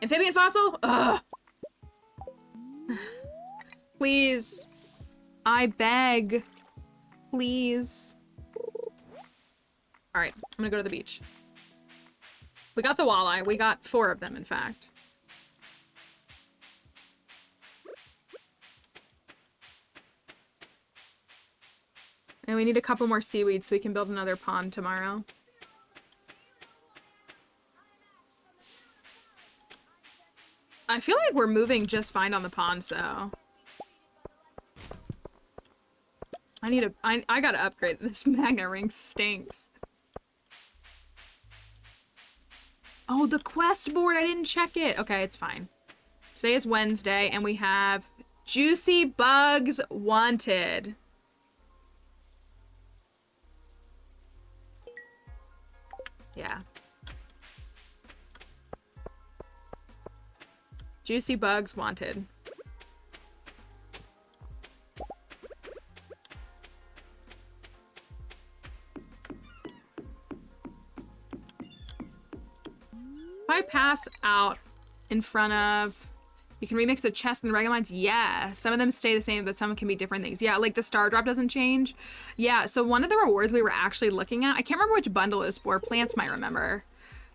Amphibian fossil? Ugh. Please. I beg. Please. Alright, I'm gonna go to the beach. We got the walleye. We got 4 of them, in fact. And we need a couple more seaweed so we can build another pond tomorrow. I feel like we're moving just fine on the pond, so. I gotta upgrade. This magnet ring stinks. Oh, the quest board, I didn't check it. Okay, it's fine. Today is Wednesday, and we have Juicy Bugs Wanted. Yeah. Juicy Bugs Wanted. If I pass out in front of... You can remix the chest and the regular mines? Yeah. Some of them stay the same, but some can be different things. Yeah, like the star drop doesn't change. Yeah, so one of the rewards we were actually looking at... I can't remember which bundle it was for. Plants might remember.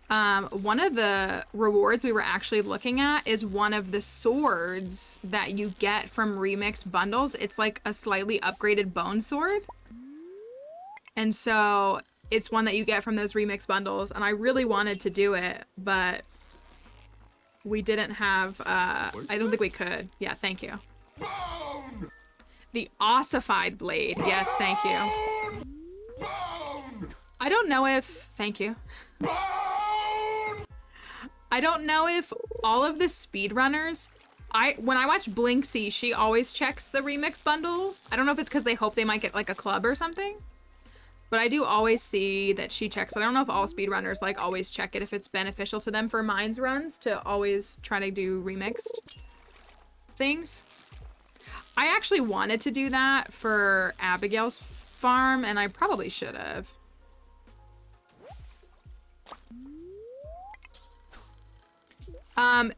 One of the rewards we were actually looking at is one of the swords that you get from remix bundles. It's like a slightly upgraded bone sword. And so it's one that you get from those remix bundles. And I really wanted to do it, but we didn't have, I don't think we could. Yeah, thank you. Bone! The ossified blade. Yes, thank you. Bone! I don't know if, thank you. Bone! I don't know if all of the speedrunners, when I watch Blinksy, she always checks the remix bundle. I don't know if it's because they hope they might get like a club or something, but I do always see that she checks it. I don't know if all speedrunners like always check it, if it's beneficial to them for mines runs to always try to do remixed things. I actually wanted to do that for Abigail's farm, and I probably should have.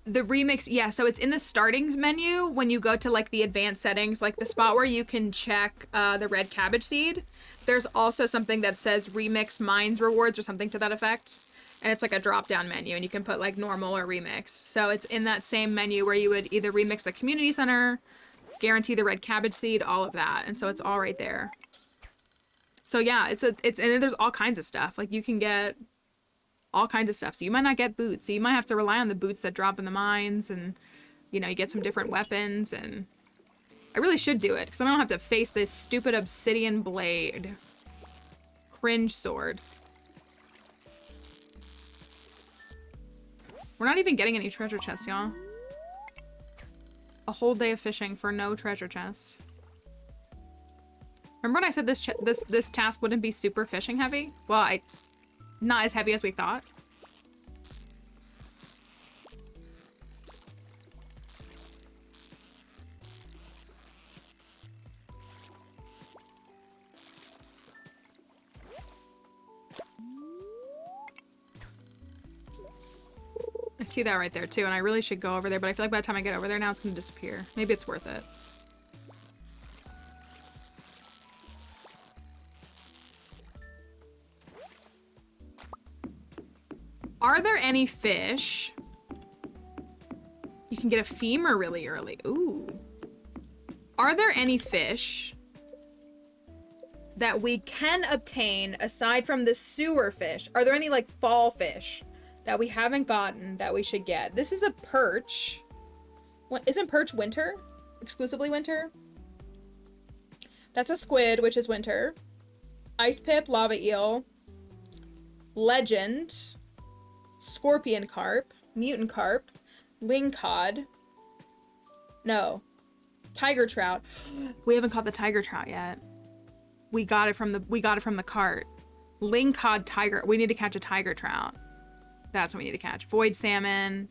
The remix, yeah, so it's in the starting menu when you go to like the advanced settings, like the spot where you can check the red cabbage seed. There's also something that says remix mines rewards or something to that effect. And it's like a drop down menu and you can put like normal or remix. So it's in that same menu where you would either remix the community center, guarantee the red cabbage seed, all of that. And so it's all right there. So yeah, and there's all kinds of stuff. Like you can get all kinds of stuff. So you might not get boots. So you might have to rely on the boots that drop in the mines, and you know, you get some different weapons. And I really should do it because then I don't have to face this stupid obsidian blade. Cringe sword. We're not even getting any treasure chests, y'all. A whole day of fishing for no treasure chests. Remember when I said this task wouldn't be super fishing heavy? Well, not as heavy as we thought. I see that right there too, and I really should go over there, but I feel like by the time I get over there now, it's gonna disappear. Maybe it's worth it. Are there any fish? You can get a femur really early. Ooh. Are there any fish that we can obtain aside from the sewer fish? Are there any like fall fish that we haven't gotten that we should get? This is a perch. What, isn't perch winter? Exclusively winter? That's a squid, which is winter. Ice pip, lava eel. Legend. Scorpion carp. Mutant carp. Lingcod. No. Tiger trout. We haven't caught the tiger trout yet. We got it from the cart. Lingcod tiger. We need to catch a tiger trout. That's what we need to catch. Void salmon.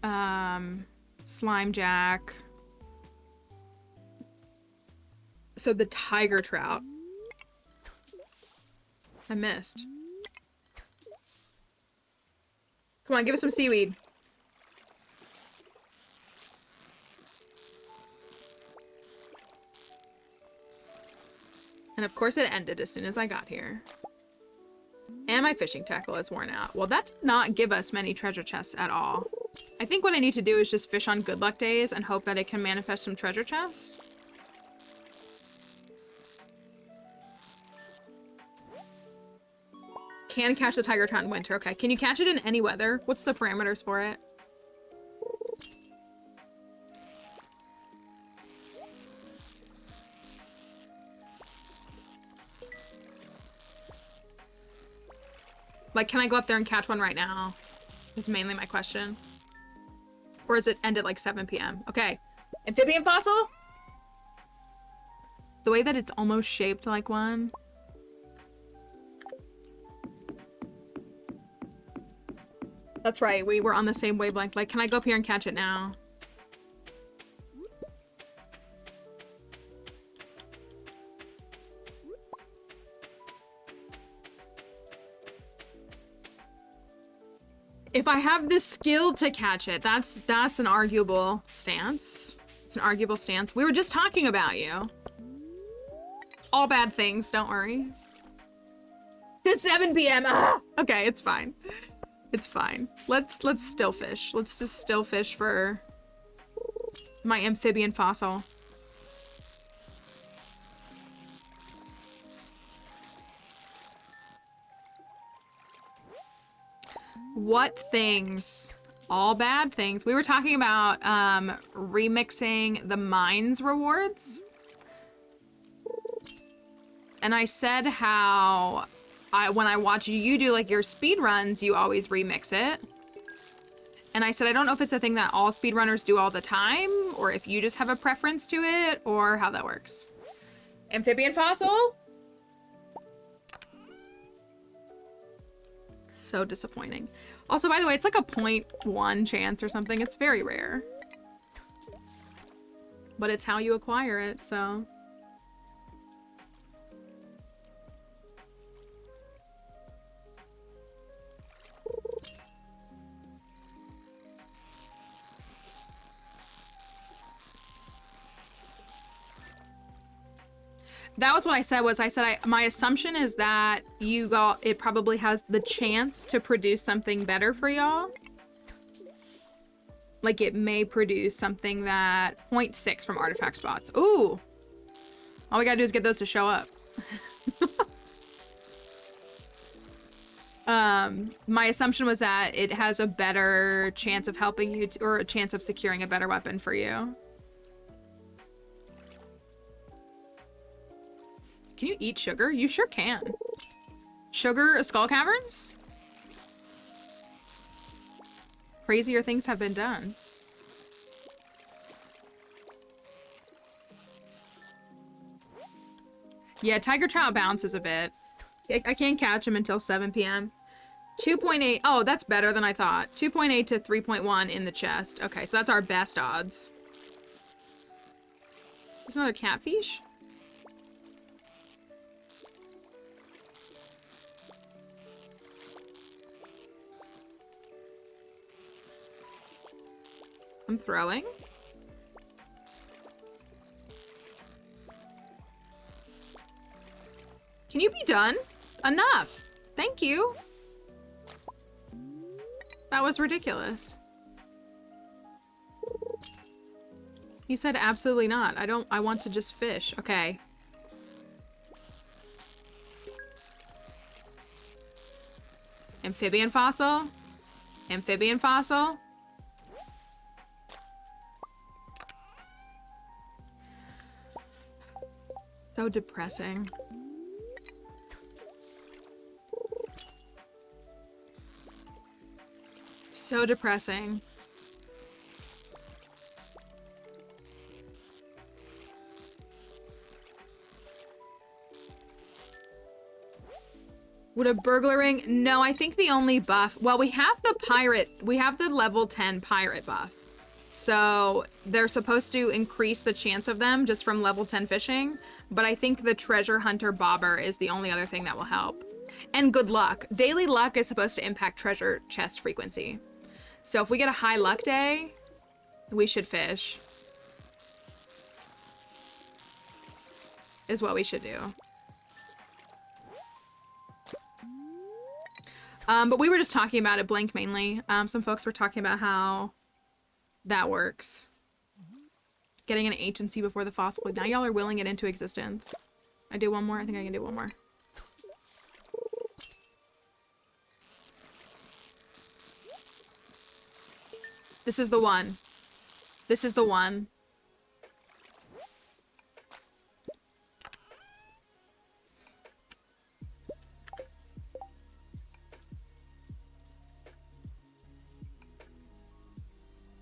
Slime jack. So the tiger trout. I missed. Come on, give us some seaweed. And of course it ended as soon as I got here. And my fishing tackle is worn out. Well, that did not give us many treasure chests at all. I think what I need to do is just fish on good luck days and hope that it can manifest some treasure chests. Can catch the tiger trout in winter. Okay, can you catch it in any weather? What's the parameters for it? Like, can I go up there and catch one right now? Is mainly my question. Or is it end at like 7 p.m.? Okay. Amphibian fossil? The way that it's almost shaped like one. That's right, we were on the same wavelength. Like, can I go up here and catch it now? If I have the skill to catch it, that's an arguable stance. It's an arguable stance. We were just talking about you. All bad things, don't worry. It's 7 p.m. Ah! Okay, it's fine. It's fine. Let's still fish. Let's just still fish for my amphibian fossil. What things? All bad things. We were talking about remixing the mines rewards. And I said how when I watch you do like your speed runs, you always remix it. And I said, I don't know if it's a thing that all speedrunners do all the time, or if you just have a preference to it, or how that works. Amphibian fossil? So disappointing. Also, by the way, it's like a 0.1 chance or something. It's very rare. But it's how you acquire it, so... That was what I said, my assumption is that it probably has the chance to produce something better for y'all. Like it may produce something that 0.6 from artifact spots. Ooh. All we gotta do is get those to show up. My assumption was that it has a better chance of helping you or a chance of securing a better weapon for you. Can you eat sugar? You sure can. Sugar skull caverns? Crazier things have been done. Yeah, tiger trout bounces a bit. I can't catch him until 7 p.m. 2.8. Oh, that's better than I thought. 2.8 to 3.1 in the chest. Okay, so that's our best odds. There's another catfish. I'm throwing. Can you be done? Enough. Thank you. That was ridiculous. He said absolutely not. I want to just fish. Okay. Amphibian fossil. Amphibian fossil. So depressing. So depressing. Would a burglar ring? No, I think the only buff... Well, we have the pirate... We have the level 10 pirate buff. So they're supposed to increase the chance of them just from level 10 fishing. But I think the treasure hunter bobber is the only other thing that will help. And good luck. Daily luck is supposed to impact treasure chest frequency. So if we get a high luck day, we should fish. Is what we should do. But we were just talking about it, Blank mainly. Some folks were talking about how that works. Getting an agency before the fossil. Now y'all are willing it into existence. I do one more? I think I can do one more. This is the one. This is the one.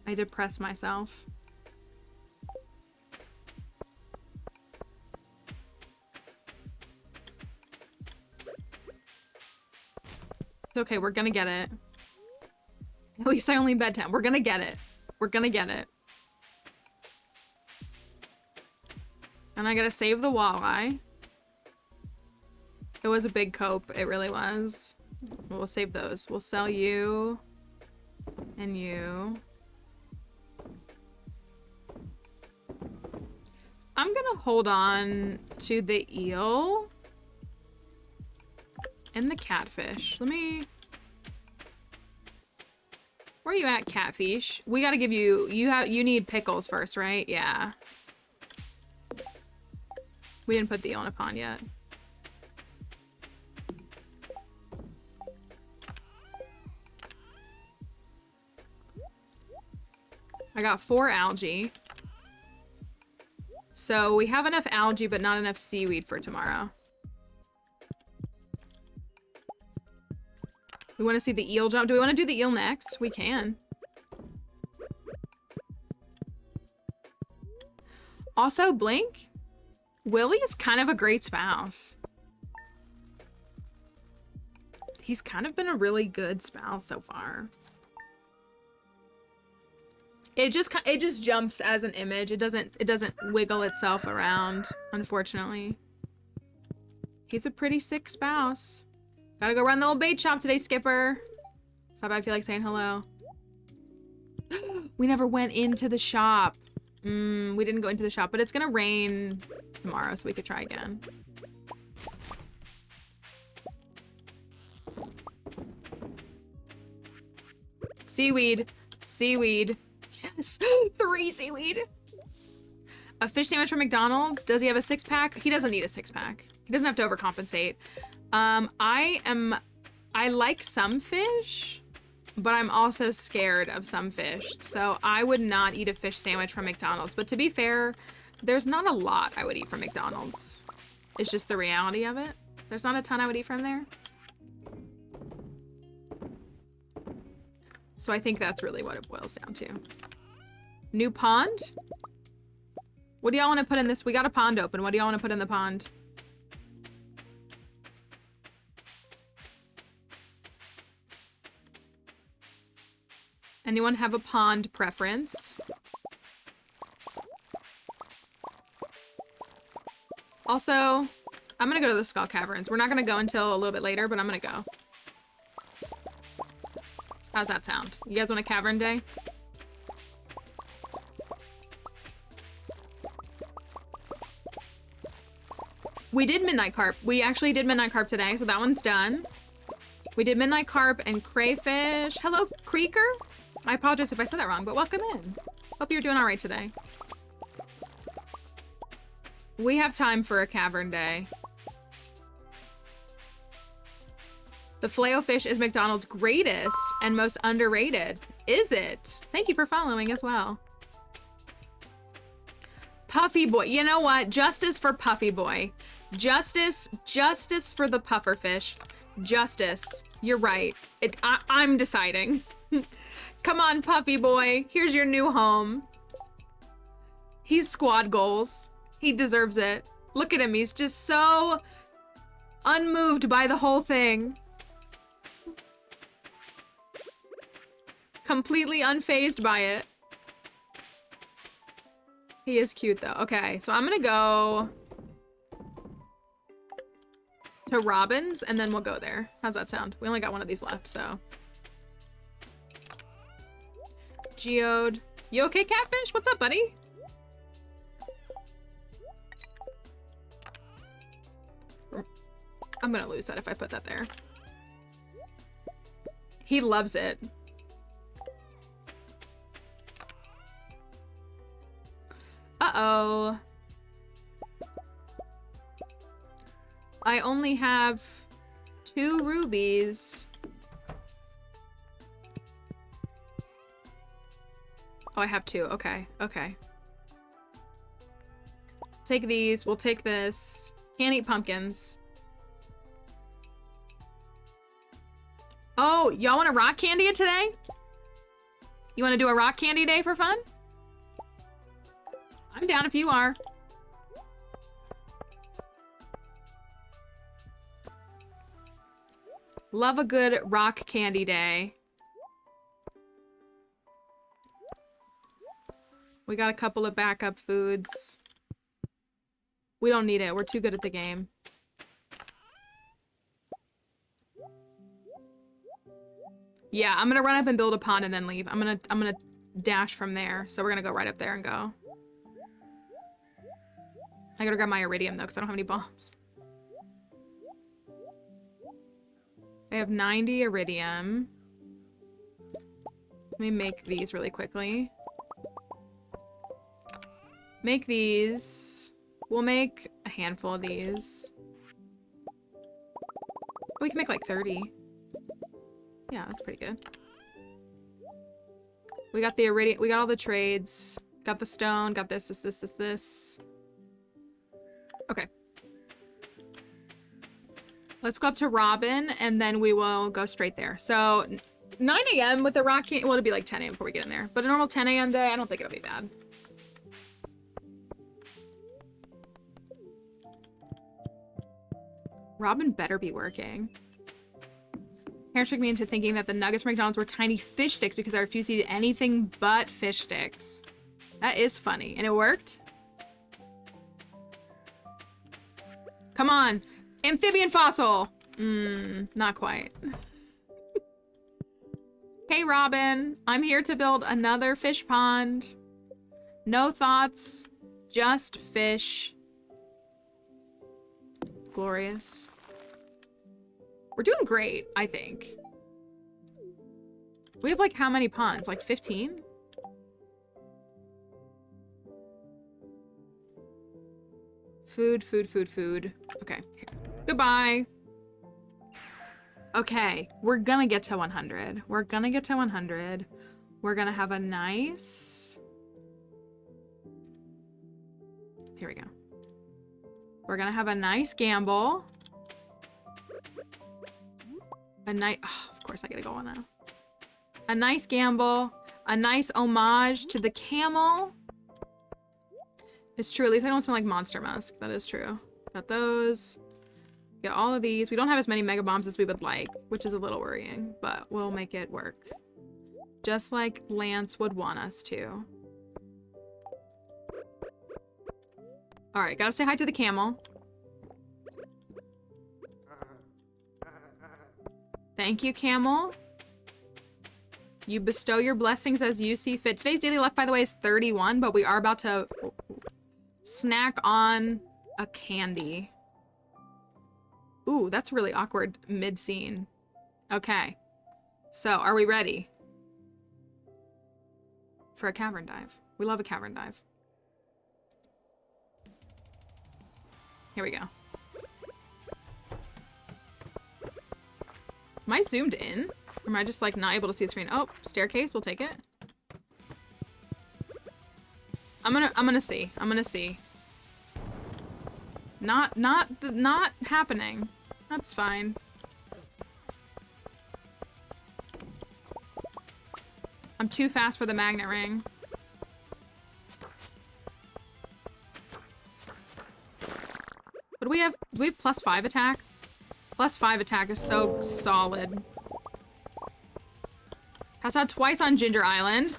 I depress myself. It's okay, we're gonna get it. At least I only bet 10. We're gonna get it. We're gonna get it. And I gotta save the walleye. It was a big cope, it really was. We'll save those. We'll sell you. And you. I'm gonna hold on to the eel. And the catfish. Let me... Where are you at, catfish? We gotta give you... You need pickles first, right? Yeah. We didn't put the eel in a pond yet. I got 4 algae. So we have enough algae, but not enough seaweed for tomorrow. We want to see the eel jump. Do we want to do the eel next? We can. Also, Blink. Willy is kind of a great spouse. He's kind of been a really good spouse so far. It just jumps as an image. It doesn't wiggle itself around, unfortunately. He's a pretty sick spouse. Gotta go run the old bait shop today, Skipper. Stop, I feel like saying hello. We never went into the shop. We didn't go into the shop, but it's gonna rain tomorrow, so we could try again. Seaweed. Seaweed. Yes. 3 seaweed. A fish sandwich from McDonald's. Does he have a 6-pack? He doesn't need a 6-pack. He doesn't have to overcompensate. I like some fish, but I'm also scared of some fish. So I would not eat a fish sandwich from McDonald's. But to be fair, there's not a lot I would eat from McDonald's. It's just the reality of it. There's not a ton I would eat from there. So I think that's really what it boils down to. New pond? What do y'all want to put in this? We got a pond open. What do y'all want to put in the pond? Anyone have a pond preference? Also, I'm gonna go to the Skull Caverns. We're not gonna go until a little bit later, but I'm gonna go. How's that sound? You guys want a cavern day? We did Midnight Carp. We actually did Midnight Carp today, so that one's done. We did Midnight Carp and Crayfish. Hello, Creeker. I apologize if I said that wrong, but welcome in. Hope you're doing all right today. We have time for a cavern day. The Filet-O-Fish is McDonald's greatest and most underrated. Is it? Thank you for following as well. Puffy Boy. You know what? Justice for Puffy Boy. Justice for the pufferfish. Justice. You're right. I'm deciding. Come on, Puffy Boy. Here's your new home. He's squad goals. He deserves it. Look at him. He's just so unmoved by the whole thing. Completely unfazed by it. He is cute though. Okay, so I'm gonna go to Robin's and then we'll go there. How's that sound? We only got one of these left, so. Geode. You okay, Catfish? What's up, buddy? I'm gonna lose that if I put that there. He loves it. Uh-oh. I only have 2 rubies. Oh, I have 2. Okay, okay. Take these. We'll take this. Can't eat pumpkins. Oh, y'all want a rock candy it today? You want to do a rock candy day for fun? I'm down if you are. Love a good rock candy day. We got a couple of backup foods. We don't need it. We're too good at the game. Yeah, I'm gonna run up and build a pond and then leave. I'm gonna dash from there. So we're gonna go right up there and go. I gotta grab my iridium though, because I don't have any bombs. I have 90 iridium. Let me make these really quickly. Make these. We'll make a handful of these. We can make like 30. Yeah, that's pretty good. We got the iridium. We got all the trades. Got the stone. Got this. Okay. Let's go up to Robin, and then we will go straight there. So, 9 a.m. with the rock candy. Well, it'll be like 10 a.m. before we get in there. But a normal 10 a.m. day, I don't think it'll be bad. Robin better be working. Parents tricked me into thinking that the nuggets from McDonald's were tiny fish sticks because I refused to eat anything but fish sticks. That is funny. And it worked? Come on. Amphibian fossil. Not quite. Hey, Robin. I'm here to build another fish pond. No thoughts. Just fish. Glorious. We're doing great, I think. We have like how many ponds? Like 15? Food. Okay. Goodbye. Okay. We're gonna get to 100. We're gonna have a nice... Here we go. We're gonna have a nice gamble. Oh, of course I gotta go on now. A nice gamble. A nice homage to the camel. It's true. At least I don't smell like Monster Musk. That is true. Got those. Get all of these. We don't have as many mega bombs as we would like, which is a little worrying, but we'll make it work. Just like Lance would want us to. All right, gotta say hi to the camel. Thank you, camel. You bestow your blessings as you see fit. Today's daily luck, by the way, is 31, but we are about to snack on a candy. Ooh, that's really awkward mid-scene. Okay. So, are we ready for a cavern dive? We love a cavern dive. Here we go. Am I zoomed in? Or am I just like not able to see the screen? Oh, staircase, we'll take it. I'm gonna see. I'm gonna see. Not happening. That's fine. I'm too fast for the magnet ring. What do we have? Do we have +5 attack? +5 attack is so solid. Passed out twice on Ginger Island.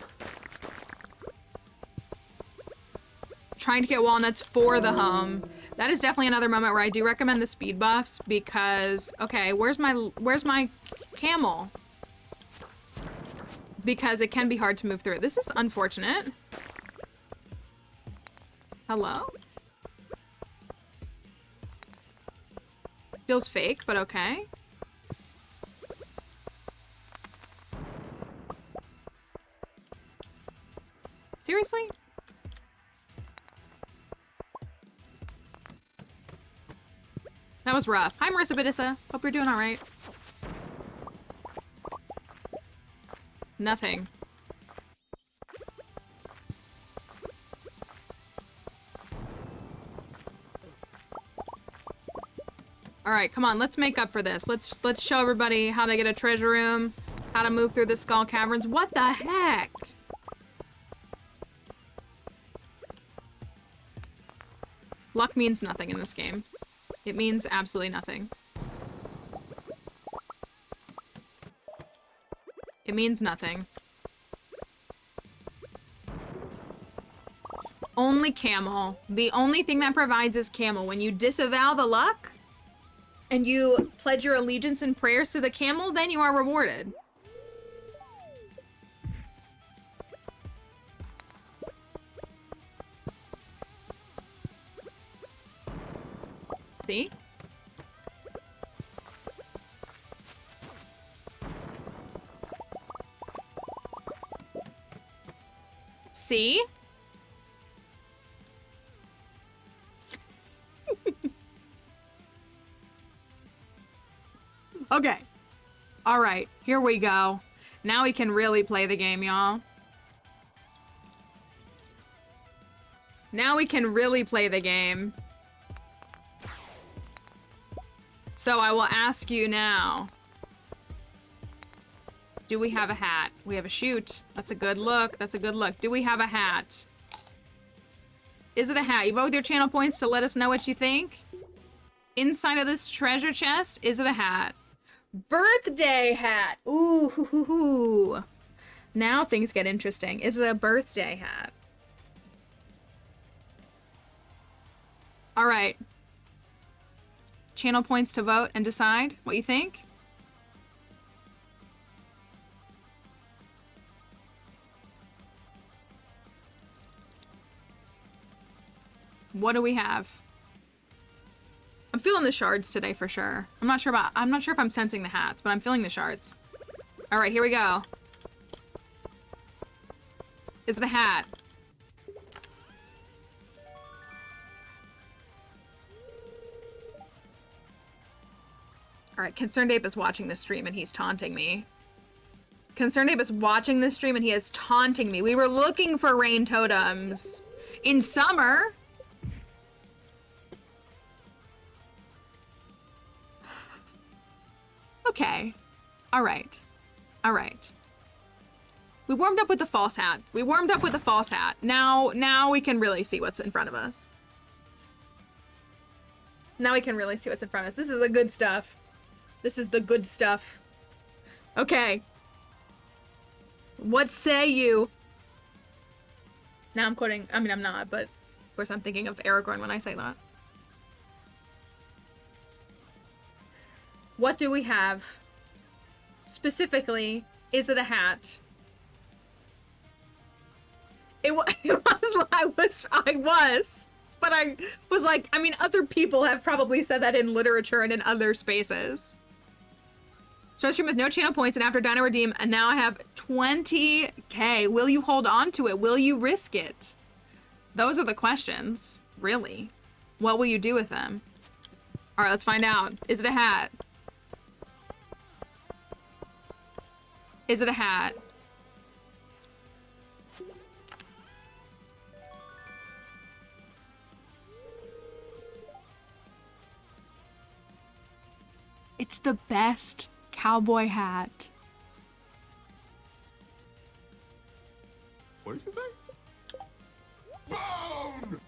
Trying to get walnuts for the home. That is definitely another moment where I do recommend the speed buffs because, okay, where's my camel? Because it can be hard to move through it. This is unfortunate. Hello? Feels fake, but okay. Seriously? That was rough. Hi, Marissa Bedissa. Hope you're doing all right. Nothing. All right, come on. Let's make up for this. Let's show everybody how to get a treasure room, how to move through the skull caverns. What the heck? Luck means nothing in this game. It means absolutely nothing. It means nothing. Only camel. The only thing that provides is camel. When you disavow the luck and you pledge your allegiance and prayers to the camel, then you are rewarded. See? See? Okay. All right, here we go. Now we can really play the game, y'all. Now we can really play the game. So I will ask you now. Do we have a hat? We have a shoot. That's a good look. That's a good look. Do we have a hat? Is it a hat? You vote with your channel points to let us know what you think. Inside of this treasure chest, is it a hat? Birthday hat. Ooh, hoo, hoo, hoo. Now things get interesting. Is it a birthday hat? All right. Channel points to vote and decide what you think. What do we have? I'm feeling the shards today for sure. I'm not sure if I'm sensing the hats, but I'm feeling the shards. All right, here we go. Is it a hat? All right, Concerned Ape is watching this stream and he's taunting me. Concerned Ape is watching this stream and he is taunting me. We were looking for rain totems in summer. Okay. All right. All right. We warmed up with the false hat. We warmed up with the false hat. Now we can really see what's in front of us. Now we can really see what's in front of us. This is the good stuff. This is the good stuff. Okay. What say you? Now I'm quoting, I mean, I'm not, but of course I'm thinking of Aragorn when I say that. What do we have? Specifically, is it a hat? It was, I was, but I was like, I mean, other people have probably said that in literature and in other spaces. Show stream with no channel points, and after Dino Redeem, and now I have 20K. Will you hold on to it? Will you risk it? Those are the questions, really. What will you do with them? All right, let's find out. Is it a hat? Is it a hat? It's the best cowboy hat. What did you say? Bone!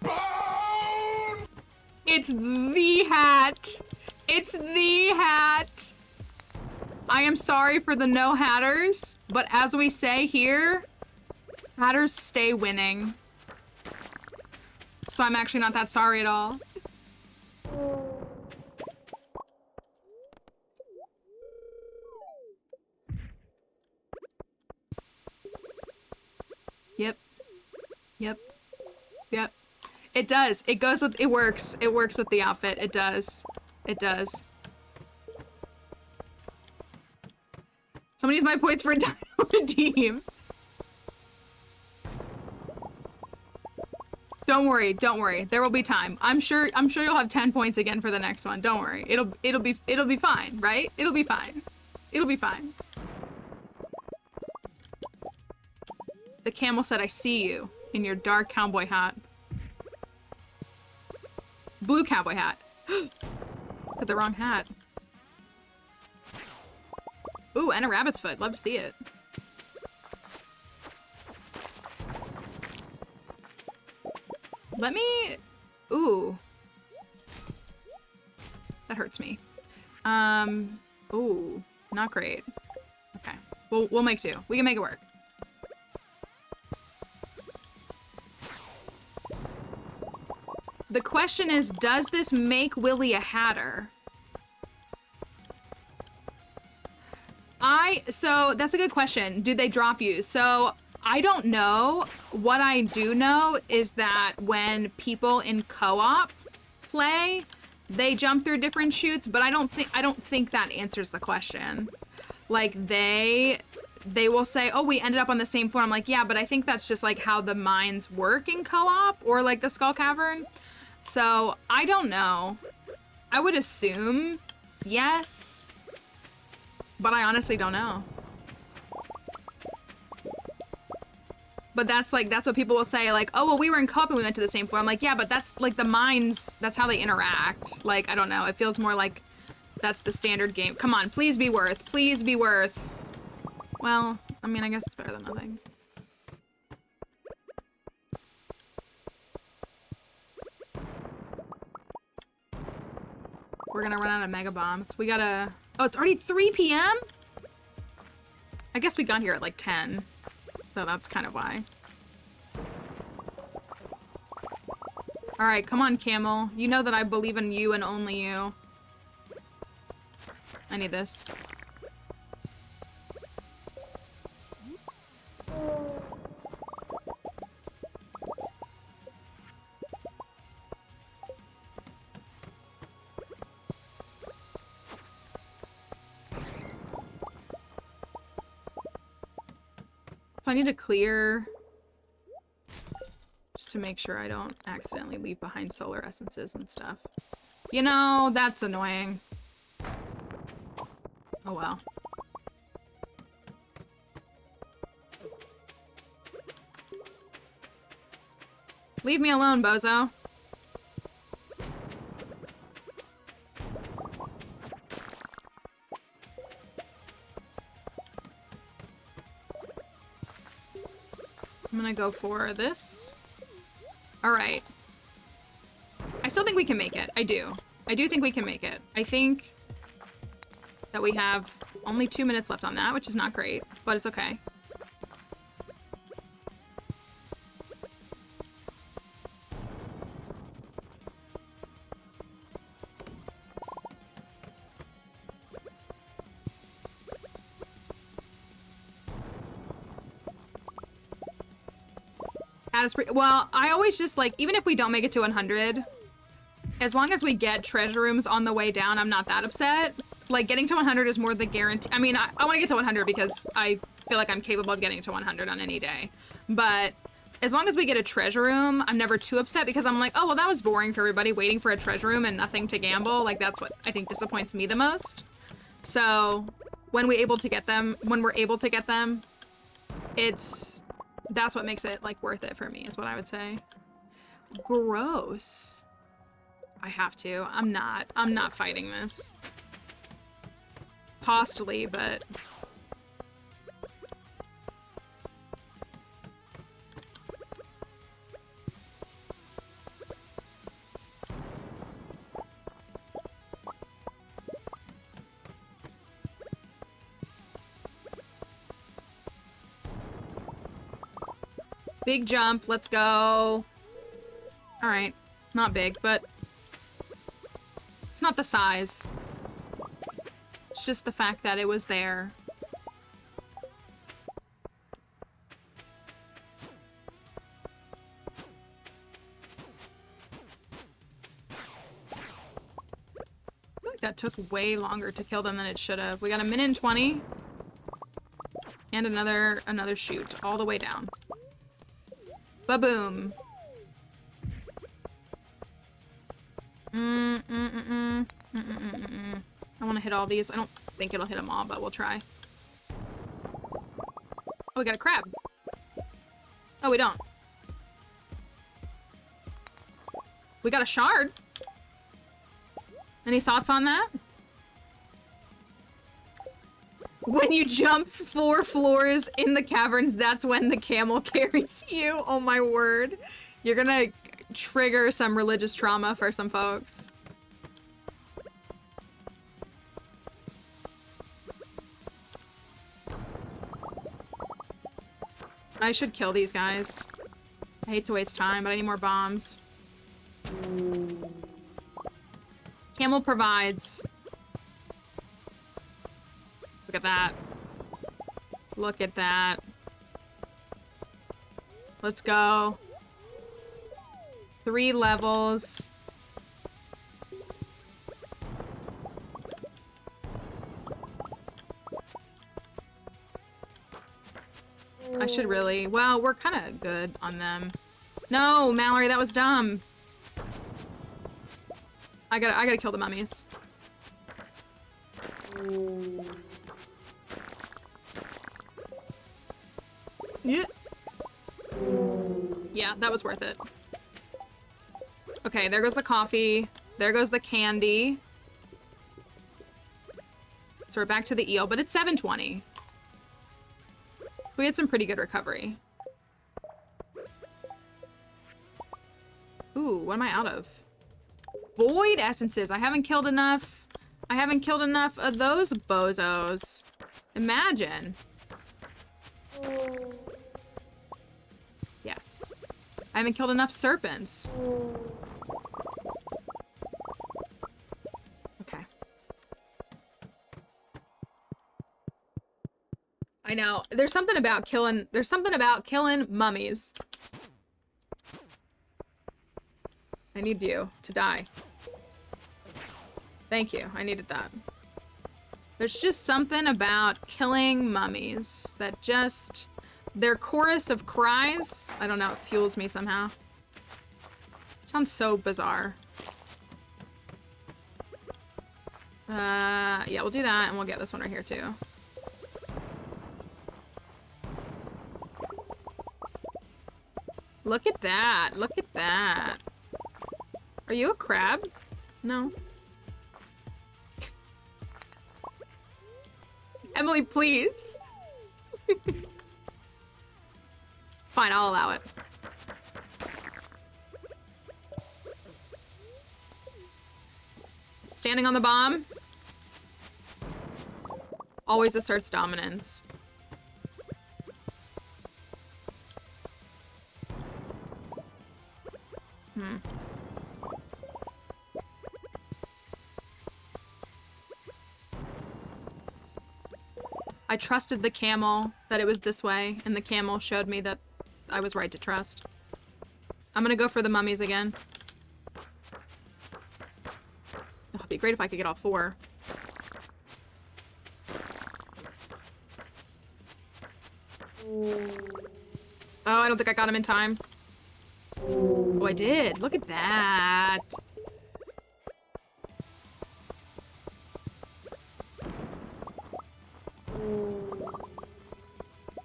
Bone! It's the hat. It's the hat. I am sorry for the no hatters, but as we say here, hatters stay winning. So I'm actually not that sorry at all. Yep. Yep. Yep. It does. It goes with, it works. It works with the outfit. It does. It does. Someone use my points for a Dino Redeem. Don't worry, don't worry. There will be time. I'm sure you'll have 10 points again for the next one. Don't worry. It'll be fine, right? It'll be fine. It'll be fine. The camel said, I see you in your dark cowboy hat. Blue cowboy hat. Got the wrong hat. Ooh, and a rabbit's foot. Love to see it. Let me... Ooh. That hurts me. Ooh. Not great. Okay. We'll make do. We can make it work. The question is, does this make Willy a hatter? So that's a good question. Do they drop you? So I don't know. What I do know is that when people in co-op play, they jump through different chutes, but I don't think that answers the question. Like they will say, oh, we ended up on the same floor. I'm like, yeah, but I think that's just like how the mines work in co-op or like the Skull Cavern. So I don't know. I would assume yes, but I honestly don't know. But that's what people will say, like, oh, well, we were in co-op and we went to the same floor. I'm like, yeah, but that's like the mines, that's how they interact. Like, I don't know. It feels more like that's the standard game. Come on, please be worth. Please be worth. Well, I mean, I guess it's better than nothing. We're gonna run out of mega bombs. We gotta... Oh, it's already 3 p.m.? I guess we got here at like 10. So that's kind of why. Alright, come on, Camel. You know that I believe in you and only you. I need this. So I need to clear just to make sure I don't accidentally leave behind solar essences and stuff. You know, that's annoying. Oh well. Leave me alone, bozo. go for this. All right. I still think we can make it. I do. I do think we can make it. I think that we have only 2 minutes left on that, which is not great, but it's okay. Well, I always just like, even if we don't make it to 100, as long as we get treasure rooms on the way down, I'm not that upset. Like, getting to 100 is more the guarantee. I mean, I want to get to 100 because I feel like I'm capable of getting to 100 on any day. But as long as we get a treasure room, I'm never too upset because I'm like, oh, well, that was boring for everybody waiting for a treasure room and nothing to gamble. Like, that's what I think disappoints me the most. So when we're able to get them, that's what makes it, like, worth it for me, is what I would say. Gross. I have to. I'm not fighting this. Costly, but... Big jump, let's go. All right, not big, but it's not the size. It's just the fact that it was there. I feel like that took way longer to kill them than it should have. We got 1 minute and 20. And another shoot all the way down. Ba-boom. I want to hit all these. I don't think it'll hit them all, but we'll try. Oh, we got a crab. Oh, we don't. We got a shard. Any thoughts on that? When you jump 4 floors in the caverns, that's when the camel carries you. Oh my word. You're gonna trigger some religious trauma for some folks. I should kill these guys. I hate to waste time, but I need more bombs. Camel provides. Look at that. Look at that. Let's go. 3 levels. I should really... Well, we're kind of good on them. No, Mallory, that was dumb. I gotta kill the mummies. Yeah. Yeah, that was worth it. Okay, there goes the coffee. There goes the candy. So we're back to the eel, but it's 7:20. We had some pretty good recovery. Ooh, what am I out of? Void essences. I haven't killed enough. I haven't killed enough of those bozos. Imagine. Yeah. I haven't killed enough serpents. Okay. I know. There's something about killing mummies. I need you to die. Thank you. I needed that. There's just something about killing mummies that just... Their chorus of cries, I don't know, it fuels me somehow. Sounds so bizarre. Yeah, we'll do that, and we'll get this one right here, too. Look at that. Look at that. Are you a crab? No. Emily, please. Fine, I'll allow it. Standing on the bomb always asserts dominance. I trusted the camel that it was this way, and the camel showed me that I was right to trust. I'm gonna go for the mummies again. Oh, it'd be great if I could get all 4. Oh, I don't think I got him in time. Oh, I did. Look at that.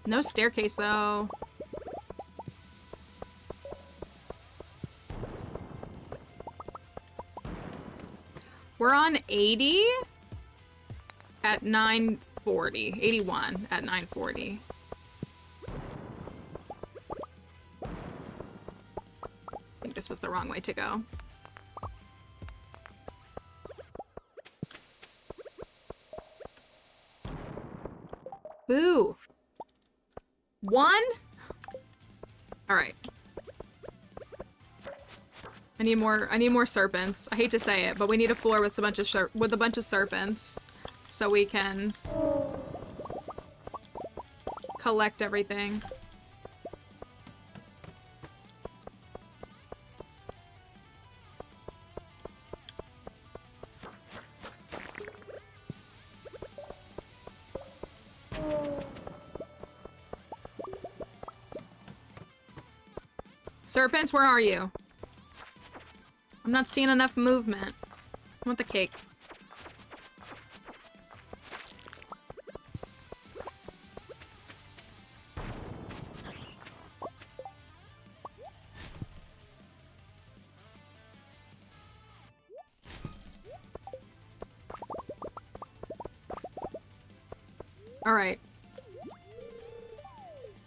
No staircase, though. We're on 80 at 940. 81 at 940. I think this was the wrong way to go. Boo. 1? Alright. I need more serpents. I hate to say it, but we need a floor with a bunch of serpents so we can collect everything. Serpents, where are you? I'm not seeing enough movement. I want the cake. All right.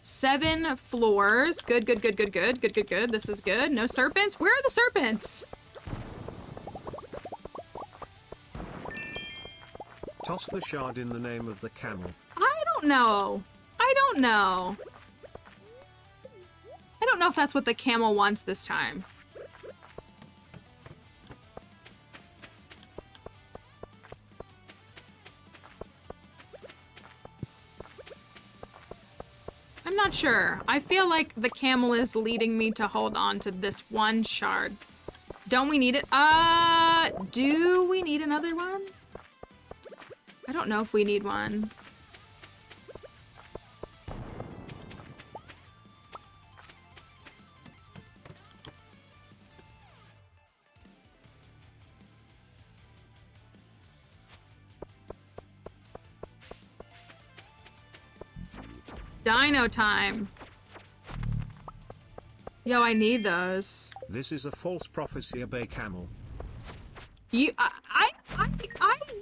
7 floors. Good, good, good, good, good, good, good, good. This is good. No serpents. Where are the serpents? Toss the shard in the name of the camel. I don't know. I don't know. I don't know if that's what the camel wants this time. I'm not sure. I feel like the camel is leading me to hold on to this one shard. Don't we need it? Do we need another one? I don't know if we need one. Dino time. Yo, I need those. This is a false prophecy, obey camel. I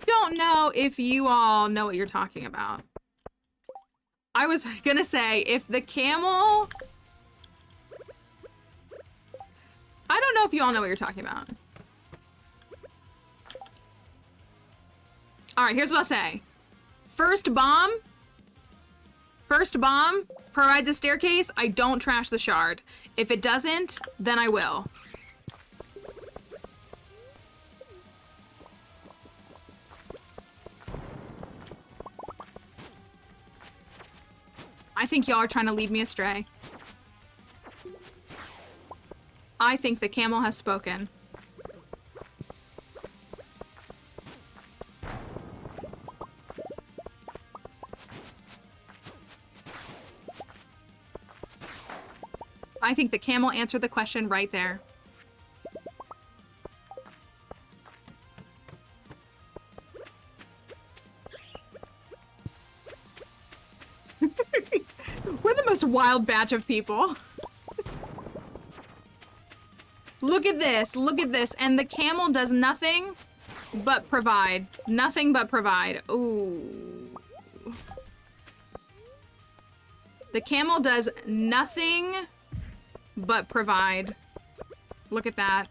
don't know if you all know what you're talking about. I was gonna say, if the camel... I don't know if you all know what you're talking about. Alright, here's what I'll say. First bomb provides a staircase. I don't trash the shard. If it doesn't, then I will. I think y'all are trying to lead me astray. I think the camel has spoken. I think the camel answered the question right there. We're the most wild batch of people. Look at this, look at this. And the camel does nothing but provide. Nothing but provide. Ooh. The camel does nothing but provide. Look at that.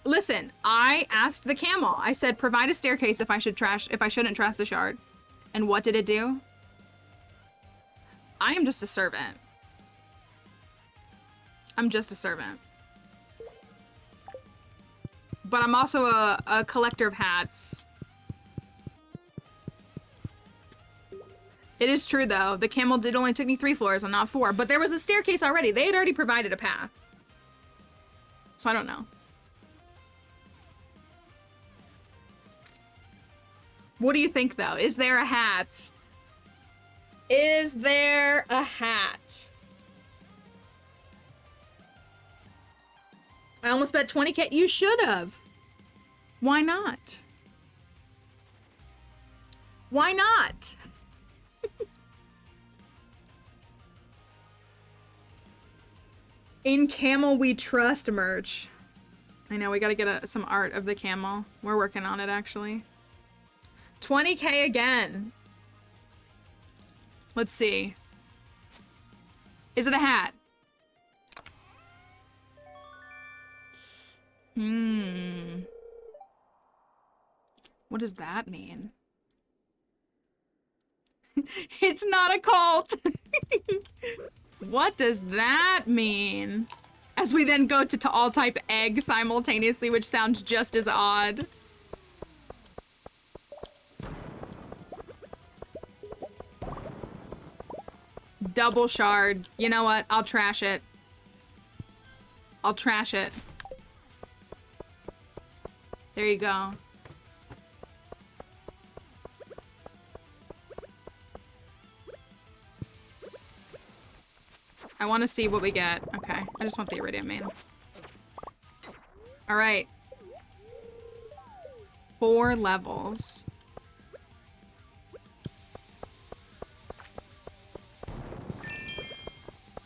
Listen, I asked the camel. I said, provide a staircase if I shouldn't trash the shard. And what did it do? I am just a servant. I'm just a servant. But I'm also a collector of hats. It is true, though. The camel did only took me 3 floors and not 4. But there was a staircase already. They had already provided a path. So I don't know. What do you think, though? Is there a hat? Is there a hat? I almost bet 20K. You should have. Why not? Why not? In camel we trust merch. I know, we gotta get some art of the camel. We're working on it, actually. 20K again. Let's see. Is it a hat? What does that mean? It's not a cult. What does that mean? As we then go to all type egg simultaneously, which sounds just as odd. Double shard. You know what? I'll trash it. I'll trash it. There you go. I want to see what we get. Okay, I just want the iridium main. All right. 4 levels.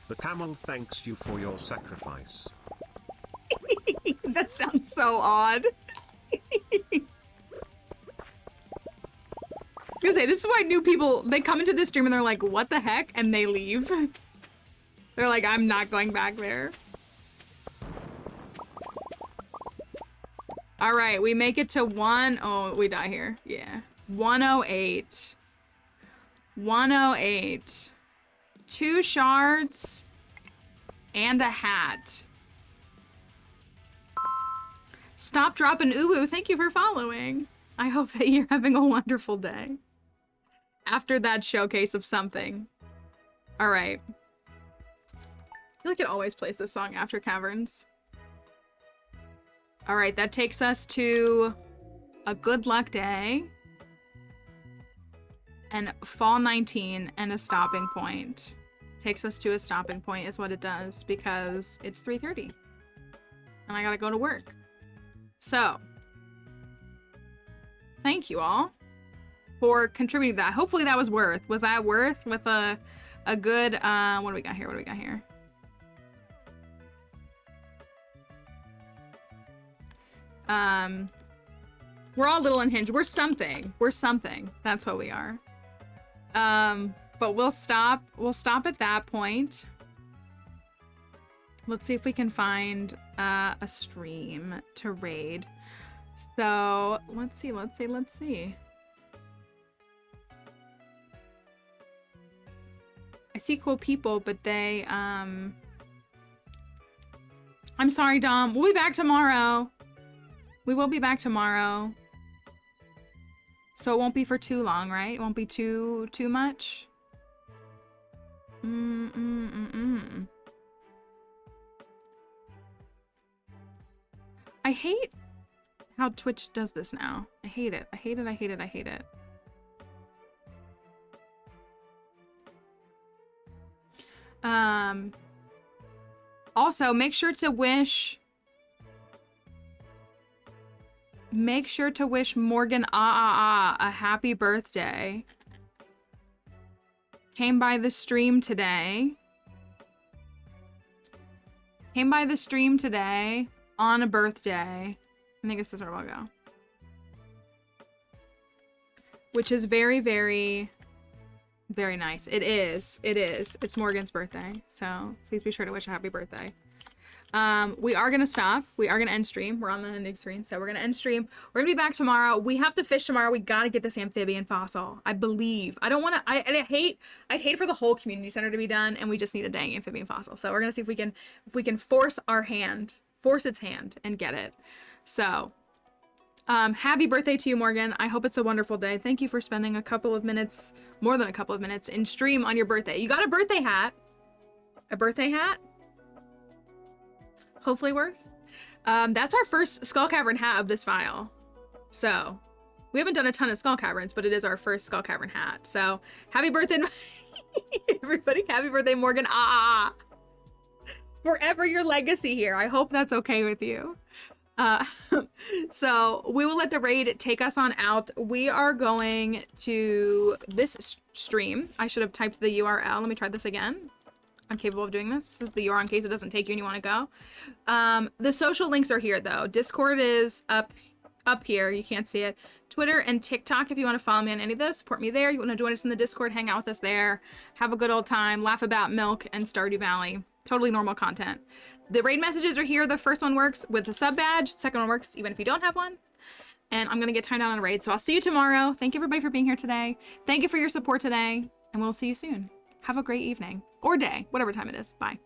The camel thanks you for your sacrifice. That sounds so odd. I was gonna say, this is why new people, they come into this stream and they're like, what the heck? And they leave. They're like, I'm not going back there. All right, we make it to oh, we die here. Yeah. 108. 108. 2 shards and a hat. Stop, drop, and uwu. Thank you for following. I hope that you're having a wonderful day. After that showcase of something. All right. I feel like it always plays this song after Caverns. All right, that takes us to a good luck day. And fall 19 and a stopping point. Takes us to a stopping point is what it does, because it's 3:30 and I gotta go to work. So thank you all for contributing to that. Hopefully that was worth. Was that worth with a good what do we got here? What do we got here? We're all a little unhinged. We're something. We're something. That's what we are. But we'll stop at that point. Let's see if we can find a stream to raid. So let's see. I see cool people, but they I'm sorry, Dom. We'll be back tomorrow. We will be back tomorrow. So it won't be for too long, right? It won't be too much. I hate how Twitch does this now. I hate it. I hate it. I hate it. I hate it. Also, make sure to wish Morgan a happy birthday. Came by the stream today. On a birthday. I think this is our logo. Which is very, very, Very nice. It is. It is. It's Morgan's birthday. So please be sure to wish a happy birthday. We are going to stop. We are going to end stream. We're on the ending screen. So we're going to end stream. We're going to be back tomorrow. We have to fish tomorrow. We got to get this amphibian fossil. I believe. I don't want to, I'd hate for the whole community center to be done, and we just need a dang amphibian fossil. So we're going to see if we can force its hand and get it. So, happy birthday to you, Morgan. I hope it's a wonderful day. Thank you for spending a couple of minutes, more than a couple of minutes, in stream on your birthday. You got a birthday hat. A birthday hat? Hopefully worth. That's our first Skull Cavern hat of this file. So, we haven't done a ton of Skull Caverns, but it is our first Skull Cavern hat. So, happy birthday, everybody. Happy birthday, Morgan. Forever your legacy here. I hope that's okay with you. So we will let the raid take us on out. We are going to this stream. I should have typed the URL. Let me try this again. I'm capable of doing this. This is the URL in case it doesn't take you and you want to go. The social links are here though. Discord is up here. You can't see it. Twitter and TikTok, if you want to follow me on any of those, support me there. You want to join us in the Discord, hang out with us there, have a good old time, laugh about milk and Stardew Valley. Totally normal content. The raid messages are here. The first one works with the sub badge. The second one works even if you don't have one. And I'm going to get timed down on a raid. So I'll see you tomorrow. Thank you everybody for being here today. Thank you for your support today. And we'll see you soon. Have a great evening or day, whatever time it is. Bye.